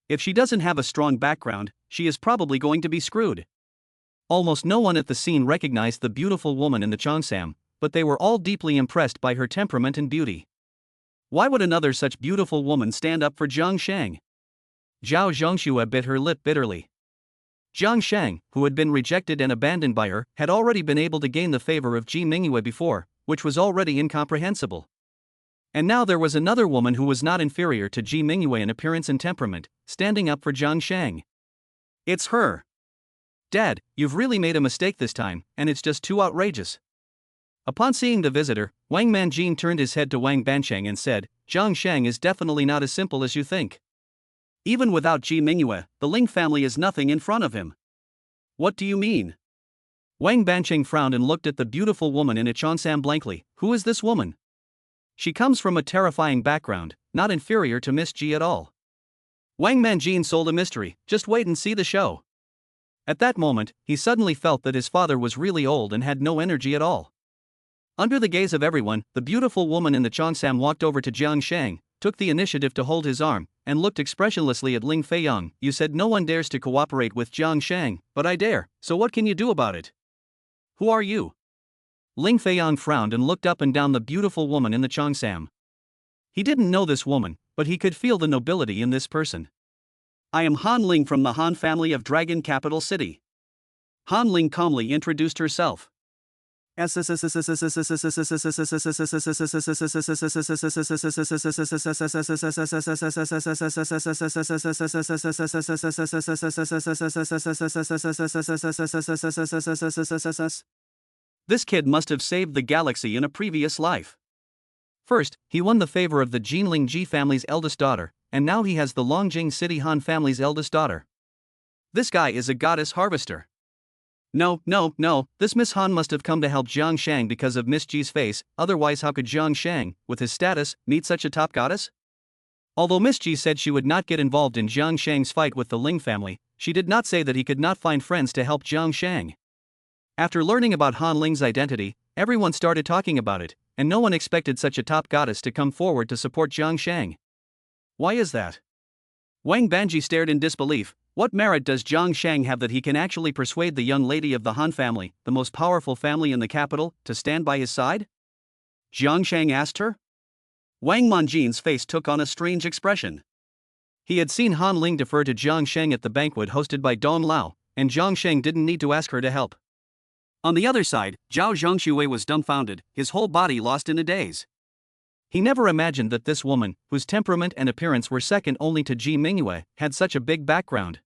If she doesn't have a strong background, she is probably going to be screwed. Almost no one at the scene recognized the beautiful woman in the cheongsam, but they were all deeply impressed by her temperament and beauty. Why would another such beautiful woman stand up for Jiang Sheng? Zhao Zhongxue bit her lip bitterly. Jiang Sheng, who had been rejected and abandoned by her, had already been able to gain the favor of Ji Mingyue before, which was already incomprehensible. And now there was another woman who was not inferior to Ji Mingyue in appearance and temperament, standing up for Jiang Sheng. It's her. Dad, you've really made a mistake this time, and it's just too outrageous. Upon seeing the visitor, Wang Manjin turned his head to Wang Bancheng and said, Jiang Sheng is definitely not as simple as you think. Even without Ji Mingyue, the Ling family is nothing in front of him. What do you mean? Wang Bancheng frowned and looked at the beautiful woman in a cheongsam blankly. Who is this woman? She comes from a terrifying background, not inferior to Miss Ji at all. Wang Manjin sold a mystery. Just wait and see the show. At that moment, he suddenly felt that his father was really old and had no energy at all. Under the gaze of everyone, the beautiful woman in the cheongsam walked over to Jiang Sheng, took the initiative to hold his arm, and looked expressionlessly at Ling Fang. You said no one dares to cooperate with Jiang Sheng, but I dare, so what can you do about it? Who are you? Ling Fang frowned and looked up and down the beautiful woman in the cheongsam. He didn't know this woman, but he could feel the nobility in this person. I am Han Ling from the Han family of Dragon Capital City. Han Ling calmly introduced herself. This kid must have saved the galaxy in a previous life. First, he won the favor of the Jinling Ji family's eldest daughter, and now he has the Longjing City Han family's eldest daughter. This guy is a goddess harvester. No, this Miss Han must have come to help Jiang Sheng because of Miss Ji's face, otherwise how could Jiang Sheng, with his status, meet such a top goddess? Although Miss Ji said she would not get involved in Jiang Sheng's fight with the Ling family, she did not say that he could not find friends to help Jiang Sheng. After learning about Han Ling's identity, everyone started talking about it, and no one expected such a top goddess to come forward to support Jiang Sheng. Why is that? Wang Banji stared in disbelief. What merit does Jiang Sheng have that he can actually persuade the young lady of the Han family, the most powerful family in the capital, to stand by his side? Jiang Sheng asked her. Wang Manjin's face took on a strange expression. He had seen Han Ling defer to Jiang Sheng at the banquet hosted by Dong Lao, and Jiang Sheng didn't need to ask her to help. On the other side, Zhao Zhongxue was dumbfounded, his whole body lost in a daze. He never imagined that this woman, whose temperament and appearance were second only to Ji Mingyue, had such a big background.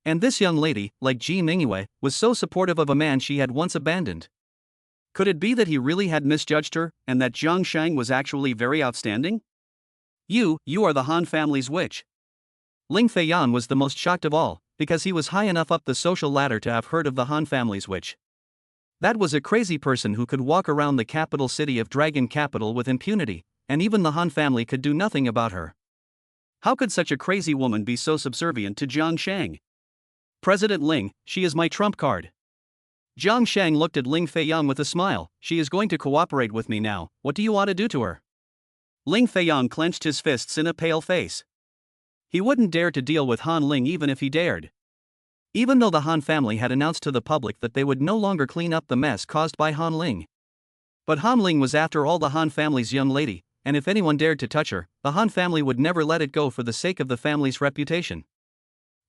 And this young lady, like Ji Mingyue, was so supportive of a man she had once abandoned. Could it be that he really had misjudged her, and that Jiang Sheng was actually very outstanding? You are the Han family's witch. Ling Feiyan was the most shocked of all, because he was high enough up the social ladder to have heard of the Han family's witch. That was a crazy person who could walk around the capital city of Dragon Capital with impunity, and even the Han family could do nothing about her. How could such a crazy woman be so subservient to Jiang Sheng? President Ling, she is my trump card. Jiang Sheng looked at Ling Fang with a smile. She is going to cooperate with me now, what do you want to do to her? Ling Fang clenched his fists in a pale face. He wouldn't dare to deal with Han Ling even if he dared. Even though the Han family had announced to the public that they would no longer clean up the mess caused by Han Ling. But Han Ling was after all the Han family's young lady, and if anyone dared to touch her, the Han family would never let it go for the sake of the family's reputation.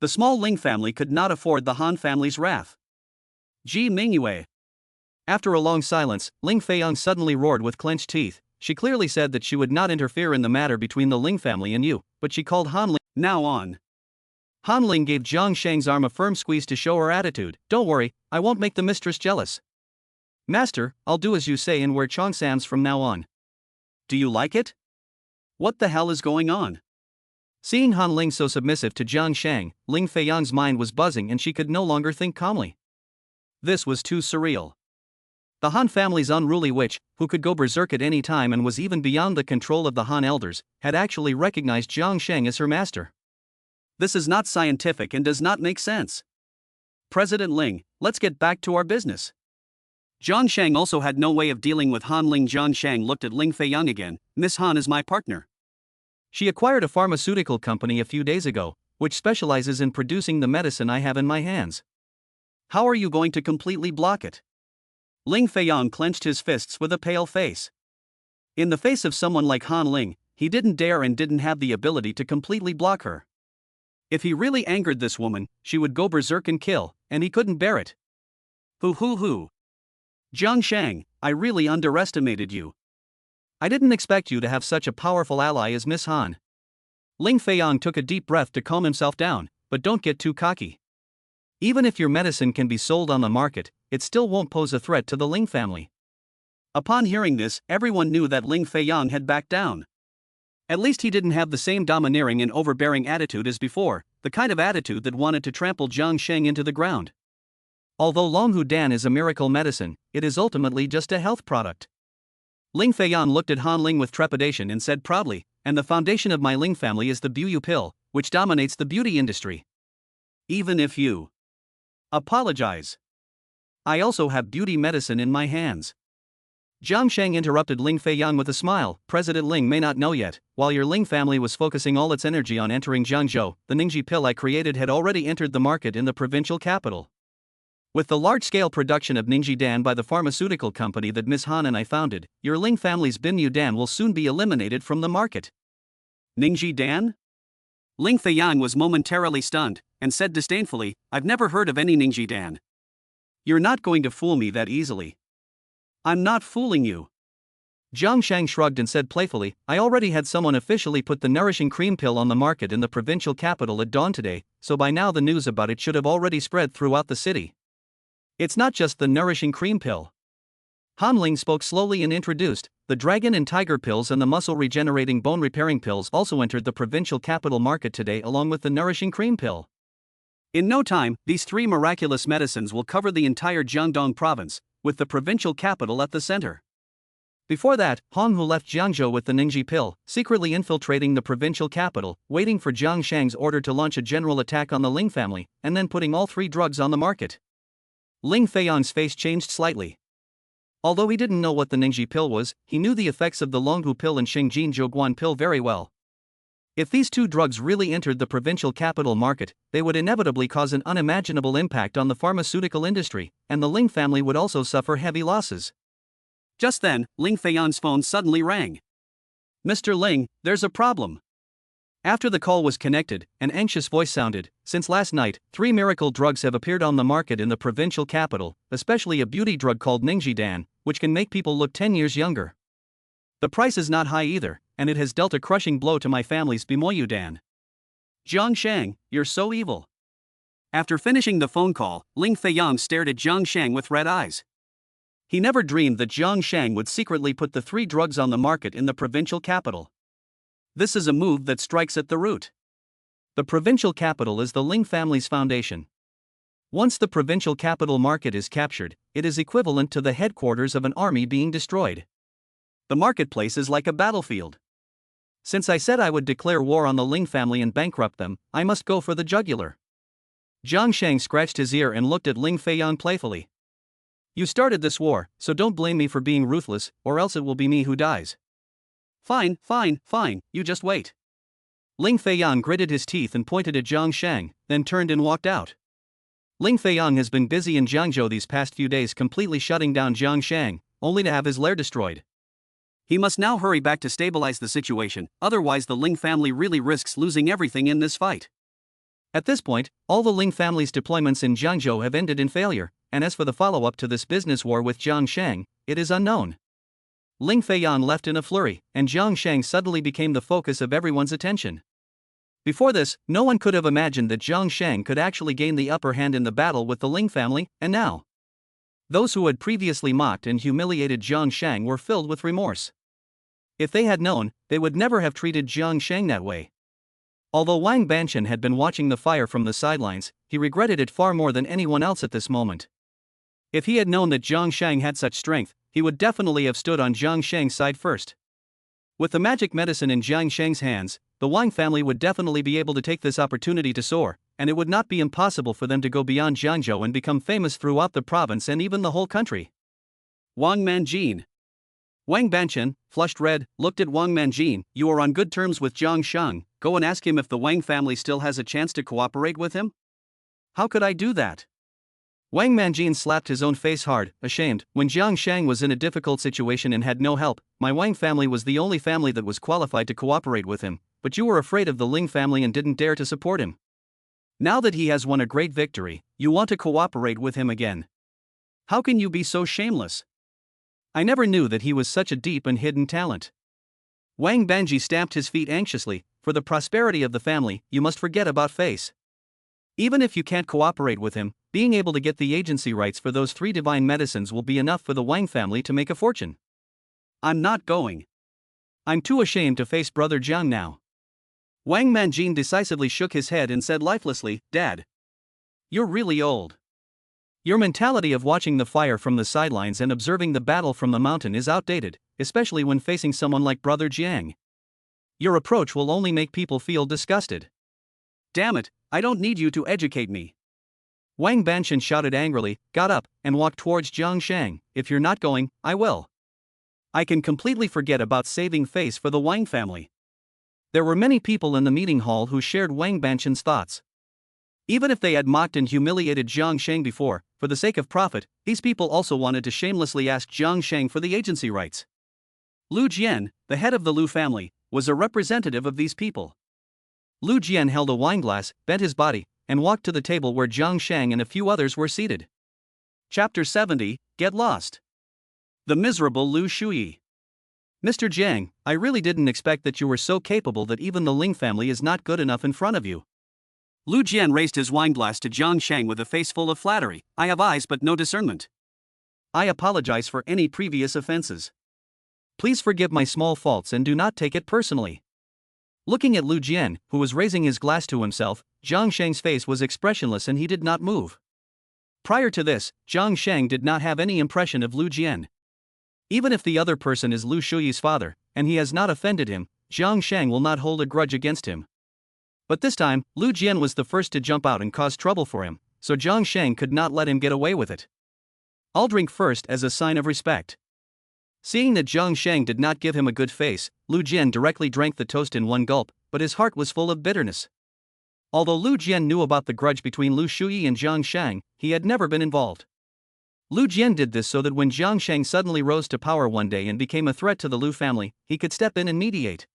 The small Ling family could not afford the Han family's wrath. Ji Mingyue. After a long silence, Ling Fang suddenly roared with clenched teeth. She clearly said that she would not interfere in the matter between the Ling family and you, but she called Han Ling. Now on. Han Ling gave Jiang Sheng's arm a firm squeeze to show her attitude. Don't worry, I won't make the mistress jealous. Master, I'll do as you say and wear cheongsams from now on. Do you like it? What the hell is going on? Seeing Han Ling so submissive to Jiang Sheng, Ling Fang's mind was buzzing and she could no longer think calmly. This was too surreal. The Han family's unruly witch, who could go berserk at any time and was even beyond the control of the Han elders, had actually recognized Jiang Sheng as her master. This is not scientific and does not make sense. President Ling, let's get back to our business. Jiang Sheng also had no way of dealing with Han Ling. Jiang Sheng looked at Ling Fang again. Miss Han is my partner. She acquired a pharmaceutical company a few days ago, which specializes in producing the medicine I have in my hands. How are you going to completely block it? Ling Fang clenched his fists with a pale face. In the face of someone like Han Ling, he didn't dare and didn't have the ability to completely block her. If he really angered this woman, she would go berserk and kill, and he couldn't bear it. Hoo. Jiang Sheng, I really underestimated you. I didn't expect you to have such a powerful ally as Miss Han. Ling Fang took a deep breath to calm himself down, but don't get too cocky. Even if your medicine can be sold on the market, it still won't pose a threat to the Ling family. Upon hearing this, everyone knew that Ling Fang had backed down. At least he didn't have the same domineering and overbearing attitude as before, the kind of attitude that wanted to trample Jiang Sheng into the ground. Although Longhu Dan is a miracle medicine, it is ultimately just a health product. Ling Fang looked at Han Ling with trepidation and said proudly, and the foundation of my Ling family is the Buyu pill, which dominates the beauty industry. Even if you apologize, I also have beauty medicine in my hands. Jiang Sheng interrupted Ling Fang with a smile. President Ling may not know yet, while your Ling family was focusing all its energy on entering Jiangzhou, the Ningji pill I created had already entered the market in the provincial capital. With the large-scale production of Ningji Dan by the pharmaceutical company that Miss Han and I founded, your Ling family's Binyu Dan will soon be eliminated from the market. Ningji Dan? Ling Fang was momentarily stunned, and said disdainfully, I've never heard of any Ningji Dan. You're not going to fool me that easily. I'm not fooling you. Jiang Sheng shrugged and said playfully, I already had someone officially put the nourishing cream pill on the market in the provincial capital at dawn today, so by now the news about it should have already spread throughout the city. It's not just the nourishing cream pill. Han Ling spoke slowly and introduced, the dragon and tiger pills and the muscle-regenerating bone-repairing pills also entered the provincial capital market today along with the nourishing cream pill. In no time, these three miraculous medicines will cover the entire Jiangdong province, with the provincial capital at the center. Before that, Hong Hu left Jiangzhou with the Ningji pill, secretly infiltrating the provincial capital, waiting for Jiang Sheng's order to launch a general attack on the Ling family, and then putting all three drugs on the market. Ling Fang's face changed slightly. Although he didn't know what the Ningji pill was, he knew the effects of the Longhu pill and Xingjin Zhouguan pill very well. If these two drugs really entered the provincial capital market, they would inevitably cause an unimaginable impact on the pharmaceutical industry, and the Ling family would also suffer heavy losses. Just then, Ling Fang's phone suddenly rang. Mr. Ling, there's a problem. After the call was connected, an anxious voice sounded, since last night, 3 miracle drugs have appeared on the market in the provincial capital, especially a beauty drug called Ningji Dan, which can make people look 10 years younger. The price is not high either, and it has dealt a crushing blow to my family's Bimoyu Dan. Jiang Sheng, you're so evil. After finishing the phone call, Ling Fang stared at Jiang Sheng with red eyes. He never dreamed that Jiang Sheng would secretly put the 3 drugs on the market in the provincial capital. This is a move that strikes at the root. The provincial capital is the Ling family's foundation. Once the provincial capital market is captured, it is equivalent to the headquarters of an army being destroyed. The marketplace is like a battlefield. Since I said I would declare war on the Ling family and bankrupt them, I must go for the jugular. Jiang Sheng scratched his ear and looked at Ling Fang playfully. You started this war, so don't blame me for being ruthless, or else it will be me who dies. Fine, you just wait. Ling Fang gritted his teeth and pointed at Jiang Sheng, then turned and walked out. Ling Fang has been busy in Jiangzhou these past few days completely shutting down Jiang Sheng, only to have his lair destroyed. He must now hurry back to stabilize the situation, otherwise the Ling family really risks losing everything in this fight. At this point, all the Ling family's deployments in Jiangzhou have ended in failure, and as for the follow-up to this business war with Jiang Sheng, it is unknown. Ling Fang left in a flurry, and Jiang Sheng suddenly became the focus of everyone's attention. Before this, no one could have imagined that Jiang Sheng could actually gain the upper hand in the battle with the Ling family, and now those who had previously mocked and humiliated Jiang Sheng were filled with remorse. If they had known, they would never have treated Jiang Sheng that way. Although Wang Banchen had been watching the fire from the sidelines, he regretted it far more than anyone else at this moment. If he had known that Jiang Sheng had such strength, he would definitely have stood on Jiang Sheng's side first. With the magic medicine in Jiang Sheng's hands, the Wang family would definitely be able to take this opportunity to soar, and it would not be impossible for them to go beyond Jiangzhou and become famous throughout the province and even the whole country. Wang Manjin. Wang Banchen, flushed red, looked at Wang Manjin. You are on good terms with Jiang Sheng, go and ask him if the Wang family still has a chance to cooperate with him? How could I do that? Wang Manjin slapped his own face hard, ashamed. When Jiang Sheng was in a difficult situation and had no help, my Wang family was the only family that was qualified to cooperate with him, but you were afraid of the Ling family and didn't dare to support him. Now that he has won a great victory, you want to cooperate with him again. How can you be so shameless? I never knew that he was such a deep and hidden talent. Wang Banji stamped his feet anxiously. For the prosperity of the family, you must forget about face. Even if you can't cooperate with him, being able to get the agency rights for those 3 divine medicines will be enough for the Wang family to make a fortune. I'm not going. I'm too ashamed to face Brother Jiang now. Wang Manjin decisively shook his head and said lifelessly, Dad, you're really old. Your mentality of watching the fire from the sidelines and observing the battle from the mountain is outdated, especially when facing someone like Brother Jiang. Your approach will only make people feel disgusted. Damn it, I don't need you to educate me. Wang Banchen shouted angrily, got up, and walked towards Jiang Sheng. If you're not going, I will. I can completely forget about saving face for the Wang family. There were many people in the meeting hall who shared Wang Banchen's thoughts. Even if they had mocked and humiliated Jiang Sheng before, for the sake of profit, these people also wanted to shamelessly ask Jiang Sheng for the agency rights. Lu Jian, the head of the Lu family, was a representative of these people. Lu Jian held a wineglass, bent his body, and walked to the table where Jiang Sheng and a few others were seated. Chapter 70, Get Lost. The miserable Lu Shuyi. Mr. Jiang, I really didn't expect that you were so capable that even the Ling family is not good enough in front of you. Lu Jian raised his wineglass to Jiang Sheng with a face full of flattery. I have eyes but no discernment. I apologize for any previous offenses. Please forgive my small faults and do not take it personally. Looking at Lu Jian, who was raising his glass to himself, Jiang Sheng's face was expressionless and he did not move. Prior to this, Jiang Sheng did not have any impression of Lu Jian. Even if the other person is Lu Shuyi's father, and he has not offended him, Jiang Sheng will not hold a grudge against him. But this time, Lu Jian was the first to jump out and cause trouble for him, so Jiang Sheng could not let him get away with it. I'll drink first as a sign of respect. Seeing that Jiang Sheng did not give him a good face, Lu Jian directly drank the toast in one gulp, but his heart was full of bitterness. Although Lu Jian knew about the grudge between Lu Shuyi and Jiang Sheng, he had never been involved. Lu Jian did this so that when Jiang Sheng suddenly rose to power one day and became a threat to the Lu family, he could step in and mediate.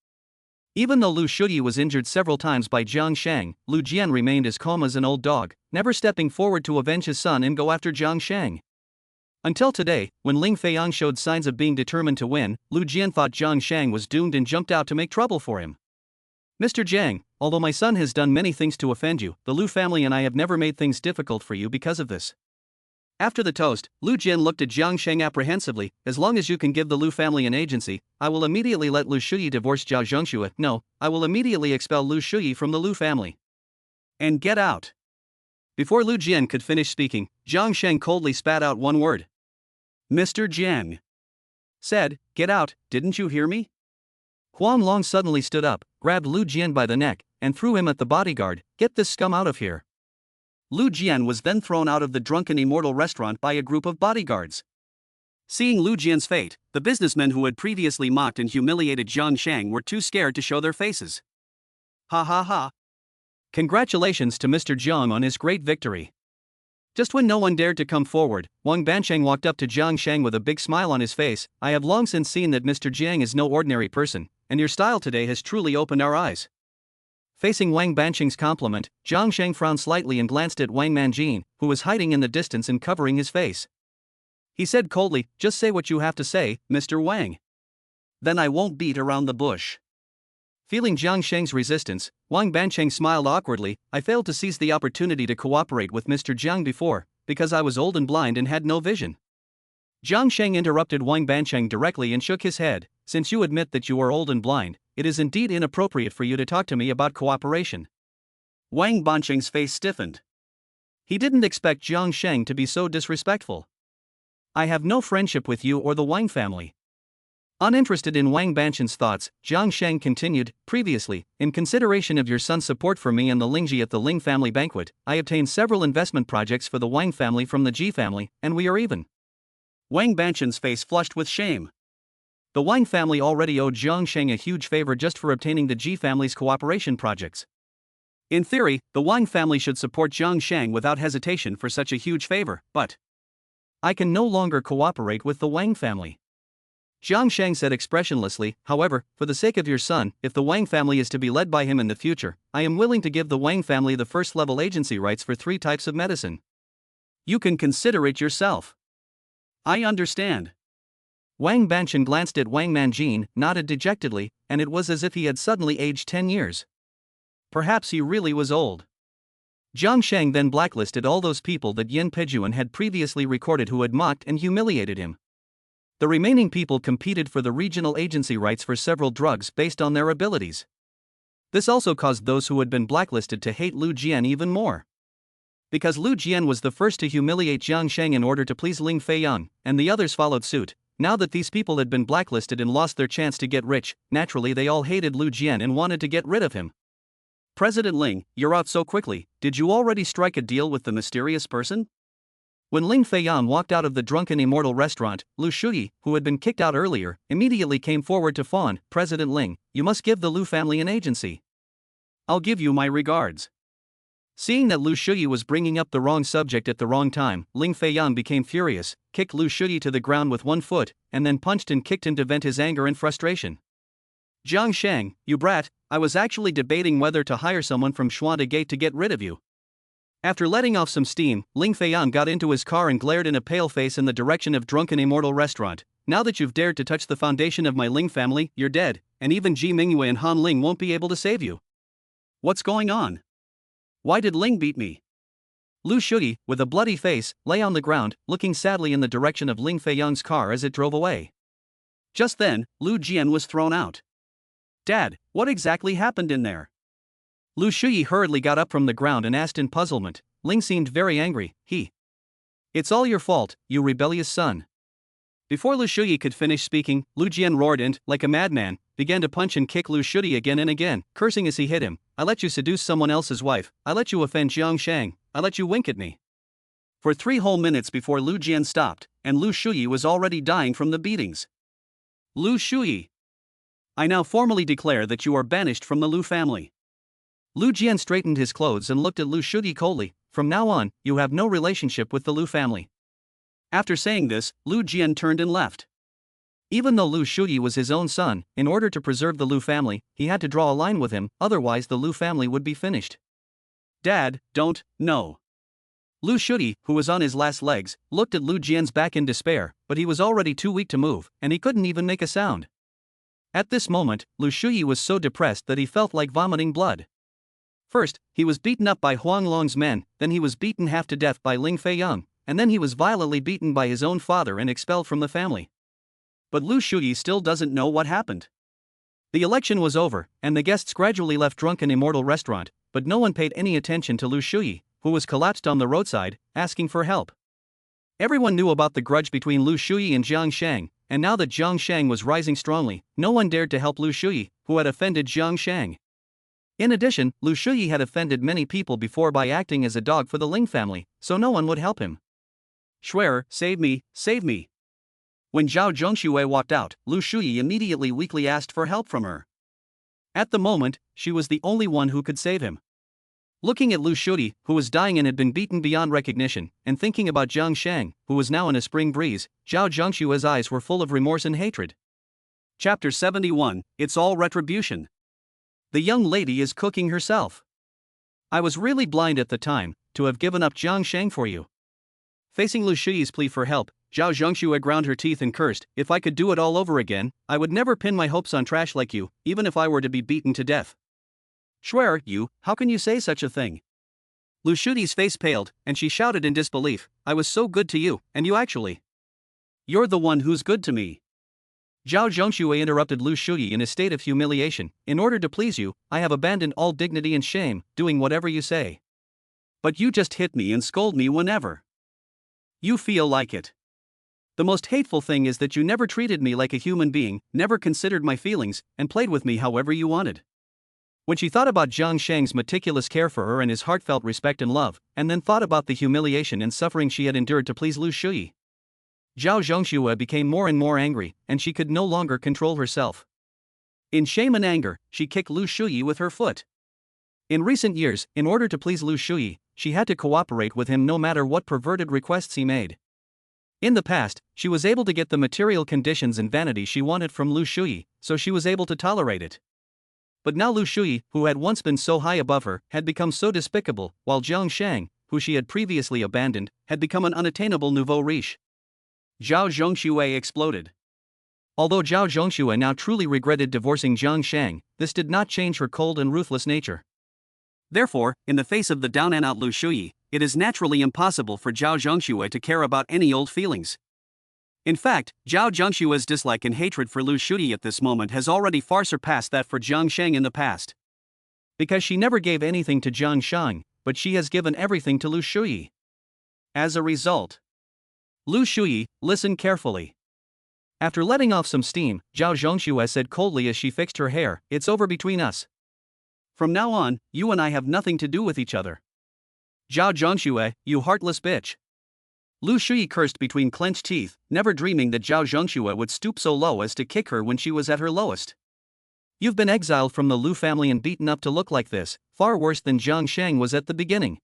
Even though Lu Shuyi was injured several times by Jiang Sheng, Lu Jian remained as calm as an old dog, never stepping forward to avenge his son and go after Jiang Sheng. Until today, when Ling Fang showed signs of being determined to win, Lu Jian thought Jiang Sheng was doomed and jumped out to make trouble for him. Mr. Jiang, although my son has done many things to offend you, the Lu family and I have never made things difficult for you because of this. After the toast, Lu Jian looked at Jiang Sheng apprehensively. As long as you can give the Lu family an agency, I will immediately let Lu Shuyi divorce Jiao Zhengxue. No, I will immediately expel Lu Shuyi from the Lu family. And get out. Before Lu Jian could finish speaking, Jiang Sheng coldly spat out one word. Mr. Jiang said, get out, didn't you hear me? Huan Long suddenly stood up, grabbed Lu Jian by the neck, and threw him at the bodyguard. Get this scum out of here. Lu Jian was then thrown out of the drunken immortal restaurant by a group of bodyguards. Seeing Lu Jian's fate, the businessmen who had previously mocked and humiliated Jiang Sheng were too scared to show their faces. Ha ha ha. Congratulations to Mr. Jiang on his great victory. Just when no one dared to come forward, Wang Bansheng walked up to Jiang Sheng with a big smile on his face. I have long since seen that Mr. Jiang is no ordinary person, and your style today has truly opened our eyes. Facing Wang Bansheng's compliment, Jiang Sheng frowned slightly and glanced at Wang Manjin, who was hiding in the distance and covering his face. He said coldly, "Just say what you have to say, Mr. Wang. Then I won't beat around the bush." Feeling Jiang Sheng's resistance, Wang Bansheng smiled awkwardly. I failed to seize the opportunity to cooperate with Mr. Jiang before, because I was old and blind and had no vision. Jiang Sheng interrupted Wang Bansheng directly and shook his head. Since you admit that you are old and blind, it is indeed inappropriate for you to talk to me about cooperation. Wang Bansheng's face stiffened. He didn't expect Jiang Sheng to be so disrespectful. I have no friendship with you or the Wang family. Uninterested in Wang Bansheng's thoughts, Jiang Sheng continued, previously, in consideration of your son's support for me and the Lingji at the Ling family banquet, I obtained several investment projects for the Wang family from the Ji family, and we are even. Wang Bansheng's face flushed with shame. The Wang family already owed Jiang Sheng a huge favor just for obtaining the Ji family's cooperation projects. In theory, the Wang family should support Jiang Sheng without hesitation for such a huge favor, but I can no longer cooperate with the Wang family. Jiang Sheng said expressionlessly, however, for the sake of your son, if the Wang family is to be led by him in the future, I am willing to give the Wang family the first-level agency rights for 3 types of medicine. You can consider it yourself. I understand. Wang Bansheng glanced at Wang Manjin, nodded dejectedly, and it was as if he had suddenly aged 10 years. Perhaps he really was old. Jiang Sheng then blacklisted all those people that Yin Pejuan had previously recorded who had mocked and humiliated him. The remaining people competed for the regional agency rights for several drugs based on their abilities. This also caused those who had been blacklisted to hate Lu Jian even more. Because Lu Jian was the first to humiliate Jiang Sheng in order to please Ling Fang, and the others followed suit, now that these people had been blacklisted and lost their chance to get rich, naturally they all hated Lu Jian and wanted to get rid of him. President Ling, you're out so quickly, did you already strike a deal with the mysterious person? When Ling Fang walked out of the drunken immortal restaurant, Lu Shuyi, who had been kicked out earlier, immediately came forward to fawn. President Ling, you must give the Lu family an agency. I'll give you my regards. Seeing that Lu Shuyi was bringing up the wrong subject at the wrong time, Ling Fang became furious, kicked Lu Shuyi to the ground with 1 foot, and then punched and kicked him to vent his anger and frustration. Jiang Sheng, you brat, I was actually debating whether to hire someone from Xuanda Gate to get rid of you. After letting off some steam, Ling Fang got into his car and glared in a pale face in the direction of drunken immortal restaurant. Now that you've dared to touch the foundation of my Ling family, you're dead, and even Ji Mingyue and Han Ling won't be able to save you. What's going on? Why did Ling beat me? Lu Shuyi, with a bloody face, lay on the ground, looking sadly in the direction of Ling Fang's car as it drove away. Just then, Lu Jian was thrown out. Dad, what exactly happened in there? Lu Shuyi hurriedly got up from the ground and asked in puzzlement. Ling seemed very angry. It's all your fault, you rebellious son. Before Lu Shuyi could finish speaking, Lu Jian roared and, like a madman, began to punch and kick Lu Shuyi again and again, cursing as he hit him. I let you seduce someone else's wife, I let you offend Jiang Sheng, I let you wink at me. For 3 whole minutes before Lu Jian stopped, and Lu Shuyi was already dying from the beatings. Lu Shuyi, I now formally declare that you are banished from the Lu family. Lu Jian straightened his clothes and looked at Lu Shuyi coldly. From now on, you have no relationship with the Lu family. After saying this, Lu Jian turned and left. Even though Lu Shuyi was his own son, in order to preserve the Lu family, he had to draw a line with him, otherwise the Lu family would be finished. Dad, no. Lu Shuyi, who was on his last legs, looked at Lu Jian's back in despair, but he was already too weak to move, and he couldn't even make a sound. At this moment, Lu Shuyi was so depressed that he felt like vomiting blood. First, he was beaten up by Huang Long's men, then he was beaten half to death by Ling Fang, and then he was violently beaten by his own father and expelled from the family. But Lu Shuyi still doesn't know what happened. The election was over, and the guests gradually left drunken immortal restaurant, but no one paid any attention to Lu Shuyi, who was collapsed on the roadside, asking for help. Everyone knew about the grudge between Lu Shuyi and Jiang Sheng, and now that Jiang Sheng was rising strongly, no one dared to help Lu Shuyi, who had offended Jiang Sheng. In addition, Lu Shuyi had offended many people before by acting as a dog for the Ling family, so no one would help him. Schwerer, save me, save me. When Zhao Zhongxue walked out, Lu Shuyi immediately weakly asked for help from her. At the moment, she was the only one who could save him. Looking at Lu Shuyi, who was dying and had been beaten beyond recognition, and thinking about Jiang Sheng, who was now in a spring breeze, Zhao Zhongshue's eyes were full of remorse and hatred. Chapter 71, It's All Retribution. The young lady is cooking herself. I was really blind at the time, to have given up Jiang Sheng for you. Facing Lu Shuyi's plea for help, Zhao Zhongxue ground her teeth and cursed, if I could do it all over again, I would never pin my hopes on trash like you, even if I were to be beaten to death. Schwerer, how can you say such a thing? Lu Shuyi's face paled, and she shouted in disbelief, I was so good to you, and you actually. You're the one who's good to me. Zhao Zhongxue interrupted Lu Shuyi in a state of humiliation, in order to please you, I have abandoned all dignity and shame, doing whatever you say. But you just hit me and scold me whenever you feel like it. The most hateful thing is that you never treated me like a human being, never considered my feelings, and played with me however you wanted. When she thought about Jiang Sheng's meticulous care for her and his heartfelt respect and love, and then thought about the humiliation and suffering she had endured to please Lu Shuyi, Zhao Zhongxue became more and more angry, and she could no longer control herself. In shame and anger, she kicked Lu Shuyi with her foot. In recent years, in order to please Lu Shuyi, she had to cooperate with him no matter what perverted requests he made. In the past, she was able to get the material conditions and vanity she wanted from Lu Shuyi, so she was able to tolerate it. But now Lu Shuyi, who had once been so high above her, had become so despicable, while Jiang Sheng, who she had previously abandoned, had become an unattainable nouveau riche. Zhao Zhongxue exploded. Although Zhao Zhongxue now truly regretted divorcing Jiang Sheng, this did not change her cold and ruthless nature. Therefore, in the face of the down-and-out Lu Shuyi, it is naturally impossible for Zhao Zhongxue to care about any old feelings. In fact, Zhao Zhongshue's dislike and hatred for Lu Shuyi at this moment has already far surpassed that for Jiang Sheng in the past. Because she never gave anything to Jiang Sheng, but she has given everything to Lu Shuyi. As a result, Lu Shuyi, listen carefully. After letting off some steam, Zhao Zhongxue said coldly as she fixed her hair, it's over between us. From now on, you and I have nothing to do with each other. Zhao Zhongxue, you heartless bitch. Lu Shuyi cursed between clenched teeth, never dreaming that Zhao Zhongxue would stoop so low as to kick her when she was at her lowest. You've been exiled from the Lu family and beaten up to look like this, far worse than Jiang Sheng was at the beginning.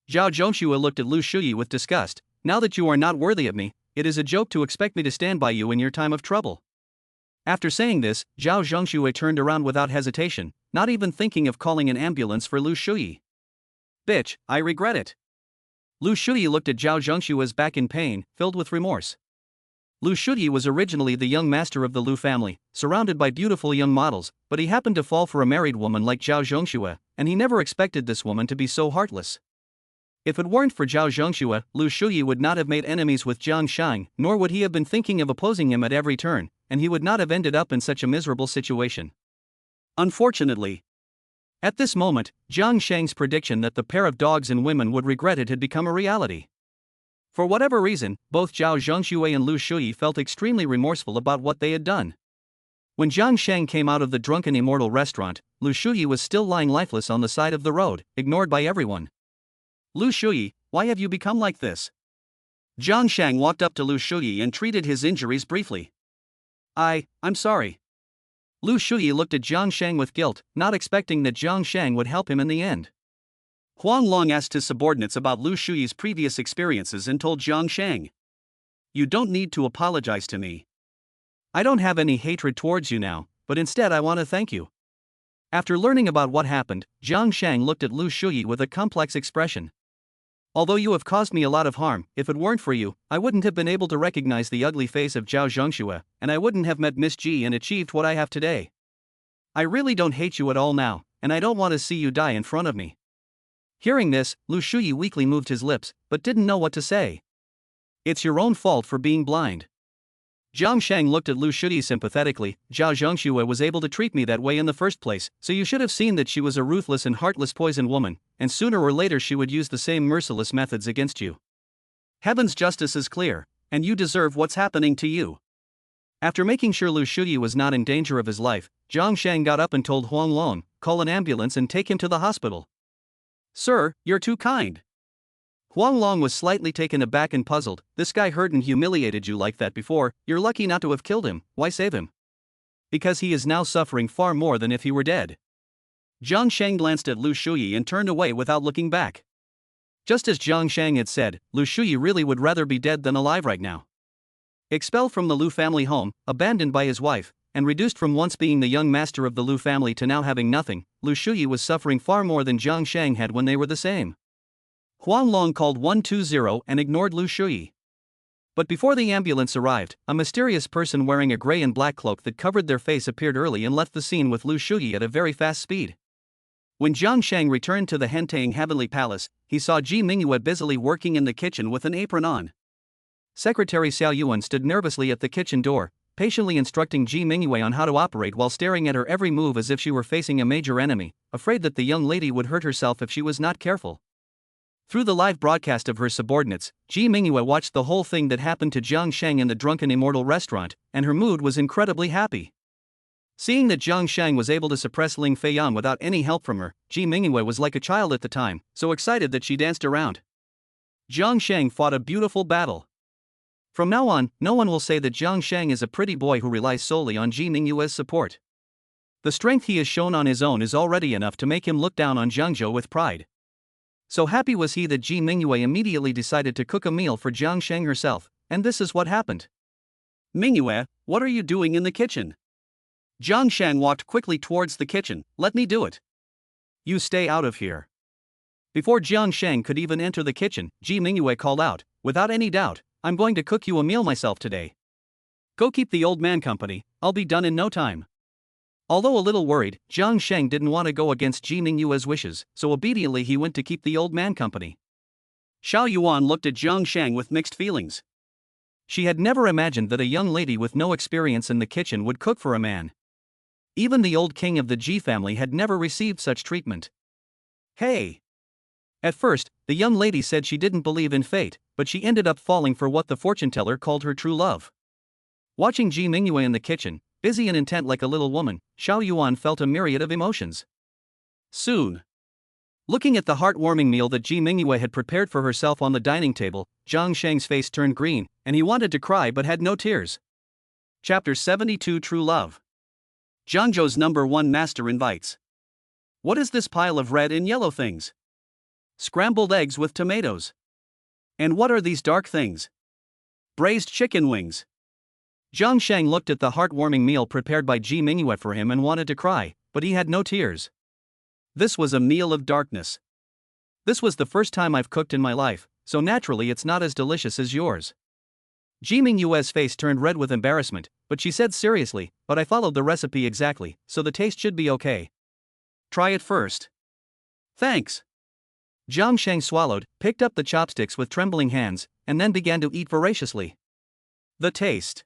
Zhao Zhongxue looked at Lu Shuyi with disgust, now that you are not worthy of me, it is a joke to expect me to stand by you in your time of trouble. After saying this, Zhao Zhongxue turned around without hesitation, not even thinking of calling an ambulance for Lu Shuyi. Bitch, I regret it. Lu Shuyi looked at Zhao Zhongshue's back in pain, filled with remorse. Lu Shuyi was originally the young master of the Lu family, surrounded by beautiful young models, but he happened to fall for a married woman like Zhao Zhongxue, and he never expected this woman to be so heartless. If it weren't for Zhao Zhongxue, Lu Shuyi would not have made enemies with Jiang Sheng, nor would he have been thinking of opposing him at every turn, and he would not have ended up in such a miserable situation. Unfortunately, at this moment, Jiang Sheng's prediction that the pair of dogs and women would regret it had become a reality. For whatever reason, both Zhao Zhongxue and Lu Shuyi felt extremely remorseful about what they had done. When Jiang Sheng came out of the drunken immortal restaurant, Lu Shuyi was still lying lifeless on the side of the road, ignored by everyone. Lu Shuyi, why have you become like this? Jiang Sheng walked up to Lu Shuyi and treated his injuries briefly. I'm sorry. Lu Shuyi looked at Jiang Sheng with guilt, not expecting that Jiang Sheng would help him in the end. Huang Long asked his subordinates about Lu Shuyi's previous experiences and told Jiang Sheng, you don't need to apologize to me. I don't have any hatred towards you now, but instead I want to thank you. After learning about what happened, Jiang Sheng looked at Lu Shuyi with a complex expression. Although you have caused me a lot of harm, if it weren't for you, I wouldn't have been able to recognize the ugly face of Zhao Zhongxue, and I wouldn't have met Miss Ji and achieved what I have today. I really don't hate you at all now, and I don't want to see you die in front of me. Hearing this, Lu Shuyi weakly moved his lips, but didn't know what to say. It's your own fault for being blind. Jiang Sheng looked at Lu Shuyi sympathetically. Zhao Zhongxue was able to treat me that way in the first place, so you should have seen that she was a ruthless and heartless poison woman, and sooner or later she would use the same merciless methods against you. Heaven's justice is clear, and you deserve what's happening to you. After making sure Lu Shuyi was not in danger of his life, Jiang Sheng got up and told Huang Long, "Call an ambulance and take him to the hospital." "Sir, you're too kind." Huang Long was slightly taken aback and puzzled. "This guy hurt and humiliated you like that before. You're lucky not to have killed him. Why save him?" "Because he is now suffering far more than if he were dead." Jiang Sheng glanced at Lu Shuyi and turned away without looking back. Just as Jiang Sheng had said, Lu Shuyi really would rather be dead than alive right now. Expelled from the Lu family home, abandoned by his wife, and reduced from once being the young master of the Lu family to now having nothing, Lu Shuyi was suffering far more than Jiang Sheng had when they were the same. Huang Long called 120 and ignored Lu Shuyi. But before the ambulance arrived, a mysterious person wearing a gray and black cloak that covered their face appeared early and left the scene with Lu Shuyi at a very fast speed. When Jiang Sheng returned to the Hentang Heavenly Palace, he saw Ji Mingyue busily working in the kitchen with an apron on. Secretary Xiao Yuan stood nervously at the kitchen door, patiently instructing Ji Mingyue on how to operate while staring at her every move as if she were facing a major enemy, afraid that the young lady would hurt herself if she was not careful. Through the live broadcast of her subordinates, Ji Mingyue watched the whole thing that happened to Jiang Sheng in the Drunken Immortal restaurant, and her mood was incredibly happy. Seeing that Jiang Sheng was able to suppress Ling Fang without any help from her, Ji Mingyue was like a child at the time, so excited that she danced around. Jiang Sheng fought a beautiful battle. From now on, no one will say that Jiang Sheng is a pretty boy who relies solely on Ji Mingyue's support. The strength he has shown on his own is already enough to make him look down on Jiangzhou with pride. So happy was he that Ji Mingyue immediately decided to cook a meal for Jiang Sheng herself, and this is what happened. "Mingyue, what are you doing in the kitchen?" Jiang Sheng walked quickly towards the kitchen. "Let me do it." "You stay out of here." Before Jiang Sheng could even enter the kitchen, Ji Mingyue called out, "Without any doubt, I'm going to cook you a meal myself today. Go keep the old man company, I'll be done in no time." Although a little worried, Jiang Sheng didn't want to go against Ji Mingyue's wishes, so obediently he went to keep the old man company. Xiao Yuan looked at Jiang Sheng with mixed feelings. She had never imagined that a young lady with no experience in the kitchen would cook for a man. Even the old king of the Ji family had never received such treatment. "Hey!" At first, the young lady said she didn't believe in fate, but she ended up falling for what the fortune teller called her true love. Watching Ji Mingyue in the kitchen, busy and intent like a little woman, Xiao Yuan felt a myriad of emotions. Soon, looking at the heartwarming meal that Ji Mingyue had prepared for herself on the dining table, Jiang Sheng's face turned green, and he wanted to cry but had no tears. Chapter 72 True Love. Jiangzhou's #1 master invites. What is this pile of red and yellow things? Scrambled eggs with tomatoes. And what are these dark things? Braised chicken wings. Jiang Sheng looked at the heartwarming meal prepared by Ji Mingyue for him and wanted to cry, but he had no tears. This was a meal of darkness. This was the first time I've cooked in my life, so naturally it's not as delicious as yours. Ji Mingyue's face turned red with embarrassment, but she said seriously, "But I followed the recipe exactly, so the taste should be okay. Try it first." "Thanks." Jiang Sheng swallowed, picked up the chopsticks with trembling hands, and then began to eat voraciously. The taste.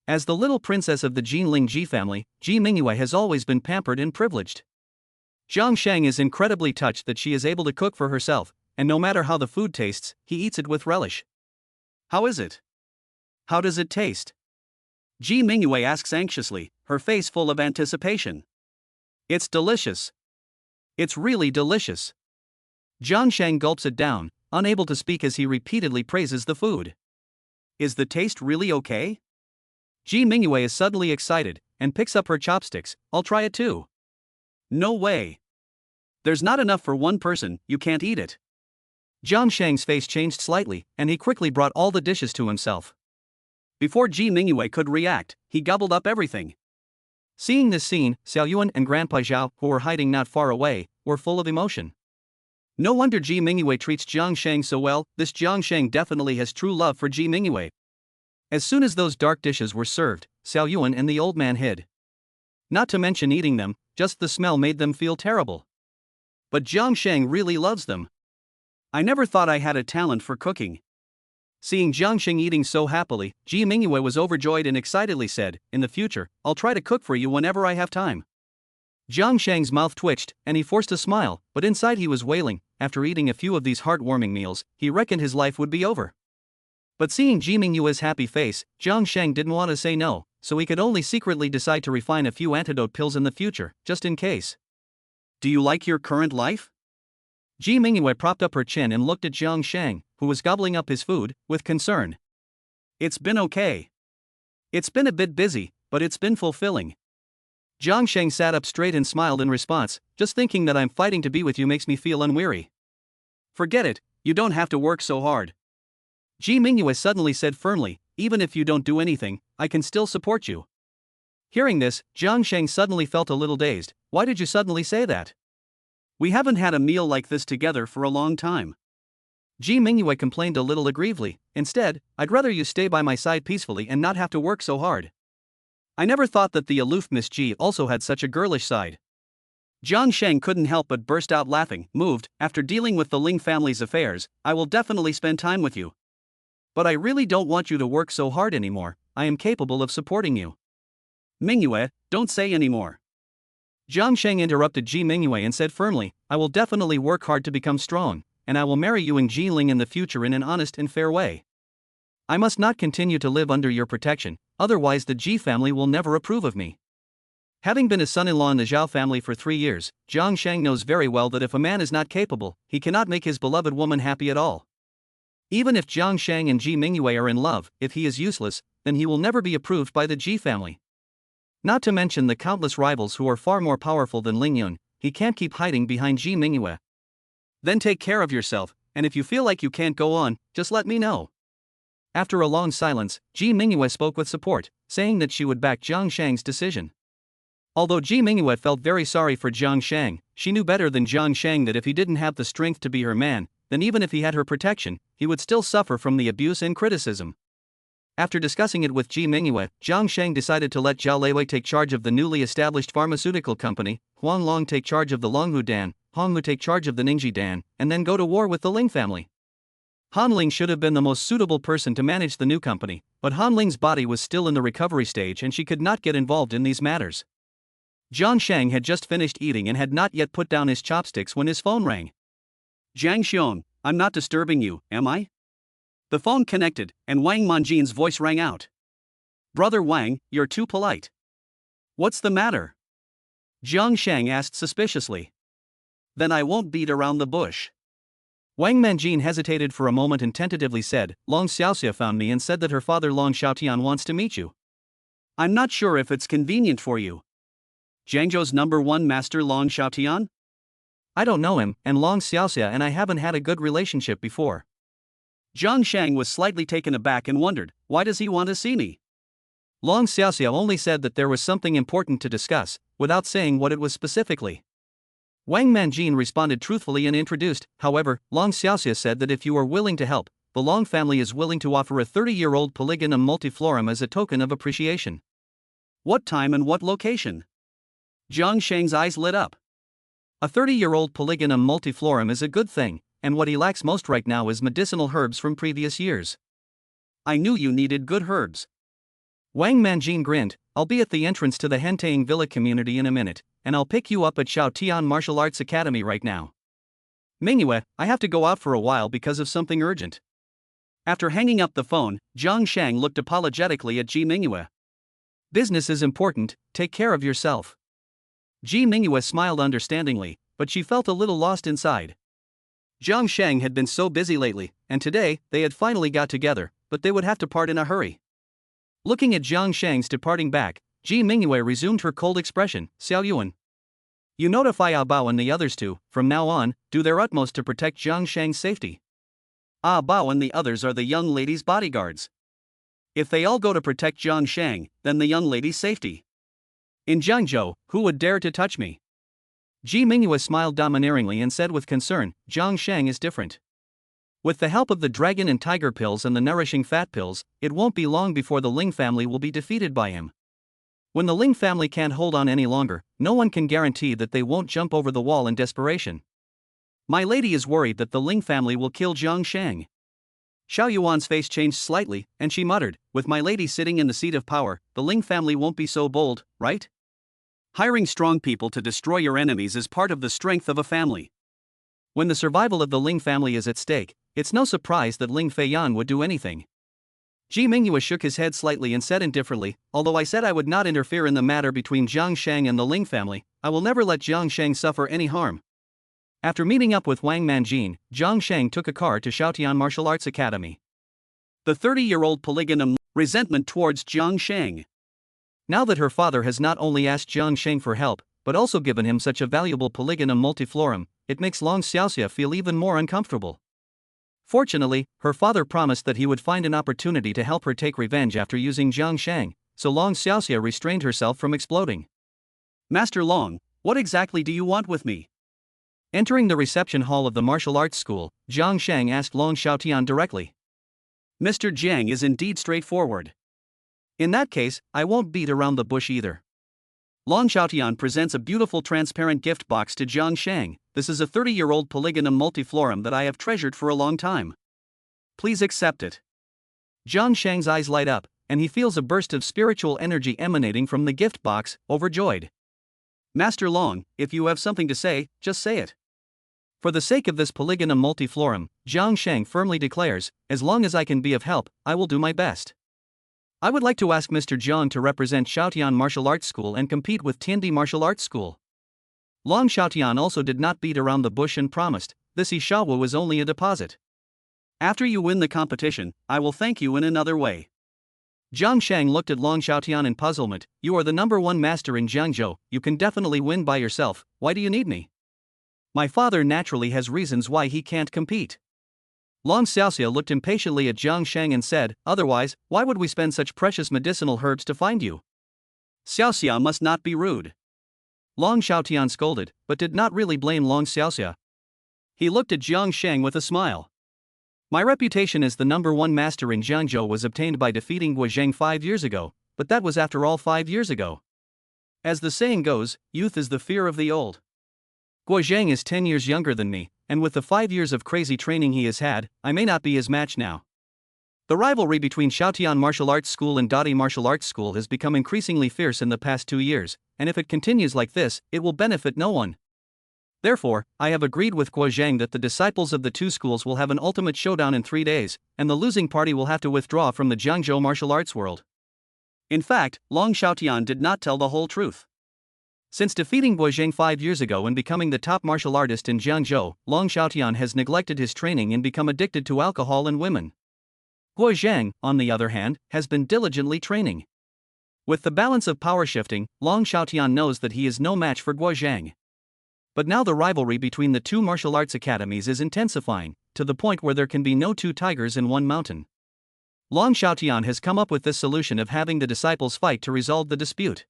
As the little princess of the Jinling Ji family, Ji Mingyue has always been pampered and privileged. Jiang Sheng is incredibly touched that she is able to cook for herself, and no matter how the food tastes, he eats it with relish. "How is it? How does it taste?" Ji Mingyue asks anxiously, her face full of anticipation. "It's delicious. It's really delicious." Jiang Sheng gulps it down, unable to speak as he repeatedly praises the food. "Is the taste really okay?" Ji Mingyue is suddenly excited, and picks up her chopsticks. "I'll try it too." "No way. There's not enough for one person, you can't eat it." Jiang Sheng's face changed slightly, and he quickly brought all the dishes to himself. Before Ji Mingyue could react, he gobbled up everything. Seeing this scene, Xiao Yuan and Grandpa Zhao, who were hiding not far away, were full of emotion. No wonder Ji Mingyue treats Jiang Sheng so well. This Jiang Sheng definitely has true love for Ji Mingyue. As soon as those dark dishes were served, Xiao Yuan and the old man hid. Not to mention eating them, just the smell made them feel terrible. But Jiang Sheng really loves them. "I never thought I had a talent for cooking." Seeing Jiang Sheng eating so happily, Ji Mingyue was overjoyed and excitedly said, "In the future, I'll try to cook for you whenever I have time." Jiang Sheng's mouth twitched, and he forced a smile, but inside he was wailing. After eating a few of these heartwarming meals, he reckoned his life would be over. But seeing Ji Mingyue's happy face, Jiang Sheng didn't want to say no, so he could only secretly decide to refine a few antidote pills in the future, just in case. Do you like your current life? Ji Mingyue propped up her chin and looked at Jiang Sheng, who was gobbling up his food, with concern. It's been okay. It's been a bit busy, but it's been fulfilling. Jiang Sheng sat up straight and smiled in response. Just thinking that I'm fighting to be with you makes me feel unweary. Forget it, you don't have to work so hard. Ji Mingyue suddenly said firmly, even if you don't do anything, I can still support you. Hearing this, Jiang Sheng suddenly felt a little dazed. Why did you suddenly say that? We haven't had a meal like this together for a long time. Ji Mingyue complained a little aggrievedly. Instead, I'd rather you stay by my side peacefully and not have to work so hard. I never thought that the aloof Miss Ji also had such a girlish side. Jiang Sheng couldn't help but burst out laughing, moved. After dealing with the Ling family's affairs, I will definitely spend time with you. But I really don't want you to work so hard anymore. I am capable of supporting you. Mingyue, don't say anymore. Jiang Sheng interrupted Ji Mingyue and said firmly, I will definitely work hard to become strong, and I will marry you and Ji Ling in the future in an honest and fair way. I must not continue to live under your protection, otherwise the Ji family will never approve of me. Having been a son-in-law in the Zhao family for 3 years, Jiang Sheng knows very well that if a man is not capable, he cannot make his beloved woman happy at all. Even if Jiang Sheng and Ji Mingyue are in love, if he is useless, then he will never be approved by the Ji family. Not to mention the countless rivals who are far more powerful than Ling Yun, he can't keep hiding behind Ji Mingyue. Then take care of yourself, and if you feel like you can't go on, just let me know. After a long silence, Ji Mingyue spoke with support, saying that she would back Jiang Sheng's decision. Although Ji Mingyue felt very sorry for Jiang Sheng, she knew better than Jiang Sheng that if he didn't have the strength to be her man, then even if he had her protection, he would still suffer from the abuse and criticism. After discussing it with Ji Mingyue, Jiang Sheng decided to let Zhao Leiwei take charge of the newly established pharmaceutical company, Huang Long take charge of the Longhu Dan, Hong Hu take charge of the Ningji Dan, and then go to war with the Ling family. Han Ling should have been the most suitable person to manage the new company, but Han Ling's body was still in the recovery stage and she could not get involved in these matters. Jiang Sheng had just finished eating and had not yet put down his chopsticks when his phone rang. Jiang Sheng, I'm not disturbing you, am I? The phone connected, and Wang Manjin's voice rang out. Brother Wang, you're too polite. What's the matter? Jiang Sheng asked suspiciously. Then I won't beat around the bush. Wang Manjin hesitated for a moment and tentatively said, Long Xiaoxia found me and said that her father Long Xiaotian wants to meet you. I'm not sure if it's convenient for you. Jiangzhou's #1 master Long Xiaotian? I don't know him, and Long Xiaoxia and I haven't had a good relationship before. Jiang Sheng was slightly taken aback and wondered, why does he want to see me? Long Xiaoxia only said that there was something important to discuss, without saying what it was specifically. Wang Manjin responded truthfully and introduced. However, Long Xiaoxia said that if you are willing to help, the Long family is willing to offer a 30-year-old polygonum multiflorum as a token of appreciation. What time and what location? Jiang Sheng's eyes lit up. A 30-year-old polygonum multiflorum is a good thing, and what he lacks most right now is medicinal herbs from previous years. I knew you needed good herbs. Wang Manjin grinned. I'll be at the entrance to the Hentaying Villa community in a minute, and I'll pick you up at Xiaotian Martial Arts Academy right now. Mingyue, I have to go out for a while because of something urgent. After hanging up the phone, Jiang Sheng looked apologetically at Ji Mingyue. Business is important, take care of yourself. Ji Mingyue smiled understandingly, but she felt a little lost inside. Jiang Sheng had been so busy lately, and today, they had finally got together, but they would have to part in a hurry. Looking at Jiang Sheng's departing back, Ji Mingyue resumed her cold expression. Xiao Yuan. You notify Ah Bao and the others to, from now on, do their utmost to protect Jiang Sheng's safety. Ah Bao and the others are the young lady's bodyguards. If they all go to protect Jiang Sheng, then the young lady's safety. In Jiangzhou, who would dare to touch me? Ji Mingyue smiled domineeringly and said with concern, Jiang Sheng is different. With the help of the dragon and tiger pills and the nourishing fat pills, it won't be long before the Ling family will be defeated by him. When the Ling family can't hold on any longer, no one can guarantee that they won't jump over the wall in desperation. My lady is worried that the Ling family will kill Jiang Sheng. Xiao Yuan's face changed slightly, and she muttered, with my lady sitting in the seat of power, the Ling family won't be so bold, right? Hiring strong people to destroy your enemies is part of the strength of a family. When the survival of the Ling family is at stake, it's no surprise that Ling Feiyan would do anything. Ji Mingyue shook his head slightly and said indifferently, although I said I would not interfere in the matter between Jiang Sheng and the Ling family, I will never let Jiang Sheng suffer any harm. After meeting up with Wang Manjin, Jiang Sheng took a car to Shoutian Martial Arts Academy. The 30-year-old polygamous resentment towards Jiang Sheng. Now that her father has not only asked Jiang Sheng for help, but also given him such a valuable polygonum multiflorum, it makes Long Xiaoxia feel even more uncomfortable. Fortunately, her father promised that he would find an opportunity to help her take revenge after using Jiang Sheng, so Long Xiaoxia restrained herself from exploding. Master Long, what exactly do you want with me? Entering the reception hall of the martial arts school, Jiang Sheng asked Long Xiaotian directly. Mr. Jiang is indeed straightforward. In that case, I won't beat around the bush either. Long Xiaotian presents a beautiful transparent gift box to Jiang Sheng. This is a 30-year-old polygonum multiflorum that I have treasured for a long time. Please accept it. Jiang Sheng's eyes light up, and he feels a burst of spiritual energy emanating from the gift box, overjoyed. Master Long, if you have something to say, just say it. For the sake of this polygonum multiflorum, Jiang Sheng firmly declares, as long as I can be of help, I will do my best. I would like to ask Mr. Jiang to represent Shoutian Martial Arts School and compete with Tiandi Martial Arts School. Long Xiaotian also did not beat around the bush and promised, this Ishawu is only a deposit. After you win the competition, I will thank you in another way. Jiang Sheng looked at Long Xiaotian in puzzlement. You are the #1 master in Jiangzhou, you can definitely win by yourself, why do you need me? My father naturally has reasons why he can't compete. Long Xiaoxia looked impatiently at Jiang Sheng and said, otherwise, why would we spend such precious medicinal herbs to find you? Xiaoxia must not be rude. Long Xiaotian scolded, but did not really blame Long Xiaoxia. He looked at Jiang Sheng with a smile. My reputation as the #1 master in Jiangzhou was obtained by defeating Guozheng 5 years ago, but that was after all 5 years ago. As the saying goes, youth is the fear of the old. Guozheng is 10 years younger than me, and with the 5 years of crazy training he has had, I may not be his match now. The rivalry between Shoutian Martial Arts School and Dadi Martial Arts School has become increasingly fierce in the past 2 years, and if it continues like this, it will benefit no one. Therefore, I have agreed with Guozheng that the disciples of the two schools will have an ultimate showdown in 3 days, and the losing party will have to withdraw from the Jiangzhou martial arts world. In fact, Long Xiaotian did not tell the whole truth. Since defeating Guozheng 5 years ago and becoming the top martial artist in Jiangzhou, Long Xiaotian has neglected his training and become addicted to alcohol and women. Guozheng, on the other hand, has been diligently training. With the balance of power shifting, Long Xiaotian knows that he is no match for Guozheng. But now the rivalry between the two martial arts academies is intensifying, to the point where there can be no two tigers in one mountain. Long Xiaotian has come up with this solution of having the disciples fight to resolve the dispute.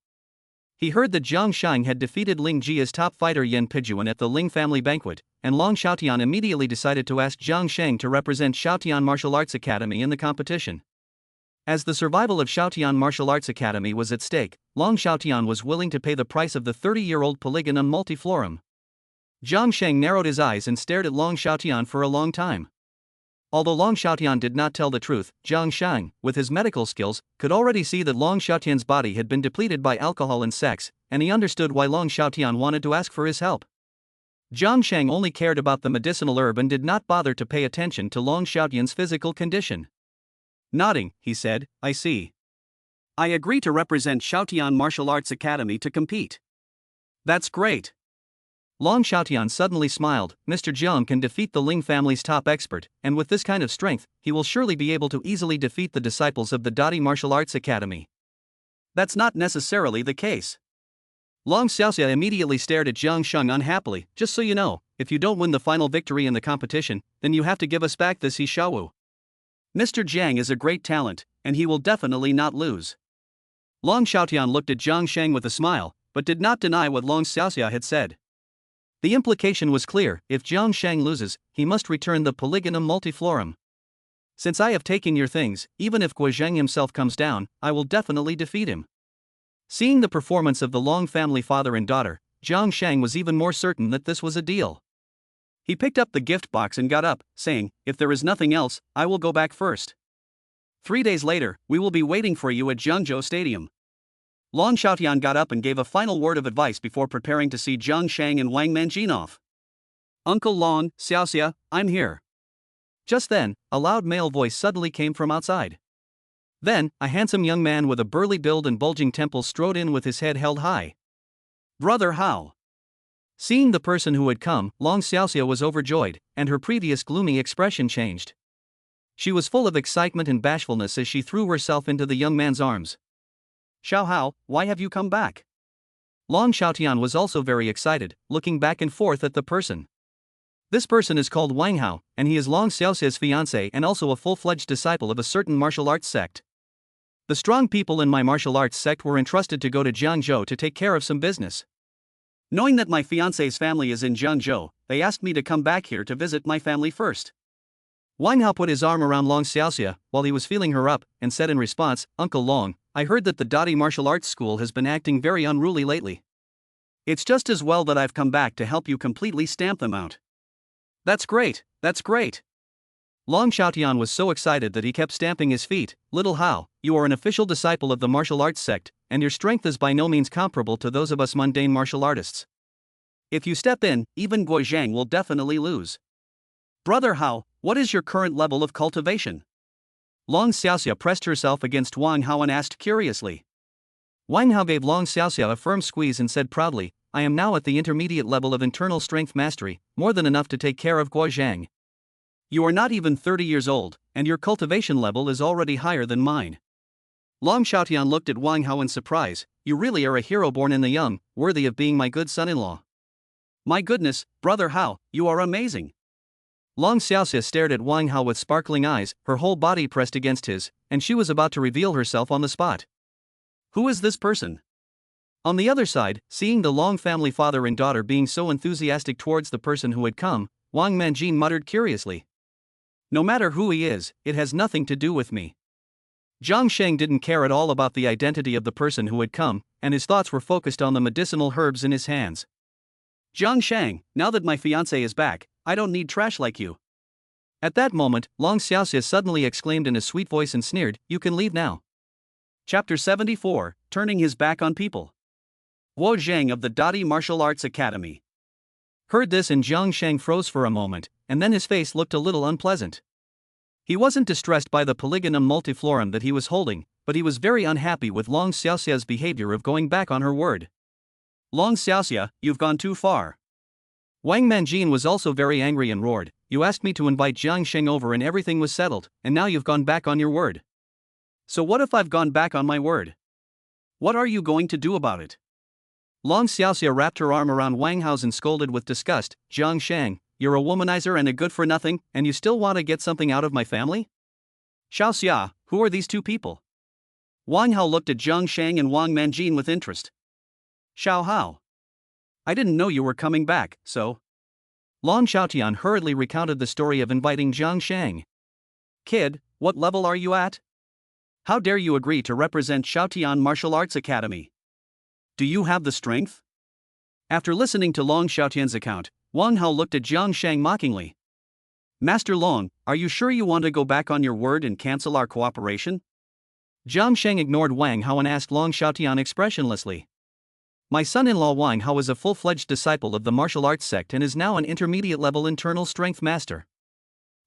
He heard that Jiang Sheng had defeated Ling Ji's top fighter Yan Pijuan at the Ling family banquet, and Long Xiaotian immediately decided to ask Jiang Sheng to represent Shoutian Martial Arts Academy in the competition. As the survival of Shoutian Martial Arts Academy was at stake, Long Xiaotian was willing to pay the price of the 30-year-old polygonum multiflorum. Jiang Sheng narrowed his eyes and stared at Long Xiaotian for a long time. Although Long Xiaotian did not tell the truth, Jiang Sheng, with his medical skills, could already see that Long Xiaotian's body had been depleted by alcohol and sex, and he understood why Long Xiaotian wanted to ask for his help. Jiang Sheng only cared about the medicinal herb and did not bother to pay attention to Long Xiaotian's physical condition. Nodding, he said, I see. I agree to represent Shoutian Martial Arts Academy to compete. That's great. Long Xiaotian suddenly smiled. Mr. Jiang can defeat the Ling family's top expert, and with this kind of strength, he will surely be able to easily defeat the disciples of the Dadi Martial Arts Academy. That's not necessarily the case. Long Xiaoxia immediately stared at Jiang Sheng unhappily. Just so you know, if you don't win the final victory in the competition, then you have to give us back this Ishawu. Mr. Jiang is a great talent, and he will definitely not lose. Long Xiaotian looked at Jiang Sheng with a smile, but did not deny what Long Xiaoxia had said. The implication was clear: if Jiang Sheng loses, he must return the polygonum multiflorum. Since I have taken your things, even if Guozheng himself comes down, I will definitely defeat him. Seeing the performance of the Long family father and daughter, Jiang Sheng was even more certain that this was a deal. He picked up the gift box and got up, saying, if there is nothing else, I will go back first. 3 days later, we will be waiting for you at Jiangzhou Stadium. Long Xiaotian got up and gave a final word of advice before preparing to see Jiang Sheng and Wang Manjin off. Uncle Long, Xiaoxia, I'm here. Just then, a loud male voice suddenly came from outside. Then, a handsome young man with a burly build and bulging temples strode in with his head held high. Brother Hao. Seeing the person who had come, Long Xiaoxia was overjoyed, and her previous gloomy expression changed. She was full of excitement and bashfulness as she threw herself into the young man's arms. Xiao Hao, why have you come back? Long Xiaotian was also very excited, looking back and forth at the person. This person is called Wang Hao, and he is Long Xiaoxia's fiancé and also a full-fledged disciple of a certain martial arts sect. The strong people in my martial arts sect were entrusted to go to Jiangzhou to take care of some business. Knowing that my fiancé's family is in Jiangzhou, they asked me to come back here to visit my family first. Wang Hao put his arm around Long Xiaoxia while he was feeling her up and said in response, Uncle Long, I heard that the Dadi martial arts school has been acting very unruly lately. It's just as well that I've come back to help you completely stamp them out. That's great, that's great. Long Xiaotian was so excited that he kept stamping his feet. Little Hao, you are an official disciple of the martial arts sect, and your strength is by no means comparable to those of us mundane martial artists. If you step in, even Guo Zhang will definitely lose. Brother Hao, what is your current level of cultivation? Long Xiaoxia pressed herself against Wang Hao and asked curiously. Wang Hao gave Long Xiaoxia a firm squeeze and said proudly, I am now at the intermediate level of internal strength mastery, more than enough to take care of Guo Zhang. You are not even 30 years old, and your cultivation level is already higher than mine. Long Xiaotian looked at Wang Hao in surprise. You really are a hero born in the young, worthy of being my good son-in-law. My goodness, Brother Hao, you are amazing. Long Xiaoxia stared at Wang Hao with sparkling eyes, her whole body pressed against his, and she was about to reveal herself on the spot. Who is this person? On the other side, seeing the Long family father and daughter being so enthusiastic towards the person who had come, Wang Manjin muttered curiously. No matter who he is, it has nothing to do with me. Jiang Sheng didn't care at all about the identity of the person who had come, and his thoughts were focused on the medicinal herbs in his hands. Jiang Sheng, now that my fiancé is back, I don't need trash like you. At that moment, Long Xiaoxia suddenly exclaimed in a sweet voice and sneered, You can leave now. Chapter 74, Turning His Back on People. Guo Zhang of the Dadi Martial Arts Academy. Heard this and Jiang Sheng froze for a moment, and then his face looked a little unpleasant. He wasn't distressed by the polygonum multiflorum that he was holding, but he was very unhappy with Long Xiaoxia's behavior of going back on her word. Long Xiaoxia, you've gone too far. Wang Manjin was also very angry and roared, You asked me to invite Jiang Sheng over and everything was settled, and now you've gone back on your word. So what if I've gone back on my word? What are you going to do about it? Long Xiaoxia wrapped her arm around Wang Hao's and scolded with disgust, Jiang Sheng, you're a womanizer and a good-for-nothing, and you still want to get something out of my family? Xiaoxia, who are these two people? Wang Hao looked at Jiang Sheng and Wang Manjin with interest. Xiao Hao. I didn't know you were coming back, so. Long Xiaotian hurriedly recounted the story of inviting Jiang Sheng. Kid, what level are you at? How dare you agree to represent Xiaotian Martial Arts Academy? Do you have the strength? After listening to Long Xiaotian's account, Wang Hao looked at Jiang Sheng mockingly. Master Long, are you sure you want to go back on your word and cancel our cooperation? Jiang Sheng ignored Wang Hao and asked Long Xiaotian expressionlessly. My son-in-law Wang Hao is a full-fledged disciple of the martial arts sect and is now an intermediate-level internal strength master.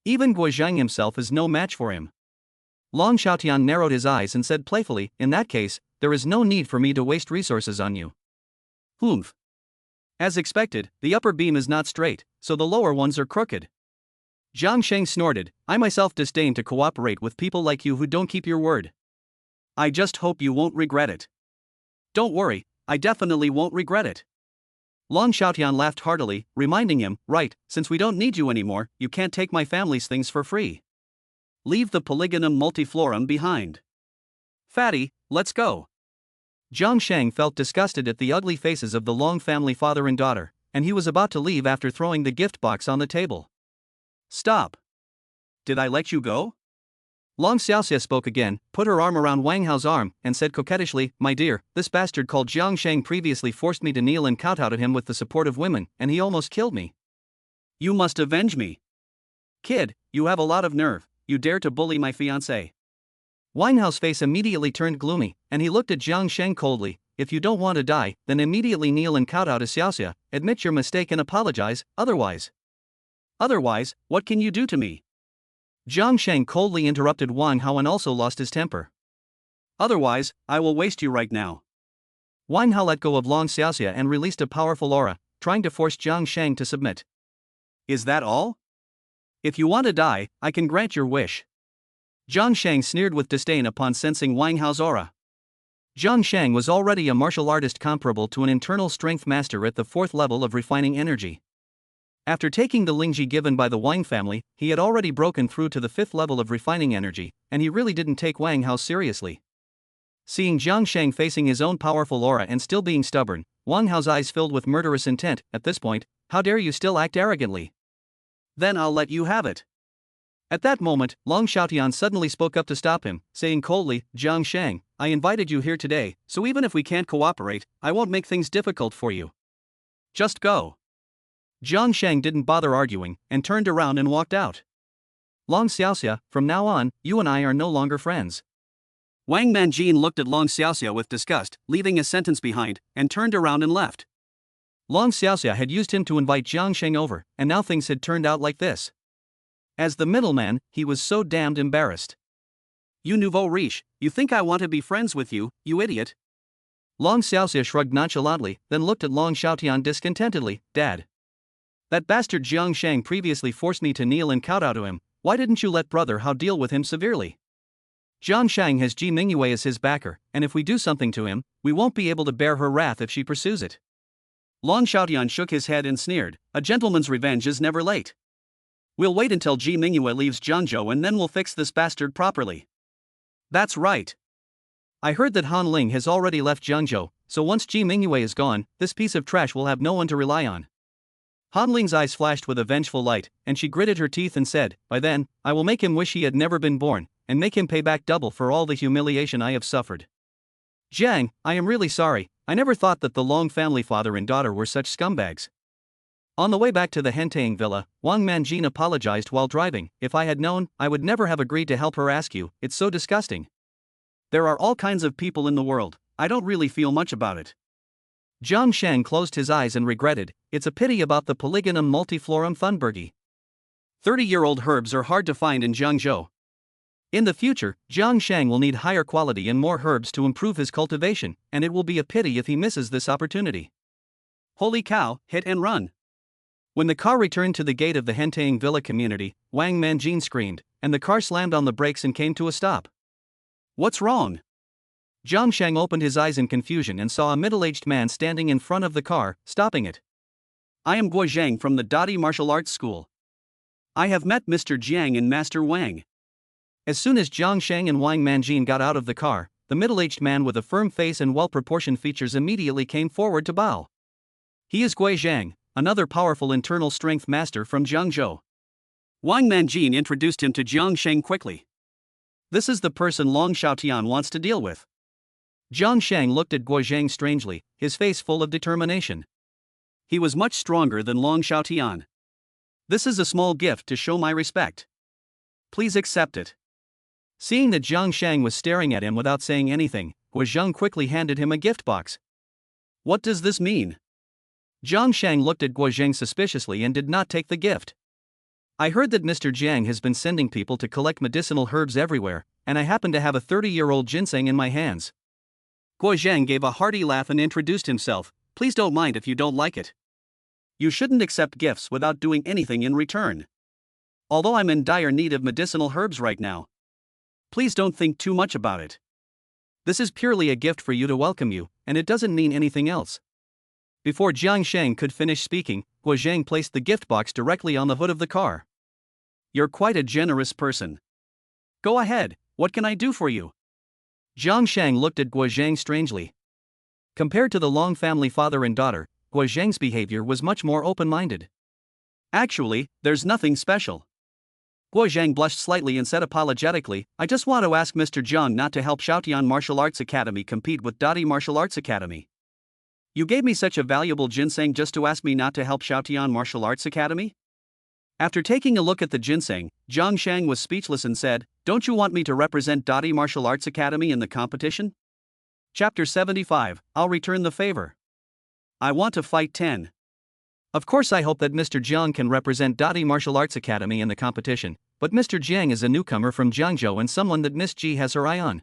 Even Guo Zhang himself is no match for him. Long Xiaotian narrowed his eyes and said playfully, In that case, there is no need for me to waste resources on you. Humph. As expected, the upper beam is not straight, so the lower ones are crooked. Jiang Sheng snorted, I myself disdain to cooperate with people like you who don't keep your word. I just hope you won't regret it. Don't worry, I definitely won't regret it. Long Xiaotian laughed heartily, reminding him, Right, since we don't need you anymore, you can't take my family's things for free. Leave the polygonum multiflorum behind. Fatty, let's go. Jiang Sheng felt disgusted at the ugly faces of the Long family father and daughter, and he was about to leave after throwing the gift box on the table. Stop. Did I let you go? Long Xiaoxia spoke again, put her arm around Wang Hao's arm, and said coquettishly, My dear, this bastard called Jiang Sheng previously forced me to kneel and kowtow to him with the support of women, and he almost killed me. You must avenge me. Kid, you have a lot of nerve, you dare to bully my fiancé. Wang Hao's face immediately turned gloomy, and he looked at Jiang Sheng coldly. If you don't want to die, then immediately kneel and kowtow to Xiaoxia, admit your mistake and apologize, otherwise, what can you do to me? Jiang Sheng coldly interrupted Wang Hao and also lost his temper. Otherwise, I will waste you right now. Wang Hao let go of Long Xiaoxia and released a powerful aura, trying to force Jiang Sheng to submit. Is that all? If you want to die, I can grant your wish. Jiang Sheng sneered with disdain upon sensing Wang Hao's aura. Jiang Sheng was already a martial artist comparable to an internal strength master at the 4th level of refining energy. After taking the Lingji given by the Wang family, he had already broken through to the 5th level of refining energy, and he really didn't take Wang Hao seriously. Seeing Jiang Sheng facing his own powerful aura and still being stubborn, Wang Hao's eyes filled with murderous intent. At this point, how dare you still act arrogantly? Then I'll let you have it. At that moment, Long Xiaotian suddenly spoke up to stop him, saying coldly, Jiang Sheng, I invited you here today, so even if we can't cooperate, I won't make things difficult for you. Just go. Jiang Sheng didn't bother arguing, and turned around and walked out. Long Xiaoxia, from now on, you and I are no longer friends. Wang Manjin looked at Long Xiaoxia with disgust, leaving a sentence behind, and turned around and left. Long Xiaoxia had used him to invite Jiang Sheng over, and now things had turned out like this. As the middleman, he was so damned embarrassed. You nouveau riche, you think I want to be friends with you, you idiot? Long Xiaoxia shrugged nonchalantly, then looked at Long Xiaotian discontentedly. Dad. That bastard Jiang Sheng previously forced me to kneel and kowtow to him. Why didn't you let brother Hao deal with him severely? Jiang Sheng has Ji Mingyue as his backer, and if we do something to him, we won't be able to bear her wrath if she pursues it. Long Xiaotian shook his head and sneered, a gentleman's revenge is never late. We'll wait until Ji Mingyue leaves Jiangzhou and then we'll fix this bastard properly. That's right. I heard that Han Ling has already left Jiangzhou, so once Ji Mingyue is gone, this piece of trash will have no one to rely on. Han Ling's eyes flashed with a vengeful light, and she gritted her teeth and said, by then, I will make him wish he had never been born, and make him pay back double for all the humiliation I have suffered. Jiang, I am really sorry, I never thought that the Long family father and daughter were such scumbags. On the way back to the Hentang villa, Wang Manjin apologized while driving. If I had known, I would never have agreed to help her ask you, it's so disgusting. There are all kinds of people in the world, I don't really feel much about it. Jiang Sheng closed his eyes and regretted, it's a pity about the Polygonum multiflorum thunbergi. 30-year-old herbs are hard to find in Jiangzhou. In the future, Jiang Sheng will need higher quality and more herbs to improve his cultivation, and it will be a pity if he misses this opportunity. Holy cow, hit and run. When the car returned to the gate of the Hentang villa community, Wang Manjin screamed, and the car slammed on the brakes and came to a stop. What's wrong? Jiang Sheng opened his eyes in confusion and saw a middle-aged man standing in front of the car, stopping it. I am Guo Zhang from the Dadi Martial Arts School. I have met Mr. Jiang and Master Wang. As soon as Jiang Sheng and Wang Manjin got out of the car, the middle-aged man with a firm face and well-proportioned features immediately came forward to bow. He is Guo Zhang, another powerful internal strength master from Jiangzhou. Wang Manjin introduced him to Jiang Sheng quickly. This is the person Long Xiaotian wants to deal with. Jiang Sheng looked at Guo Zhang strangely, his face full of determination. He was much stronger than Long Xiaotian. This is a small gift to show my respect. Please accept it. Seeing that Jiang Sheng was staring at him without saying anything, Guo Zhang quickly handed him a gift box. What does this mean? Jiang Sheng looked at Guo Zhang suspiciously and did not take the gift. I heard that Mr. Jiang has been sending people to collect medicinal herbs everywhere, and I happen to have a 30-year-old ginseng in my hands. Guo Zhang gave a hearty laugh and introduced himself. Please don't mind if you don't like it. You shouldn't accept gifts without doing anything in return. Although I'm in dire need of medicinal herbs right now. Please don't think too much about it. This is purely a gift for you to welcome you, and it doesn't mean anything else. Before Jiang Sheng could finish speaking, Guo Zhang placed the gift box directly on the hood of the car. You're quite a generous person. Go ahead, what can I do for you? Jiang Sheng looked at Guo Zhang strangely. Compared to the Long family father and daughter, Guo Zhang's behavior was much more open-minded. Actually, there's nothing special. Guo Zhang blushed slightly and said apologetically, I just want to ask Mr. Jiang not to help Xiaotian Martial Arts Academy compete with Dadi Martial Arts Academy. You gave me such a valuable ginseng just to ask me not to help Xiaotian Martial Arts Academy? After taking a look at the ginseng, Jiang Sheng was speechless and said, Don't you want me to represent Dadi Martial Arts Academy in the competition? Chapter 75, I'll return the favor. I want to fight 10. Of course I hope that Mr. Jiang can represent Dadi Martial Arts Academy in the competition, but Mr. Jiang is a newcomer from Jiangzhou and someone that Miss Ji has her eye on.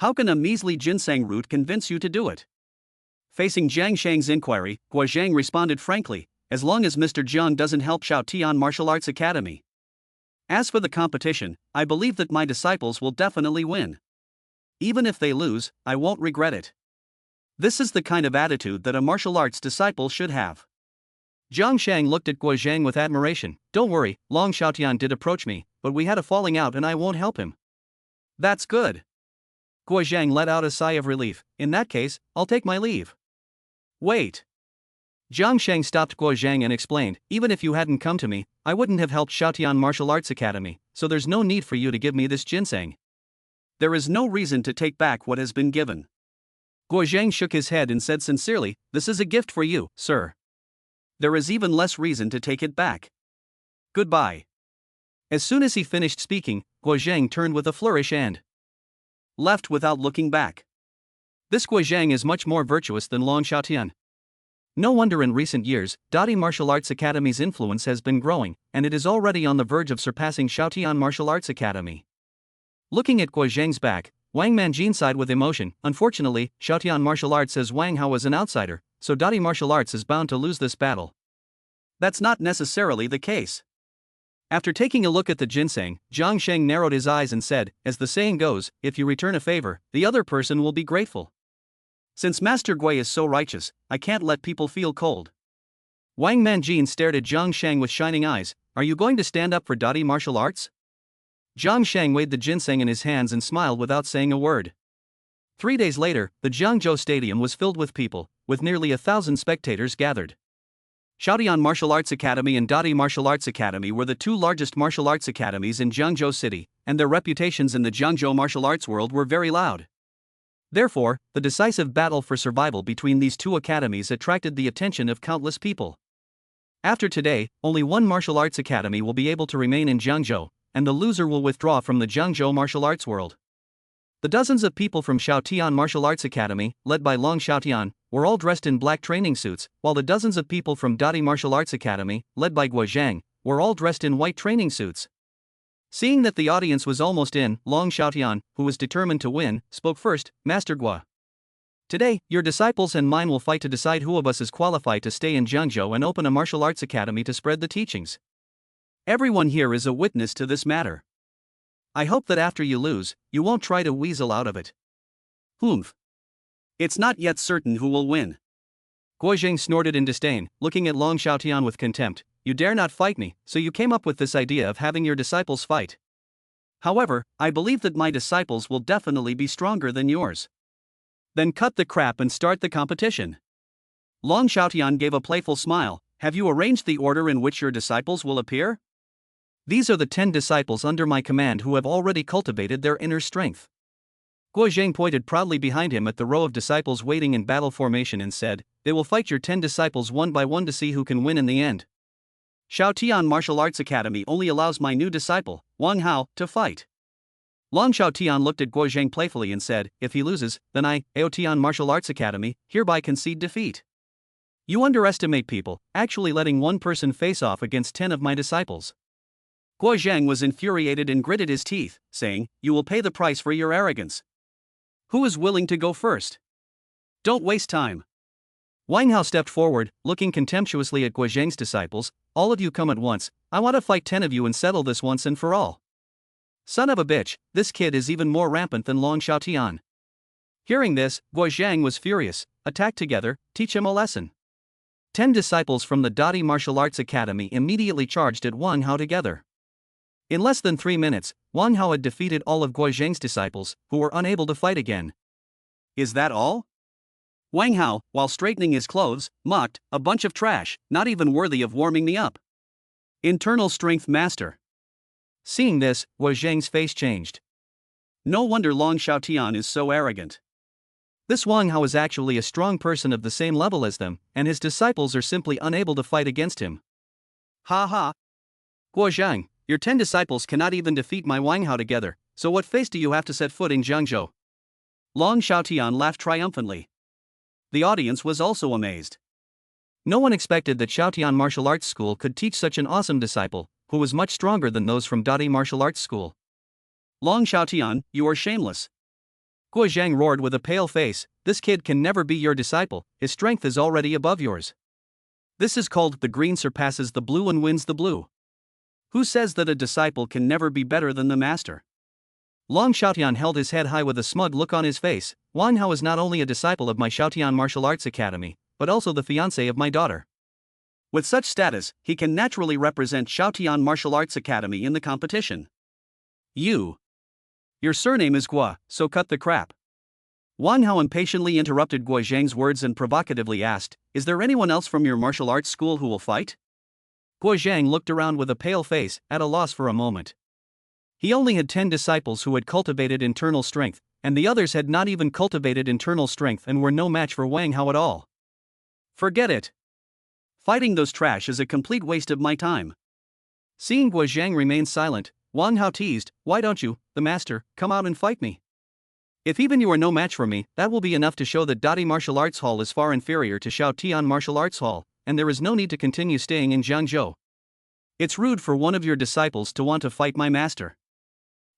How can a measly ginseng root convince you to do it? Facing Jiang Sheng's inquiry, Guo Zhang responded frankly, as long as Mr. Jiang doesn't help Shaotian Martial Arts Academy. As for the competition, I believe that my disciples will definitely win. Even if they lose, I won't regret it. This is the kind of attitude that a martial arts disciple should have. Jiang Sheng looked at Guo Zhang with admiration. Don't worry, Long Shaotian did approach me, but we had a falling out and I won't help him. That's good. Guo Zhang let out a sigh of relief. In that case, I'll take my leave. Wait. Jiang Sheng stopped Guo Zhang and explained, even if you hadn't come to me, I wouldn't have helped Shaotian Martial Arts Academy, so there's no need for you to give me this ginseng. There is no reason to take back what has been given. Guo Zhang shook his head and said sincerely, this is a gift for you, sir. There is even less reason to take it back. Goodbye. As soon as he finished speaking, Guo Zhang turned with a flourish and left without looking back. This Guo Zhang is much more virtuous than Long Shaotian. No wonder in recent years, Dadi Martial Arts Academy's influence has been growing, and it is already on the verge of surpassing Shaotian Martial Arts Academy. Looking at Guo Zhang's back, Wang Manjin sighed with emotion. Unfortunately, Shaotian Martial Arts says Wang Hao is an outsider, so Dadi Martial Arts is bound to lose this battle. That's not necessarily the case. After taking a look at the ginseng, Jiang Sheng narrowed his eyes and said, as the saying goes, if you return a favor, the other person will be grateful. Since Master Gui is so righteous, I can't let people feel cold. Wang Manjin stared at Jiang Sheng with shining eyes. Are you going to stand up for Dadi Martial Arts? Jiang Sheng weighed the ginseng in his hands and smiled without saying a word. 3 days later, the Jiangzhou stadium was filled with people, with nearly 1,000 spectators gathered. Shaotian Martial Arts Academy and Dadi Martial Arts Academy were the two largest martial arts academies in Jiangzhou City, and their reputations in the Jiangzhou martial arts world were very loud. Therefore, the decisive battle for survival between these two academies attracted the attention of countless people. After today, only one martial arts academy will be able to remain in Jiangzhou, and the loser will withdraw from the Jiangzhou martial arts world. The dozens of people from Shaotian Martial Arts Academy, led by Long Shaotian, were all dressed in black training suits, while the dozens of people from Dadi Martial Arts Academy, led by Guo Zhang, were all dressed in white training suits. Seeing that the audience was almost in, Long Shaotian, who was determined to win, spoke first. Master Guo. Today, your disciples and mine will fight to decide who of us is qualified to stay in Jiangzhou and open a martial arts academy to spread the teachings. Everyone here is a witness to this matter. I hope that after you lose, you won't try to weasel out of it. Humph. It's not yet certain who will win. Guo Zhang snorted in disdain, looking at Long Shaotian with contempt. You dare not fight me, so you came up with this idea of having your disciples fight. However, I believe that my disciples will definitely be stronger than yours. Then cut the crap and start the competition. Long Shaotian gave a playful smile. Have you arranged the order in which your disciples will appear? These are the 10 disciples under my command who have already cultivated their inner strength. Guo Zhang pointed proudly behind him at the row of disciples waiting in battle formation and said, they will fight your 10 disciples one by one to see who can win in the end. Shaotian Martial Arts Academy only allows my new disciple, Wang Hao, to fight. Long Shaotian looked at Guo Zhang playfully and said, if he loses, then I, Shaotian Martial Arts Academy, hereby concede defeat. You underestimate people, actually letting one person face off against 10 of my disciples. Guo Zhang was infuriated and gritted his teeth, saying, you will pay the price for your arrogance. Who is willing to go first? Don't waste time. Wang Hao stepped forward, looking contemptuously at Guo Zhang's disciples. All of you come at once, I want to fight 10 of you and settle this once and for all. Son of a bitch, this kid is even more rampant than Long Shaotian. Hearing this, Guo Zhang was furious. Attack together, teach him a lesson. 10 disciples from the Dadi Martial Arts Academy immediately charged at Wang Hao together. In less than 3 minutes, Wang Hao had defeated all of Guo Zhang's disciples, who were unable to fight again. Is that all? Wang Hao, while straightening his clothes, mocked, a bunch of trash, not even worthy of warming me up. Internal strength master. Seeing this, Guo Zhang's face changed. No wonder Long Shaotian is so arrogant. This Wang Hao is actually a strong person of the same level as them, and his disciples are simply unable to fight against him. Ha ha. Guo Zhang, your 10 disciples cannot even defeat my Wang Hao together, so what face do you have to set foot in Jiangzhou? Long Shaotian laughed triumphantly. The audience was also amazed. No one expected that Shaotian Martial Arts School could teach such an awesome disciple, who was much stronger than those from Dadi Martial Arts School. Long Shaotian, you are shameless. Guo Zhang roared with a pale face, "This kid can never be your disciple, his strength is already above yours. This is called the green surpasses the blue and wins the blue. Who says that a disciple can never be better than the master?" Long Xiaotian held his head high with a smug look on his face. "Wang Hao is not only a disciple of my Xiaotian Martial Arts Academy, but also the fiancé of my daughter. With such status, he can naturally represent Xiaotian Martial Arts Academy in the competition. Your surname is Guo, so cut the crap." Wang Hao impatiently interrupted Guo Zhang's words and provocatively asked, "Is there anyone else from your martial arts school who will fight?" Guo Zhang looked around with a pale face, at a loss for a moment. He only had 10 disciples who had cultivated internal strength, and the others had not even cultivated internal strength and were no match for Wang Hao at all. "Forget it. Fighting those trash is a complete waste of my time." Seeing Guo Zhang remain silent, Wang Hao teased, "Why don't you, the master, come out and fight me? If even you are no match for me, that will be enough to show that Dadi Martial Arts Hall is far inferior to Xiaotian Martial Arts Hall, and there is no need to continue staying in Jiangzhou. It's rude for one of your disciples to want to fight my master."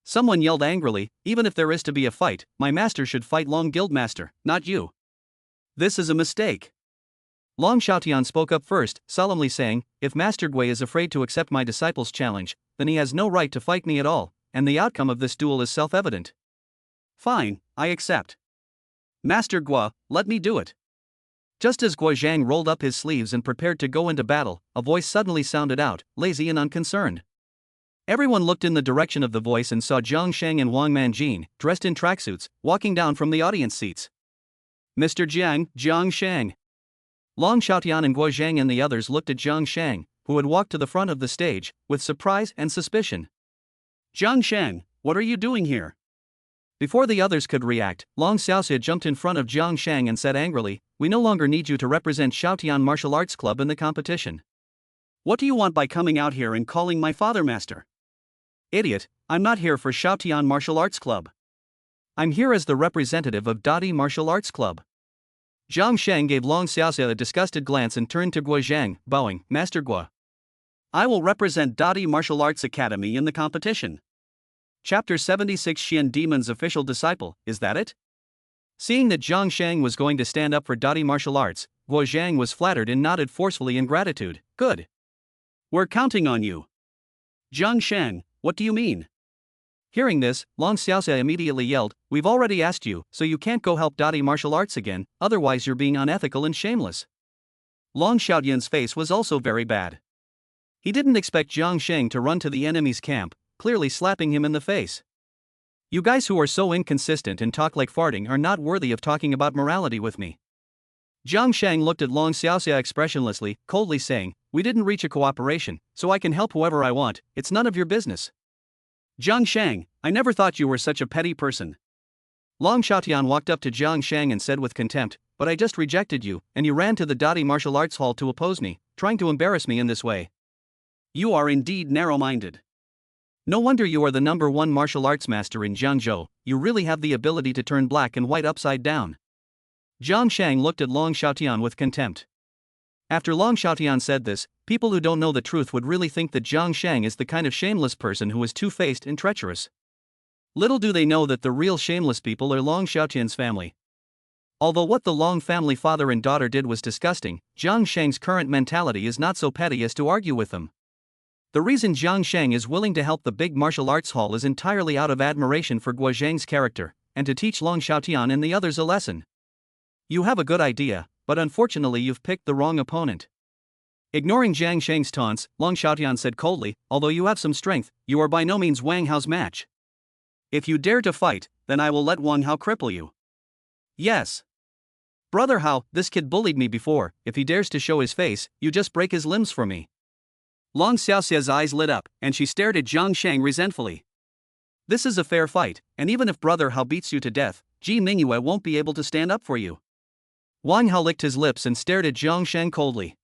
Someone yelled angrily, "Even if there is to be a fight, my master should fight Long Guildmaster, not you. This is a mistake." Long Xiaotian spoke up first, solemnly saying, "If Master Gui is afraid to accept my disciple's challenge, then he has no right to fight me at all, and the outcome of this duel is self-evident." "Fine, I accept. Master Guo, let me do it." Just as Guo Zhang rolled up his sleeves and prepared to go into battle, a voice suddenly sounded out, lazy and unconcerned. Everyone looked in the direction of the voice and saw Jiang Sheng and Wang Manjin, dressed in tracksuits, walking down from the audience seats. "Mr. Jiang Sheng." Long Xiaotian and Guo Zhang and the others looked at Jiang Sheng, who had walked to the front of the stage, with surprise and suspicion. "Jiang Sheng, what are you doing here?" Before the others could react, Long Xiaoxia jumped in front of Jiang Sheng and said angrily, "We no longer need you to represent Xiaotian Martial Arts Club in the competition. What do you want by coming out here and calling my father master?" "Idiot, I'm not here for Xiaotian Martial Arts Club. I'm here as the representative of Dadi Martial Arts Club." Jiang Sheng gave Long Xiaoxia a disgusted glance and turned to Guo Zhang, bowing, "Master Guo, I will represent Dadi Martial Arts Academy in the competition." Chapter 76 Xian Demon's official disciple, is that it? Seeing that Jiang Sheng was going to stand up for Dadi Martial Arts, Guo Zhang was flattered and nodded forcefully in gratitude. "Good. We're counting on you." "Jiang Sheng, what do you mean?" Hearing this, Long Xiaoxia immediately yelled, "We've already asked you, so you can't go help Dadi Martial Arts again, otherwise you're being unethical and shameless." Long Xiaotian's face was also very bad. He didn't expect Jiang Sheng to run to the enemy's camp, clearly slapping him in the face. "You guys who are so inconsistent and talk like farting are not worthy of talking about morality with me." Jiang Sheng looked at Long Xiaoxia expressionlessly, coldly saying, "We didn't reach a cooperation, so I can help whoever I want, it's none of your business." "Jiang Sheng, I never thought you were such a petty person." Long Xiaotian walked up to Jiang Sheng and said with contempt, "But I just rejected you, and you ran to the Dadi Martial Arts Hall to oppose me, trying to embarrass me in this way. You are indeed narrow-minded. No wonder you are the #1 martial arts master in Jiangzhou, you really have the ability to turn black and white upside down." Jiang Sheng looked at Long Xiaotian with contempt. After Long Xiaotian said this, people who don't know the truth would really think that Jiang Sheng is the kind of shameless person who is two-faced and treacherous. Little do they know that the real shameless people are Long Xiaotian's family. Although what the Long family father and daughter did was disgusting, Jiang Sheng's current mentality is not so petty as to argue with them. The reason Jiang Sheng is willing to help the big martial arts hall is entirely out of admiration for Guo Zhang's character, and to teach Long Xiaotian and the others a lesson. You have a good idea, but unfortunately you've picked the wrong opponent. Ignoring Jiang Sheng's taunts, Long Xiaotian said coldly, "Although you have some strength, you are by no means Wang Hao's match. If you dare to fight, then I will let Wang Hao cripple you." "Yes. Brother Hao, this kid bullied me before, if he dares to show his face, you just break his limbs for me." Long Xiaoxia's eyes lit up, and she stared at Jiang Sheng resentfully. "This is a fair fight, and even if Brother Hao beats you to death, Ji Mingyue won't be able to stand up for you." Wang Hao licked his lips and stared at Jiang Sheng coldly.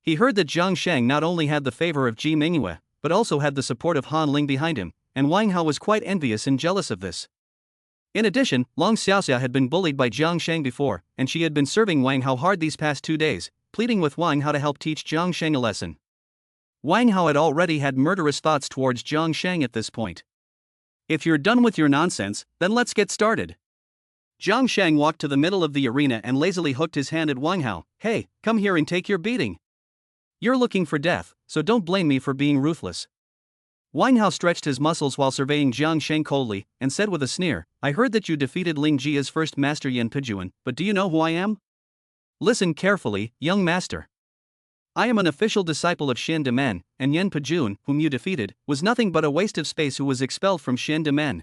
He heard that Jiang Sheng not only had the favor of Ji Mingyue, but also had the support of Han Ling behind him, and Wang Hao was quite envious and jealous of this. In addition, Long Xiaoxia had been bullied by Jiang Sheng before, and she had been serving Wang Hao hard these past 2 days, pleading with Wang Hao to help teach Jiang Sheng a lesson. Wang Hao had already had murderous thoughts towards Jiang Sheng at this point. "If you're done with your nonsense, then let's get started." Jiang Sheng walked to the middle of the arena and lazily hooked his hand at Wang Hao. Hey, come here and take your beating. You're looking for death, so don't blame me for being ruthless. Wang Hao stretched his muscles while surveying Jiang Sheng coldly, and said with a sneer, I heard that you defeated Ling Jia's first master Yin Pijun, but do you know who I am? Listen carefully, young master. I am an official disciple of Xian Demen, and Yin Pijun, whom you defeated, was nothing but a waste of space who was expelled from Xian Demen.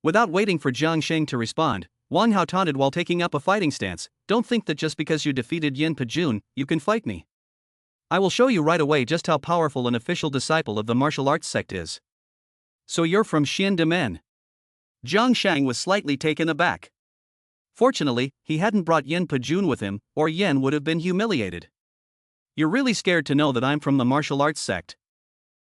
Without waiting for Jiang Sheng to respond, Wang Hao taunted while taking up a fighting stance, don't think that just because you defeated Yin Pijun, you can fight me. I will show you right away just how powerful an official disciple of the martial arts sect is. So you're from Xian Demen? Jiang Sheng was slightly taken aback. Fortunately, he hadn't brought Yin Pijun with him, or Yen would have been humiliated. You're really scared to know that I'm from the martial arts sect.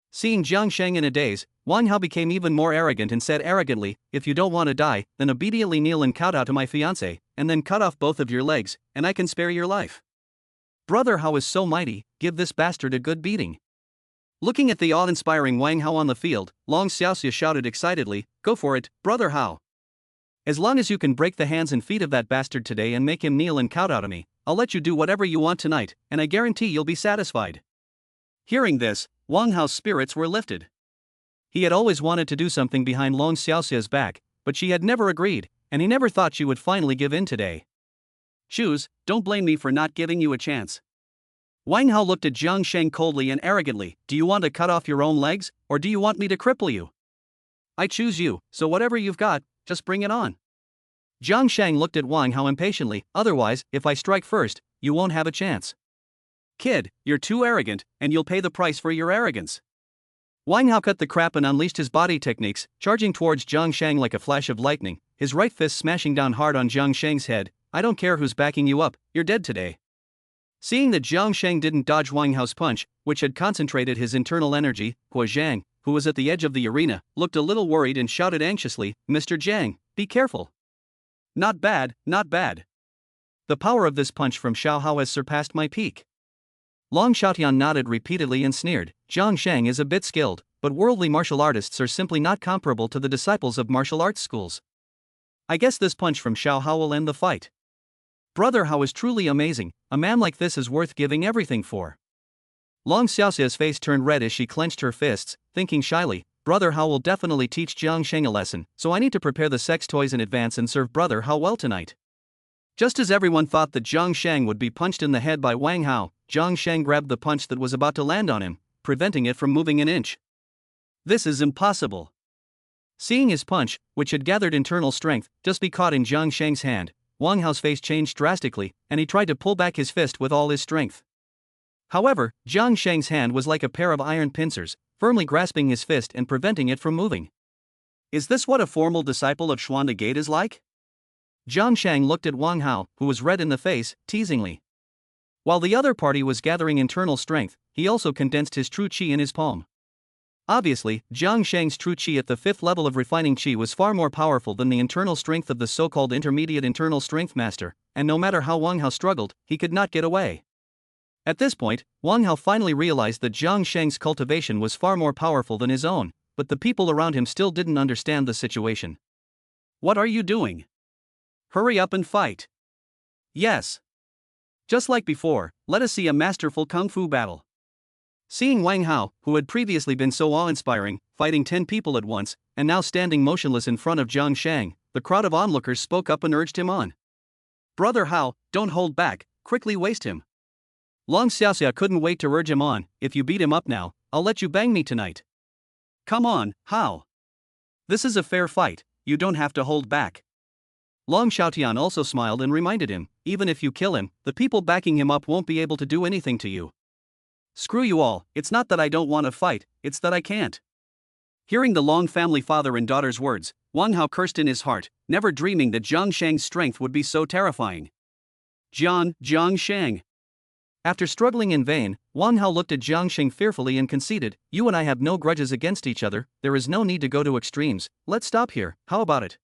Seeing Jiang Sheng in a daze, Wang Hao became even more arrogant and said arrogantly, if you don't want to die, then obediently kneel and kowtow to my fiancé, and then cut off both of your legs, and I can spare your life. Brother Hao is so mighty, give this bastard a good beating. Looking at the awe-inspiring Wang Hao on the field, Long Xiaoxia shouted excitedly, go for it, Brother Hao. As long as you can break the hands and feet of that bastard today and make him kneel and kowtow to me, I'll let you do whatever you want tonight, and I guarantee you'll be satisfied. Hearing this, Wang Hao's spirits were lifted. He had always wanted to do something behind Long Xiaoxia's back, but she had never agreed, and he never thought she would finally give in today. Choose, don't blame me for not giving you a chance. Wang Hao looked at Jiang Sheng coldly and arrogantly, do you want to cut off your own legs, or do you want me to cripple you? I choose you, so whatever you've got, just bring it on. Jiang Sheng looked at Wang Hao impatiently, otherwise, if I strike first, you won't have a chance. Kid, you're too arrogant, and you'll pay the price for your arrogance. Wang Hao cut the crap and unleashed his body techniques, charging towards Jiang Sheng like a flash of lightning, his right fist smashing down hard on Jiang Sheng's head. I don't care who's backing you up, you're dead today. Seeing that Jiang Sheng didn't dodge Wang Hao's punch, which had concentrated his internal energy, Hua Zhang, who was at the edge of the arena, looked a little worried and shouted anxiously, Mr. Jiang, be careful. Not bad, not bad. The power of this punch from Xiao Hao has surpassed my peak. Long Xiaotian nodded repeatedly and sneered, Jiang Sheng is a bit skilled, but worldly martial artists are simply not comparable to the disciples of martial arts schools. I guess this punch from Xiao Hao will end the fight. Brother Hao is truly amazing, a man like this is worth giving everything for. Long Xiaoxia's face turned red as she clenched her fists, thinking shyly, Brother Hao will definitely teach Jiang Sheng a lesson, so I need to prepare the sex toys in advance and serve Brother Hao well tonight. Just as everyone thought that Jiang Sheng would be punched in the head by Wang Hao, Jiang Sheng grabbed the punch that was about to land on him, preventing it from moving an inch. This is impossible. Seeing his punch, which had gathered internal strength, just be caught in Jiang Sheng's hand, Wang Hao's face changed drastically, and he tried to pull back his fist with all his strength. However, Jiang Sheng's hand was like a pair of iron pincers, firmly grasping his fist and preventing it from moving. Is this what a formal disciple of Xuan de Gate is like? Jiang Sheng looked at Wang Hao, who was red in the face, teasingly. While the other party was gathering internal strength, he also condensed his true qi in his palm. Obviously, Jiang Sheng's true qi at the 5th level of refining qi was far more powerful than the internal strength of the so-called intermediate internal strength master, and no matter how Wang Hao struggled, he could not get away. At this point, Wang Hao finally realized that Jiang Sheng's cultivation was far more powerful than his own, but the people around him still didn't understand the situation. What are you doing? Hurry up and fight. Yes. Just like before, let us see a masterful kung fu battle. Seeing Wang Hao, who had previously been so awe-inspiring, fighting 10 people at once, and now standing motionless in front of Jiang Sheng, the crowd of onlookers spoke up and urged him on. Brother Hao, don't hold back, quickly waste him. Long Xiaoxia couldn't wait to urge him on, if you beat him up now, I'll let you bang me tonight. Come on, Hao. This is a fair fight, you don't have to hold back. Long Xiaotian also smiled and reminded him, even if you kill him, the people backing him up won't be able to do anything to you. Screw you all, it's not that I don't want to fight, it's that I can't. Hearing the Long family father and daughter's words, Wang Hao cursed in his heart, never dreaming that Jiang Sheng's strength would be so terrifying. Jiang Sheng. After struggling in vain, Wang Hao looked at Jiang Sheng fearfully and conceded, you and I have no grudges against each other, there is no need to go to extremes, let's stop here, how about it?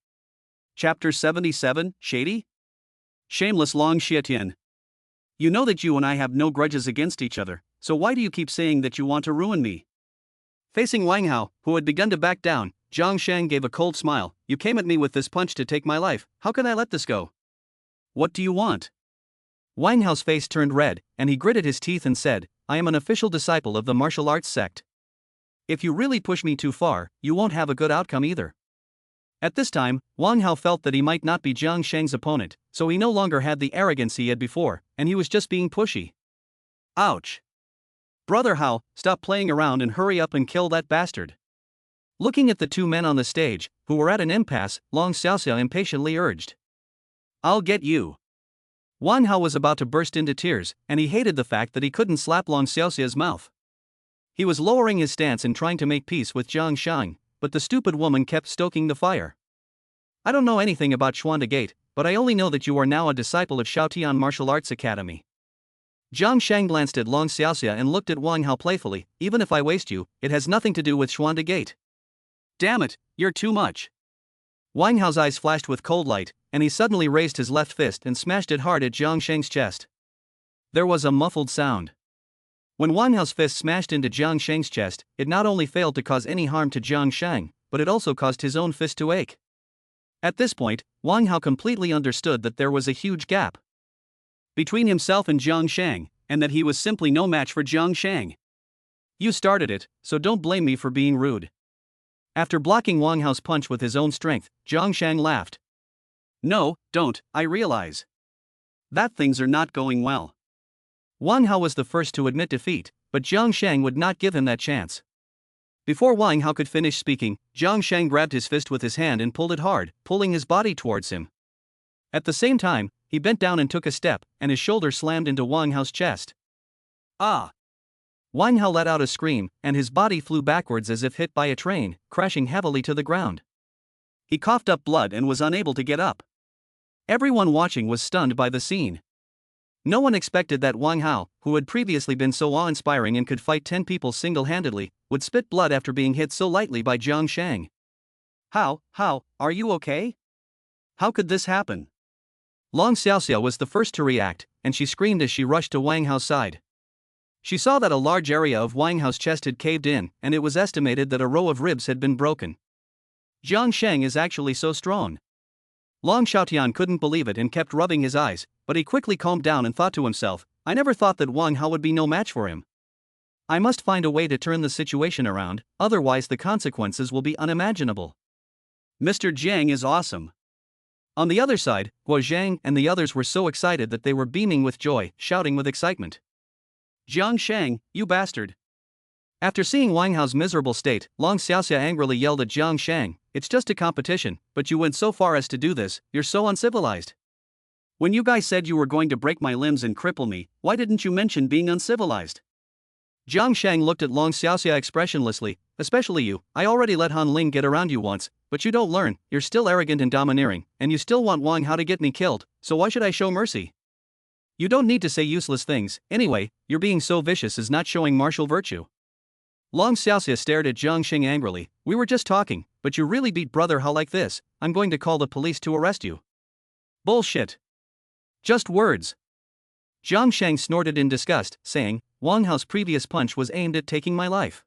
Chapter 77, Shady? Shameless Long Xietian. You know that you and I have no grudges against each other, so why do you keep saying that you want to ruin me? Facing Wang Hao, who had begun to back down, Jiang Sheng gave a cold smile. You came at me with this punch to take my life, how can I let this go? What do you want? Wang Hao's face turned red, and he gritted his teeth and said, I am an official disciple of the martial arts sect. If you really push me too far, you won't have a good outcome either. At this time, Wang Hao felt that he might not be Jiang Sheng's opponent, so he no longer had the arrogance he had before, and he was just being pushy. Ouch. Brother Hao, stop playing around and hurry up and kill that bastard. Looking at the two men on the stage, who were at an impasse, Long Xiaoxia impatiently urged. I'll get you. Wang Hao was about to burst into tears, and he hated the fact that he couldn't slap Long Xiaoxia's mouth. He was lowering his stance and trying to make peace with Jiang Sheng, but the stupid woman kept stoking the fire. I don't know anything about Xuanda Gate, but I only know that you are now a disciple of Shaotian Martial Arts Academy. Jiang Sheng glanced at Long Xiaoxia and looked at Wang Hao playfully. Even if I waste you, it has nothing to do with Xuanda Gate. Damn it, you're too much. Wang Hao's eyes flashed with cold light, and he suddenly raised his left fist and smashed it hard at Jiang Sheng's chest. There was a muffled sound. When Wang Hao's fist smashed into Jiang Sheng's chest, it not only failed to cause any harm to Jiang Sheng, but it also caused his own fist to ache. At this point, Wang Hao completely understood that there was a huge gap between himself and Jiang Sheng, and that he was simply no match for Jiang Sheng. You started it, so don't blame me for being rude. After blocking Wang Hao's punch with his own strength, Jiang Sheng laughed. No, don't, I realize that things are not going well. Wang Hao was the first to admit defeat, but Jiang Sheng would not give him that chance. Before Wang Hao could finish speaking, Jiang Sheng grabbed his fist with his hand and pulled it hard, pulling his body towards him. At the same time, he bent down and took a step, and his shoulder slammed into Wang Hao's chest. Ah! Wang Hao let out a scream, and his body flew backwards as if hit by a train, crashing heavily to the ground. He coughed up blood and was unable to get up. Everyone watching was stunned by the scene. No one expected that Wang Hao, who had previously been so awe-inspiring and could fight 10 people single-handedly, would spit blood after being hit so lightly by Jiang Sheng. How, are you okay? How could this happen? Long Xiaoxia was the first to react, and she screamed as she rushed to Wang Hao's side. She saw that a large area of Wang Hao's chest had caved in, and it was estimated that a row of ribs had been broken. Jiang Sheng is actually so strong. Long Xiaotian couldn't believe it and kept rubbing his eyes, but he quickly calmed down and thought to himself, I never thought that Wang Hao would be no match for him. I must find a way to turn the situation around, otherwise the consequences will be unimaginable. Mr. Jiang is awesome. On the other side, Guo Zhang and the others were so excited that they were beaming with joy, shouting with excitement. Jiang Sheng, you bastard. After seeing Wang Hao's miserable state, Long Xiaoxia angrily yelled at Jiang Sheng, it's just a competition, but you went so far as to do this, you're so uncivilized. When you guys said you were going to break my limbs and cripple me, why didn't you mention being uncivilized? Jiang Sheng looked at Long Xiaoxia expressionlessly, especially you, I already let Han Ling get around you once, but you don't learn, you're still arrogant and domineering, and you still want Wang Hao to get me killed, so why should I show mercy? You don't need to say useless things, anyway, your being so vicious is not showing martial virtue. Long Xiaoxia stared at Jiang Sheng angrily, we were just talking, but you really beat Brother Hao like this, I'm going to call the police to arrest you. Bullshit. Just words. Jiang Sheng snorted in disgust, saying, Wang Hao's previous punch was aimed at taking my life.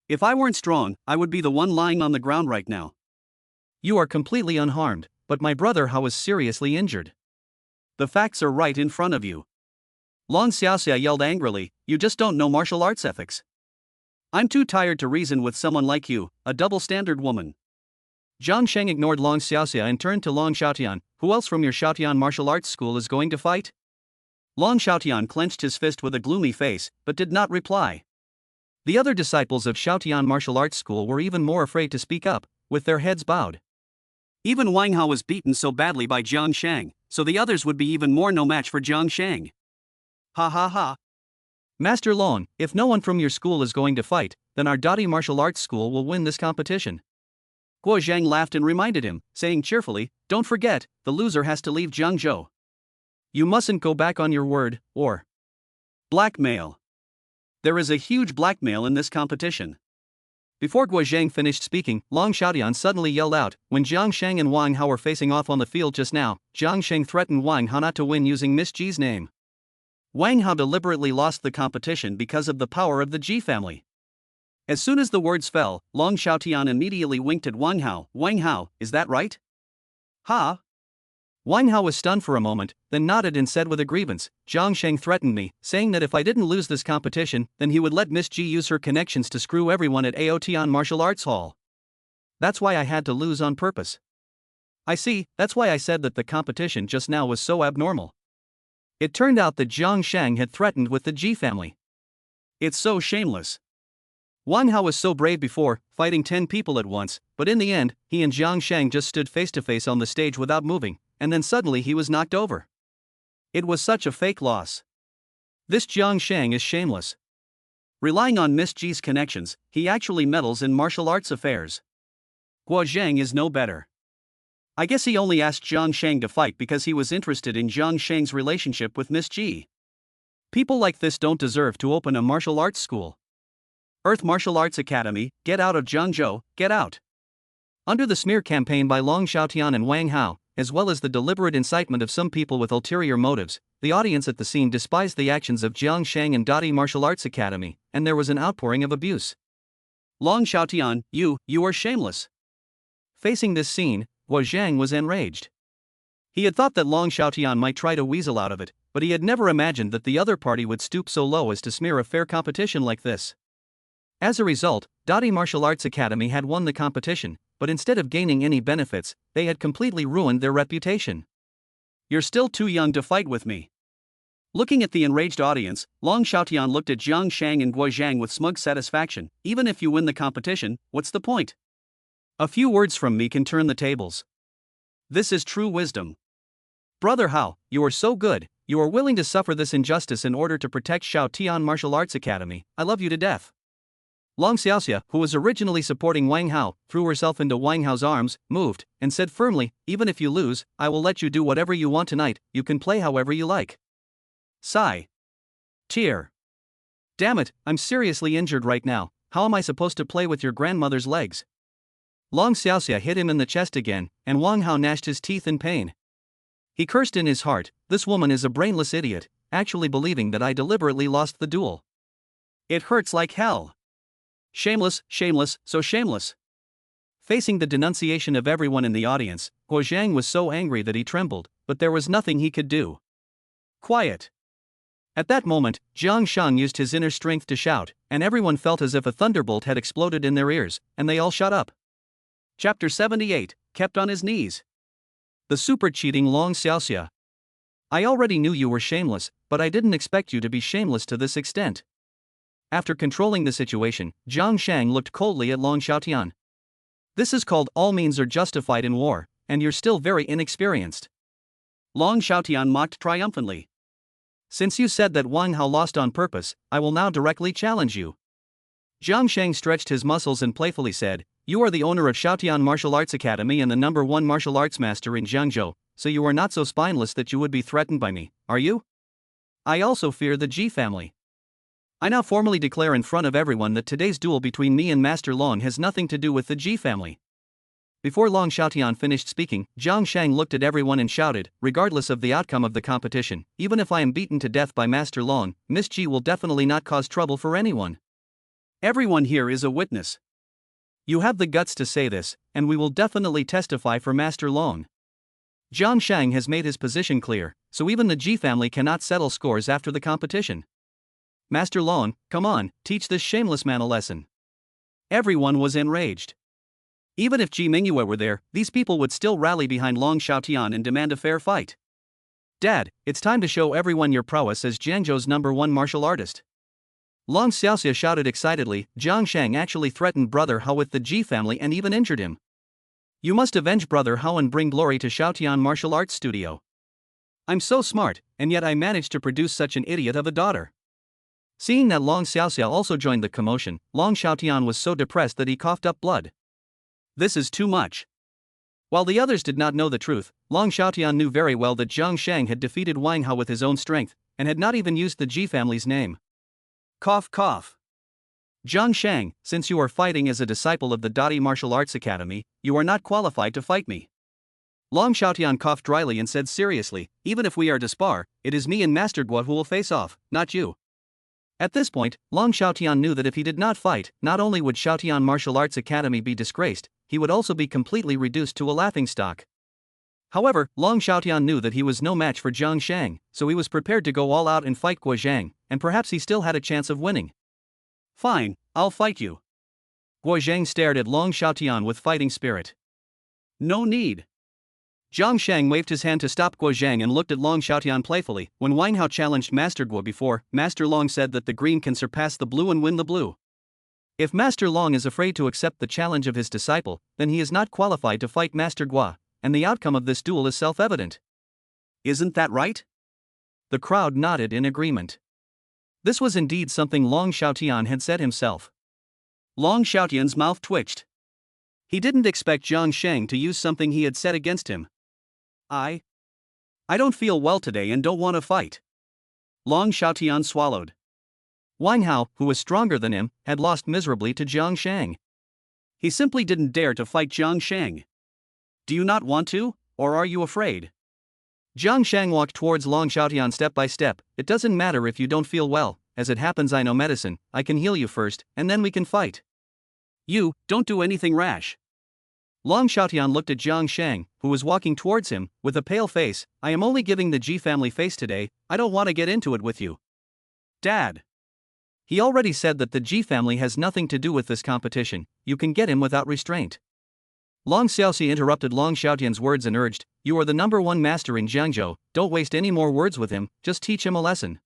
If I weren't strong, I would be the one lying on the ground right now. You are completely unharmed, but my brother Hao is seriously injured. The facts are right in front of you. Long Xiaoxia yelled angrily, you just don't know martial arts ethics. I'm too tired to reason with someone like you, a double-standard woman. Jiang Sheng ignored Long Xiaoxia and turned to Long Xiaotian, who else from your Shaotian martial arts school is going to fight? Long Xiaotian clenched his fist with a gloomy face, but did not reply. The other disciples of Shaotian martial arts school were even more afraid to speak up, with their heads bowed. Even Wang Hao was beaten so badly by Jiang Sheng, so the others would be even more no match for Jiang Sheng. Ha ha ha. Master Long, if no one from your school is going to fight, then our Dadi martial arts school will win this competition. Guo Zhang laughed and reminded him, saying cheerfully, don't forget, the loser has to leave Jiangzhou. You mustn't go back on your word, or blackmail. There is a huge blackmail in this competition. Before Guo Zhang finished speaking, Long Xiaotian suddenly yelled out, when Jiang Sheng and Wang Hao were facing off on the field just now, Jiang Sheng threatened Wang Hao not to win using Miss Ji's name. Wang Hao deliberately lost the competition because of the power of the Ji family. As soon as the words fell, Long Xiaotian immediately winked at Wang Hao. Wang Hao, is that right? Ha? Wang Hao was stunned for a moment, then nodded and said with a grievance, Jiang Sheng threatened me, saying that if I didn't lose this competition, then he would let Miss Ji use her connections to screw everyone at Aotian Martial Arts Hall. That's why I had to lose on purpose. I see, that's why I said that the competition just now was so abnormal. It turned out that Jiang Sheng had threatened with the Ji family. It's so shameless. Wang Hao was so brave before, fighting 10 people at once, but in the end, he and Jiang Sheng just stood face to face on the stage without moving, and then suddenly he was knocked over. It was such a fake loss. This Jiang Sheng is shameless. Relying on Miss Ji's connections, he actually meddles in martial arts affairs. Guo Zheng is no better. I guess he only asked Jiang Sheng to fight because he was interested in Jiang Sheng's relationship with Miss Ji. People like this don't deserve to open a martial arts school. Earth Martial Arts Academy, get out of Jiangzhou, get out. Under the smear campaign by Long Xiaotian and Wang Hao, as well as the deliberate incitement of some people with ulterior motives, the audience at the scene despised the actions of Jiang Sheng and Dadi Martial Arts Academy, and there was an outpouring of abuse. Long Xiaotian, you are shameless. Facing this scene, Guo Zhang was enraged. He had thought that Long Xiaotian might try to weasel out of it, but he had never imagined that the other party would stoop so low as to smear a fair competition like this. As a result, Dadi Martial Arts Academy had won the competition, but instead of gaining any benefits, they had completely ruined their reputation. You're still too young to fight with me. Looking at the enraged audience, Long Xiaotian looked at Jiang Sheng and Guo Zhang with smug satisfaction. Even if you win the competition, what's the point? A few words from me can turn the tables. This is true wisdom. Brother Hao, you are so good, you are willing to suffer this injustice in order to protect Xiaotian Martial Arts Academy. I love you to death. Long Xiaoxia, who was originally supporting Wang Hao, threw herself into Wang Hao's arms, moved, and said firmly, even if you lose, I will let you do whatever you want tonight, you can play however you like. Sigh. Tear. Damn it, I'm seriously injured right now, how am I supposed to play with your grandmother's legs? Long Xiaoxia hit him in the chest again, and Wang Hao gnashed his teeth in pain. He cursed in his heart, this woman is a brainless idiot, actually believing that I deliberately lost the duel. It hurts like hell. Shameless, shameless, so shameless. Facing the denunciation of everyone in the audience, Guo Zhang was so angry that he trembled, but there was nothing he could do. Quiet. At that moment, Jiang Sheng used his inner strength to shout, and everyone felt as if a thunderbolt had exploded in their ears, and they all shut up. Chapter 78, kept on his knees. The super cheating Long Xiaoxia. I already knew you were shameless, but I didn't expect you to be shameless to this extent. After controlling the situation, Jiang Sheng looked coldly at Long Xiaotian. This is called all means are justified in war, and you're still very inexperienced. Long Xiaotian mocked triumphantly. Since you said that Wang Hao lost on purpose, I will now directly challenge you. Jiang Sheng stretched his muscles and playfully said, you are the owner of Xiaotian Martial Arts Academy and the #1 martial arts master in Jiangzhou, so you are not so spineless that you would be threatened by me, are you? I also fear the Ji family. I now formally declare in front of everyone that today's duel between me and Master Long has nothing to do with the Ji family. Before Long Xiaotian finished speaking, Jiang Sheng looked at everyone and shouted, regardless of the outcome of the competition, even if I am beaten to death by Master Long, Miss Ji will definitely not cause trouble for anyone. Everyone here is a witness. You have the guts to say this, and we will definitely testify for Master Long. Jiang Sheng has made his position clear, so even the Ji family cannot settle scores after the competition. Master Long, come on, teach this shameless man a lesson. Everyone was enraged. Even if Ji Mingyue were there, these people would still rally behind Long Xiaotian and demand a fair fight. Dad, it's time to show everyone your prowess as Jiangzhou's #1 martial artist. Long Xiaoxia shouted excitedly. Jiang Sheng actually threatened Brother Hao with the Ji family and even injured him. You must avenge Brother Hao and bring glory to Xiaotian Martial Arts Studio. I'm so smart, and yet I managed to produce such an idiot of a daughter. Seeing that Long Xiaoxia also joined the commotion, Long Xiaotian was so depressed that he coughed up blood. This is too much. While the others did not know the truth, Long Xiaotian knew very well that Jiang Sheng had defeated Wang Hao with his own strength, and had not even used the Ji family's name. Cough cough. Jiang Sheng, since you are fighting as a disciple of the Dadi Martial Arts Academy, you are not qualified to fight me. Long Xiaotian coughed dryly and said seriously, even if we are to spar, it is me and Master Guo who will face off, not you. At this point, Long Xiaotian knew that if he did not fight, not only would Xiaotian Martial Arts Academy be disgraced, he would also be completely reduced to a laughingstock. However, Long Xiaotian knew that he was no match for Jiang Sheng, so he was prepared to go all out and fight Guo Zhang, and perhaps he still had a chance of winning. Fine, I'll fight you. Guo Zhang stared at Long Xiaotian with fighting spirit. No need. Jiang Sheng waved his hand to stop Guo Zhang and looked at Long Xiaotian playfully. When Wang Hao challenged Master Guo before, Master Long said that the green can surpass the blue and win the blue. If Master Long is afraid to accept the challenge of his disciple, then he is not qualified to fight Master Guo, and the outcome of this duel is self-evident. Isn't that right? The crowd nodded in agreement. This was indeed something Long Xiaotian had said himself. Long Xiaotian's mouth twitched. He didn't expect Jiang Sheng to use something he had said against him. I don't feel well today and don't want to fight. Long Xiaotian swallowed. Wang Hao, who was stronger than him, had lost miserably to Jiang Sheng. He simply didn't dare to fight Jiang Sheng. Do you not want to, or are you afraid? Jiang Sheng walked towards Long Xiaotian step by step. It doesn't matter if you don't feel well, as it happens I know medicine, I can heal you first, and then we can fight. You, don't do anything rash. Long Xiaotian looked at Jiang Sheng, who was walking towards him, with a pale face. I am only giving the Ji family face today, I don't want to get into it with you. Dad. He already said that the Ji family has nothing to do with this competition, you can get him without restraint. Long Xiaoxi interrupted Long Xiaotian's words and urged, you are the #1 master in Jiangzhou, don't waste any more words with him, just teach him a lesson.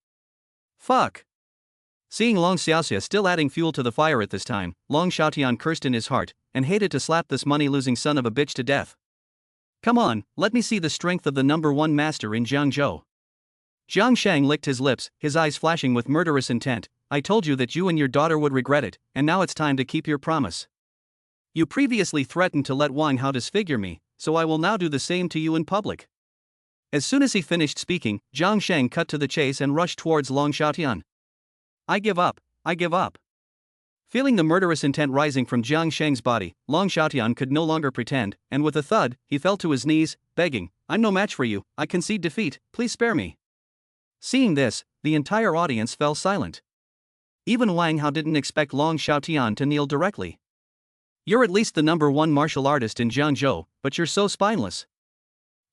Fuck. Seeing Long Xiaoxia still adding fuel to the fire at this time, Long Xiaotian cursed in his heart, and hated to slap this money-losing son of a bitch to death. Come on, let me see the strength of the #1 master in Jiangzhou. Jiang Sheng licked his lips, his eyes flashing with murderous intent. I told you that you and your daughter would regret it, and now it's time to keep your promise. You previously threatened to let Wang Hao disfigure me, so I will now do the same to you in public. As soon as he finished speaking, Jiang Sheng cut to the chase and rushed towards Long Xiaotian. I give up, I give up. Feeling the murderous intent rising from Jiang Sheng's body, Long Xiaotian could no longer pretend, and with a thud, he fell to his knees, begging, I'm no match for you, I concede defeat, please spare me. Seeing this, the entire audience fell silent. Even Wang Hao didn't expect Long Xiaotian to kneel directly. You're at least the #1 martial artist in Jiangzhou, but you're so spineless.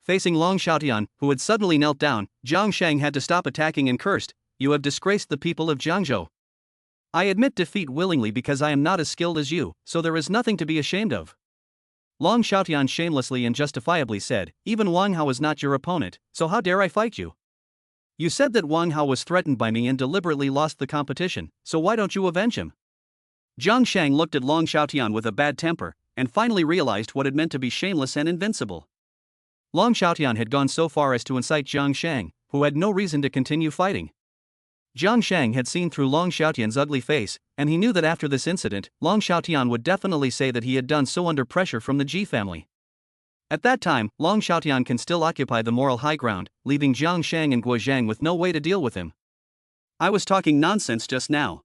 Facing Long Xiaotian, who had suddenly knelt down, Jiang Sheng had to stop attacking and cursed, you have disgraced the people of Jiangzhou. I admit defeat willingly because I am not as skilled as you, so there is nothing to be ashamed of. Long Xiaotian shamelessly and justifiably said, even Wang Hao is not your opponent, so how dare I fight you? You said that Wang Hao was threatened by me and deliberately lost the competition, so why don't you avenge him? Jiang Sheng looked at Long Xiaotian with a bad temper, and finally realized what it meant to be shameless and invincible. Long Xiaotian had gone so far as to incite Jiang Sheng, who had no reason to continue fighting. Jiang Sheng had seen through Long Xiaotian's ugly face, and he knew that after this incident, Long Xiaotian would definitely say that he had done so under pressure from the Ji family. At that time, Long Xiaotian can still occupy the moral high ground, leaving Jiang Sheng and Guo Zhang with no way to deal with him. I was talking nonsense just now.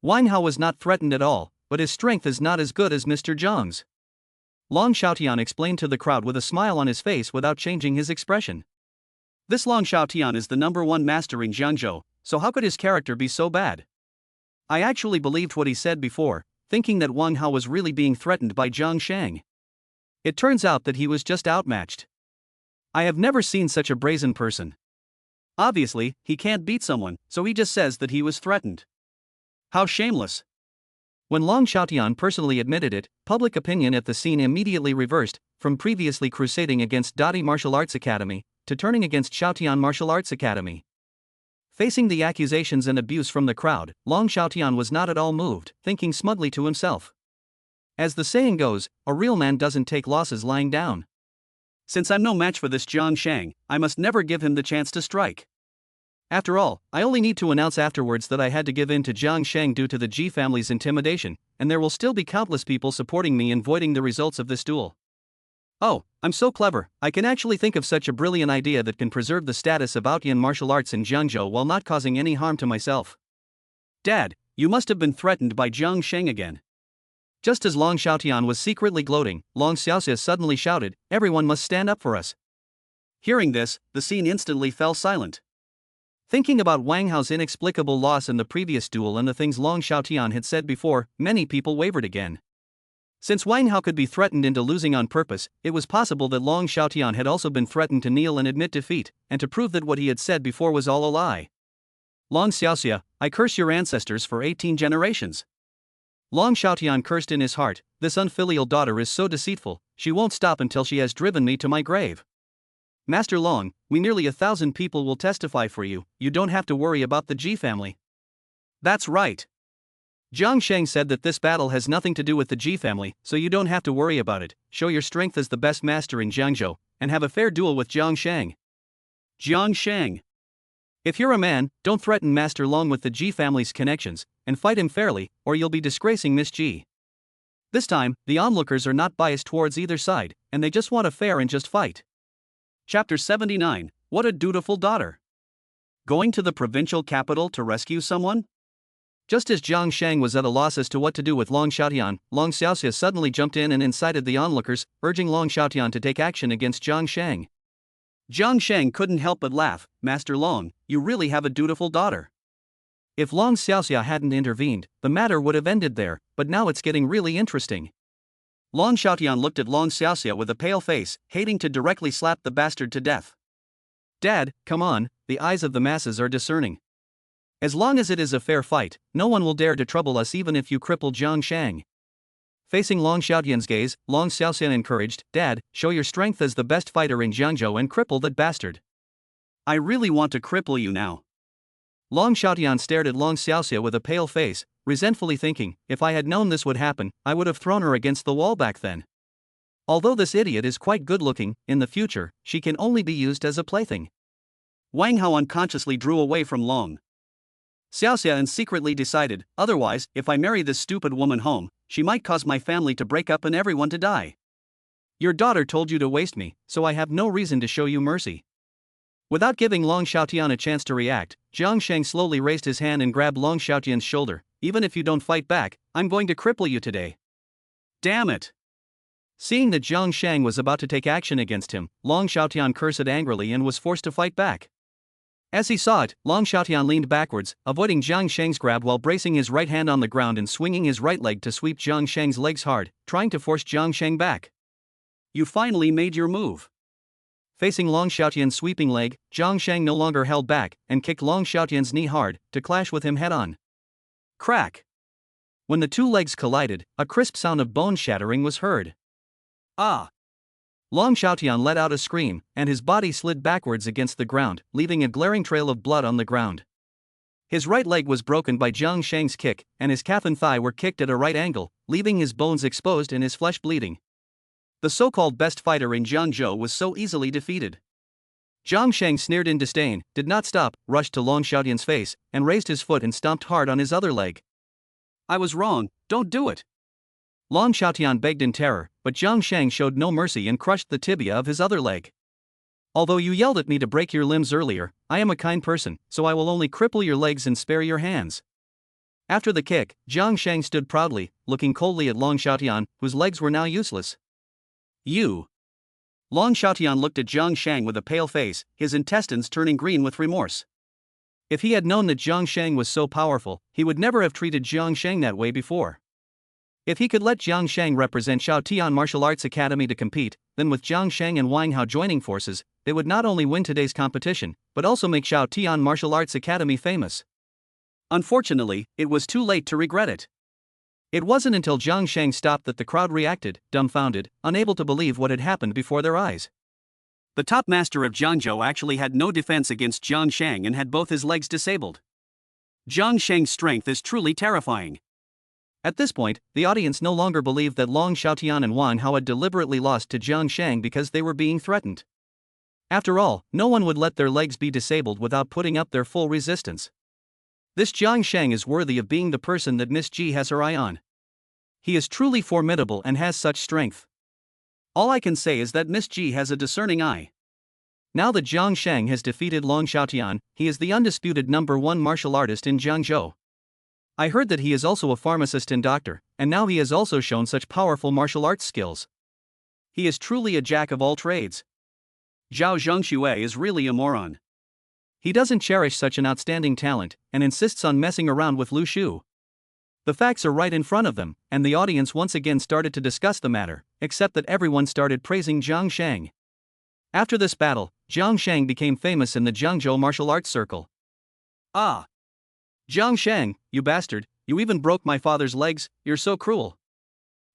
Wang Hao was not threatened at all, but his strength is not as good as Mr. Jiang's. Long Xiaotian explained to the crowd with a smile on his face without changing his expression. This Long Xiaotian is the #1 master in Jiangzhou, so how could his character be so bad? I actually believed what he said before, thinking that Wang Hao was really being threatened by Jiang Sheng. It turns out that he was just outmatched. I have never seen such a brazen person. Obviously, he can't beat someone, so he just says that he was threatened. How shameless. When Long Xiaotian personally admitted it, public opinion at the scene immediately reversed, from previously crusading against Dadi Martial Arts Academy, to turning against Xiaotian Martial Arts Academy. Facing the accusations and abuse from the crowd, Long Xiaotian was not at all moved, thinking smugly to himself. As the saying goes, a real man doesn't take losses lying down. Since I'm no match for this Jiang Sheng, I must never give him the chance to strike. After all, I only need to announce afterwards that I had to give in to Jiang Sheng due to the Ji family's intimidation, and there will still be countless people supporting me in voiding the results of this duel. Oh, I'm so clever, I can actually think of such a brilliant idea that can preserve the status of Outyan martial arts in Jiangzhou while not causing any harm to myself. Dad, you must have been threatened by Jiang Sheng again. Just as Long Xiaotian was secretly gloating, Long Xiaoxia suddenly shouted, everyone must stand up for us. Hearing this, the scene instantly fell silent. Thinking about Wang Hao's inexplicable loss in the previous duel and the things Long Xiaotian had said before, many people wavered again. Since Wang Hao could be threatened into losing on purpose, it was possible that Long Xiaotian had also been threatened to kneel and admit defeat, and to prove that what he had said before was all a lie. Long Xiaoxia, I curse your ancestors for 18 generations. Long Xiaotian cursed in his heart, this unfilial daughter is so deceitful, she won't stop until she has driven me to my grave. Master Long, we nearly 1,000 people will testify for you, you don't have to worry about the Ji family. That's right. Jiang Sheng said that this battle has nothing to do with the Ji family, so you don't have to worry about it, show your strength as the best master in Jiangzhou, and have a fair duel with Jiang Sheng. Jiang Sheng. If you're a man, don't threaten Master Long with the Ji family's connections, and fight him fairly, or you'll be disgracing Miss Ji. This time, the onlookers are not biased towards either side, and they just want a fair and just fight. Chapter 79, What a Dutiful Daughter. Going to the provincial capital to rescue someone? Just as Jiang Sheng was at a loss as to what to do with Long Xiaotian, Long Xiaoxia suddenly jumped in and incited the onlookers, urging Long Xiaotian to take action against Jiang Sheng. Jiang Sheng couldn't help but laugh, Master Long, you really have a dutiful daughter. If Long Xiaoxia hadn't intervened, the matter would have ended there, but now it's getting really interesting. Long Xiaotian looked at Long Xiaoxia with a pale face, hating to directly slap the bastard to death. Dad, come on, the eyes of the masses are discerning. As long as it is a fair fight, no one will dare to trouble us even if you cripple Jiang Sheng. Facing Long Xiaotian's gaze, Long Xiaoxian encouraged, Dad, show your strength as the best fighter in Jiangzhou and cripple that bastard. I really want to cripple you now. Long Xiaotian stared at Long Xiaoxia with a pale face, resentfully thinking, if I had known this would happen, I would have thrown her against the wall back then. Although this idiot is quite good looking, in the future, she can only be used as a plaything. Wang Hao unconsciously drew away from Long Xiaoxia and secretly decided, otherwise, if I marry this stupid woman home, she might cause my family to break up and everyone to die. Your daughter told you to waste me, so I have no reason to show you mercy. Without giving Long Xiaotian a chance to react, Jiang Sheng slowly raised his hand and grabbed Long Xiaotian's shoulder. Even if you don't fight back, I'm going to cripple you today. Damn it! Seeing that Jiang Sheng was about to take action against him, Long Xiaotian cursed angrily and was forced to fight back. As he saw it, Long Xiaotian leaned backwards, avoiding Jiang Sheng's grab while bracing his right hand on the ground and swinging his right leg to sweep Jiang Sheng's legs hard, trying to force Jiang Sheng back. You finally made your move. Facing Long Xiaotian's sweeping leg, Jiang Sheng no longer held back, and kicked Long Xiaotian's knee hard, to clash with him head-on. Crack! When the two legs collided, a crisp sound of bone shattering was heard. Ah! Long Xiaotian let out a scream, and his body slid backwards against the ground, leaving a glaring trail of blood on the ground. His right leg was broken by Jiang Sheng's kick, and his calf and thigh were kicked at a right angle, leaving his bones exposed and his flesh bleeding. The so-called best fighter in Jiangzhou was so easily defeated. Jiang Sheng sneered in disdain, did not stop, rushed to Long Xiaotian's face, and raised his foot and stomped hard on his other leg. I was wrong, don't do it. Long Xiaotian begged in terror, but Jiang Sheng showed no mercy and crushed the tibia of his other leg. Although you yelled at me to break your limbs earlier, I am a kind person, so I will only cripple your legs and spare your hands. After the kick, Jiang Sheng stood proudly, looking coldly at Long Xiaotian, whose legs were now useless. You. Long Xiaotian looked at Jiang Sheng with a pale face, his intestines turning green with remorse. If he had known that Jiang Sheng was so powerful, he would never have treated Jiang Sheng that way before. If he could let Jiang Sheng represent Xiaotian Martial Arts Academy to compete, then with Jiang Sheng and Wang Hao joining forces, they would not only win today's competition, but also make Xiaotian Martial Arts Academy famous. Unfortunately, it was too late to regret it. It wasn't until Jiang Sheng stopped that the crowd reacted, dumbfounded, unable to believe what had happened before their eyes. The top master of Jiangzhou actually had no defense against Jiang Sheng and had both his legs disabled. Jiang Sheng's strength is truly terrifying. At this point, the audience no longer believed that Long Xiaotian and Wang Hao had deliberately lost to Jiang Sheng because they were being threatened. After all, no one would let their legs be disabled without putting up their full resistance. This Jiang Sheng is worthy of being the person that Miss Ji has her eye on. He is truly formidable and has such strength. All I can say is that Miss Ji has a discerning eye. Now that Jiang Sheng has defeated Long Xiaotian, he is the undisputed #1 martial artist in Jiangzhou. I heard that he is also a pharmacist and doctor, and now he has also shown such powerful martial arts skills. He is truly a jack of all trades. Zhao Zhengxue is really a moron. He doesn't cherish such an outstanding talent, and insists on messing around with Lu Shu. The facts are right in front of them, and the audience once again started to discuss the matter, except that everyone started praising Jiang Sheng. After this battle, Jiang Sheng became famous in the Jiangzhou martial arts circle. "Ah! Jiang Sheng, you bastard, you even broke my father's legs, you're so cruel."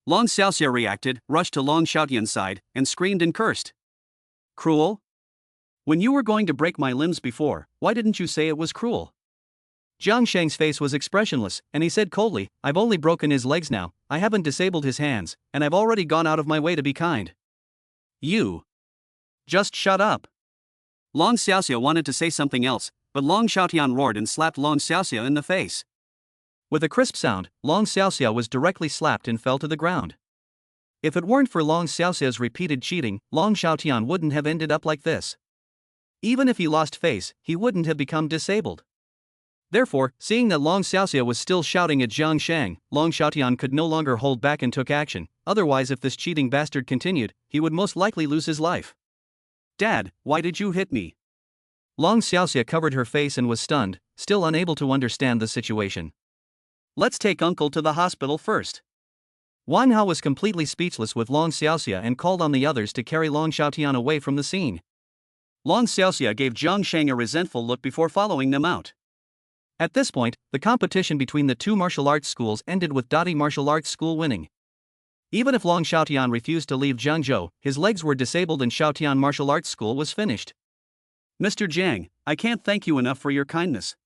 Long Xiaoxia reacted, rushed to Long Xiaotian's side, and screamed and cursed. "Cruel? When you were going to break my limbs before, why didn't you say it was cruel?" Jiang Sheng's face was expressionless, and he said coldly, "I've only broken his legs now, I haven't disabled his hands, and I've already gone out of my way to be kind." "You just shut up." Long Xiaoxia wanted to say something else, but Long Xiaotian roared and slapped Long Xiaoxia in the face. With a crisp sound, Long Xiaoxia was directly slapped and fell to the ground. If it weren't for Long Xiaoxia's repeated cheating, Long Xiaotian wouldn't have ended up like this. Even if he lost face, he wouldn't have become disabled. Therefore, seeing that Long Xiaoxia was still shouting at Jiang Sheng, Long Xiaotian could no longer hold back and took action. Otherwise, if this cheating bastard continued, he would most likely lose his life. "Dad, why did you hit me?" Long Xiaoxia covered her face and was stunned, still unable to understand the situation. "Let's take uncle to the hospital first." Wang Hao was completely speechless with Long Xiaoxia and called on the others to carry Long Xiaotian away from the scene. Long Xiaoxia gave Jiang Sheng a resentful look before following them out. At this point, the competition between the two martial arts schools ended with Dadi Martial Arts School winning. Even if Long Xiaotian refused to leave Jiangzhou, his legs were disabled and Xiaotian Martial Arts School was finished. "Mr. Jiang, I can't thank you enough for your kindness."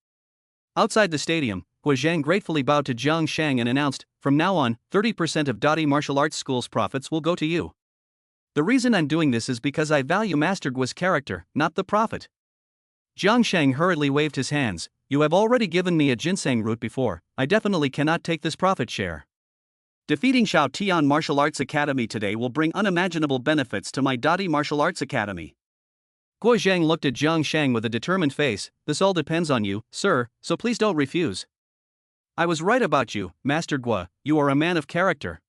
Outside the stadium, Hua Zhang gratefully bowed to Jiang Sheng and announced, "From now on, 30% of Dadi Martial Arts School's profits will go to you. The reason I'm doing this is because I value Master Guo's character, not the profit." Jiang Sheng hurriedly waved his hands. "You have already given me a ginseng root before, I definitely cannot take this profit share. Defeating Shao Tian Martial Arts Academy today will bring unimaginable benefits to my Dadi Martial Arts Academy." Guo Zhang looked at Jiang Sheng with a determined face. "This all depends on you, sir, so please don't refuse." "I was right about you, Master Guo, you are a man of character."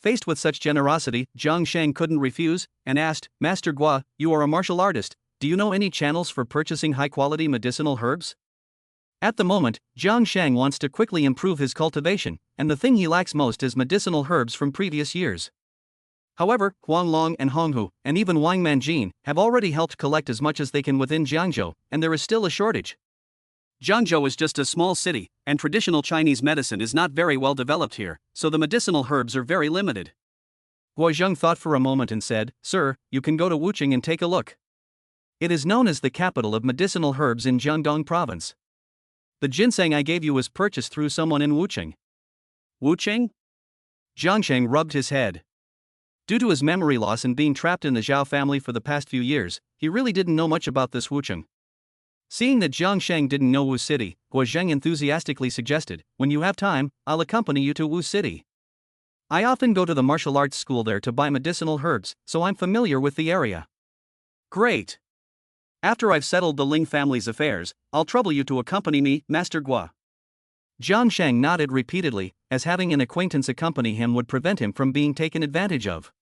Faced with such generosity, Jiang Sheng couldn't refuse, and asked, "Master Guo, you are a martial artist, do you know any channels for purchasing high-quality medicinal herbs?" At the moment, Jiang Sheng wants to quickly improve his cultivation, and the thing he lacks most is medicinal herbs from previous years. However, Huang Long and Honghu, and even Wang Manjin, have already helped collect as much as they can within Jiangzhou, and there is still a shortage. Jiangzhou is just a small city, and traditional Chinese medicine is not very well developed here, so the medicinal herbs are very limited. Guozheng thought for a moment and said, "Sir, you can go to Wucheng and take a look. It is known as the capital of medicinal herbs in Jiangdong province. The ginseng I gave you was purchased through someone in Wucheng." "Wucheng?" Jiang Sheng rubbed his head. Due to his memory loss and being trapped in the Zhao family for the past few years, he really didn't know much about this Wucheng. Seeing that Jiang Sheng didn't know Wu City, Guo Zheng enthusiastically suggested, "When you have time, I'll accompany you to Wu City. I often go to the martial arts school there to buy medicinal herbs, so I'm familiar with the area." "Great. After I've settled the Ling family's affairs, I'll trouble you to accompany me, Master Guo." Jiang Sheng nodded repeatedly, as having an acquaintance accompany him would prevent him from being taken advantage of.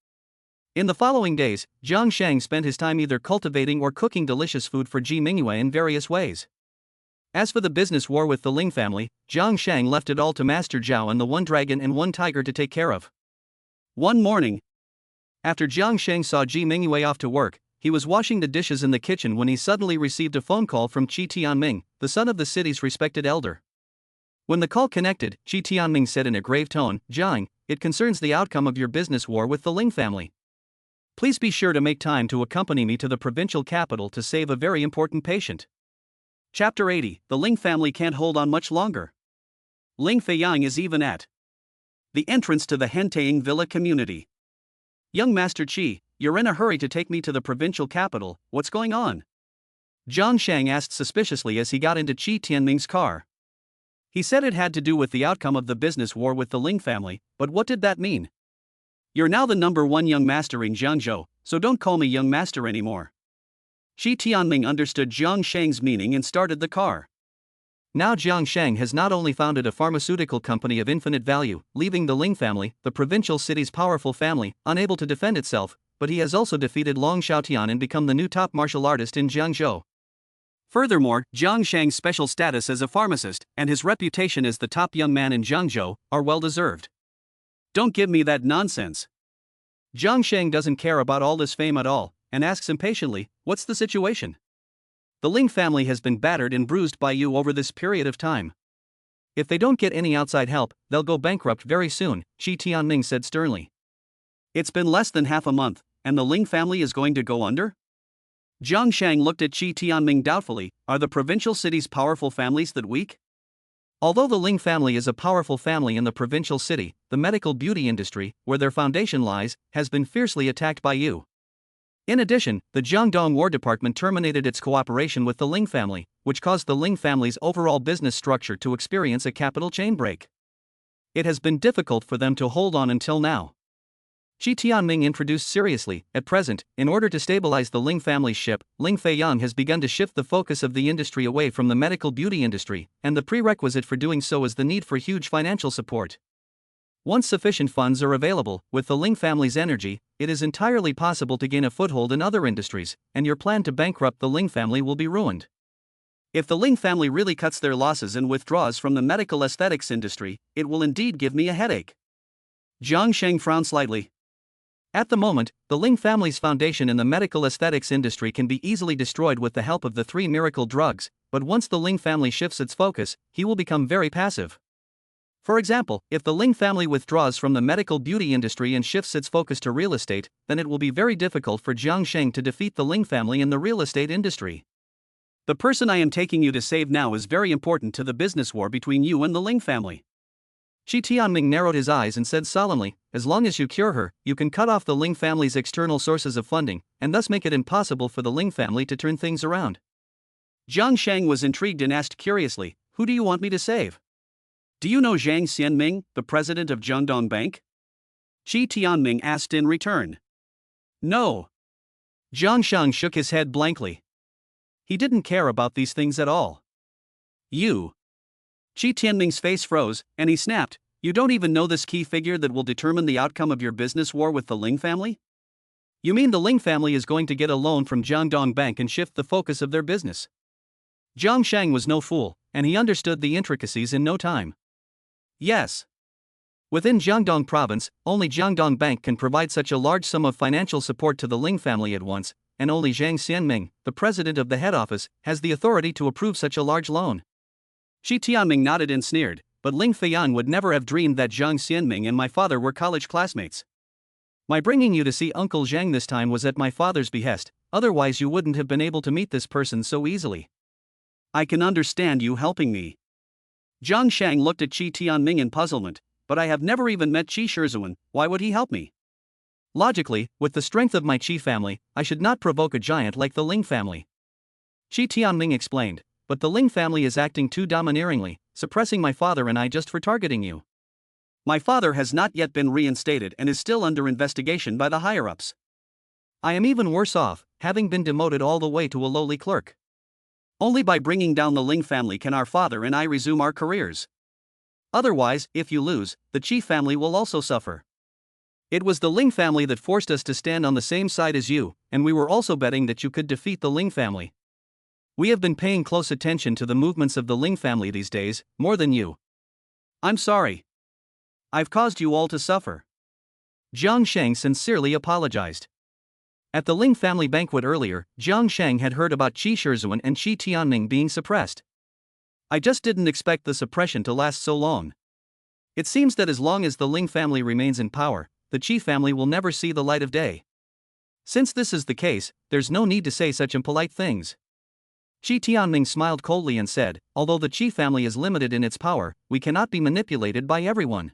In the following days, Jiang Sheng spent his time either cultivating or cooking delicious food for Ji Mingyue in various ways. As for the business war with the Ling family, Jiang Sheng left it all to Master Zhao and the one dragon and one tiger to take care of. One morning, after Jiang Sheng saw Ji Mingyue off to work, he was washing the dishes in the kitchen when he suddenly received a phone call from Qi Tianming, the son of the city's respected elder. When the call connected, Qi Tianming said in a grave tone, "Jiang, it concerns the outcome of your business war with the Ling family. Please be sure to make time to accompany me to the provincial capital to save a very important patient." Chapter 80, The Ling family can't hold on much longer. Ling Feiyang is even at the entrance to the Hentaying Villa community. "Young Master Qi, you're in a hurry to take me to the provincial capital, what's going on?" Jiang Sheng asked suspiciously as he got into Qi Tianming's car. He said it had to do with the outcome of the business war with the Ling family, but what did that mean? "You're now the #1 young master in Jiangzhou, so don't call me young master anymore." Qi Tianming understood Jiang Sheng's meaning and started the car. Now Jiang Sheng has not only founded a pharmaceutical company of infinite value, leaving the Ling family, the provincial city's powerful family, unable to defend itself, but he has also defeated Long Xiaotian and become the new top martial artist in Jiangzhou. Furthermore, Jiang Sheng's special status as a pharmacist and his reputation as the top young man in Jiangzhou are well deserved. Don't give me that nonsense. Jiang Sheng doesn't care about all this fame at all, and asks impatiently, what's the situation? The Ling family has been battered and bruised by you over this period of time. If they don't get any outside help, they'll go bankrupt very soon, Qi Tianming said sternly. It's been less than half a month, and the Ling family is going to go under? Jiang Sheng looked at Qi Tianming doubtfully. Are the provincial cities powerful families that weak? Although the Ling family is a powerful family in the provincial city, the medical beauty industry, where their foundation lies, has been fiercely attacked by you. In addition, the Jiangdong War Department terminated its cooperation with the Ling family, which caused the Ling family's overall business structure to experience a capital chain break. It has been difficult for them to hold on until now. Qi Tianming introduced seriously. At present, in order to stabilize the Ling family's ship, Ling Fang has begun to shift the focus of the industry away from the medical beauty industry, and the prerequisite for doing so is the need for huge financial support. Once sufficient funds are available, with the Ling family's energy, it is entirely possible to gain a foothold in other industries, and your plan to bankrupt the Ling family will be ruined. If the Ling family really cuts their losses and withdraws from the medical aesthetics industry, it will indeed give me a headache. Jiang Sheng frowned slightly. At the moment, the Ling family's foundation in the medical aesthetics industry can be easily destroyed with the help of the 3 miracle drugs, but once the Ling family shifts its focus, he will become very passive. For example, if the Ling family withdraws from the medical beauty industry and shifts its focus to real estate, then it will be very difficult for Jiang Sheng to defeat the Ling family in the real estate industry. The person I am taking you to save now is very important to the business war between you and the Ling family. Qi Tianming narrowed his eyes and said solemnly, as long as you cure her, you can cut off the Ling family's external sources of funding, and thus make it impossible for the Ling family to turn things around. Jiang Sheng was intrigued and asked curiously, who do you want me to save? Do you know Zhang Xianming, the president of Jiangdong Bank? Qi Tianming asked in return. No. Jiang Sheng shook his head blankly. He didn't care about these things at all. You. Qi Tianming's face froze, and he snapped, you don't even know this key figure that will determine the outcome of your business war with the Ling family? You mean the Ling family is going to get a loan from Jiangdong Bank and shift the focus of their business? Jiang Sheng was no fool, and he understood the intricacies in no time. Yes. Within Jiangdong province, only Jiangdong Bank can provide such a large sum of financial support to the Ling family at once, and only Zhang Xianming, the president of the head office, has the authority to approve such a large loan. Qi Tianming nodded and sneered, but Ling Fang would never have dreamed that Zhang Xianming and my father were college classmates. My bringing you to see Uncle Zhang this time was at my father's behest, otherwise you wouldn't have been able to meet this person so easily. I can understand you helping me. Jiang Sheng looked at Qi Tianming in puzzlement, but I have never even met Qi Shizhuan, why would he help me? Logically, with the strength of my Qi family, I should not provoke a giant like the Ling family. Qi Tianming explained, but the Ling family is acting too domineeringly, suppressing my father and I just for targeting you. My father has not yet been reinstated and is still under investigation by the higher-ups. I am even worse off, having been demoted all the way to a lowly clerk. Only by bringing down the Ling family can our father and I resume our careers. Otherwise, if you lose, the Qi family will also suffer. It was the Ling family that forced us to stand on the same side as you, and we were also betting that you could defeat the Ling family. We have been paying close attention to the movements of the Ling family these days, more than you. I'm sorry. I've caused you all to suffer. Jiang Sheng sincerely apologized. At the Ling family banquet earlier, Jiang Sheng had heard about Qi Shizhuan and Qi Tianming being suppressed. I just didn't expect the suppression to last so long. It seems that as long as the Ling family remains in power, the Qi family will never see the light of day. Since this is the case, there's no need to say such impolite things. Qi Tianming smiled coldly and said, although the Qi family is limited in its power, we cannot be manipulated by everyone.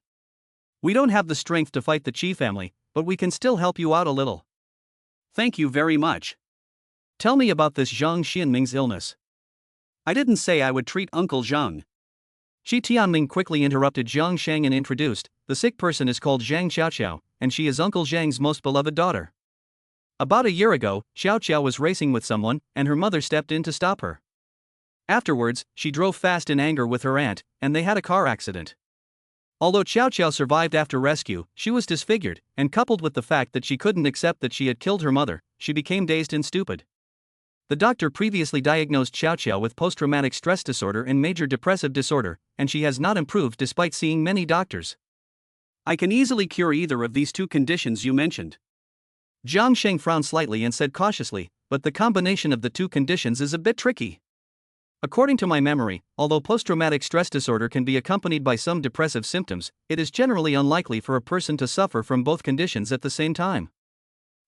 We don't have the strength to fight the Qi family, but we can still help you out a little. Thank you very much. Tell me about this Zhang Xianming's illness. I didn't say I would treat Uncle Zhang. Qi Tianming quickly interrupted Jiang Sheng and introduced, the sick person is called Zhang Xiaoqiao, and she is Uncle Zhang's most beloved daughter. About a year ago, Xiaoqiao was racing with someone, and her mother stepped in to stop her. Afterwards, she drove fast in anger with her aunt, and they had a car accident. Although Xiaoqiao survived after rescue, she was disfigured, and coupled with the fact that she couldn't accept that she had killed her mother, she became dazed and stupid. The doctor previously diagnosed Xiao Xiao with post-traumatic stress disorder and major depressive disorder, and she has not improved despite seeing many doctors. I can easily cure either of these two conditions you mentioned. Jiang Sheng frowned slightly and said cautiously, but the combination of the two conditions is a bit tricky. According to my memory, although post-traumatic stress disorder can be accompanied by some depressive symptoms, it is generally unlikely for a person to suffer from both conditions at the same time.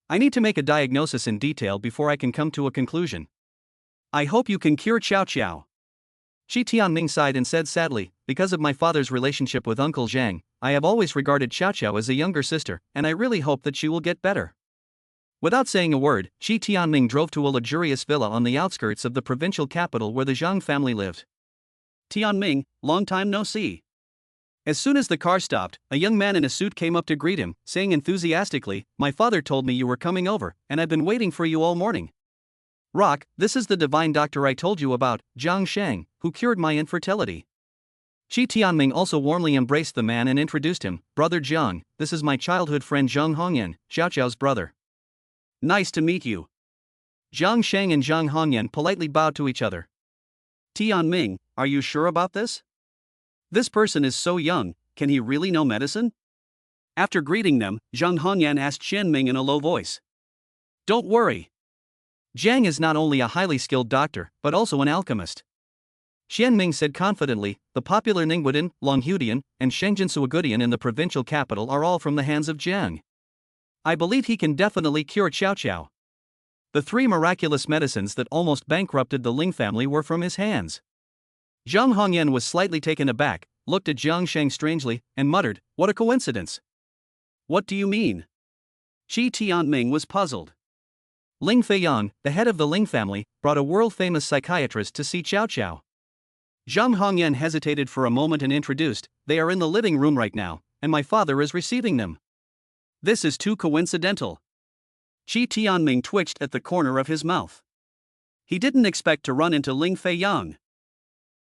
I need to make a diagnosis in detail before I can come to a conclusion. I hope you can cure Xiao Xiao. Qi Tianming sighed and said sadly, because of my father's relationship with Uncle Zhang, I have always regarded Xiao Xiao as a younger sister, and I really hope that she will get better. Without saying a word, Qi Tianming drove to a luxurious villa on the outskirts of the provincial capital where the Zhang family lived. Tianming, long time no see. As soon as the car stopped, a young man in a suit came up to greet him, saying enthusiastically, "My father told me you were coming over, and I've been waiting for you all morning. Rock, this is the divine doctor I told you about, Jiang Sheng, who cured my infertility." Qi Tianming also warmly embraced the man and introduced him, "Brother Jiang, this is my childhood friend Zhang Hongyan, Xiao Xiao's brother." "Nice to meet you." Jiang Sheng and Zhang Hongyan politely bowed to each other. "Tianming, are you sure about this? This person is so young, can he really know medicine?" After greeting them, Zhang Hongyan asked Xianming in a low voice. "Don't worry. Jiang is not only a highly skilled doctor, but also an alchemist." Xianming said confidently, "The popular Ninggudian, Longhudian, and Shengjiansuagudian in the provincial capital are all from the hands of Jiang. I believe he can definitely cure Xiao Xiao. The three miraculous medicines that almost bankrupted the Ling family were from his hands." Zhang Hongyan was slightly taken aback, looked at Jiang Sheng strangely, and muttered, "What a coincidence." "What do you mean?" Qi Tianming was puzzled. Ling Fang, the head of the Ling family, brought a world-famous psychiatrist to see Xiao Xiao. Zhang Hongyan hesitated for a moment and introduced, "They are in the living room right now, and my father is receiving them." "This is too coincidental." Qi Tianming twitched at the corner of his mouth. He didn't expect to run into Ling Fang.